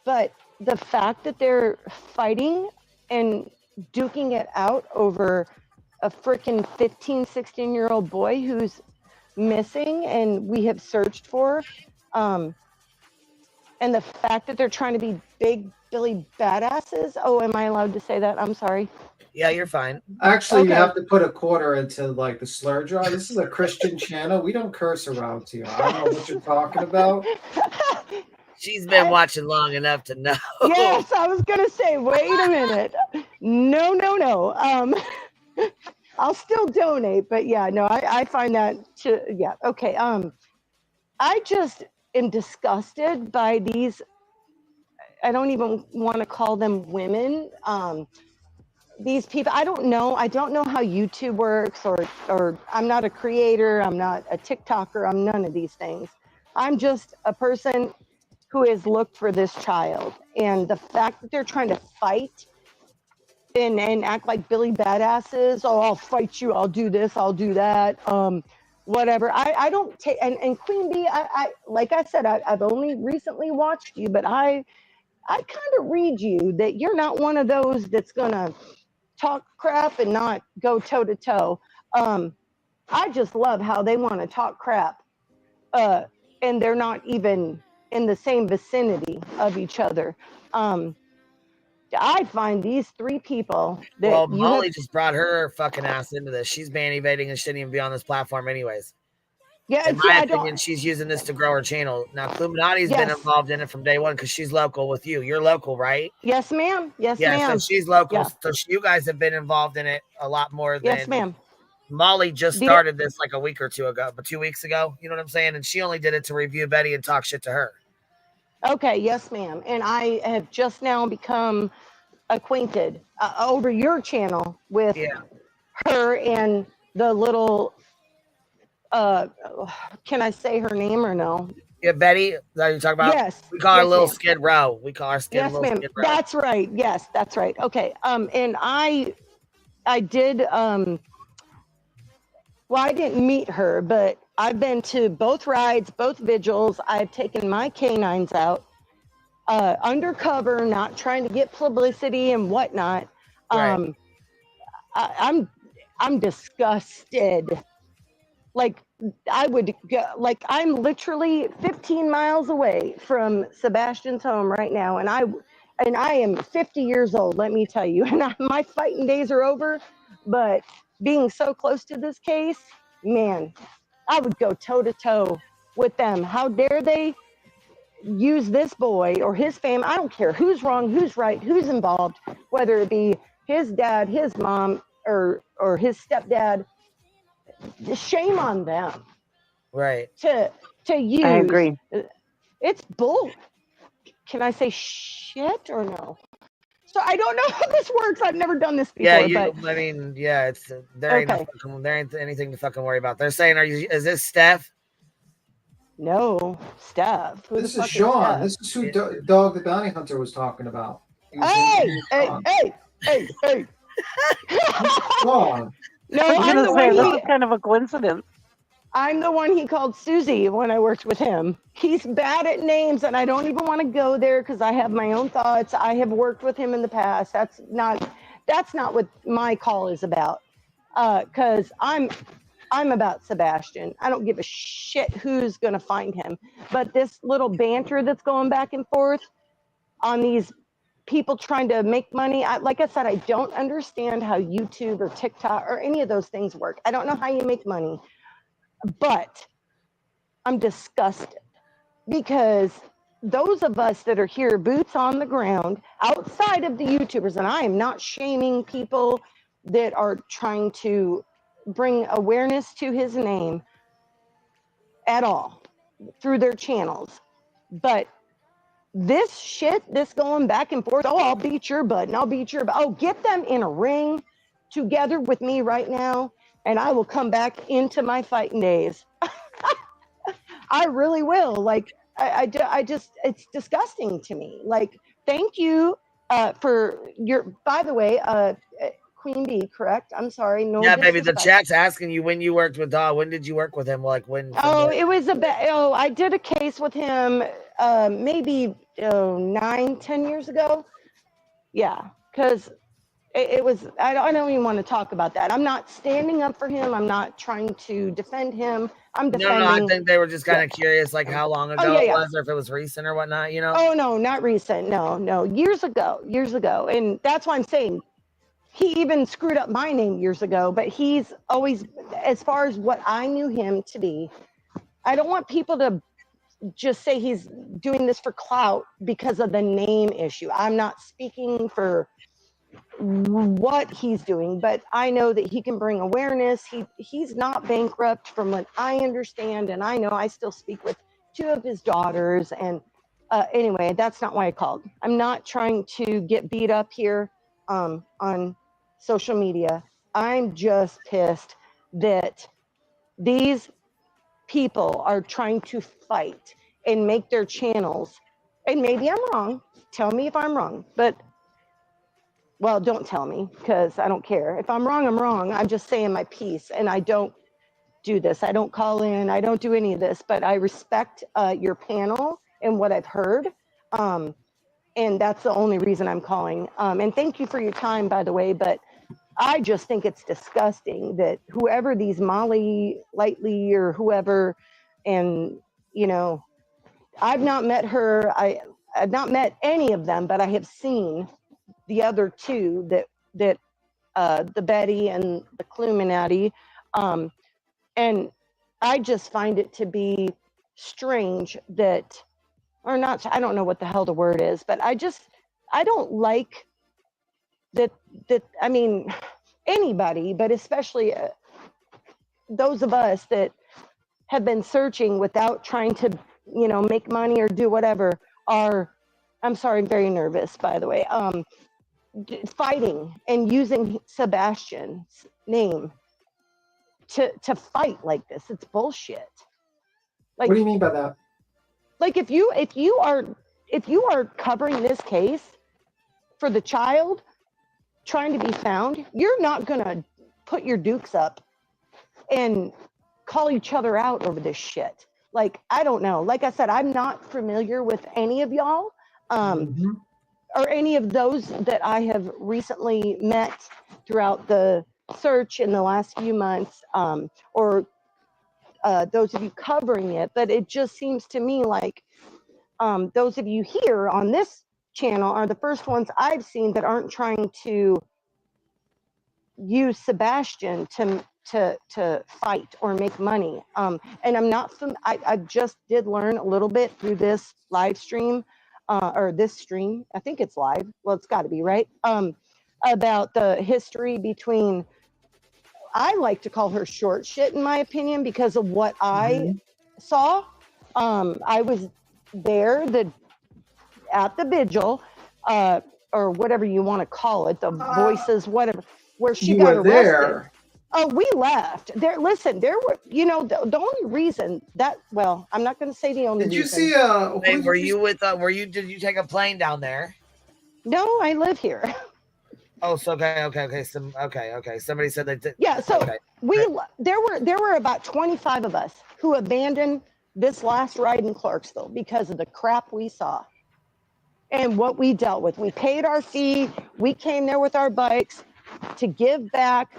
But the fact that they're fighting and duking it out over a freaking 15, 16-year-old boy who's missing and we have searched for, and the fact that they're trying to be big Billy badasses. Oh, am I allowed to say that? I'm sorry. Yeah, you're fine. Actually, Okay. you have to put a quarter into like the slur jar. This is a Christian channel. We don't curse around here. I don't know what you're talking about. She's been watching long enough to know. Yes, I was gonna say, wait a minute. No. I'll still donate, but yeah, no, I find that yeah, okay. I just am disgusted by these, I don't even want to call them women. These people, I don't know how YouTube works, or I'm not a creator, I'm not a TikToker, I'm none of these things. I'm just a person who has looked for this child, and the fact that they're trying to fight and act like Billy badasses. Oh, I'll fight you, I'll do this, I'll do that, whatever. I don't take, and Queen Bee, I like I said, I've only recently watched you, but I kind of read you that you're not one of those that's gonna talk crap and not go toe to toe. I just love how they want to talk crap, and they're not even in the same vicinity of each other. I find these three people that well, Molly just brought her fucking ass into this. She's ban evading and shouldn't even be on this platform anyways. Yeah, in my opinion, she's using this to grow her channel. Now, Kluminati's been involved in it from day one because she's local with you. You're local, right? Yes, ma'am. Yes, yeah, ma'am. so she's local. Yeah. So you guys have been involved in it a lot more than Yes, ma'am. Molly just started this like a week or two ago, but 2 weeks ago. You know what I'm saying? And she only did it to review Betty and talk shit to her. Okay, yes, ma'am. And I have just now become acquainted over your channel with her and the little, can I say her name or no? Yeah, Betty, that you talking about? Yes. We call her Yes, Little ma'am. Skid Row. We call her Yes, Little ma'am. Skid Row. That's right. Yes, that's right. Okay. And I did, well, I didn't meet her, but I've been to both rides, both vigils. I've taken my canines out, undercover, not trying to get publicity and whatnot. Right. I'm disgusted. Like, I would go, like, I'm literally 15 miles away from Sebastian's home right now, and I am 50 years old, let me tell you, and my fighting days are over. But being so close to this case, man, I would go toe to toe with them. How dare they use this boy or his family? I don't care who's wrong, who's right, who's involved, whether it be his dad, his mom, or his stepdad. Shame on them. Right. To use. I agree. It's bull. Can I say shit or no? So I don't know how this works. I've never done this before. Yeah, but I mean, yeah, it's there ain't anything to fucking worry about. They're saying, is this Steph? No, Steph. Who This the is fuck Sean. Steph? This is who Dog the Bounty Hunter was talking about. Hey. Sean. No, I was I'm gonna the say one this he, is kind of a coincidence. I'm the one he called Susie when I worked with him. He's bad at names, and I don't even want to go there because I have my own thoughts. I have worked with him in the past. That's not what my call is about. Because I'm about Sebastian. I don't give a shit who's gonna find him. But this little banter that's going back and forth on these people trying to make money. Like I said, I don't understand how YouTube or TikTok or any of those things work. I don't know how you make money, but I'm disgusted because those of us that are here, boots on the ground, outside of the YouTubers, and I am not shaming people that are trying to bring awareness to his name at all through their channels, but this shit, this going back and forth, oh, I'll beat your butt and I'll beat your butt. Oh, get them in a ring together with me right now, and I will come back into my fighting days. I really will. Like, I just, it's disgusting to me. Like, thank you for your, by the way, Queen Bee, correct? I'm sorry. No Yeah, baby. The disrespect. chat's asking you when you worked with Dog. When did you work with him? Like when? Oh, it was I did a case with him maybe 9-10 years ago. Yeah, because it was, I don't even want to talk about that. I'm not standing up for him. I'm not trying to defend him. I'm defending. No, I think they were just kind of curious, like how long ago yeah, it yeah. was, or if it was recent or whatnot, you know? Oh, no, not recent. No, years ago. And that's why I'm saying he even screwed up my name years ago, but he's always, as far as what I knew him to be, I don't want people to just say he's doing this for clout because of the name issue. I'm not speaking for what he's doing, but I know that he can bring awareness. He's not bankrupt from what I understand, and I know I still speak with 2 of his daughters. And anyway, that's not why I called. I'm not trying to get beat up here on social media. I'm just pissed that these people are trying to fight and make their channels, and maybe I'm wrong, tell me if I'm wrong, but well, don't tell me, because I don't care. If I'm wrong, I'm wrong. I'm just saying my piece, and I don't do this. I don't call in. I don't do any of this, but I respect your panel and what I've heard, and that's the only reason I'm calling. And thank you for your time, by the way, but I just think it's disgusting that whoever these Molly Lightly or whoever, and, you know, I've not met her. I've not met any of them, but I have seen the other 2 that the Betty and the Cluminati, and I just find it to be strange that, or not, I don't know what the hell the word is, but I don't like that, I mean, anybody, but especially those of us that have been searching without trying to, you know, make money or do whatever, are, I'm sorry, I'm very nervous, by the way, fighting and using Sebastian's name to fight like this. It's bullshit. Like, what do you mean by that? Like if you are covering this case for the child trying to be found, you're not gonna put your dukes up and call each other out over this shit. Like, I don't know. Like I said, I'm not familiar with any of y'all. Or any of those that I have recently met throughout the search in the last few months, or those of you covering it. But it just seems to me like those of you here on this channel are the first ones I've seen that aren't trying to use Sebastian to fight or make money. And I'm not, I just did learn a little bit through this live stream, or this stream, I think it's live, well, it's got to be, right? About the history between, I like to call her short shit in my opinion, because of what I saw. I was there at the vigil, or whatever you want to call it, the voices, whatever, where she got arrested. There. Oh, we left. Listen, there were, you know, the only reason that, well, I'm not going to say the only reason. Did you see, Hey, were you with, did you take a plane down there? No, I live here. Oh, so okay. Somebody said they did. Yeah, so okay. there were about 25 of us who abandoned this last ride in Clarksville because of the crap we saw and what we dealt with. We paid our fee. We came there with our bikes to give back.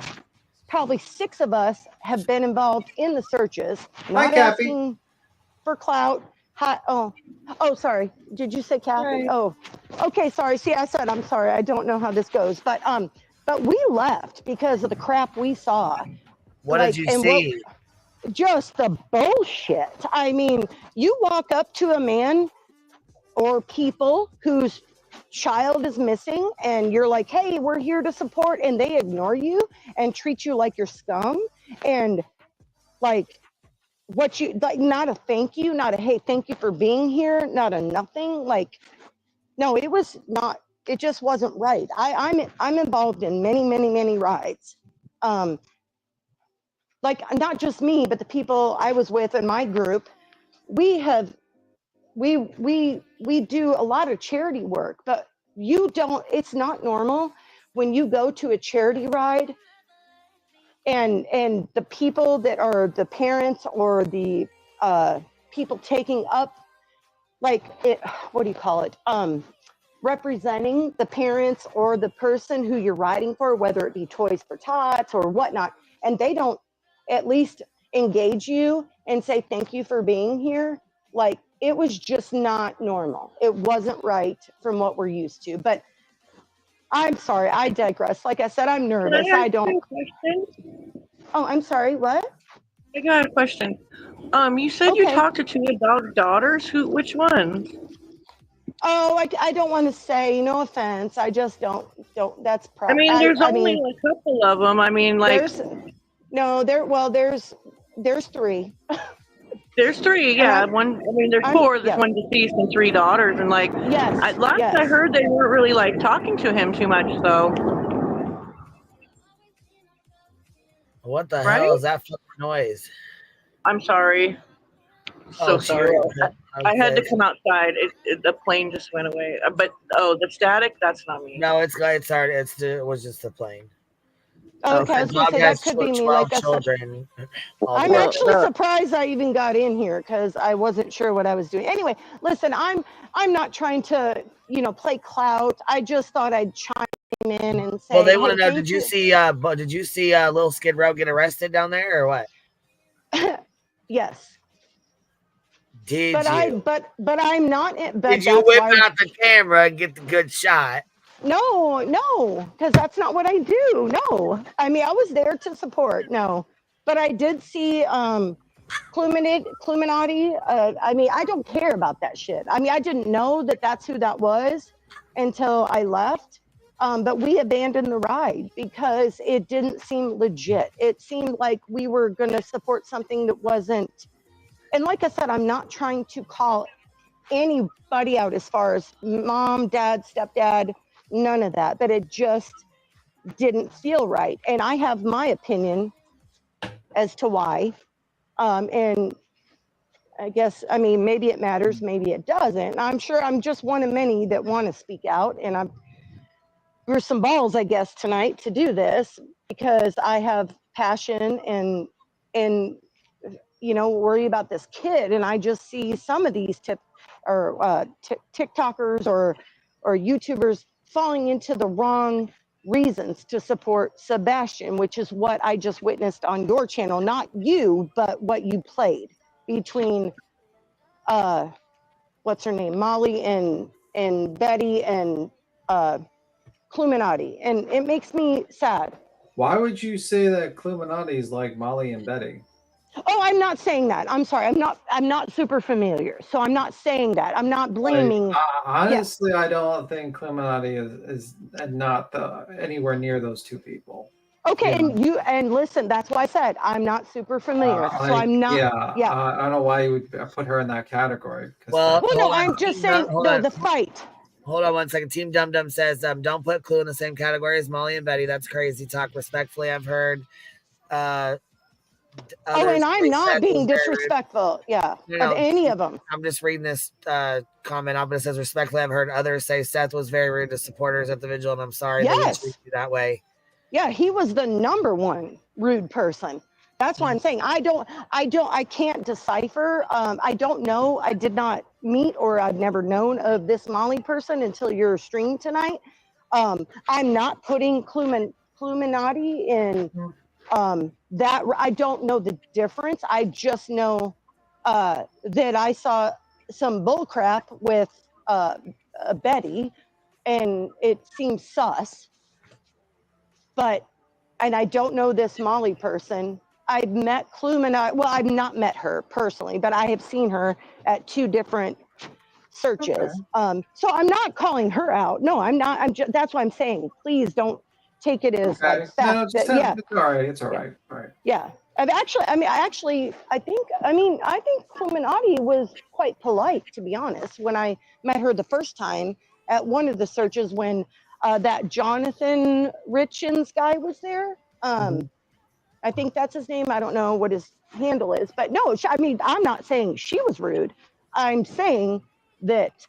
Probably 6 of us have been involved in the searches, not asking for clout. Oh, sorry. Did you say Kathy? Right. Oh, okay. Sorry. See, I said I'm sorry. I don't know how this goes, but we left because of the crap we saw. What did you see? Just the bullshit. I mean, you walk up to a man or people whose child is missing and you're like, hey, we're here to support, and they ignore you and treat you like you're scum, and like not a thank you, not a hey, thank you for being here, not a nothing. Like, no, it was not, it just wasn't right. I'm involved in many rides, like not just me, but the people I was with in my group. We do a lot of charity work, but it's not normal when you go to a charity ride and the people that are the parents or the people taking up, like it, what do you call it? Representing the parents or the person who you're riding for, whether it be Toys for Tots or whatnot, and they don't at least engage you and say thank you for being here. Like, it was just not normal. It wasn't right from what we're used to. But I'm sorry, I digress. Like I said, I'm nervous. Can I I ask don't. you a question? Oh, I'm sorry. What? I got a question. You said you talked to 2 adult daughters. Which one? Oh, I don't want to say. No offense. I just don't. That's I mean, there's I only mean, a couple of them. I mean, like there's 3. there's 3. Yeah, one. I mean, there's 4. There's yeah. 1 deceased and 3 daughters, and like last I heard, they weren't really like talking to him too much. So What the Right? hell is that fucking noise? I'm sorry. So it's sorry. you. I had to Okay. come outside. The plane just went away. But the static, that's not me. No, it's hard. It was just the plane. Okay, I was gonna Dog say has that could be me. 12 Like I said, children. I'm actually surprised I even got in here because I wasn't sure what I was doing. Anyway, listen, I'm not trying to play clout. I just thought I'd chime in and say. Well, they want to hey, know. thank Did you see Little Skid Row get arrested down there or what? Yes. Did but you? But I'm not. But Did you that's whip why, out the camera and get the good shot? No, because that's not what I do. No, I mean I was there to support. No, but I did see Cluminati. I mean I don't care about that shit. I mean I didn't know that that's who that was until I left. But we abandoned the ride because it didn't seem legit. It seemed like we were going to support something that wasn't. And like I said, I'm not trying to call anybody out as far as mom, dad, stepdad, none of that. But it just didn't feel right. And I have my opinion as to why. And I guess, I mean, maybe it matters, maybe it doesn't. I'm sure I'm just one of many that want to speak out. And I'm grew some balls, I guess, tonight to do this because I have passion and worry about this kid. And I just see some of these TikTokers or YouTubers falling into the wrong reasons to support Sebastian, which is what I just witnessed on your channel, not you, but what you played between what's her name, Molly and Betty and Cluminati, and it makes me sad. Why would you say that Cluminati is like Molly and Betty? Oh, I'm not saying that. I'm sorry. I'm not super familiar, so I'm not saying that. I'm not blaming. Honestly, I don't think Cluminati is not anywhere near those 2 people. Okay, and listen, that's why I said I'm not super familiar, so I'm not. Yeah. I don't know why you would put her in that category. Well, no, I'm just saying the fight. Hold on 1 second. Team Dum Dum says, don't put Clue in the same category as Molly and Betty. That's crazy talk. Respectfully, I've heard. And I'm not being disrespectful, of any of them. I'm just reading this comment off, but it says, respectfully, I've heard others say Seth was very rude to supporters at the vigil, and I'm sorry that he treated you that way. Yeah, he was the #1 rude person. That's why I'm saying I can't decipher. I don't know. I did not meet or I've never known of this Molly person until your stream tonight. I'm not putting Cluminati in that. I don't know the difference. I just know that I saw some bull crap with Betty and it seems sus. And I don't know this Molly person. I've met Cluminati. Well, I've not met her personally, but I have seen her at 2 different searches. Okay. So I'm not calling her out. No, I'm not. That's what I'm saying. Please don't take it as like fact. No, it's all right. It's all right. All right. Yeah. I think Cluminati was quite polite, to be honest, when I met her the first time at one of the searches when that Jonathan Richens guy was there. I think that's his name. I don't know what his handle is, but no, I'm not saying she was rude. I'm saying that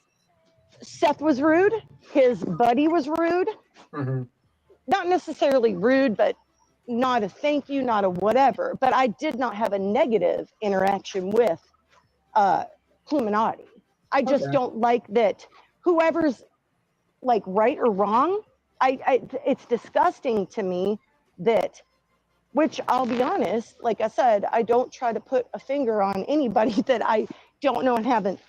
Seth was rude. His buddy was rude. not necessarily rude, but not a thank you, not a whatever. But I did not have a negative interaction with Illuminati. I just don't like that whoever's like right or wrong. It's disgusting to me that, which I'll be honest, like I said, I don't try to put a finger on anybody that I don't know and haven't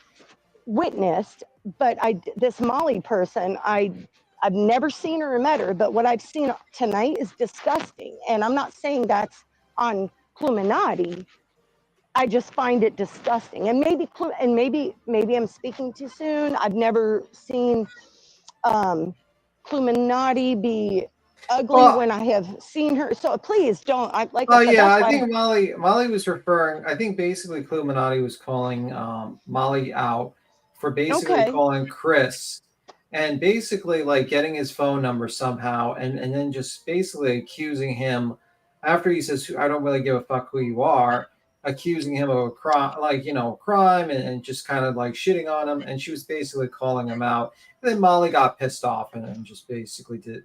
witnessed, but this Molly person, I've never seen her or met her, but what I've seen tonight is disgusting. And I'm not saying that's on Illuminati. I just find it disgusting. And maybe I'm speaking too soon. I've never seen Illuminati be ugly when I have seen her. So please don't. I said, yeah, that's I why think Molly was referring. I think basically Illuminati was calling Molly out for basically calling Chris and basically like getting his phone number somehow and then just basically accusing him after he says, I don't really give a fuck who you are, accusing him of a crime, like, crime and just kind of like shitting on him. And she was basically calling him out. And then Molly got pissed off and just basically did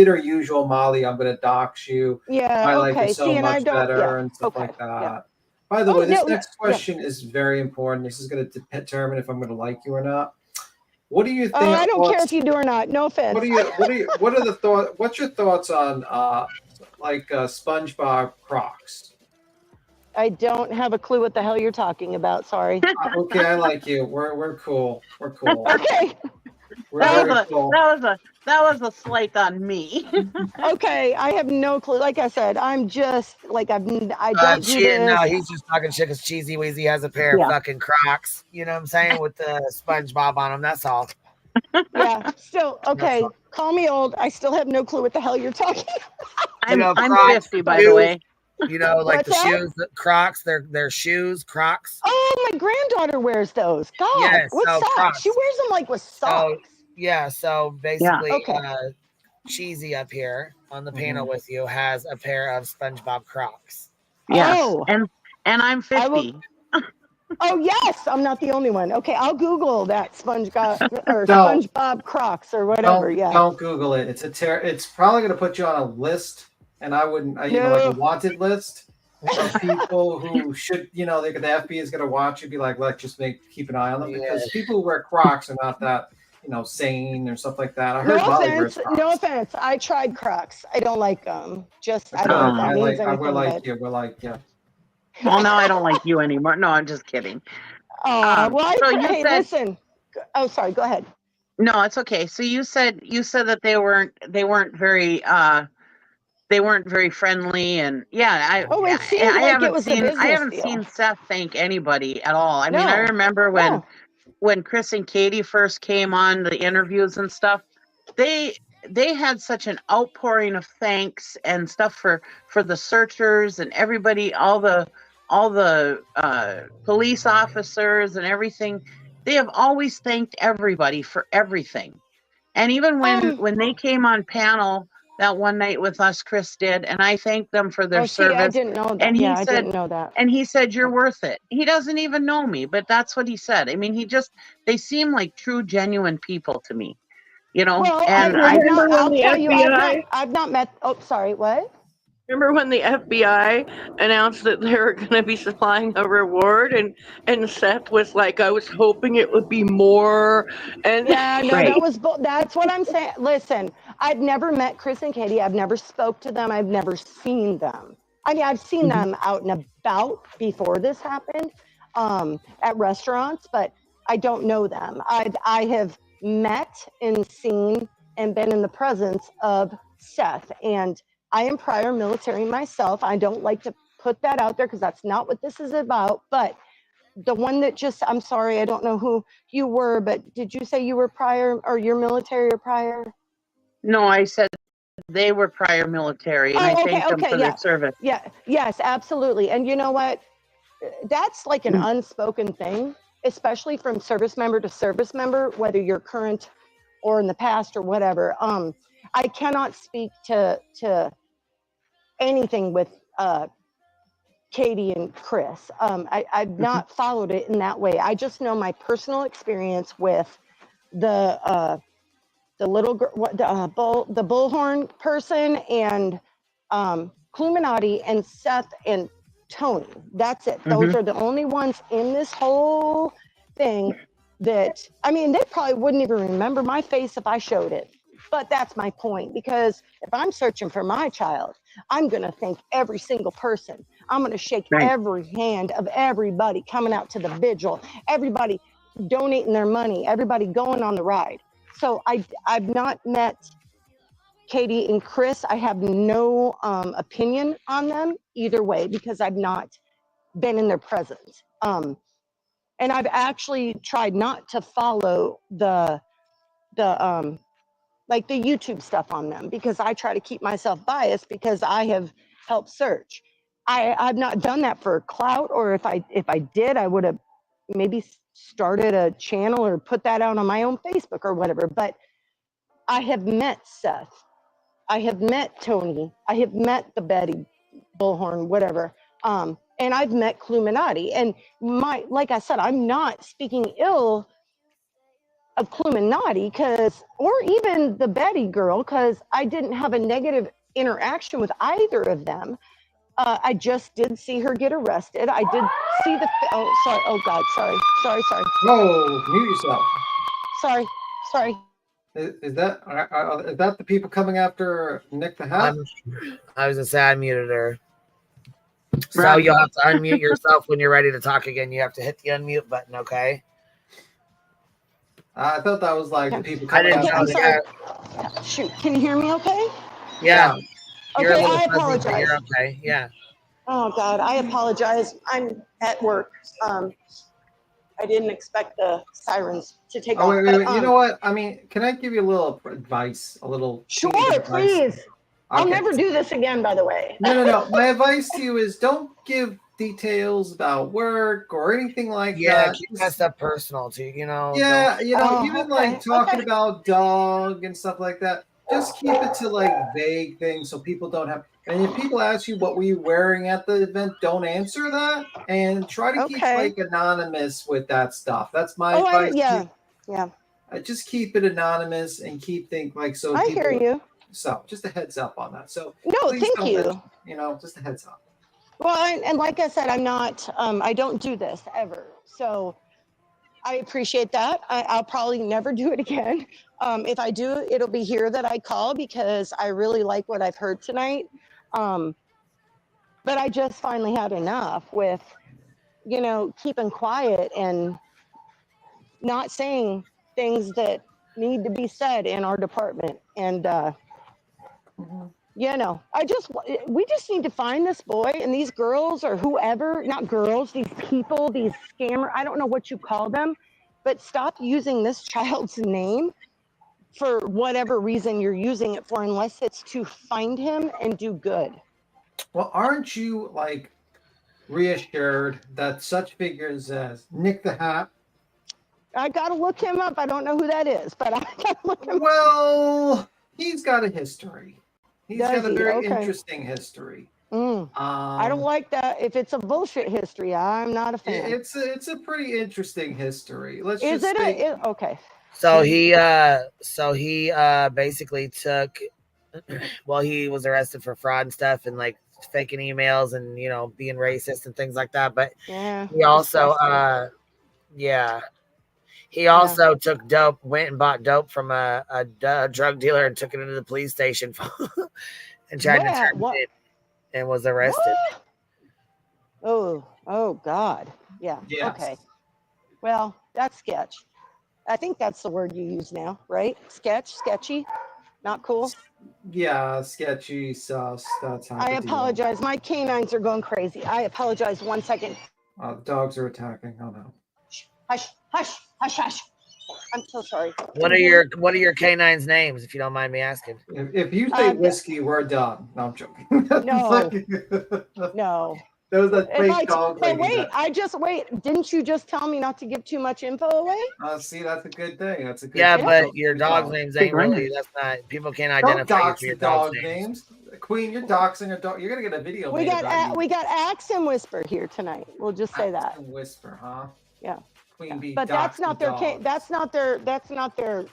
her usual Molly, I'm going to dox you. Yeah. I like it Okay. so See, and I much don't. better and stuff like that. By the way, this next question is very important. This is going to determine if I'm going to like you or not. What do you think? Oh, I don't care if you do or not. No offense. What's your thoughts on SpongeBob Crocs? I don't have a clue what the hell you're talking about. Sorry. Okay, I like you. We're cool. We're cool. Okay. That was a slight on me. Okay, I have no clue. Like I said, I'm just like I don't do this. No, he's just talking shit because Cheesy Weezy has a pair of fucking Crocs. You know what I'm saying, with the SpongeBob on them. That's all. Yeah. Still okay. Call me old. I still have no clue what the hell you're talking about. I'm 50, by the way. You know, like What's the that? shoes, the Crocs. They're shoes, Crocs. Oh, my granddaughter wears those. God, Yes, what so socks? Crocs. She wears them like with socks. So basically, Okay. Cheesy up here on the panel with you has a pair of SpongeBob Crocs. Yes. Oh. And I'm 50. Oh yes, I'm not the only one. Okay, I'll Google that SpongeBob Crocs or whatever. Don't Google it. It's probably going to put you on a list, and I wouldn't. Like a wanted list of people who should. The FBI is going to watch you. Be like, let's just keep an eye on them because people who wear Crocs are not that sane or stuff like that. I heard Molly wears Crocs. No offense. I tried Crocs. I don't like them. Just I don't know if that means anything. We're like you. Well, no, I don't like you anymore. No, I'm just kidding. Listen. Oh, sorry. Go ahead. No, it's okay. So you said that they weren't very friendly, and I haven't seen Seth thank anybody at all. I mean, I remember when Chris and Katie first came on the interviews and stuff, they had such an outpouring of thanks and stuff for the searchers and everybody, all the police officers and everything. They have always thanked everybody for everything. And even when they came on panel that one night with us, Chris did, and I thanked them for their service. I didn't know that. And I didn't know that. And he said, "You're worth it." He doesn't even know me, but that's what he said. I mean, they seem like true, genuine people to me, Well, and I've not met. Oh, sorry. What? Remember when the FBI announced that they were going to be supplying a reward, and Seth was like, "I was hoping it would be more." And that's what I'm saying. Listen, I've never met Chris and Katie. I've never spoke to them. I've never seen them. I mean, I've seen them out and about before this happened, at restaurants, but I don't know them. I have met and seen and been in the presence of Seth, and I am prior military myself. I don't like to put that out there because that's not what this is about. But the one that I'm sorry, I don't know who you were, but did you say you were prior or you're military or prior? No, I said they were prior military, and I thanked them for their service. Yeah, yes, absolutely. And you know what? That's like an unspoken thing, especially from service member to service member, whether you're current or in the past or whatever. I cannot speak to anything with Katie and Chris. I've not followed it in that way. I just know my personal experience with the the little girl, the bullhorn person, and Cluminati and Seth and Tony. That's it. Those are the only ones in this whole thing that, I mean, they probably wouldn't even remember my face if I showed it. But that's my point, because if I'm searching for my child, I'm going to thank every single person. I'm going to shake every hand of everybody coming out to the vigil, everybody donating their money, everybody going on the ride. So I've not met Katie and Chris. I have no opinion on them either way, because I've not been in their presence. And I've actually tried not to follow the like the YouTube stuff on them, because I try to keep myself biased, because I have helped search. I've not done that for clout, or if I did, I would have maybe started a channel or put that out on my own Facebook or whatever. But I have met Seth, I have met Tony, I have met the Betty Bullhorn, whatever, and I've met Cluminati. And like I said, I'm not speaking ill of Cluminati, or even the Betty girl, because I didn't have a negative interaction with either of them. I just did see her get arrested. I did see oh, sorry. Oh God, sorry. Whoa, mute yourself. Sorry. Is that the people coming after Nick the Hat? I was gonna say I muted her. So you'll have to unmute yourself when you're ready to talk again. You have to hit the unmute button, okay? I thought that was like the people coming Okay, I'm after sorry. Shoot, can you hear me okay? Yeah. You're Okay, a little I fuzzy, but apologize. you're okay. Yeah. Oh God, I apologize. I'm at work. I didn't expect the sirens to take off. Wait. You know what? I mean, can I give you a little advice? Sure, advice? please. I'll Okay. never do this again, by the way. No. My advice to you is don't give details about work or anything like that. Keep that stuff personal too, you know. Yeah, don't- even like talking about dog and stuff like that. Just keep it to like vague things so people don't have. And if people ask you what were you wearing at the event, don't answer that, and try to keep like anonymous with that stuff. That's my advice. Yeah. Just keep it anonymous and keep things like so. I hear you. So just a heads up on that. So no, please thank don't you. mention, just a heads up. Well, and like I said, I'm not. I don't do this ever. So I appreciate that. I'll probably never do it again. If I do, it'll be here that I call, because I really like what I've heard tonight. But I just finally had enough with, keeping quiet and not saying things that need to be said in our department. And, we just need to find this boy and these girls, or whoever, not girls, these people, these scammer, I don't know what you call them, but stop using this child's name for whatever reason you're using it for, unless it's to find him and do good. Well, aren't you like reassured that such figures as Nick the Hat? I gotta look him up. I don't know who that is, but I gotta look him up. Well, he's got a history. He's Does got a he? very Okay. interesting history. I don't like that. If it's a bullshit history, I'm not a fan. It's a pretty interesting history. Let's Is just it say, okay. So he basically took, well, he was arrested for fraud and stuff, and like faking emails and being racist and things like that. But he also took dope, went and bought dope from a drug dealer and took it into the police station and tried to turn it in, and was arrested. What? Oh God. Yeah. Yes. Okay. Well, that's sketch. I think that's the word you use now, right? Sketchy, not cool. Yeah, sketchy, sus. That's how I apologize. My canines are going crazy. I apologize. 1 second. The dogs are attacking. Oh no. Hush. I'm so sorry. What are your canines' names, if you don't mind me asking? If you say whiskey, we're done. No, I'm joking. No. That was that fake dog lady. Wait. Didn't you just tell me not to give too much info away? See, that's a good thing. That's a good Yeah, thing. but your dog's names ain't really. That's not. People can't identify you for your dog's names. Queen, you're doxing a dog. You're gonna get a video. We got Axe and Whisper here tonight. We'll just say that. Axe and Whisper, huh? Yeah. Queen bee. But that's not their. That's not their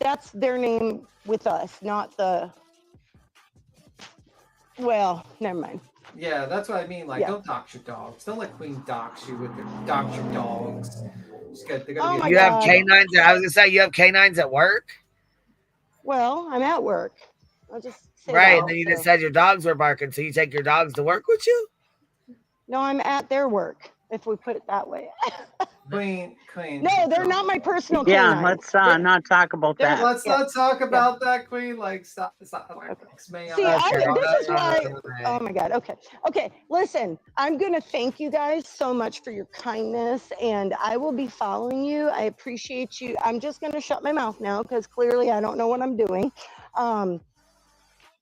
that's their name with us, not the, well, never mind. Yeah, that's what I mean. Like, Yeah. don't dox your dogs. Don't let Queen dox you with dox your dogs. They gotta Oh be my You have God. canines. I was gonna say you have canines at work, Well, I'm at work. I'll just say right? that. And then you just So, said your dogs were barking, so you take your dogs to work with you. no, I'm at their work, if we put it that way. Queen. No, they're not my personal Yeah, canines. let's They're- not talk about they're- that. Let's yeah. not talk about that, Queen. Like, stop. May See, I? this is why. Oh my God. Okay. Listen, I'm gonna thank you guys so much for your kindness, and I will be following you. I appreciate you. I'm just gonna shut my mouth now because clearly I don't know what I'm doing.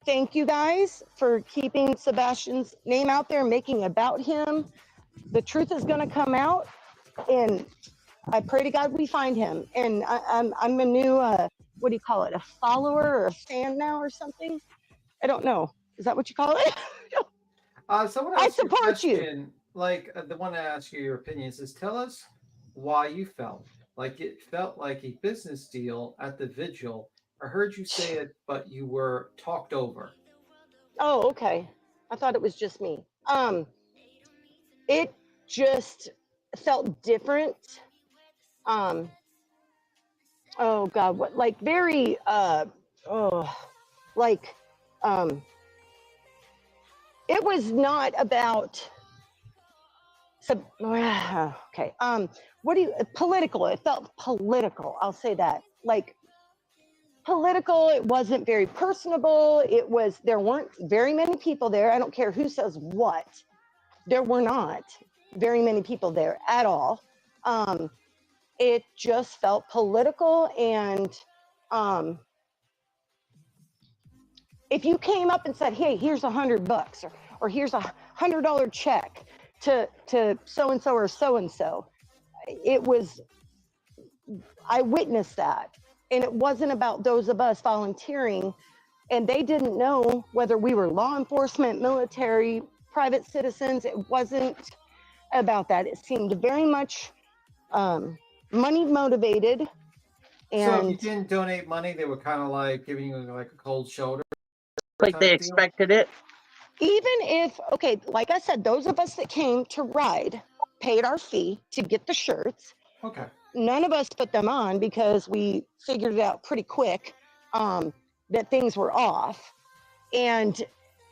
Thank you guys for keeping Sebastian's name out there, making about him. The truth is gonna come out, and I pray to God we find him. And I'm a new what do you call it? A follower or a fan now or something? I don't know. Is that what you call it? Someone I asked you a support you. question, like the one that asked you your opinions is tell us why you felt like it felt like a business deal at the vigil. I heard you say it, but you were talked over. Oh, okay. I thought it was just me. It just felt different. Oh God, what like very like it was not about okay. What do you political? It felt political. I'll say that. Like political, it wasn't very personable. There weren't very many people there. I don't care who says what. There were not very many people there at all. It just felt political, and if you came up and said, hey, here's $100 or here's $100 check to so-and-so or so-and-so, I witnessed that. And it wasn't about those of us volunteering, and they didn't know whether we were law enforcement, military, private citizens. It wasn't about that. It seemed very much money motivated. And so if you didn't donate money, they were kind of like giving you like a cold shoulder. Like they expected it. Even if, okay, like I said, those of us that came to ride paid our fee to get the shirts. Okay. None of us put them on because we figured it out pretty quick that things were off. And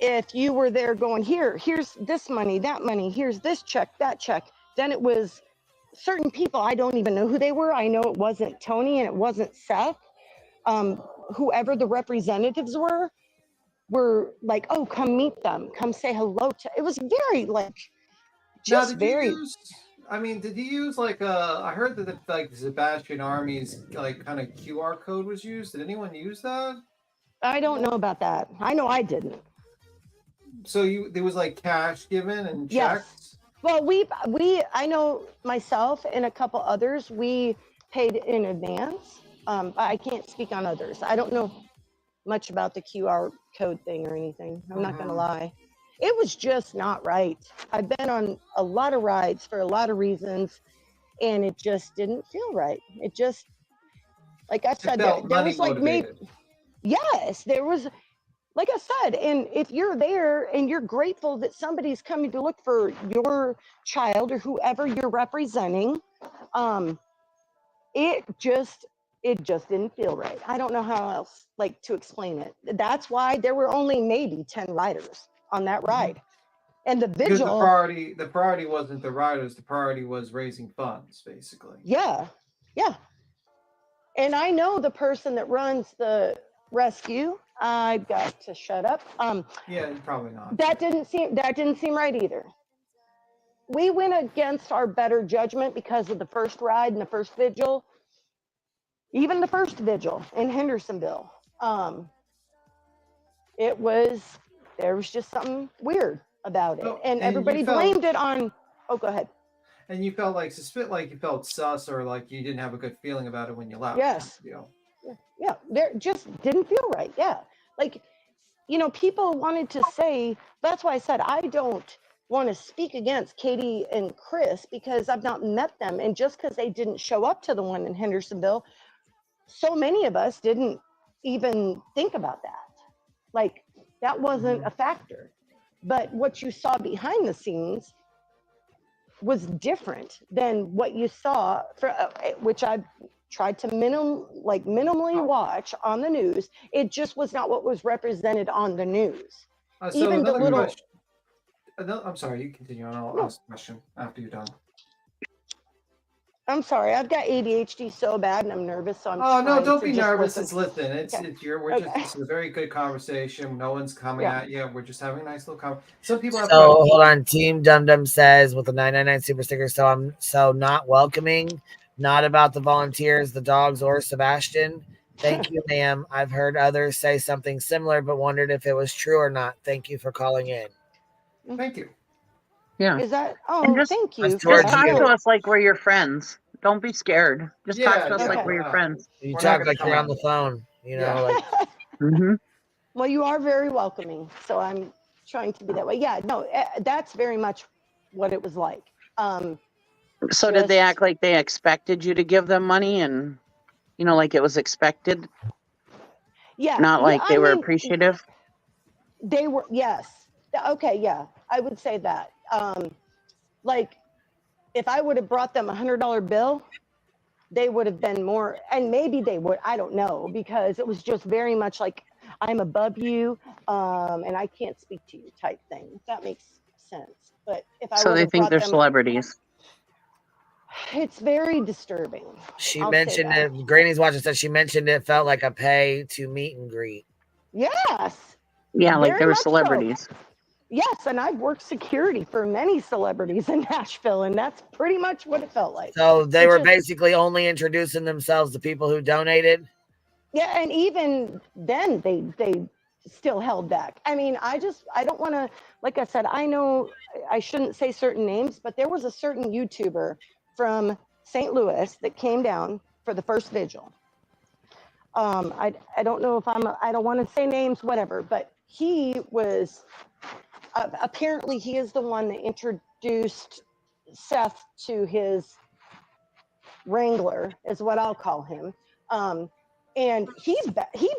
if you were there going, here's this money, that money, here's this check, that check, then it was certain people. I don't even know who they were. I know it wasn't Tony and it wasn't Seth. Whoever the representatives were like, oh, come meet them, come say hello to. It was very like, just now, very. Did you use like I heard that like the Sebastian Army's like kind of QR code was used. Did anyone use that? I don't know about that. I know I didn't. So there was like cash given and Yes. checks? Well, I know myself and a couple others, we paid in advance. I can't speak on others. I don't know much about the QR code thing or anything. I'm not going to lie. It was just not right. I've been on a lot of rides for a lot of reasons, and it just didn't feel right. It just, like I said, there was like maybe, yes, there was, like I said, and if you're there and you're grateful that somebody's coming to look for your child or whoever you're representing, it just didn't feel right. I don't know how else like to explain it. That's why there were only maybe 10 riders on that ride. And the vigil, because the priority wasn't the riders, the priority was raising funds, basically. Yeah. And I know the person that runs the rescue. I've got to shut up. Yeah, probably not. That didn't seem right either. We went against our better judgment because of the first ride and the first vigil. Even the first vigil in Hendersonville. There was just something weird about it. And everybody blamed it on, oh, go ahead. And you felt like you felt sus or like you didn't have a good feeling about it when you left. Yes. Yeah, there just didn't feel right. Yeah. Like, people wanted to say, that's why I said I don't want to speak against Katie and Chris because I've not met them. And just because they didn't show up to the one in Hendersonville so many of us didn't even think about that. Like, that wasn't a factor. But what you saw behind the scenes was different than what you saw, which I tried to minimally watch on the news. It just was not what was represented on the news. So Even the another little. question. I'm sorry, you continue on. I'll ask a question after you're done. I'm sorry, I've got ADHD so bad and I'm nervous, so I'm Oh no, trying don't to be just nervous. listen. It's listen. It's Okay. we're just this is a very good conversation. No one's coming Yeah. at you. We're just having a nice little conversation. Some people have So hold on. Team Dum Dum says with the 999 super sticker. So I'm so not welcoming, not about the volunteers, the dogs, or Sebastian. Thank you, ma'am. I've heard others say something similar, but wondered if it was true or not. Thank you for calling in. Thank you. Yeah. Is that? And Oh, just, thank you. just for talk that. to us like we're your friends. Don't be scared. Just talk to us Yeah, like no, we're your friends. You We're talk not like gonna you're come on the phone, you know, like Well, you are very welcoming, so I'm trying to be that way. Yeah, no, that's very much what it was like. So did they act like they expected you to give them money and, like it was expected? Yeah. Not like yeah, they I were mean, appreciative? They were, yes. Okay, yeah, I would say that. Like, if I would have brought them $100 bill, they would have been more, and maybe they would, I don't know, because it was just very much like, I'm above you, and I can't speak to you type thing, if that makes sense. But if I So would they have think brought they're them, celebrities. it's very disturbing. she I'll say mentioned that. it. Granny's watching said she mentioned it felt like a pay to meet and greet. Yes. Yeah, like very they were much so. celebrities. Yes, and I've worked security for many celebrities in Nashville, and that's pretty much what it felt like. So they It were just- basically only introducing themselves to people who donated. Yeah, and even then they still held back. I mean, I don't want to, like I said, I know I shouldn't say certain names, but there was a certain YouTuber from St. Louis that came down for the first vigil. I don't know if I don't want to say names, whatever, but he was, apparently he is the one that introduced Seth to his wrangler, is what I'll call him. And he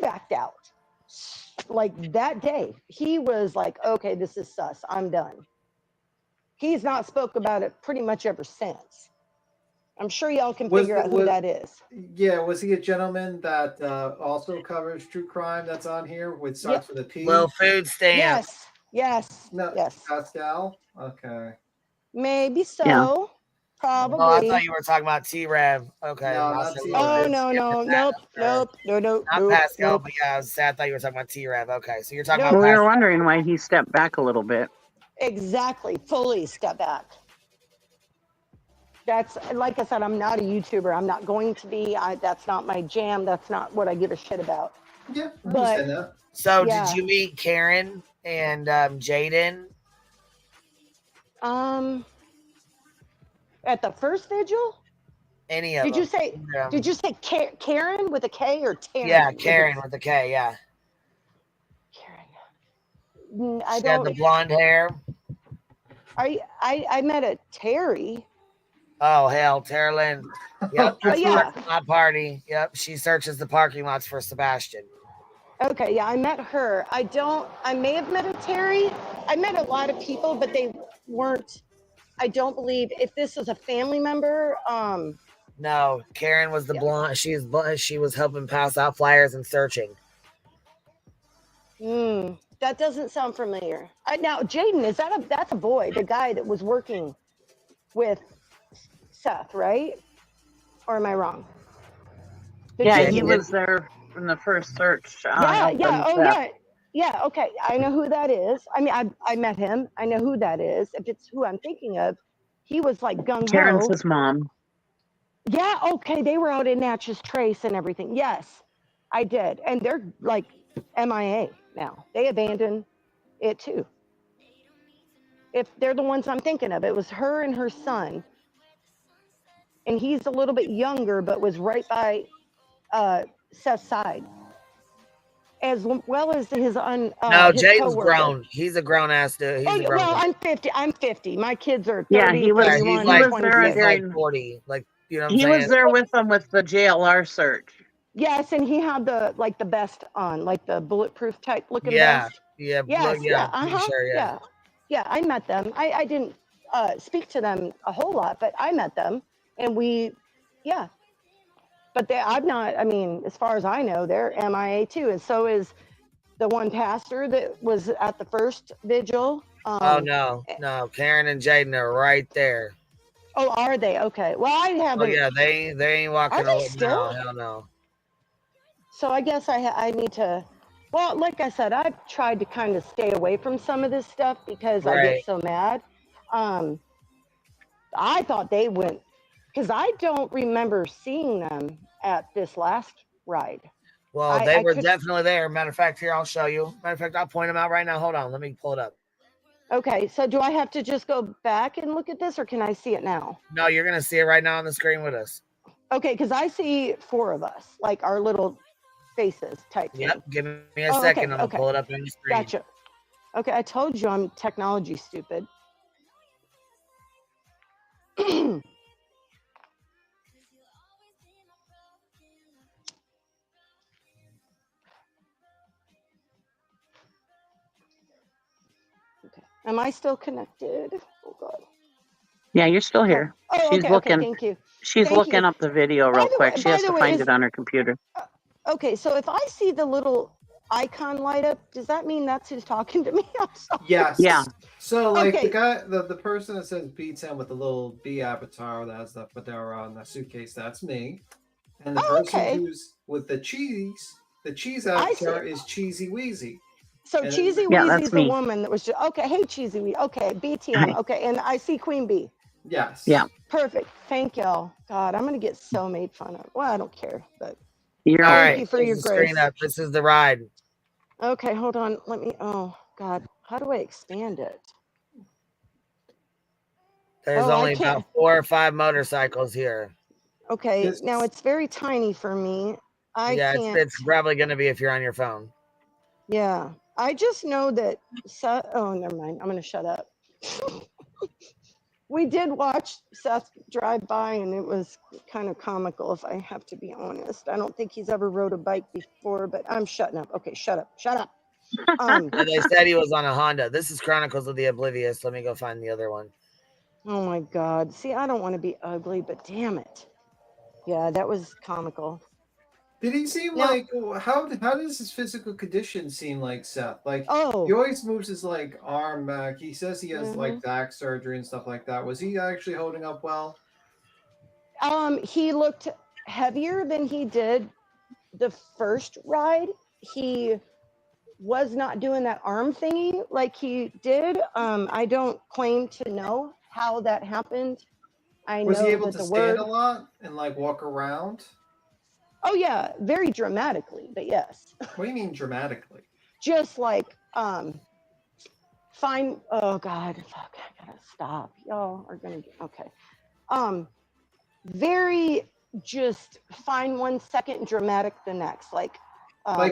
backed out. Like that day, he was like, okay, this is sus, I'm done. He's not spoke about it pretty much ever since. I'm sure y'all can figure out who that is. Yeah, was he a gentleman that also covers true crime that's on here? With starts with a P. Little food stamp. Yes. No, yes. Pascal. Okay. Maybe so. Yeah. Probably. Oh, I thought you were talking about T-Rev. Okay. No, I not said, T-Rev. Oh no, nope, Not Pascal, but yeah, I thought you were talking about T-Rev. Okay, so you're talking We about were Pascal. wondering why he stepped back a little bit. Exactly, fully step back. That's, like I said, I'm not a YouTuber. I'm not going to be. That's not my jam. That's not what I give a shit about. Yeah, I but understand that. So yeah. did you meet Karen and Jaden? At the first vigil? Any of Did them? you say? Yeah. Did you say Karen with a K or Taryn? Yeah, Karen with a K. Yeah. I She had the blonde hair. I met a Terry. Oh hell, Tara Lynn. Yep, Oh, yeah. my party. Yep, she searches the parking lots for Sebastian. Okay, yeah, I met her. I may have met a Terry. I met a lot of people, but they weren't, I don't believe, if this was a family member. No, Karen was the blonde. She was helping pass out flyers and searching. That doesn't sound familiar. Now, Jaden, that's a boy, the guy that was working with Seth, right? Or am I wrong? Yeah, he was there from the first search. Yeah, okay. I know who that is. I mean, I met him. I know who that is. If it's who I'm thinking of, he was like gung-ho. Karen's his mom. Yeah, okay. They were out in Natchez Trace and everything. Yes, I did. And they're like MIA now. They abandoned it too. If they're the ones I'm thinking of, it was her and her son. And he's a little bit younger, but was right by Seth's side. As well as his No, his Jaden's coworker. grown. He's a grown ass dude. He's a grown well, dude. I'm 50. My kids are 30, Yeah, he was. 31, He was there 26. He's like 40. Like, you know what I'm He saying? was there with them with the JLR search. Yes, and he had the like the vest on, like the bulletproof type looking vest. Yeah, Yes, yeah, I'm pretty sure, yeah. Yeah, I met them. I didn't speak to them a whole lot, but I met them, and yeah. But I'm not. I mean, as far as I know, they're MIA too, and so is the one pastor that was at the first vigil. Oh no, Karen and Jaden are right there. Oh, are they? Okay. Well, I haven't. Oh yeah, they ain't walking. Are they still? No, hell no. So I guess I need to. Well, like I said, I've tried to kind of stay away from some of this stuff because I get so mad. I thought they went because I don't remember seeing them at this last ride. Well, they were definitely there. Matter of fact, here, I'll show you. Matter of fact, I'll point them out right now. Hold on. Let me pull it up. Okay, so do I have to just go back and look at this, or can I see it now? No, you're going to see it right now on the screen with us. Okay, because I see 4 of us, like our little faces type thing. Yep, give me a second. I'm going to pull it up on the screen. Gotcha. Okay, I told you I'm technology stupid. Okay. Am I still connected? Oh God. Yeah, you're still here. Oh, She's okay, looking. okay, thank you. She's Thank looking you. up the video real quick. She has to find it on her computer. Okay, so if I see the little icon light up, does that mean that's who's talking to me? I'm sorry. Yes. Yeah. So like the guy, the person that says B10 with the little B avatar that has the fedora on the suitcase, that's me. And the person who's with the cheese avatar is Cheesy Wheezy. So And Cheesy Weezy's the woman that was just hey Cheesy Wee. Okay, BTM. Okay, and I see Queen Bee. Yes. Yeah. Perfect. Thank y'all. God, I'm gonna get so made fun of. Well, I don't care, but you're all thank right. you for your grace. Screen up. This is the ride. Okay, hold on. Let me. Oh God, how do I expand it? There's only about 4 or 5 motorcycles here. Okay, now it's very tiny for me. I can't. It's probably going to be if you're on your phone. Yeah, I just know that. Oh, never mind. I'm going to shut up. We did watch Seth drive by, and it was kind of comical, if I have to be honest. I don't think he's ever rode a bike before, but I'm shutting up. Okay, shut up. Shut up. They said he was on a Honda. This is Chronicles of the Oblivious. Let me go find the other one. Oh my God. See, I don't want to be ugly, but damn it. Yeah, that was comical. Did he seem like how does his physical condition seem like, Seth? Like he always moves his like arm back. He says he has like back surgery and stuff like that. Was he actually holding up well? He looked heavier than he did the first ride. He was not doing that arm thingy like he did. I don't claim to know how that happened. Was he able to stand a lot and like walk around? Oh yeah, very dramatically, but yes. What do you mean dramatically? Just like fine. Oh God, fuck! I gotta stop. Y'all are gonna get okay. Very just fine 1 second, dramatic the next. Like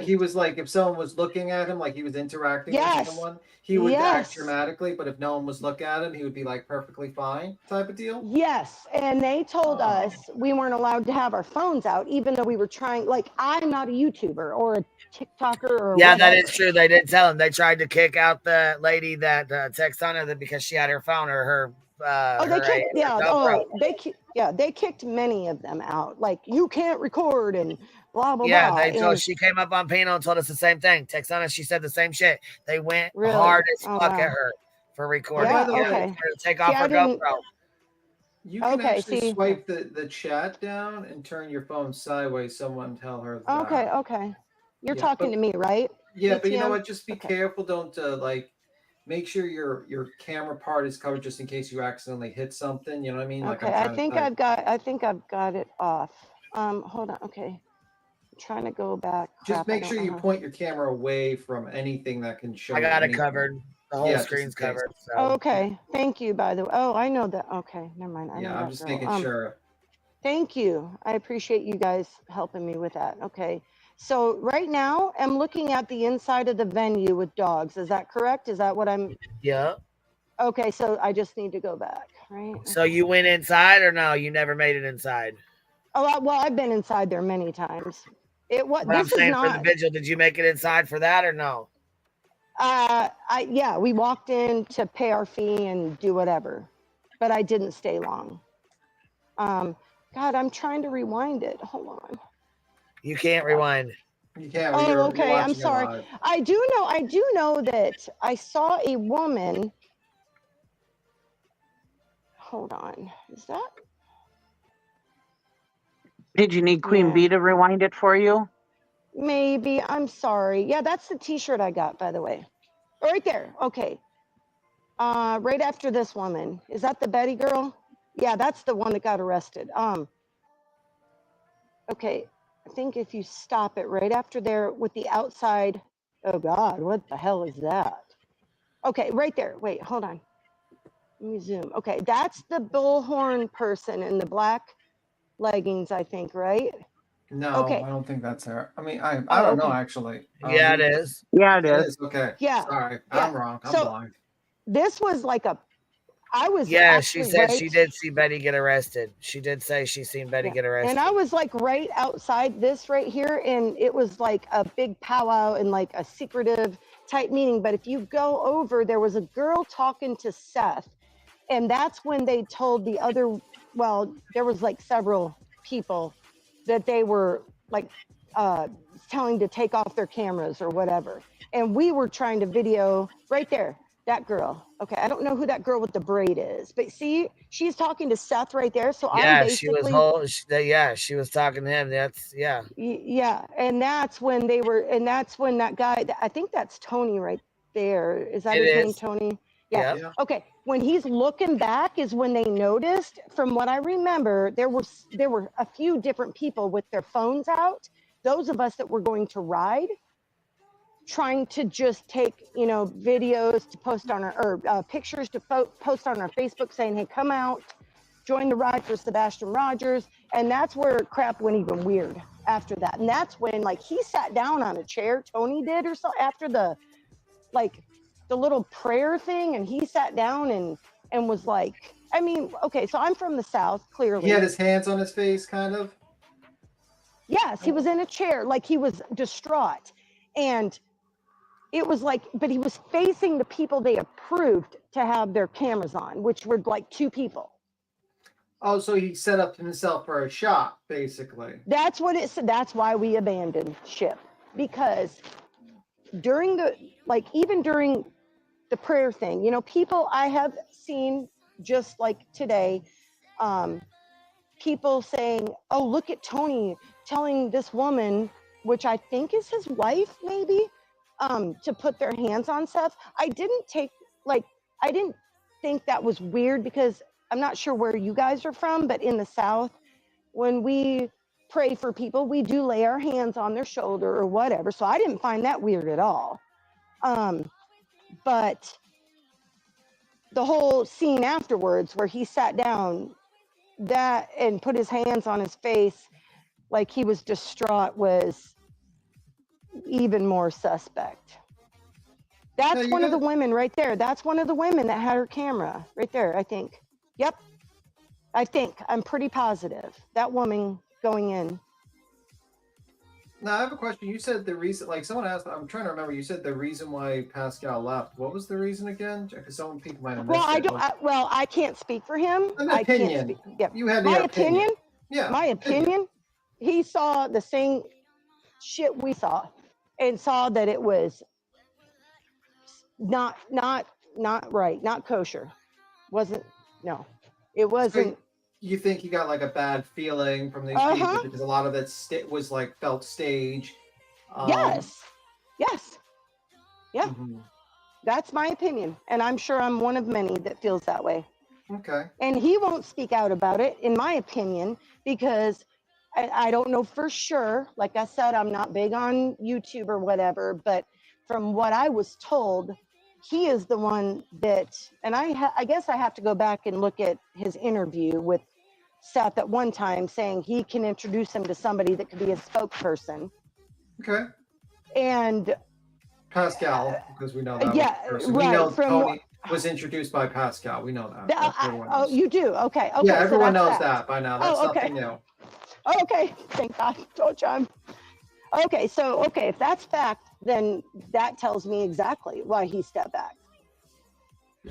he was like, if someone was looking at him, like he was interacting with someone, he would act dramatically, but if no one was looking at him, he would be like perfectly fine type of deal? Yes, and they told us we weren't allowed to have our phones out, even though we were trying, like, I'm not a YouTuber or a TikToker or whatever. That is true. They did tell him. They tried to kick out the lady that texted on her because she had her phone or her they kicked many of them out. Like, you can't record and blah blah blah. They told she came up on Pino and told us the same thing. Texana, she said the same shit. They went hard as fuck at her for recording. Take off her GoPro. You can actually swipe the chat down and turn your phone sideways. Someone tell her that. Okay. You're talking to me, right? Yeah, but you know what? Just be careful. Don't like. Make sure your camera part is covered just in case you accidentally hit something. You know what I mean? Like I think I've got it off. Hold on. Okay. I'm trying to go back. Just make sure you point your camera away from anything that can show. I got it covered. The whole screen's covered. So. Okay. Thank you, by the way. Oh, I know that. Okay. Never mind. I'm just making sure. Thank you. I appreciate you guys helping me with that. Okay. So right now I'm looking at the inside of the venue with dogs. Is that correct? Is that what I'm? Yeah. Okay. So I just need to go back, right? So you went inside or no? You never made it inside? Oh, well, I've been inside there many times. It was. But I'm This is saying for the not. vigil, did you make it inside for that or no? Yeah, we walked in to pay our fee and do whatever, but I didn't stay long. God, I'm trying to rewind it. Hold on. You can't rewind. You can't. Oh, okay. I'm sorry. I do know that I saw a woman. Hold on. Is that? Did you need Queen Yeah. Bee to rewind it for you? Maybe. I'm sorry. Yeah, that's the T-shirt I got, by the way. Right there. Okay. Right after this woman. Is that the Betty girl? Yeah, that's the one that got arrested. Okay. I think if you stop it right after there with the outside. Oh God, what the hell is that? Okay, right there. Wait, hold on. Let me zoom. Okay, that's the bullhorn person in the black leggings, I think, right? No, Okay. I don't think that's her. I mean, I Oh, don't know okay. actually. Yeah, it is. Yeah, it It is. is. Okay. Yeah. Sorry, Yeah. I'm wrong. I'm So blind. this was like a. I was Yeah, she actually said right. she did see Betty get arrested. She did say she seen Betty get arrested. And I was like right outside this right here, and it was like a big powwow and like a secretive type meeting. But if you go over, there was a girl talking to Seth, and that's when they told the other. Well, there was like several people that they were like telling to take off their cameras or whatever, and we were trying to video right there. That girl. Okay, I don't know who that girl with the braid is, but see, she's talking to Seth right there. So I'm Yeah, basically. she was talking to him. That's yeah. Yeah, and that's when they were, and that's when that guy. I think that's Tony right there. Is that It his name, is. Tony? Yeah. Yep. Okay. When he's looking back, is when they noticed. From what I remember, there were a few different people with their phones out. Those of us that were going to ride, trying to just take, videos to post on our, or pictures to post on our Facebook saying, hey, come out, join the ride for Sebastian Rogers. And that's where crap went even weird after that. And that's when like he sat down on a chair, Tony did or so after the little prayer thing. And he sat down and was like, I mean, okay, so I'm from the South, clearly. He had his hands on his face, kind of. Yes, he was in a chair, like he was distraught. And it was like, but he was facing the people they approved to have their cameras on, which were like two people. Oh, so he set up himself for a shot, basically. That's what it said. That's why we abandoned ship, because during even during the prayer thing, people I have seen just like today, people saying, oh, look at Tony telling this woman, which I think is his wife, maybe, to put their hands on Seth. I didn't think that was weird, because I'm not sure where you guys are from, but in the South, when we pray for people, we do lay our hands on their shoulder or whatever. So I didn't find that weird at all. But the whole scene afterwards where he sat down and put his hands on his face like he was distraught was even more suspect. That's one of the women right there. That's one of the women that had her camera right there, I think. Yep. I'm pretty positive. That woman going in. Now, I have a question. You said the reason, like someone asked, I'm trying to remember, you said the reason why Pascal left. What was the reason again? Because some people might have missed I can't speak for him. An I opinion. can't speak. Yep. You had my your opinion. Yeah. My opinion. He saw the same shit we saw, and saw that it was not right, not kosher. It wasn't. So you think he got like a bad feeling from these people because a lot of it was like felt stage. Yes. Yeah. Mm-hmm. That's my opinion, and I'm sure I'm one of many that feels that way. Okay. And he won't speak out about it, in my opinion, because I don't know for sure. Like I said, I'm not big on YouTube or whatever, but from what I was told, he is the one that, and I guess I have to go back and look at his interview with Seth at one time, saying he can introduce him to somebody that could be a spokesperson. Okay. And Pascal, because we know that. Yeah, person. right. We know Tony was introduced by Pascal. We know that. You do? Okay. Yeah, so everyone that's knows that by now. That's nothing new. Oh, okay. Thank God. Told you Okay, so if that's fact, then that tells me exactly why he stepped back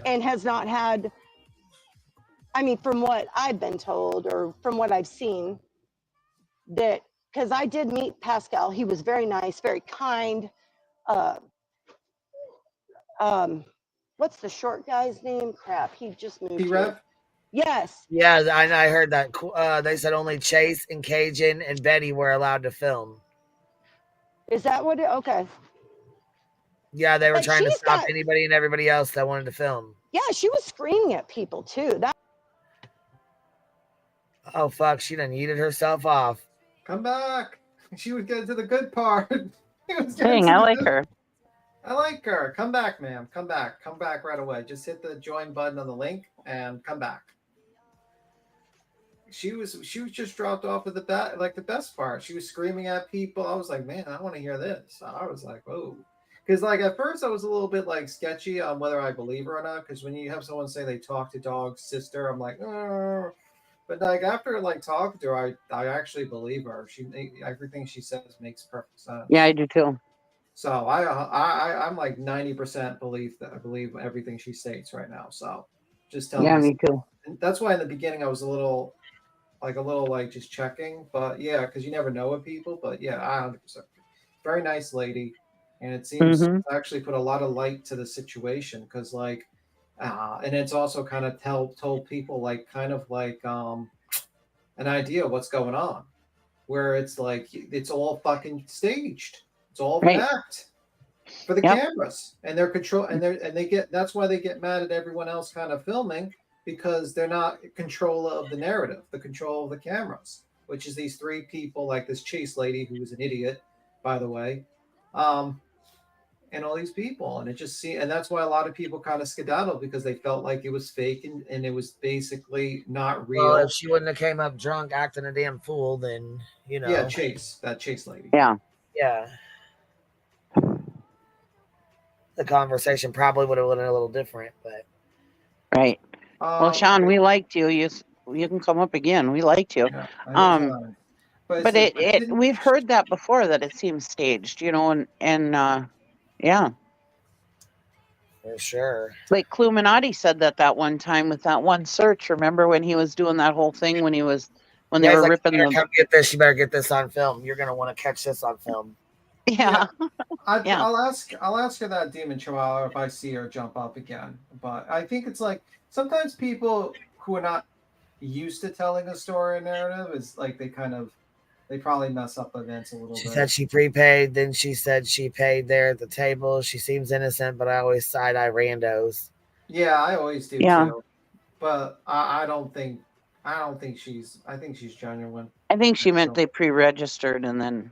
and has not had. I mean, from what I've been told or from what I've seen, that because I did meet Pascal, he was very nice, very kind. Uh, what's the short guy's name? Crap, he just moved here. Yes. Yeah, I heard that. They said only Chase and Cajun and Betty were allowed to film. Is that what it? Okay. Yeah, they were But trying to she's stop got- anybody and everybody else that wanted to film. Yeah, she was screaming at people too. Oh fuck, she done yeeted herself off. Come back. She would get to the good part. Dang, I like her. I like her. Come back, ma'am. Come back. Come back right away. Just hit the join button on the link and come back. She was just dropped off at the best part. She was screaming at people. I was like, man, I want to hear this. I was like, whoa. Because like at first I was a little bit like sketchy on whether I believe her or not. Because when you have someone say they talk to dog's sister, I'm like, oh. But like after like talking to her, I actually believe her. Everything she says makes perfect sense. Yeah, I do too. So I'm like 90% I believe everything she states right now. So just tell Yeah, me. me too. And that's why in the beginning I was a little just checking, but yeah, because you never know with people. But yeah, 100%. Very nice lady, and it seems to actually put a lot of light to the situation because like, and it's also kind of told people like kind of like an idea of what's going on, where it's like it's all fucking staged. It's all an act for the cameras, and they're control, and they get. That's why they get mad at everyone else kind of filming because they're not in control of the narrative, the control of the cameras, which is these three people, like this Chase lady who was an idiot, by the way, and all these people, and and that's why a lot of people kind of skedaddled because they felt like it was fake and it was basically not real. Well, if she wouldn't have came up drunk acting a damn fool, then you know. Yeah, that Chase lady. Yeah. Yeah. The conversation probably would have been a little different, but right. Well, Sean, we liked you. You can come up again. We liked you. Yeah, but we've heard that before that it seems staged, you know, and yeah. For sure. Like Cluminati said that one time with that one search. Remember when he was doing that whole thing when they were like, ripping you come get this, you better get this on film. You're gonna want to catch this on film. Yeah. I'll ask her that Demon Chihuahua if I see her jump up again. But I think it's like sometimes people who are not used to telling a story or narrative is like they probably mess up events a little bit. She said she prepaid, then she said she paid there at the table. She seems innocent, but I always side eye randos. Yeah, I always do too. But I think she's genuine. I think she meant they pre-registered and then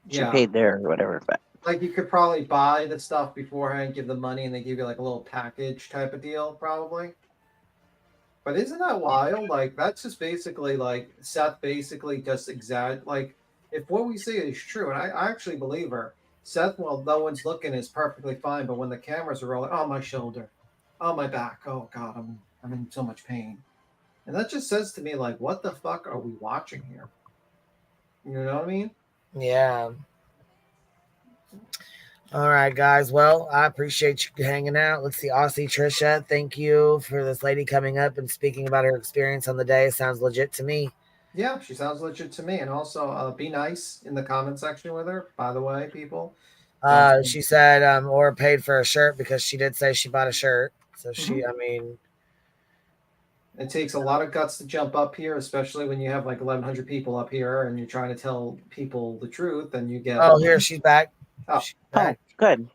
she paid there or whatever. But like you could probably buy the stuff beforehand, give the money, and they give you like a little package type of deal, probably. But isn't that wild? Like that's just basically like Seth basically just like if what we say is true, and I actually believe her. Seth, while no one's looking, is perfectly fine, but when the cameras are rolling, oh my shoulder, oh my back, oh god, I'm in so much pain, and that just says to me like, what the fuck are we watching here? You know what I mean? Yeah. All right, guys. Well, I appreciate you hanging out. Let's see. Aussie Trisha, thank you for this lady coming up and speaking about her experience on the day. Sounds legit to me. Yeah, she sounds legit to me. And also, be nice in the comment section with her, by the way, people. She said, or paid for a shirt because she did say she bought a shirt. So I mean. It takes a lot of guts to jump up here, especially when you have like 1,100 people up here and you're trying to tell people the truth and you get. Oh, here she's back. Oh, she's back. Good.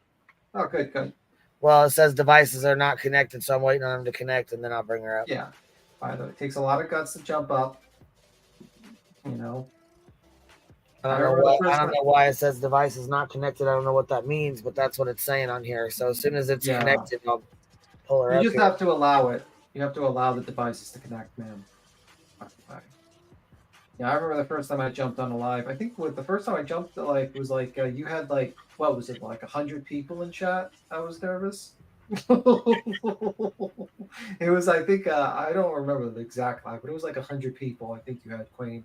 Oh, good. Well, it says devices are not connected, so I'm waiting on them to connect and then I'll bring her up. Yeah. By the way, it takes a lot of guts to jump up. You know. I don't know why it says device is not connected. I don't know what that means, but that's what it's saying on here. So as soon as it's connected, I'll pull her up. You just have to allow it. You have to allow the devices to connect, man. Yeah, I remember the first time I jumped on a live. I think the first time I jumped, like, it was like you had like, what was it, like 100 people in chat? I was nervous. It was, I think, I don't remember the exact live, but it was like 100 people. I think you had Queen.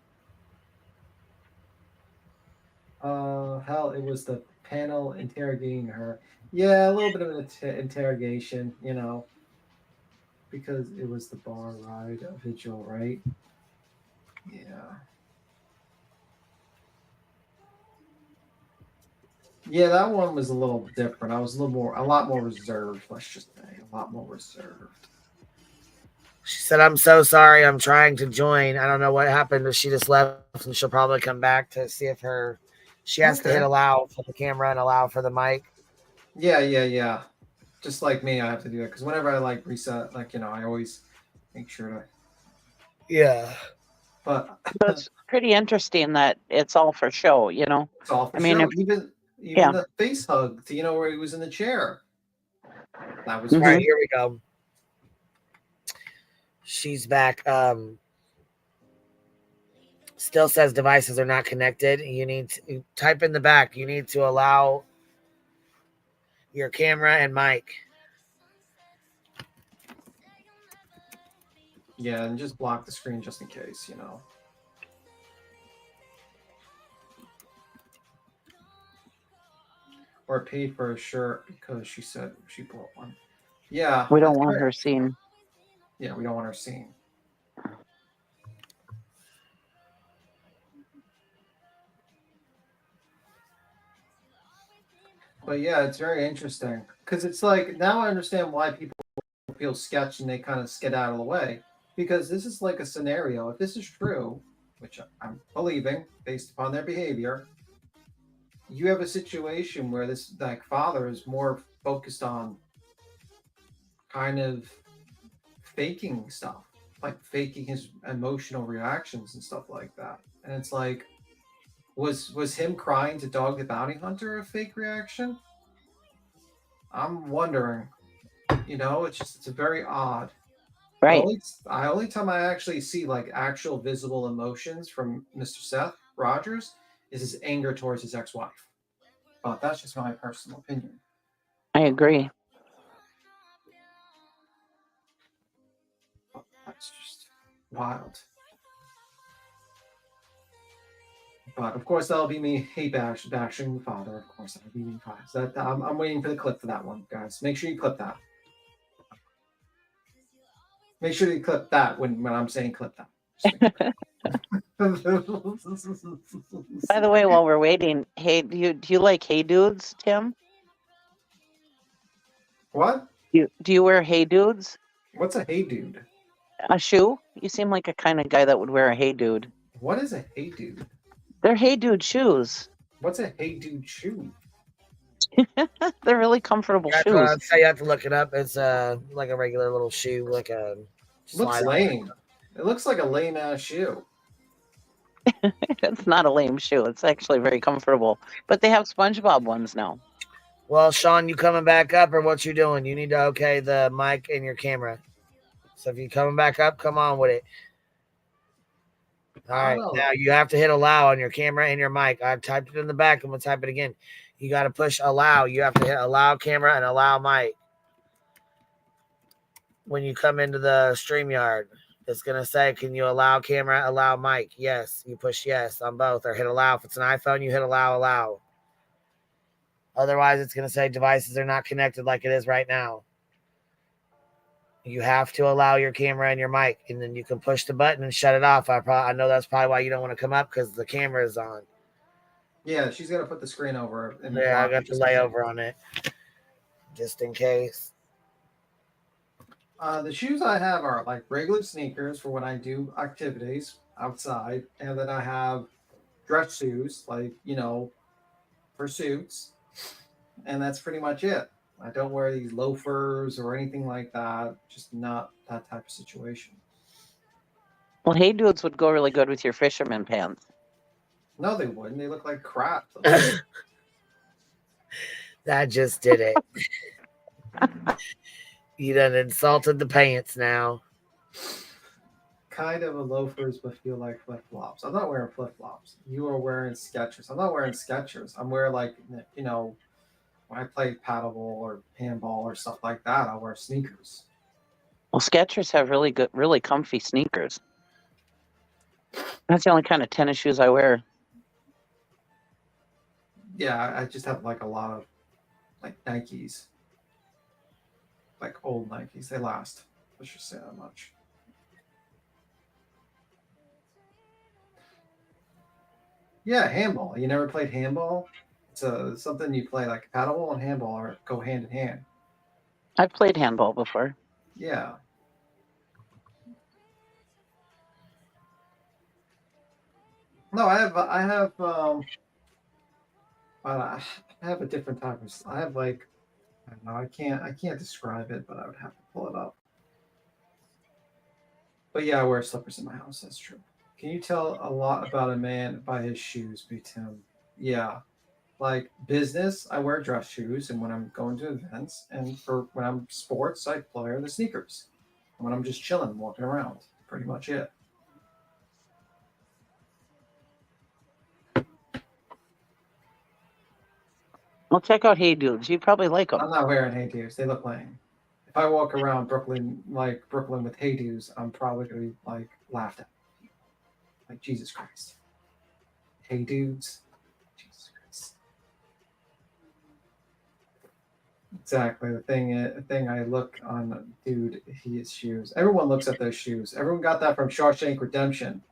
Hell, it was the panel interrogating her. Yeah, a little bit of an interrogation, you know, because it was the bar ride vigil, right? Yeah. Yeah, that one was a little different. I was a lot more reserved. Let's just say, a lot more reserved. She said, "I'm so sorry. I'm trying to join. I don't know what happened, but she just left, and she'll probably come back to see if she has to hit allow for the camera and allow for the mic." Yeah. Just like me, I have to do that because whenever I like reset, like, you know, I always make sure to. Yeah. But it's pretty interesting that it's all for show, you know. It's all for I mean, show. if, Even the face hug, you know, where he was in the chair. That was All right. Here we go. She's back. Still says devices are not connected. You need to type in the back. You need to allow your camera and mic. Yeah, and just block the screen just in case, you know. Or paid for a shirt because she said she bought one. Yeah. we don't want her seen. Yeah, we don't want her seen. But yeah, it's very interesting because it's like now I understand why people feel sketched and they kind of get out of the way, because this is like a scenario. If this is true, which I'm believing based upon their behavior, you have a situation where this like father is more focused on kind of faking stuff, like faking his emotional reactions and stuff like that. And it's like, was him crying to Dog the Bounty Hunter a fake reaction? I'm wondering. You know, it's a very odd. Right. The only time I actually see like actual visible emotions from Mr. Seth Rogers is his anger towards his ex-wife. But that's just my personal opinion. I agree. That's just wild. But of course, that'll be me bashing the father. Of course, that'll be me. So I'm waiting for the clip for that one, guys. Make sure you clip that. Make sure you clip that when I'm saying clip that. By the way, while we're waiting, hey, do you like Hey Dudes, Tim? What? Do you wear Hey Dudes? What's a Hey Dude? A shoe? You seem like a kind of guy that would wear a Hey Dude. What is a Hey Dude? They're Hey Dude shoes. What's a Hey Dude shoe? They're really comfortable shoes. I'd say you have to look it up. It's like a regular little shoe, like a. Looks lame. It looks like a lame ass shoe. It's not a lame shoe. It's actually very comfortable. But they have SpongeBob ones now. Well, Sean, you coming back up or what you doing? You need to okay the mic and your camera. So if you coming back up, come on with it. All right. Now you have to hit allow on your camera and your mic. I've typed it in the back. I'm going to type it again. You got to push allow. You have to hit allow camera and allow mic. When you come into the StreamYard, it's going to say, can you allow camera, allow mic? Yes. You push yes on both or hit allow. If it's an iPhone, you hit allow. Otherwise, it's going to say devices are not connected like it is right now. You have to allow your camera and your mic, and then you can push the button and shut it off. I know that's probably why you don't want to come up because the camera is on. Yeah, she's going to put the screen over. Yeah, I got the layover on it just in case. The shoes I have are like regular sneakers for when I do activities outside. And then I have dress shoes, like, you know, for suits. And that's pretty much it. I don't wear these loafers or anything like that. Just not that type of situation. Well, Hey Dudes would go really good with your fisherman pants. No, they wouldn't. They look like crap. That just did it. You done insulted the pants now. Kind of a loafers, but feel like flip-flops. I'm not wearing flip-flops. You are wearing Skechers. I'm not wearing Skechers. I'm wearing like, you know, when I play paddleball or handball or stuff like that, I'll wear sneakers. Well, Skechers have really good, really comfy sneakers. That's the only kind of tennis shoes I wear. Yeah, I just have like a lot of like Nikes, like old Nikes. They last. Let's just say that much. Yeah, handball. You never played handball? It's something you play like paddleball and handball are go hand in hand. I've played handball before. Yeah. No, I have a different type of. I have like, I don't know. I can't describe it, but I would have to pull it up. But yeah, I wear slippers in my house. That's true. Can you tell a lot about a man by his shoes, B. Tim? Yeah. Like business, I wear dress shoes, and when I'm going to events, and for when I'm sports, I wear the sneakers. And when I'm just chilling, walking around, pretty much it. Well, check out Hey Dudes. You probably like them. I'm not wearing Hey Dudes. They look lame. If I walk around Brooklyn, like Brooklyn with Hey Dudes, I'm probably gonna be like laughed at. Like Jesus Christ. Hey Dudes. Jesus Christ. Exactly. The thing I look on dude, his shoes. Everyone looks at those shoes. Everyone got that from Shawshank Redemption.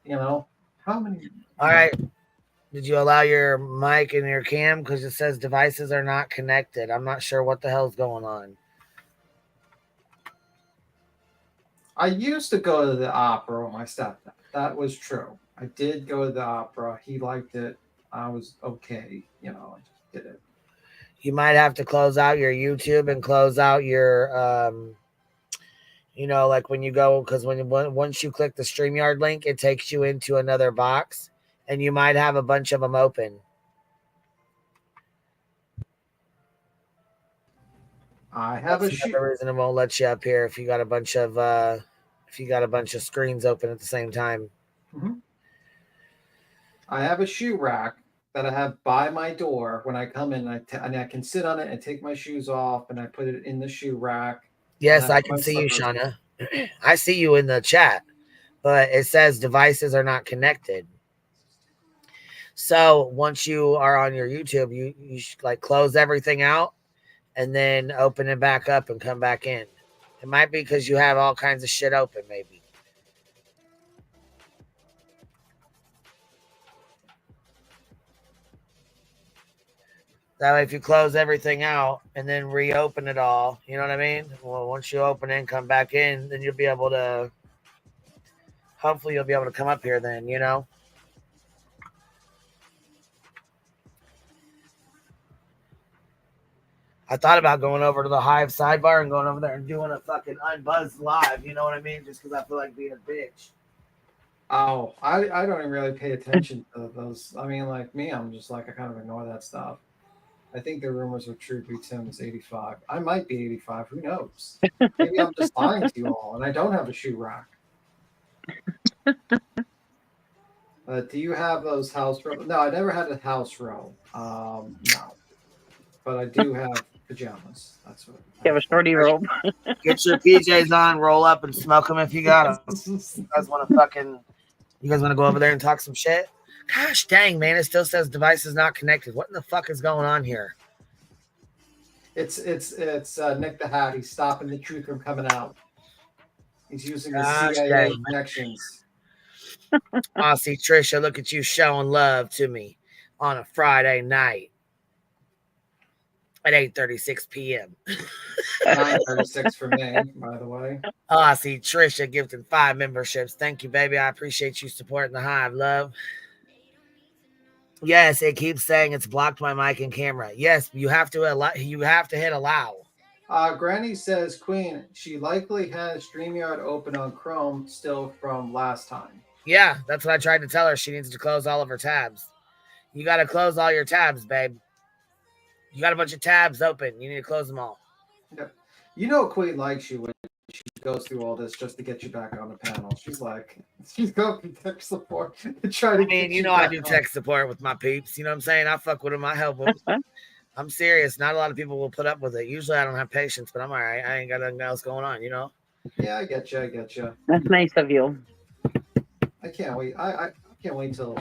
You know? How many All right. Did you allow your mic and your cam? Because it says devices are not connected. I'm not sure what the hell's going on. I used to go to the opera with my stepdad. That was true. I did go to the opera. He liked it. I was okay. You know, I just did it. You might have to close out your YouTube and close out your, you know, like when you go, because once you click the StreamYard link, it takes you into another box, and you might have a bunch of them open. I have That's another reason it won't let you up here if you got a bunch of screens open at the same time. Mm-hmm. I have a shoe rack that I have by my door when I come in. And I can sit on it and take my shoes off, and I put it in the shoe rack. Yes, I can see you, Shanna. I see you in the chat, but it says devices are not connected. So once you are on your YouTube, you should like close everything out and then open it back up and come back in. It might be because you have all kinds of shit open, maybe. That way, if you close everything out and then reopen it all, you know what I mean? Well, once you open it and come back in, then you'll be able to, hopefully you'll be able to come up here then, you know? I thought about going over to the Hive sidebar and going over there and doing a fucking unbuzzed live, you know what I mean? Just because I feel like being a bitch. Oh, I don't even really pay attention to those. I mean, like me, I'm just like, I kind of ignore that stuff. I think the rumors are true. B. Tim is 85. I might be 85. Who knows? Maybe I'm just lying to you all, and I don't have a shoe rack. Do you have those house row? No, I never had a house row. No, but I do have pajamas. That's what. You have a shorty robe. Get your PJs on, roll up, and smoke them if you got them. You guys want to go over there and talk some shit? Gosh dang, man! It still says devices not connected. What in the fuck is going on here? It's Nick the Hat. He's stopping the truth from coming out. He's using his CIA connections. Aussie Trisha, look at you showing love to me on a Friday night at 8:36 p.m. 9:36 for me, by the way. Aussie Trisha gifted 5 memberships. Thank you, baby. I appreciate you supporting the Hive, love. Yes, it keeps saying it's blocked my mic and camera. Yes, you have to hit allow. Granny says, Queen, she likely has StreamYard open on Chrome still from last time. Yeah, that's what I tried to tell her. She needs to close all of her tabs. You got to close all your tabs, babe. You got a bunch of tabs open. You need to close them all. Yeah. You know Queen likes you when she goes through all this just to get you back on the panel. She's going to tech support to try to get you I do tech support with my peeps. You know what I'm saying? I fuck with them. I help them. I'm serious. Not a lot of people will put up with it. Usually I don't have patience, but I'm all right. I ain't got nothing else going on, you know? Yeah, I get you. That's nice of you. I can't wait. I can't wait till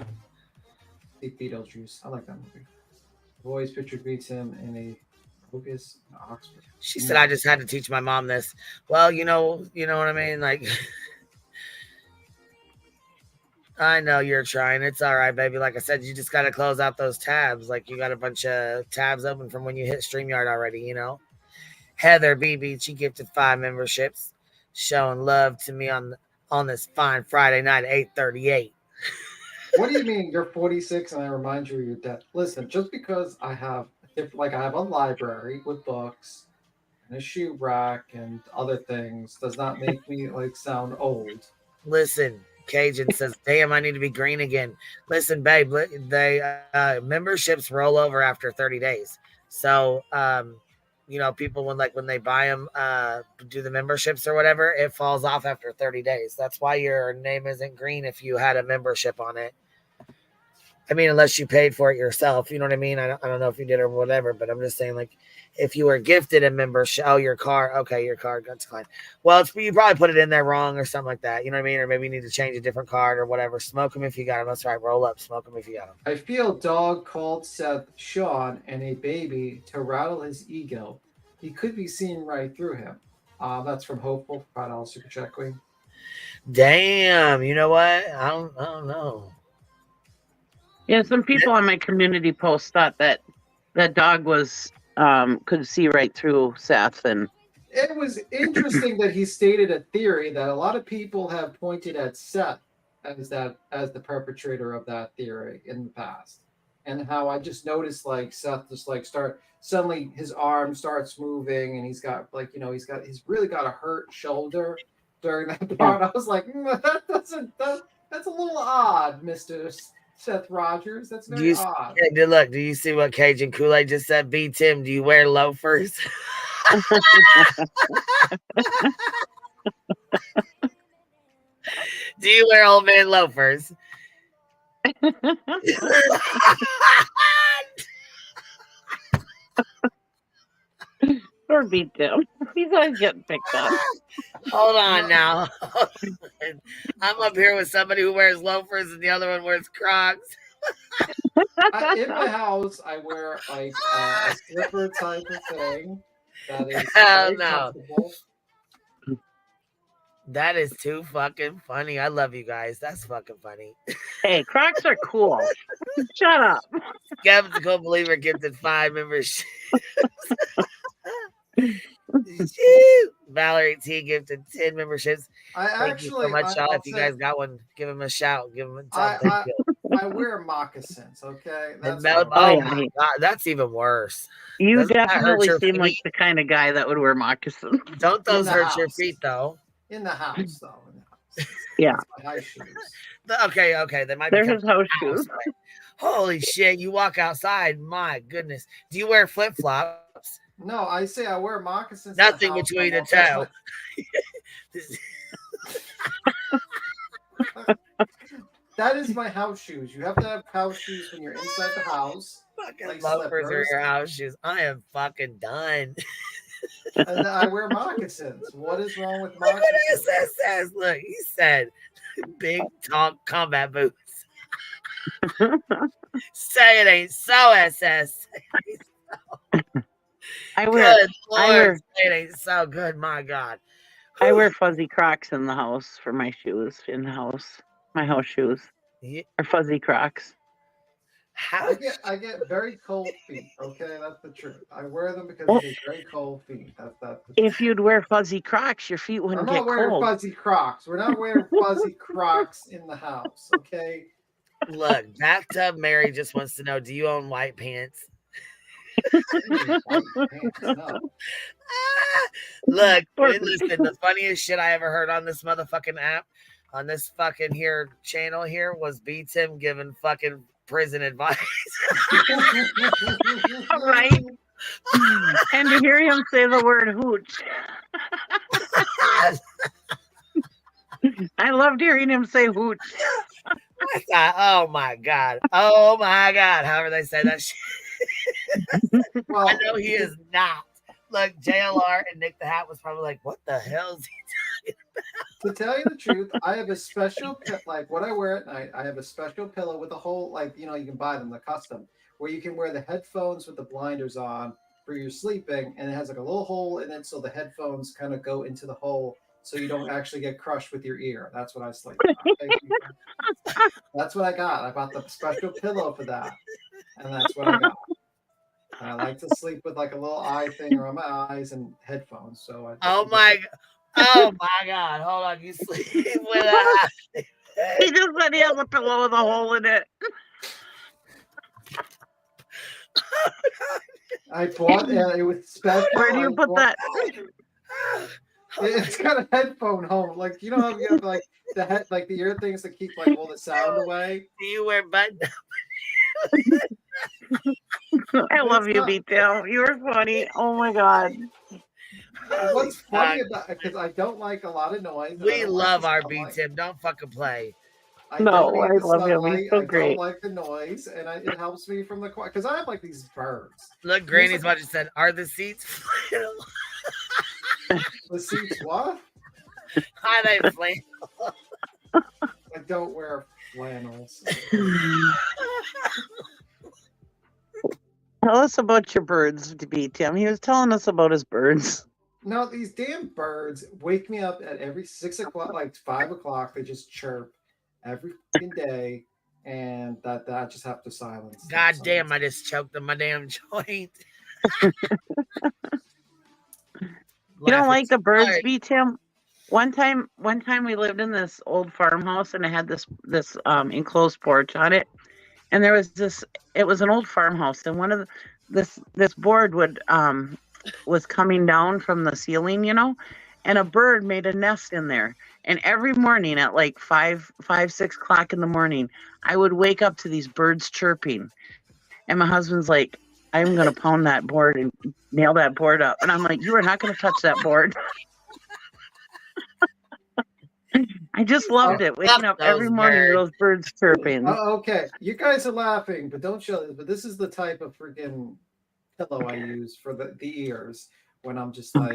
see Beetlejuice. I like that movie. The boy's picture beats him in a focus in Oxford. She said, I just had to teach my mom this. Well, you know what I mean? Like, I know you're trying. It's all right, baby. Like I said, you just got to close out those tabs. Like, you got a bunch of tabs open from when you hit StreamYard already, you know? Heather BB, she gifted 5 memberships, showing love to me on this fine Friday night at 8:38. What do you mean you're 46 and I remind you of your death? Listen, just because I have I have a library with books and a shoe rack and other things does not make me like sound old. Listen, Cajun says, damn, I need to be green again. Listen, babe, they memberships roll over after 30 days. So, you know, people when they buy them, do the memberships or whatever, it falls off after 30 days. That's why your name isn't green if you had a membership on it. I mean, unless you paid for it yourself, you know what I mean? I don't know if you did or whatever, but I'm just saying, like, if you were gifted a membership, your card got declined. Well, you probably put it in there wrong or something like that. You know what I mean? Or maybe you need to change a different card or whatever. Smoke them if you got them. That's right. Roll up. Smoke them if you got them. I feel dog called Seth Sean and a baby to rattle his ego. He could be seeing right through him. That's from Hopeful, $5 super chat queen. Damn, you know what? I don't know. Yeah, some people on my community post thought that dog was could see right through Seth, and it was interesting that he stated a theory that a lot of people have pointed at Seth as the perpetrator of that theory in the past, and how I just noticed like Seth just like suddenly his arm starts moving and he's got like he's really got a hurt shoulder during that part. I was like, that's a little odd, Mr. Seth Rogers. That's very odd. Yeah, look, do you see what Cajun Kool-Aid just said? B. Tim, do you wear loafers? Do you wear old man loafers? Or B. Tim. He's always getting picked up. Hold on now. I'm up here with somebody who wears loafers and the other one wears Crocs. In my house, I wear like a slipper type of thing. That is Hell very no. comfortable. That is too fucking funny. I love you guys. That's fucking funny. Hey, Crocs are cool. Shut up. Skeptical Believer gifted 5 memberships. Valerie T gifted 10 memberships. Thank you so much, y'all. If you guys got one, give him a shout. Give him I wear moccasins, okay? That's God, that's even worse. You Doesn't that hurt definitely your seem like feet? the kind of guy that would wear moccasins. Don't those In the hurt your house. feet though? In the house, though. Yeah. My high shoes. Okay, they might be. They're his house shoes. Holy shit! You walk outside. My goodness. Do you wear flip flops? No, I say I wear moccasins. Nothing between the toe. That is my house shoes. You have to have house shoes when you're inside the house. Fucking loafers are your house shoes. I am fucking done. And I wear moccasins. What is wrong with Look moccasins? what SS says. Look, he said big tall combat boots. Say it ain't so, SS. I wear, Good Lord, I wear, say it ain't so good. My God. I wear fuzzy Crocs in the house for my shoes in the house. My house shoes are fuzzy Crocs. I get very cold feet. Okay, that's the truth. I wear them because I get very cold feet. That's If you'd wear fuzzy Crocs, your feet I'm wouldn't not get wearing cold. fuzzy Crocs. We're not wearing fuzzy Crocs in the house. Okay. Look, Bathtub Mary just wants to know, do you own white pants? Look, listen, the funniest shit I ever heard on this motherfucking app, on this fucking here channel here, was B. Tim giving fucking prison advice. Right? And to hear him say the word hooch. I loved hearing him say hooch. I thought, oh my God. Oh my God. However they say that shit. Well, I know he is not. Look, JLR and Nick the Hat was probably like, what the hell is he talking about? To tell you the truth, I have a special like what I wear at night. I have a special pillow with a hole, like you can buy them, the custom, where you can wear the headphones with the blinders on for your sleeping, and it has like a little hole in it, so the headphones kind of go into the hole, so you don't actually get crushed with your ear. That's what I sleep on. That's what I got. I bought the special pillow for that, and that's what I got. And I like to sleep with like a little eye thing around my eyes and headphones. So Oh my God! Hold on, you sleep with a. He just said he has a pillow with a hole in it. I bought it was special. Where do you put that? It's got a headphone hole. Like you know how you have like the head, like the ear things that keep like all the sound away. Do you wear button? I love you, B-Tail. You're funny. Oh my God. What's funny about it, because I don't like a lot of noise. We love our B-Tip. Don't fucking play. I No, don't I need the love him. sunlight, He's so I don't great. like the noise, and it helps me from the quiet. Because I have like these birds. Look, Granny's what just said. Are the seats flannel? The seats what? Are they flannel? I don't wear flannels. Tell us about your birds, B-Tim. He was telling us about his birds. No, these damn birds wake me up at every 6 o'clock, like 5 o'clock. They just chirp every fucking day, and that I just have to silence. God damn! I just choked on my damn joint. You don't like the birds, B-Tim? One time we lived in this old farmhouse, and it had this enclosed porch on it, and there was this. It was an old farmhouse, and one of this board was coming down from the ceiling, and a bird made a nest in there. And every morning at like 6 o'clock in the morning, I would wake up to these birds chirping, and my husband's like, "I'm gonna pound that board and nail that board up," and I'm like, "You are not gonna touch that board." I just loved it, waking up every morning to those birds chirping. Oh, okay, you guys are laughing, but don't show this. But this is the type of freaking pillow I use for the ears when I'm just like,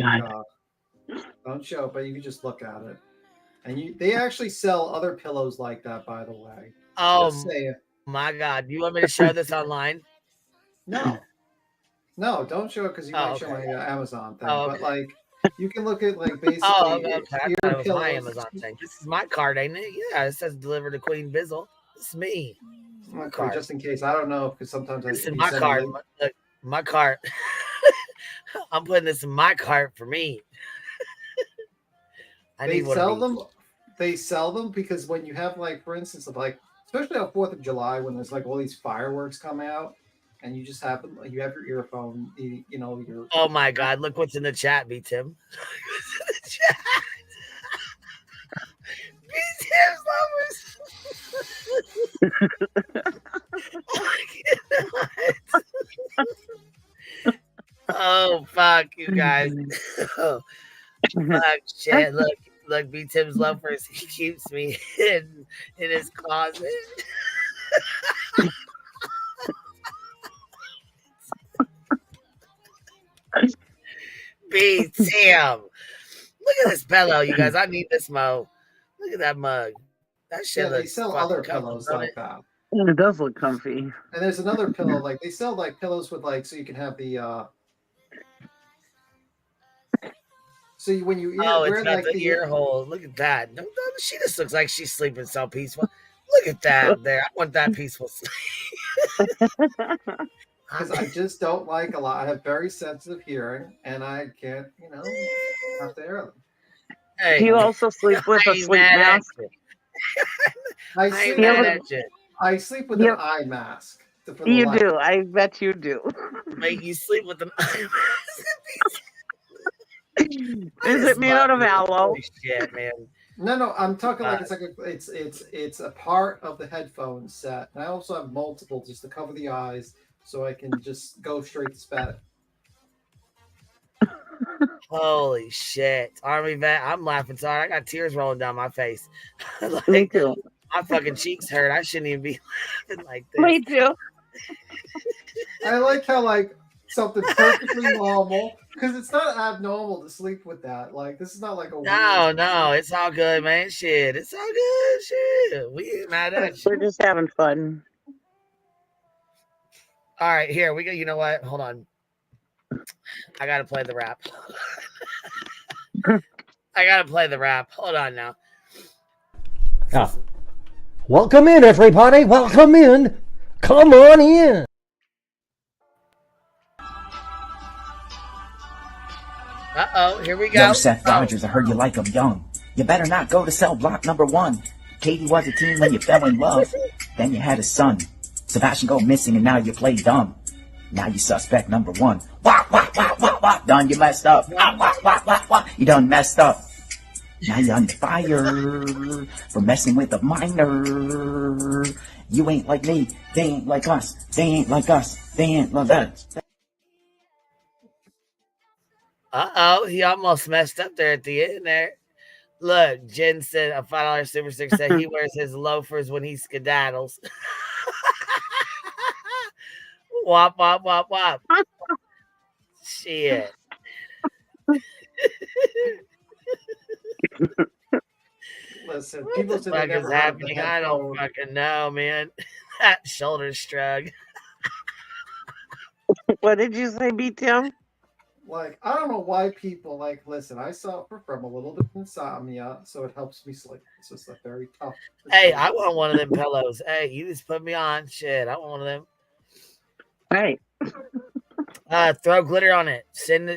don't show it, but you can just look at it. And they actually sell other pillows like that, by the way. Oh Just saying. my God! You want me to share this online? No, don't show it because you might show my Amazon thing. Oh, But like, you can look at like basically Oh, okay. I ear thought it was my pillows. Amazon thing. This is my card, ain't it? Yeah, it says deliver to Queen Bizzle. This is me. My Okay, card. just in case. I don't know because sometimes This is you my send a card. link. Look, my card. I'm putting this in my cart for me. I They need one sell of them. these. They sell them because when you have like, for instance, of like, especially on 4th of July when there's like all these fireworks come out, and you just have them. You have your earphone. Your. Oh my God! Look what's in the chat, B Tim. B Tim's lovers. Oh fuck, you guys! Oh, fuck shit! Look, B Tim's lovers. He keeps me in his closet. B Tim, look at this pillow, you guys. I need this mug. Look at that mug. That shit They looks sell fucking other comfy, pillows don't like it? that. It does look comfy. And there's another pillow, like they sell like pillows with like, so you can have the when you Oh, wear it's got like the ear hole. Look at that. No, she just looks like she's sleeping so peaceful. Look at that there. I want that peaceful sleep. because I just don't like a lot. I have very sensitive hearing, and I can't, have to hear them. Hey, Do you also sleep with a sleep mask? I sleep with an eye mask. For the You light. do. I bet you do. Make you sleep with an eye Is it made out of aloe? Holy shit, man. No, I'm talking like it's a part of the headphone set. And I also have multiple just to cover the eyes, so I can just go straight to bed. Holy shit. Army vet, I'm laughing so hard. I got tears rolling down my face. Me too. My fucking cheeks hurt. I shouldn't even be laughing like this. Me too. I like how like something perfectly normal Because it's not abnormal to sleep with that. Like, this is not like a No, it's all good, man. Shit, it's all good. Shit, we ain't mad at you. We're just having fun. All right, here we go. You know what? Hold on. I gotta play the rap. I gotta play the rap. Hold on now. Yeah. Welcome in, everybody. Welcome in. Come on in. Uh-oh, here we go. Yo, Seth Rogers, I heard you like 'em young. You better not go to cell block number 1. Katie was a teen when you fell in love. Then you had a son. Sebastian go missing and now you play dumb. Now you suspect number 1. Wah, wah, wah, wah, wah. Done, you messed up. Wah, wah, wah, wah, wah. You done messed up. Now you're under fire for messing with a minor. You ain't like me. They ain't like us. They ain't like us. They ain't like us. Uh-oh, he almost messed up there at the end there. Look, Jen said a $5 Super Stick said he wears his loafers when he skedaddles. Wop, wop, wop, wop. Shit. Listen, What people the said fuck they is never heard of the happening? I don't fucking know, man. That shoulder shrug. What did you say, B-Tim? Like, I don't know why people like listen. I suffer from a little bit of insomnia, so it helps me sleep. It's just a very tough. Hey, I want one of them pillows. Hey, you just put me on. Shit, I want one of them. Hey. Throw glitter on it.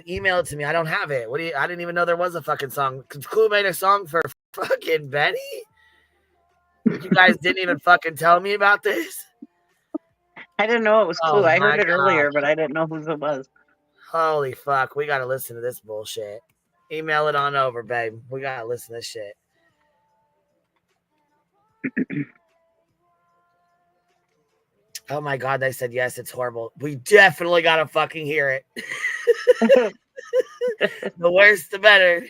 Email it to me. I don't have it. What do you? I didn't even know there was a fucking song. Clue made a song for fucking Betty. You guys didn't even fucking tell me about this. I didn't know it was Clue. Oh, I my heard it earlier, gosh. but I didn't know whose it was. Holy fuck, we gotta listen to this bullshit. Email it on over, babe. We gotta listen to this shit. Oh my god, they said yes, it's horrible. We definitely gotta fucking hear it. The worse, the better.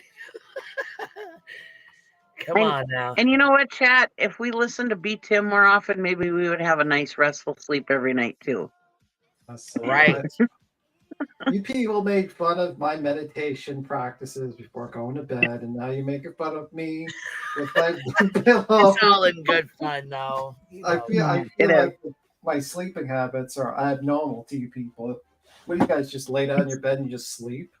Come on now. And you know what, chat? If we listen to B-Tim more often, maybe we would have a nice, restful sleep every night, too. Right. You people made fun of my meditation practices before going to bed, and now you're making fun of me with my pillow. It's all in good fun, though. I feel like my sleeping habits are abnormal to you people. What do you guys just lay down in your bed and you just sleep?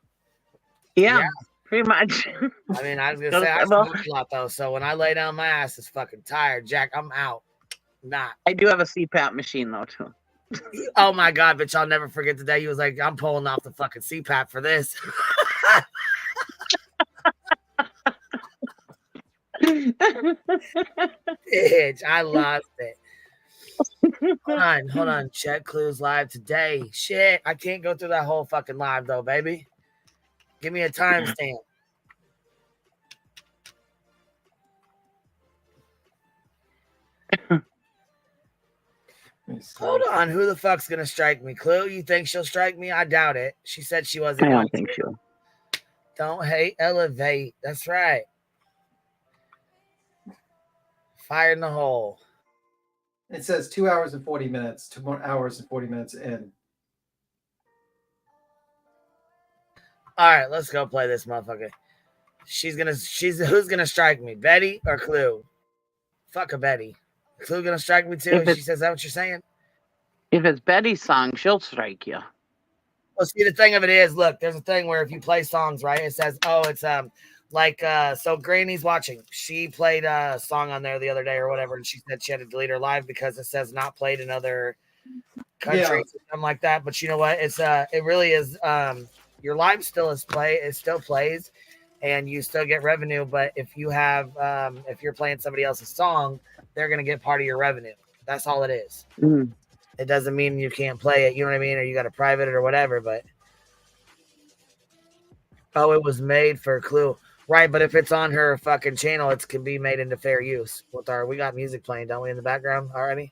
Yeah, pretty much. I mean, I was gonna say I smoke a lot though, so when I lay down, my ass is fucking tired. Jack, I'm out. Not. I do have a CPAP machine though too. Oh my god, bitch! I'll never forget the day he was like, "I'm pulling off the fucking CPAP for this." Bitch, I lost it. Hold on. Check Clues live today. Shit, I can't go through that whole fucking live though, baby. Give me a timestamp. Hold on, who the fuck's gonna strike me? Clue, you think she'll strike me? I doubt it. She said she wasn't. I don't think so. Don't hate, elevate. That's right. Fire in the hole. It says 2 hours and 40 minutes. 2 more hours and 40 minutes in. All right, let's go play this motherfucker. Who's gonna strike me? Betty or Clue? Fuck a Betty. Clue gonna strike me too? She says, that what you're saying? If it's Betty's song, she'll strike you. Well, see, the thing of it is, look, there's a thing where if you play songs, right, it says, oh, it's so Granny's watching. She played a song on there the other day or whatever, and she said she had to delete her live because it says not played in other countries or something like that. But you know what? It's it really is your live still it still plays and you still get revenue, but if you have if you're playing somebody else's song, they're gonna get part of your revenue. That's all it is. Mm. It doesn't mean you can't play it, you know what I mean, or you got to private it or whatever, but it was made for Clue. Right, but if it's on her fucking channel, it can be made into fair use. We got music playing, don't we, in the background already?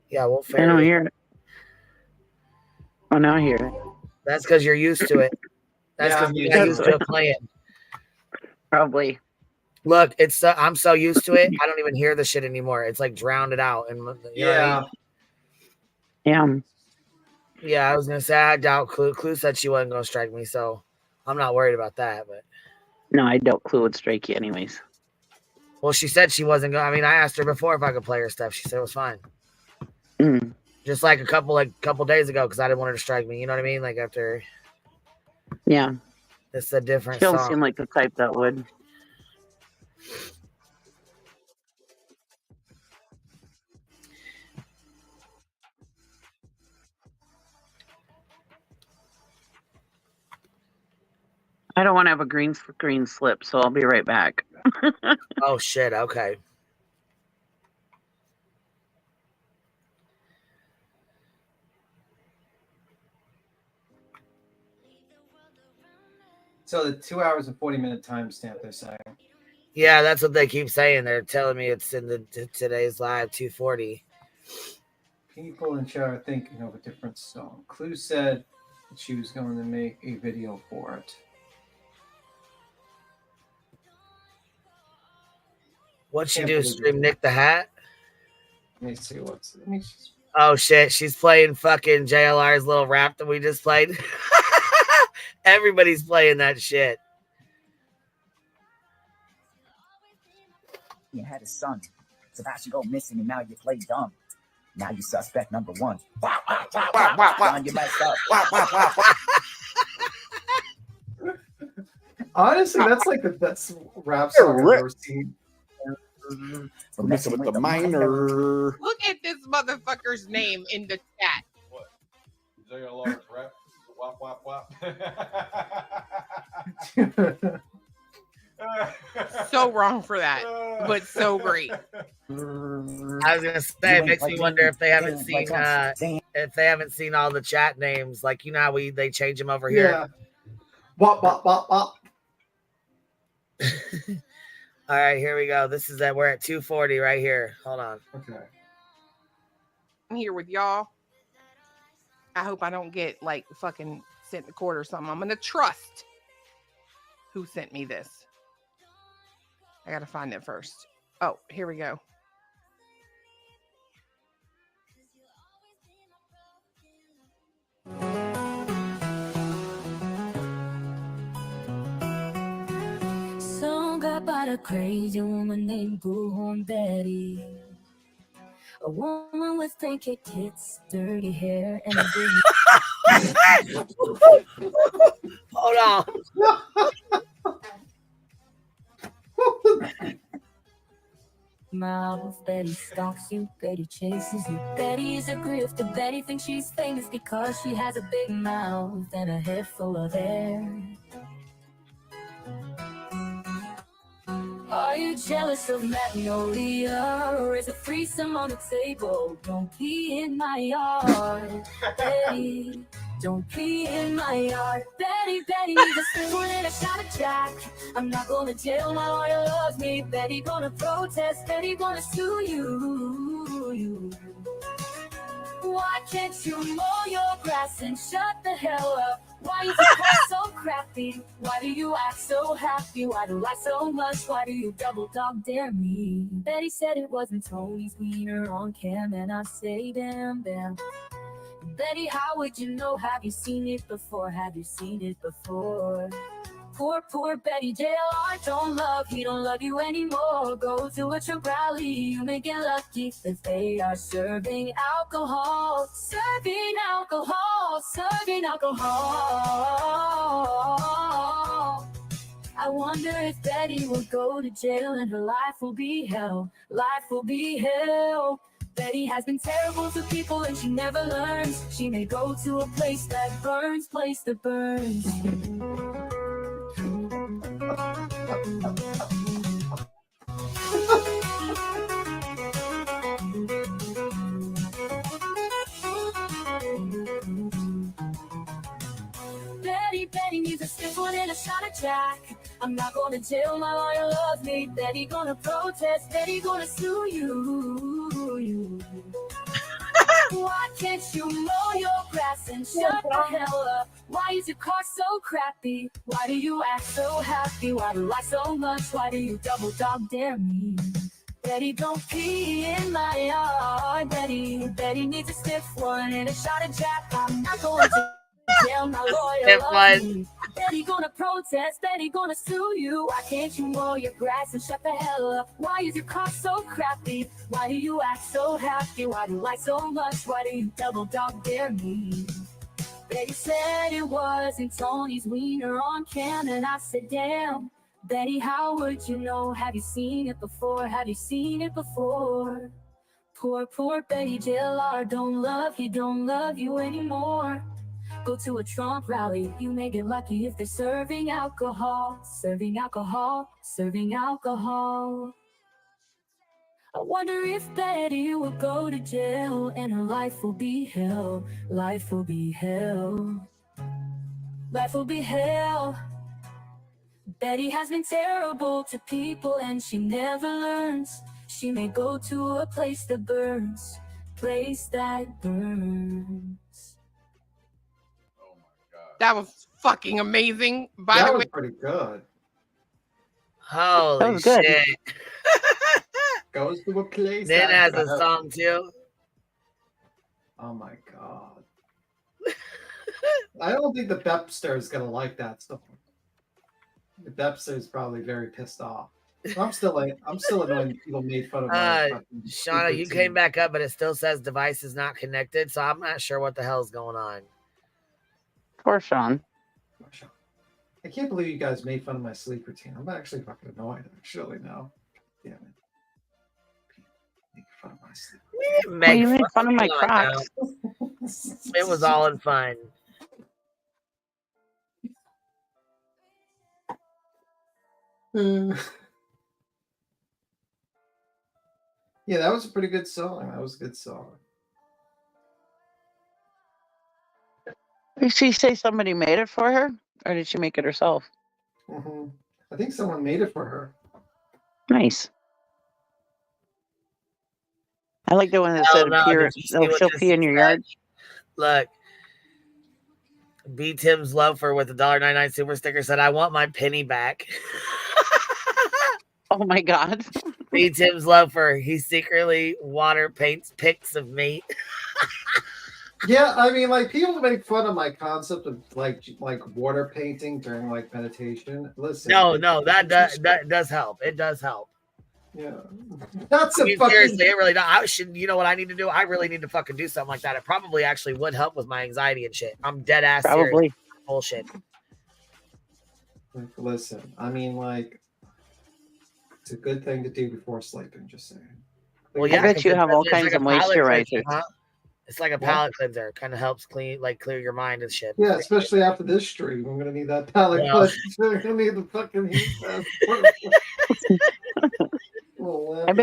Yeah, we'll fair. I don't hear it. Oh, now I hear it. That's because you're used to it. That's because you got used to it playing. Probably. Look, I'm so used to it, I don't even hear the shit anymore. It's like drowned it out. And you know what I mean? Yeah. Yeah, I was gonna say I doubt Clue. Clue said she wasn't gonna strike me, so I'm not worried about that. But No, I doubt Clue would strike you anyways. well, she said she wasn't gonna. I mean, I asked her before if I could play her stuff. She said it was fine. Mm. Just like a couple days ago, because I didn't want her to strike me. You know what I mean? Like after. Yeah. It's a different She don't song. seem like the type that would. I don't want to have a green slip, so I'll be right back. Oh shit! Okay. So the 2 hours and 40-minute timestamp they're saying. Yeah, that's what they keep saying. They're telling me it's in the today's live 240. People in chat are thinking of a different song. Clue said that she was going to make a video for it. What'd she do? Stream Nick the Hat? Let me see what's. Let me. Oh shit! She's playing fucking JLR's little rap that we just played. Everybody's playing that shit. You had a son. Sebastian go missing and now you play dumb. Now you suspect number one. John, you messed up. Honestly, that's like the best rap song I've ever seen. For messing with the minor. Look at this motherfucker's name in the chat. What? JLR's rap? Wop, wop, wop. So wrong for that, but so great. I was gonna say, it makes me wonder if they haven't seen all the chat names. Like, you know how they change them over here. Yeah. Wop, wop, wop, wop. All right, here we go. This is that we're at 240 right here. Hold on. Okay. I'm here with y'all. I hope I don't get like fucking sent to court or something. I'm gonna trust who sent me this. I gotta find it first. Oh, here we go. Song got by a crazy woman named Bullhorn Betty. A woman with pancake tits, dirty hair, and a big... Hold on. Mouth, Betty stalks you, Betty chases you. Betty is a grifter. Betty thinks she's famous because she has a big mouth and a head full of hair. Are you jealous of Magnolia? Or is a threesome on the table? Don't pee in my yard, Betty. Don't pee in my yard. Betty, Betty needs a spoon and a shot of Jack. I'm not going to jail, my lawyer loves me. Betty gonna protest, Betty gonna sue you. Why can't you mow your grass and shut the hell up? Why is it so crappy? Why do you act so happy? Why do I so much? Why do you double dog dare me? Betty said it wasn't Tony's wiener on cam, and I say damn, damn. Betty, how would you know? Have you seen it before? Have you seen it before? Poor Betty, JLR don't love, he don't love you anymore. Go to a Trump rally, you may get lucky if they are serving alcohol. Serving alcohol, serving alcohol. I wonder if Betty will go to jail and her life will be hell. Life will be hell. Betty has been terrible to people and she never learns. She may go to a place that burns, place that burns. Betty needs a stiff one and a shot of Jack. I'm not going to jail, my lawyer loves me. Betty gonna protest, Betty gonna sue you. Why can't you mow your grass and shut the hell up? Why is your car so crappy? Why do you act so happy? Why do I lie so much? Why do you double dog dare me? Betty, don't pee in my yard. Betty needs a stiff one and a shot of Jack. I'm not going to jail, my lawyer loves me. Betty gonna protest, Betty gonna sue you. Why can't you mow your grass and shut the hell up? Why is your car so crappy? Why do you act so happy? Why do you lie so much? Why do you double dog dare me? Betty said it wasn't Tony's wiener on cam, and I said, damn. Betty, how would you know? Have you seen it before? Have you seen it before? Poor Betty JLR don't love you anymore. Go to a Trump rally, you may get lucky if they're serving alcohol. I wonder if Betty will go to jail and her life will be hell. Life will be hell. Betty has been terrible to people and she never learns. She may go to a place that burns. That was fucking amazing. By That the was way, pretty good. Holy was good. shit. Goes to a place. Then that has a burns. song too. Oh my god. I don't think the Bepster is gonna like that song. The Bepster is probably very pissed off. I'm still annoyed that people made fun of my fucking Shauna, you stupid came team. back up, but it still says device is not connected, so I'm not sure what the hell's going on. Poor Sean. I can't believe you guys made fun of my sleep routine. I'm actually fucking annoyed, actually, now. Damn it. Make fun of my sleep. We didn't make you made fun of my Come on Crocs. now. It was all in fun. Yeah, that was a pretty good song. That was a good song. Did she say somebody made it for her? Or did she make it herself? Hmm. I think someone made it for her. Nice. I like the one that Hell said no, appear, did you see what she'll this pee in your said? yard. Look, B. Tim's Loafer with the $1.99 super sticker said, I want my penny back. Oh my god. B. Tim's Loafer, he secretly water paints pics of me. Yeah, I mean, like, people make fun of my concept of like water painting during like meditation. Listen, No, that does help. It does help. Yeah, that's I a mean, fucking. seriously, it really does. I should, you know what I need to do? I really need to fucking do something like that. It probably actually would help with my anxiety and shit. I'm dead ass serious. Probably. Bullshit. Like, listen, I mean, like, it's a good thing to do before sleeping. Just saying. Well, I bet you have all kinds like of a palate moisturizers. cleanser, huh? It's like a What? palate cleanser. Kind of helps clear your mind and shit. Yeah, especially after this stream, I'm gonna need that palate Yeah. cleanser. I'm gonna need the fucking heat test. Well, I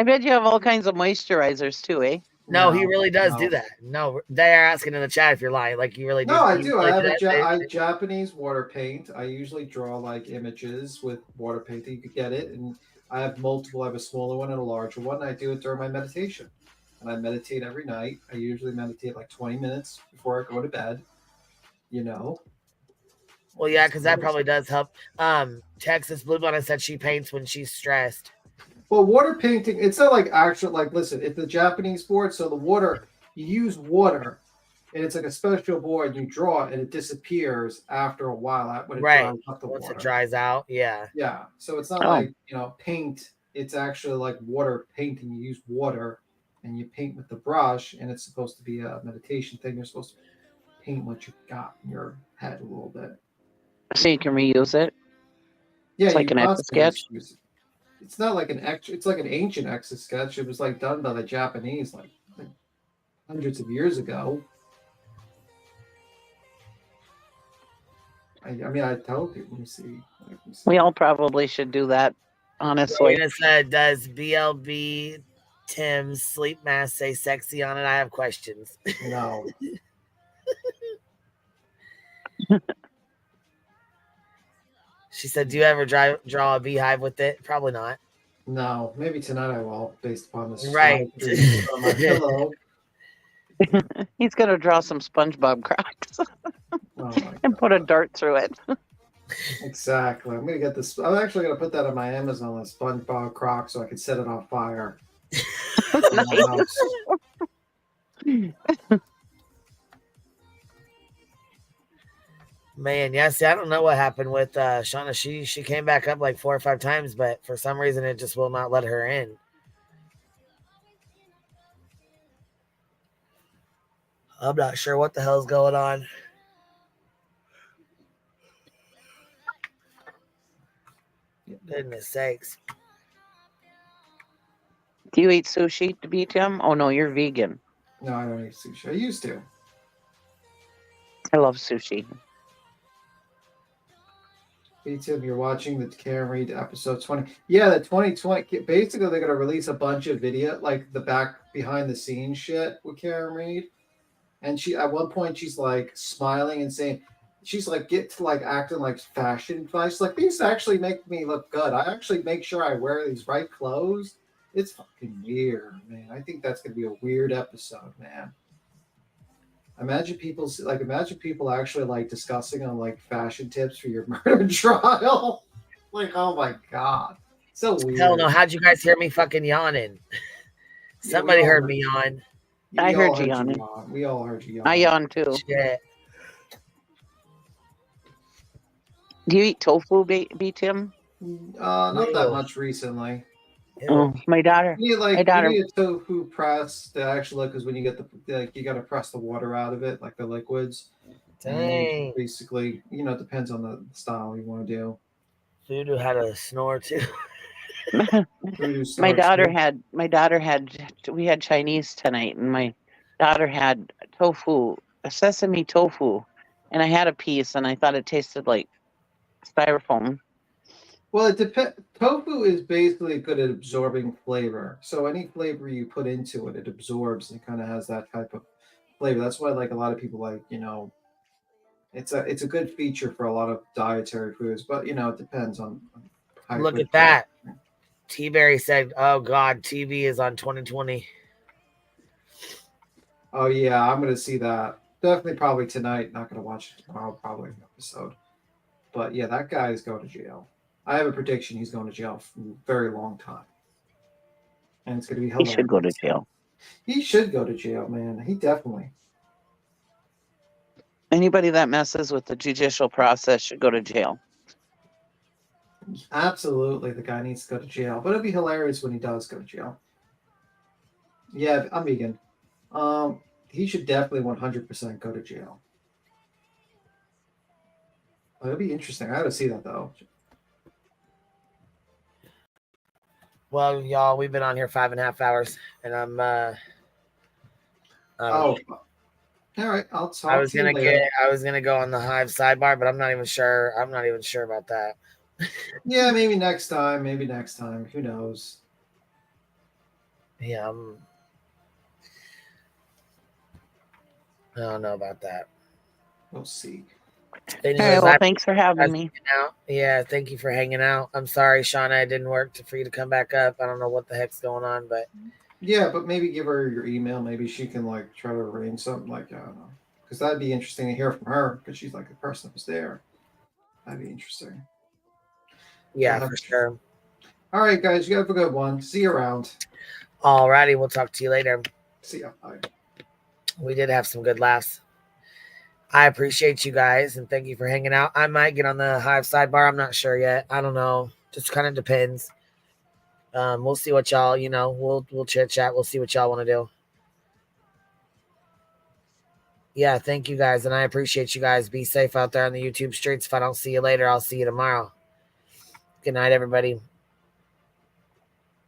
bet you have all kinds of moisturizers too, eh? No, he really does no. do that. No, they are asking in the chat if you're lying. Like you really do. No, I You do. really I have do that, dude? Japanese water paint. I usually draw like images with water painting. You could get it, and I have multiple. I have a smaller one and a larger one. I do it during my meditation, and I meditate every night. I usually meditate like 20 minutes before I go to bed. You know. Well, yeah, because that probably does help. Texas Blue Bonnet said she paints when she's stressed. Well, water painting, it's not like actual, like, listen, it's the Japanese board. So the water, you use water, and it's like a special board. You draw it, and it disappears after a while when it Right. dries up the Once water. it dries out, yeah. Yeah. So it's not Oh. like, paint. It's actually like water painting. You use water, and you paint with the brush, and it's supposed to be a meditation thing. You're supposed to paint what you got in your head a little bit. So you can reuse it. Yeah, It's like you an constantly Etch-a-Sketch. use it. It's not like it's like an ancient Etch-a-Sketch. It was like done by the Japanese like hundreds of years ago. I mean, I tell people, let me see. We all probably should do that, honestly. Serena said, does BLB Tim's sleep mask say sexy on it? I have questions. No. She said, do you ever draw a beehive with it? Probably not. No, maybe tonight I will, based upon this. Right. On my pillow. He's gonna draw some SpongeBob Crocs and put a dart through it. Exactly. I'm gonna get this. I'm actually gonna put that on my Amazon list, SpongeBob Croc, so I can set it on fire. In my house. Man, yeah, see, I don't know what happened with Shanna. She came back up like 4 or 5 times, but for some reason it just will not let her in. I'm not sure what the hell's going on. Goodness sakes. Do you eat sushi to beat him? Oh no, you're vegan. No, I don't eat sushi. I used to. I love sushi. Tim, you're watching the Karen Reed episode 20. Yeah, the 2020. Basically, they're gonna release a bunch of video, like the behind the scenes shit with Karen Reed. And she, at one point, she's like smiling and saying, she's like, get to like acting like fashion advice. Like, these actually make me look good. I actually make sure I wear these right clothes. It's fucking weird, man. I think that's gonna be a weird episode, man. Imagine people actually like discussing on like fashion tips for your murder trial. Like, oh my god, so weird. Hell no! How'd you guys hear me fucking yawning? Somebody heard me yawn. I heard you yawning. We all heard you yawn. I yawn too. Shit. Do you eat tofu, Tim? Not that much recently. Oh, my daughter. You need, my daughter. You need a tofu press to actually, because when you get you got to press the water out of it, like the liquids. Dang. Basically, it depends on the style you want to do. Voodoo had a snore too. My daughter had. We had Chinese tonight, and my daughter had tofu, a sesame tofu, and I had a piece, and I thought it tasted like styrofoam. Well, it depends. Tofu is basically good at absorbing flavor. So any flavor you put into it, it absorbs and kind of has that type of flavor. That's why, like, a lot of people like, it's a good feature for a lot of dietary foods. But it depends on. Look at that. T-Berry said, "Oh God, TV is on 2020." Oh yeah, I'm gonna see that. Definitely, probably tonight. Not gonna watch it tomorrow. Probably an episode. But yeah, that guy is going to jail. I have a prediction he's going to jail for a very long time. And it's going to be hilarious. He should go to jail. He should go to jail, man. He definitely. Anybody that messes with the judicial process should go to jail. Absolutely. The guy needs to go to jail. But it'll be hilarious when he does go to jail. Yeah, I'm vegan. He should definitely 100% go to jail. It'll be interesting. I got to see that, though. Well, y'all, we've been on here 5.5 hours, and I'm. All right. I'll talk. I was gonna go on the Hive sidebar, but I'm not even sure. I'm not even sure about that. Yeah, maybe next time. Who knows? Yeah, I don't know about that. We'll see. Anyways, hey, well, thanks for having me. Yeah, thank you for hanging out. I'm sorry, Shauna, it didn't work for you to come back up. I don't know what the heck's going on, but yeah, but maybe give her your email. Maybe she can like try to arrange something. Like, I don't know, because that'd be interesting to hear from her because she's like the person that was there. That'd be interesting. Yeah, for sure. All right, guys, you have a good one. See you around. All righty, we'll talk to you later. See ya. Bye. We did have some good laughs. I appreciate you guys and thank you for hanging out. I might get on the Hive sidebar. I'm not sure yet. I don't know. Just kind of depends. We'll see what y'all, we'll chit chat. We'll see what y'all want to do. Yeah, thank you guys. And I appreciate you guys. Be safe out there on the YouTube streets. If I don't see you later, I'll see you tomorrow. Good night, everybody.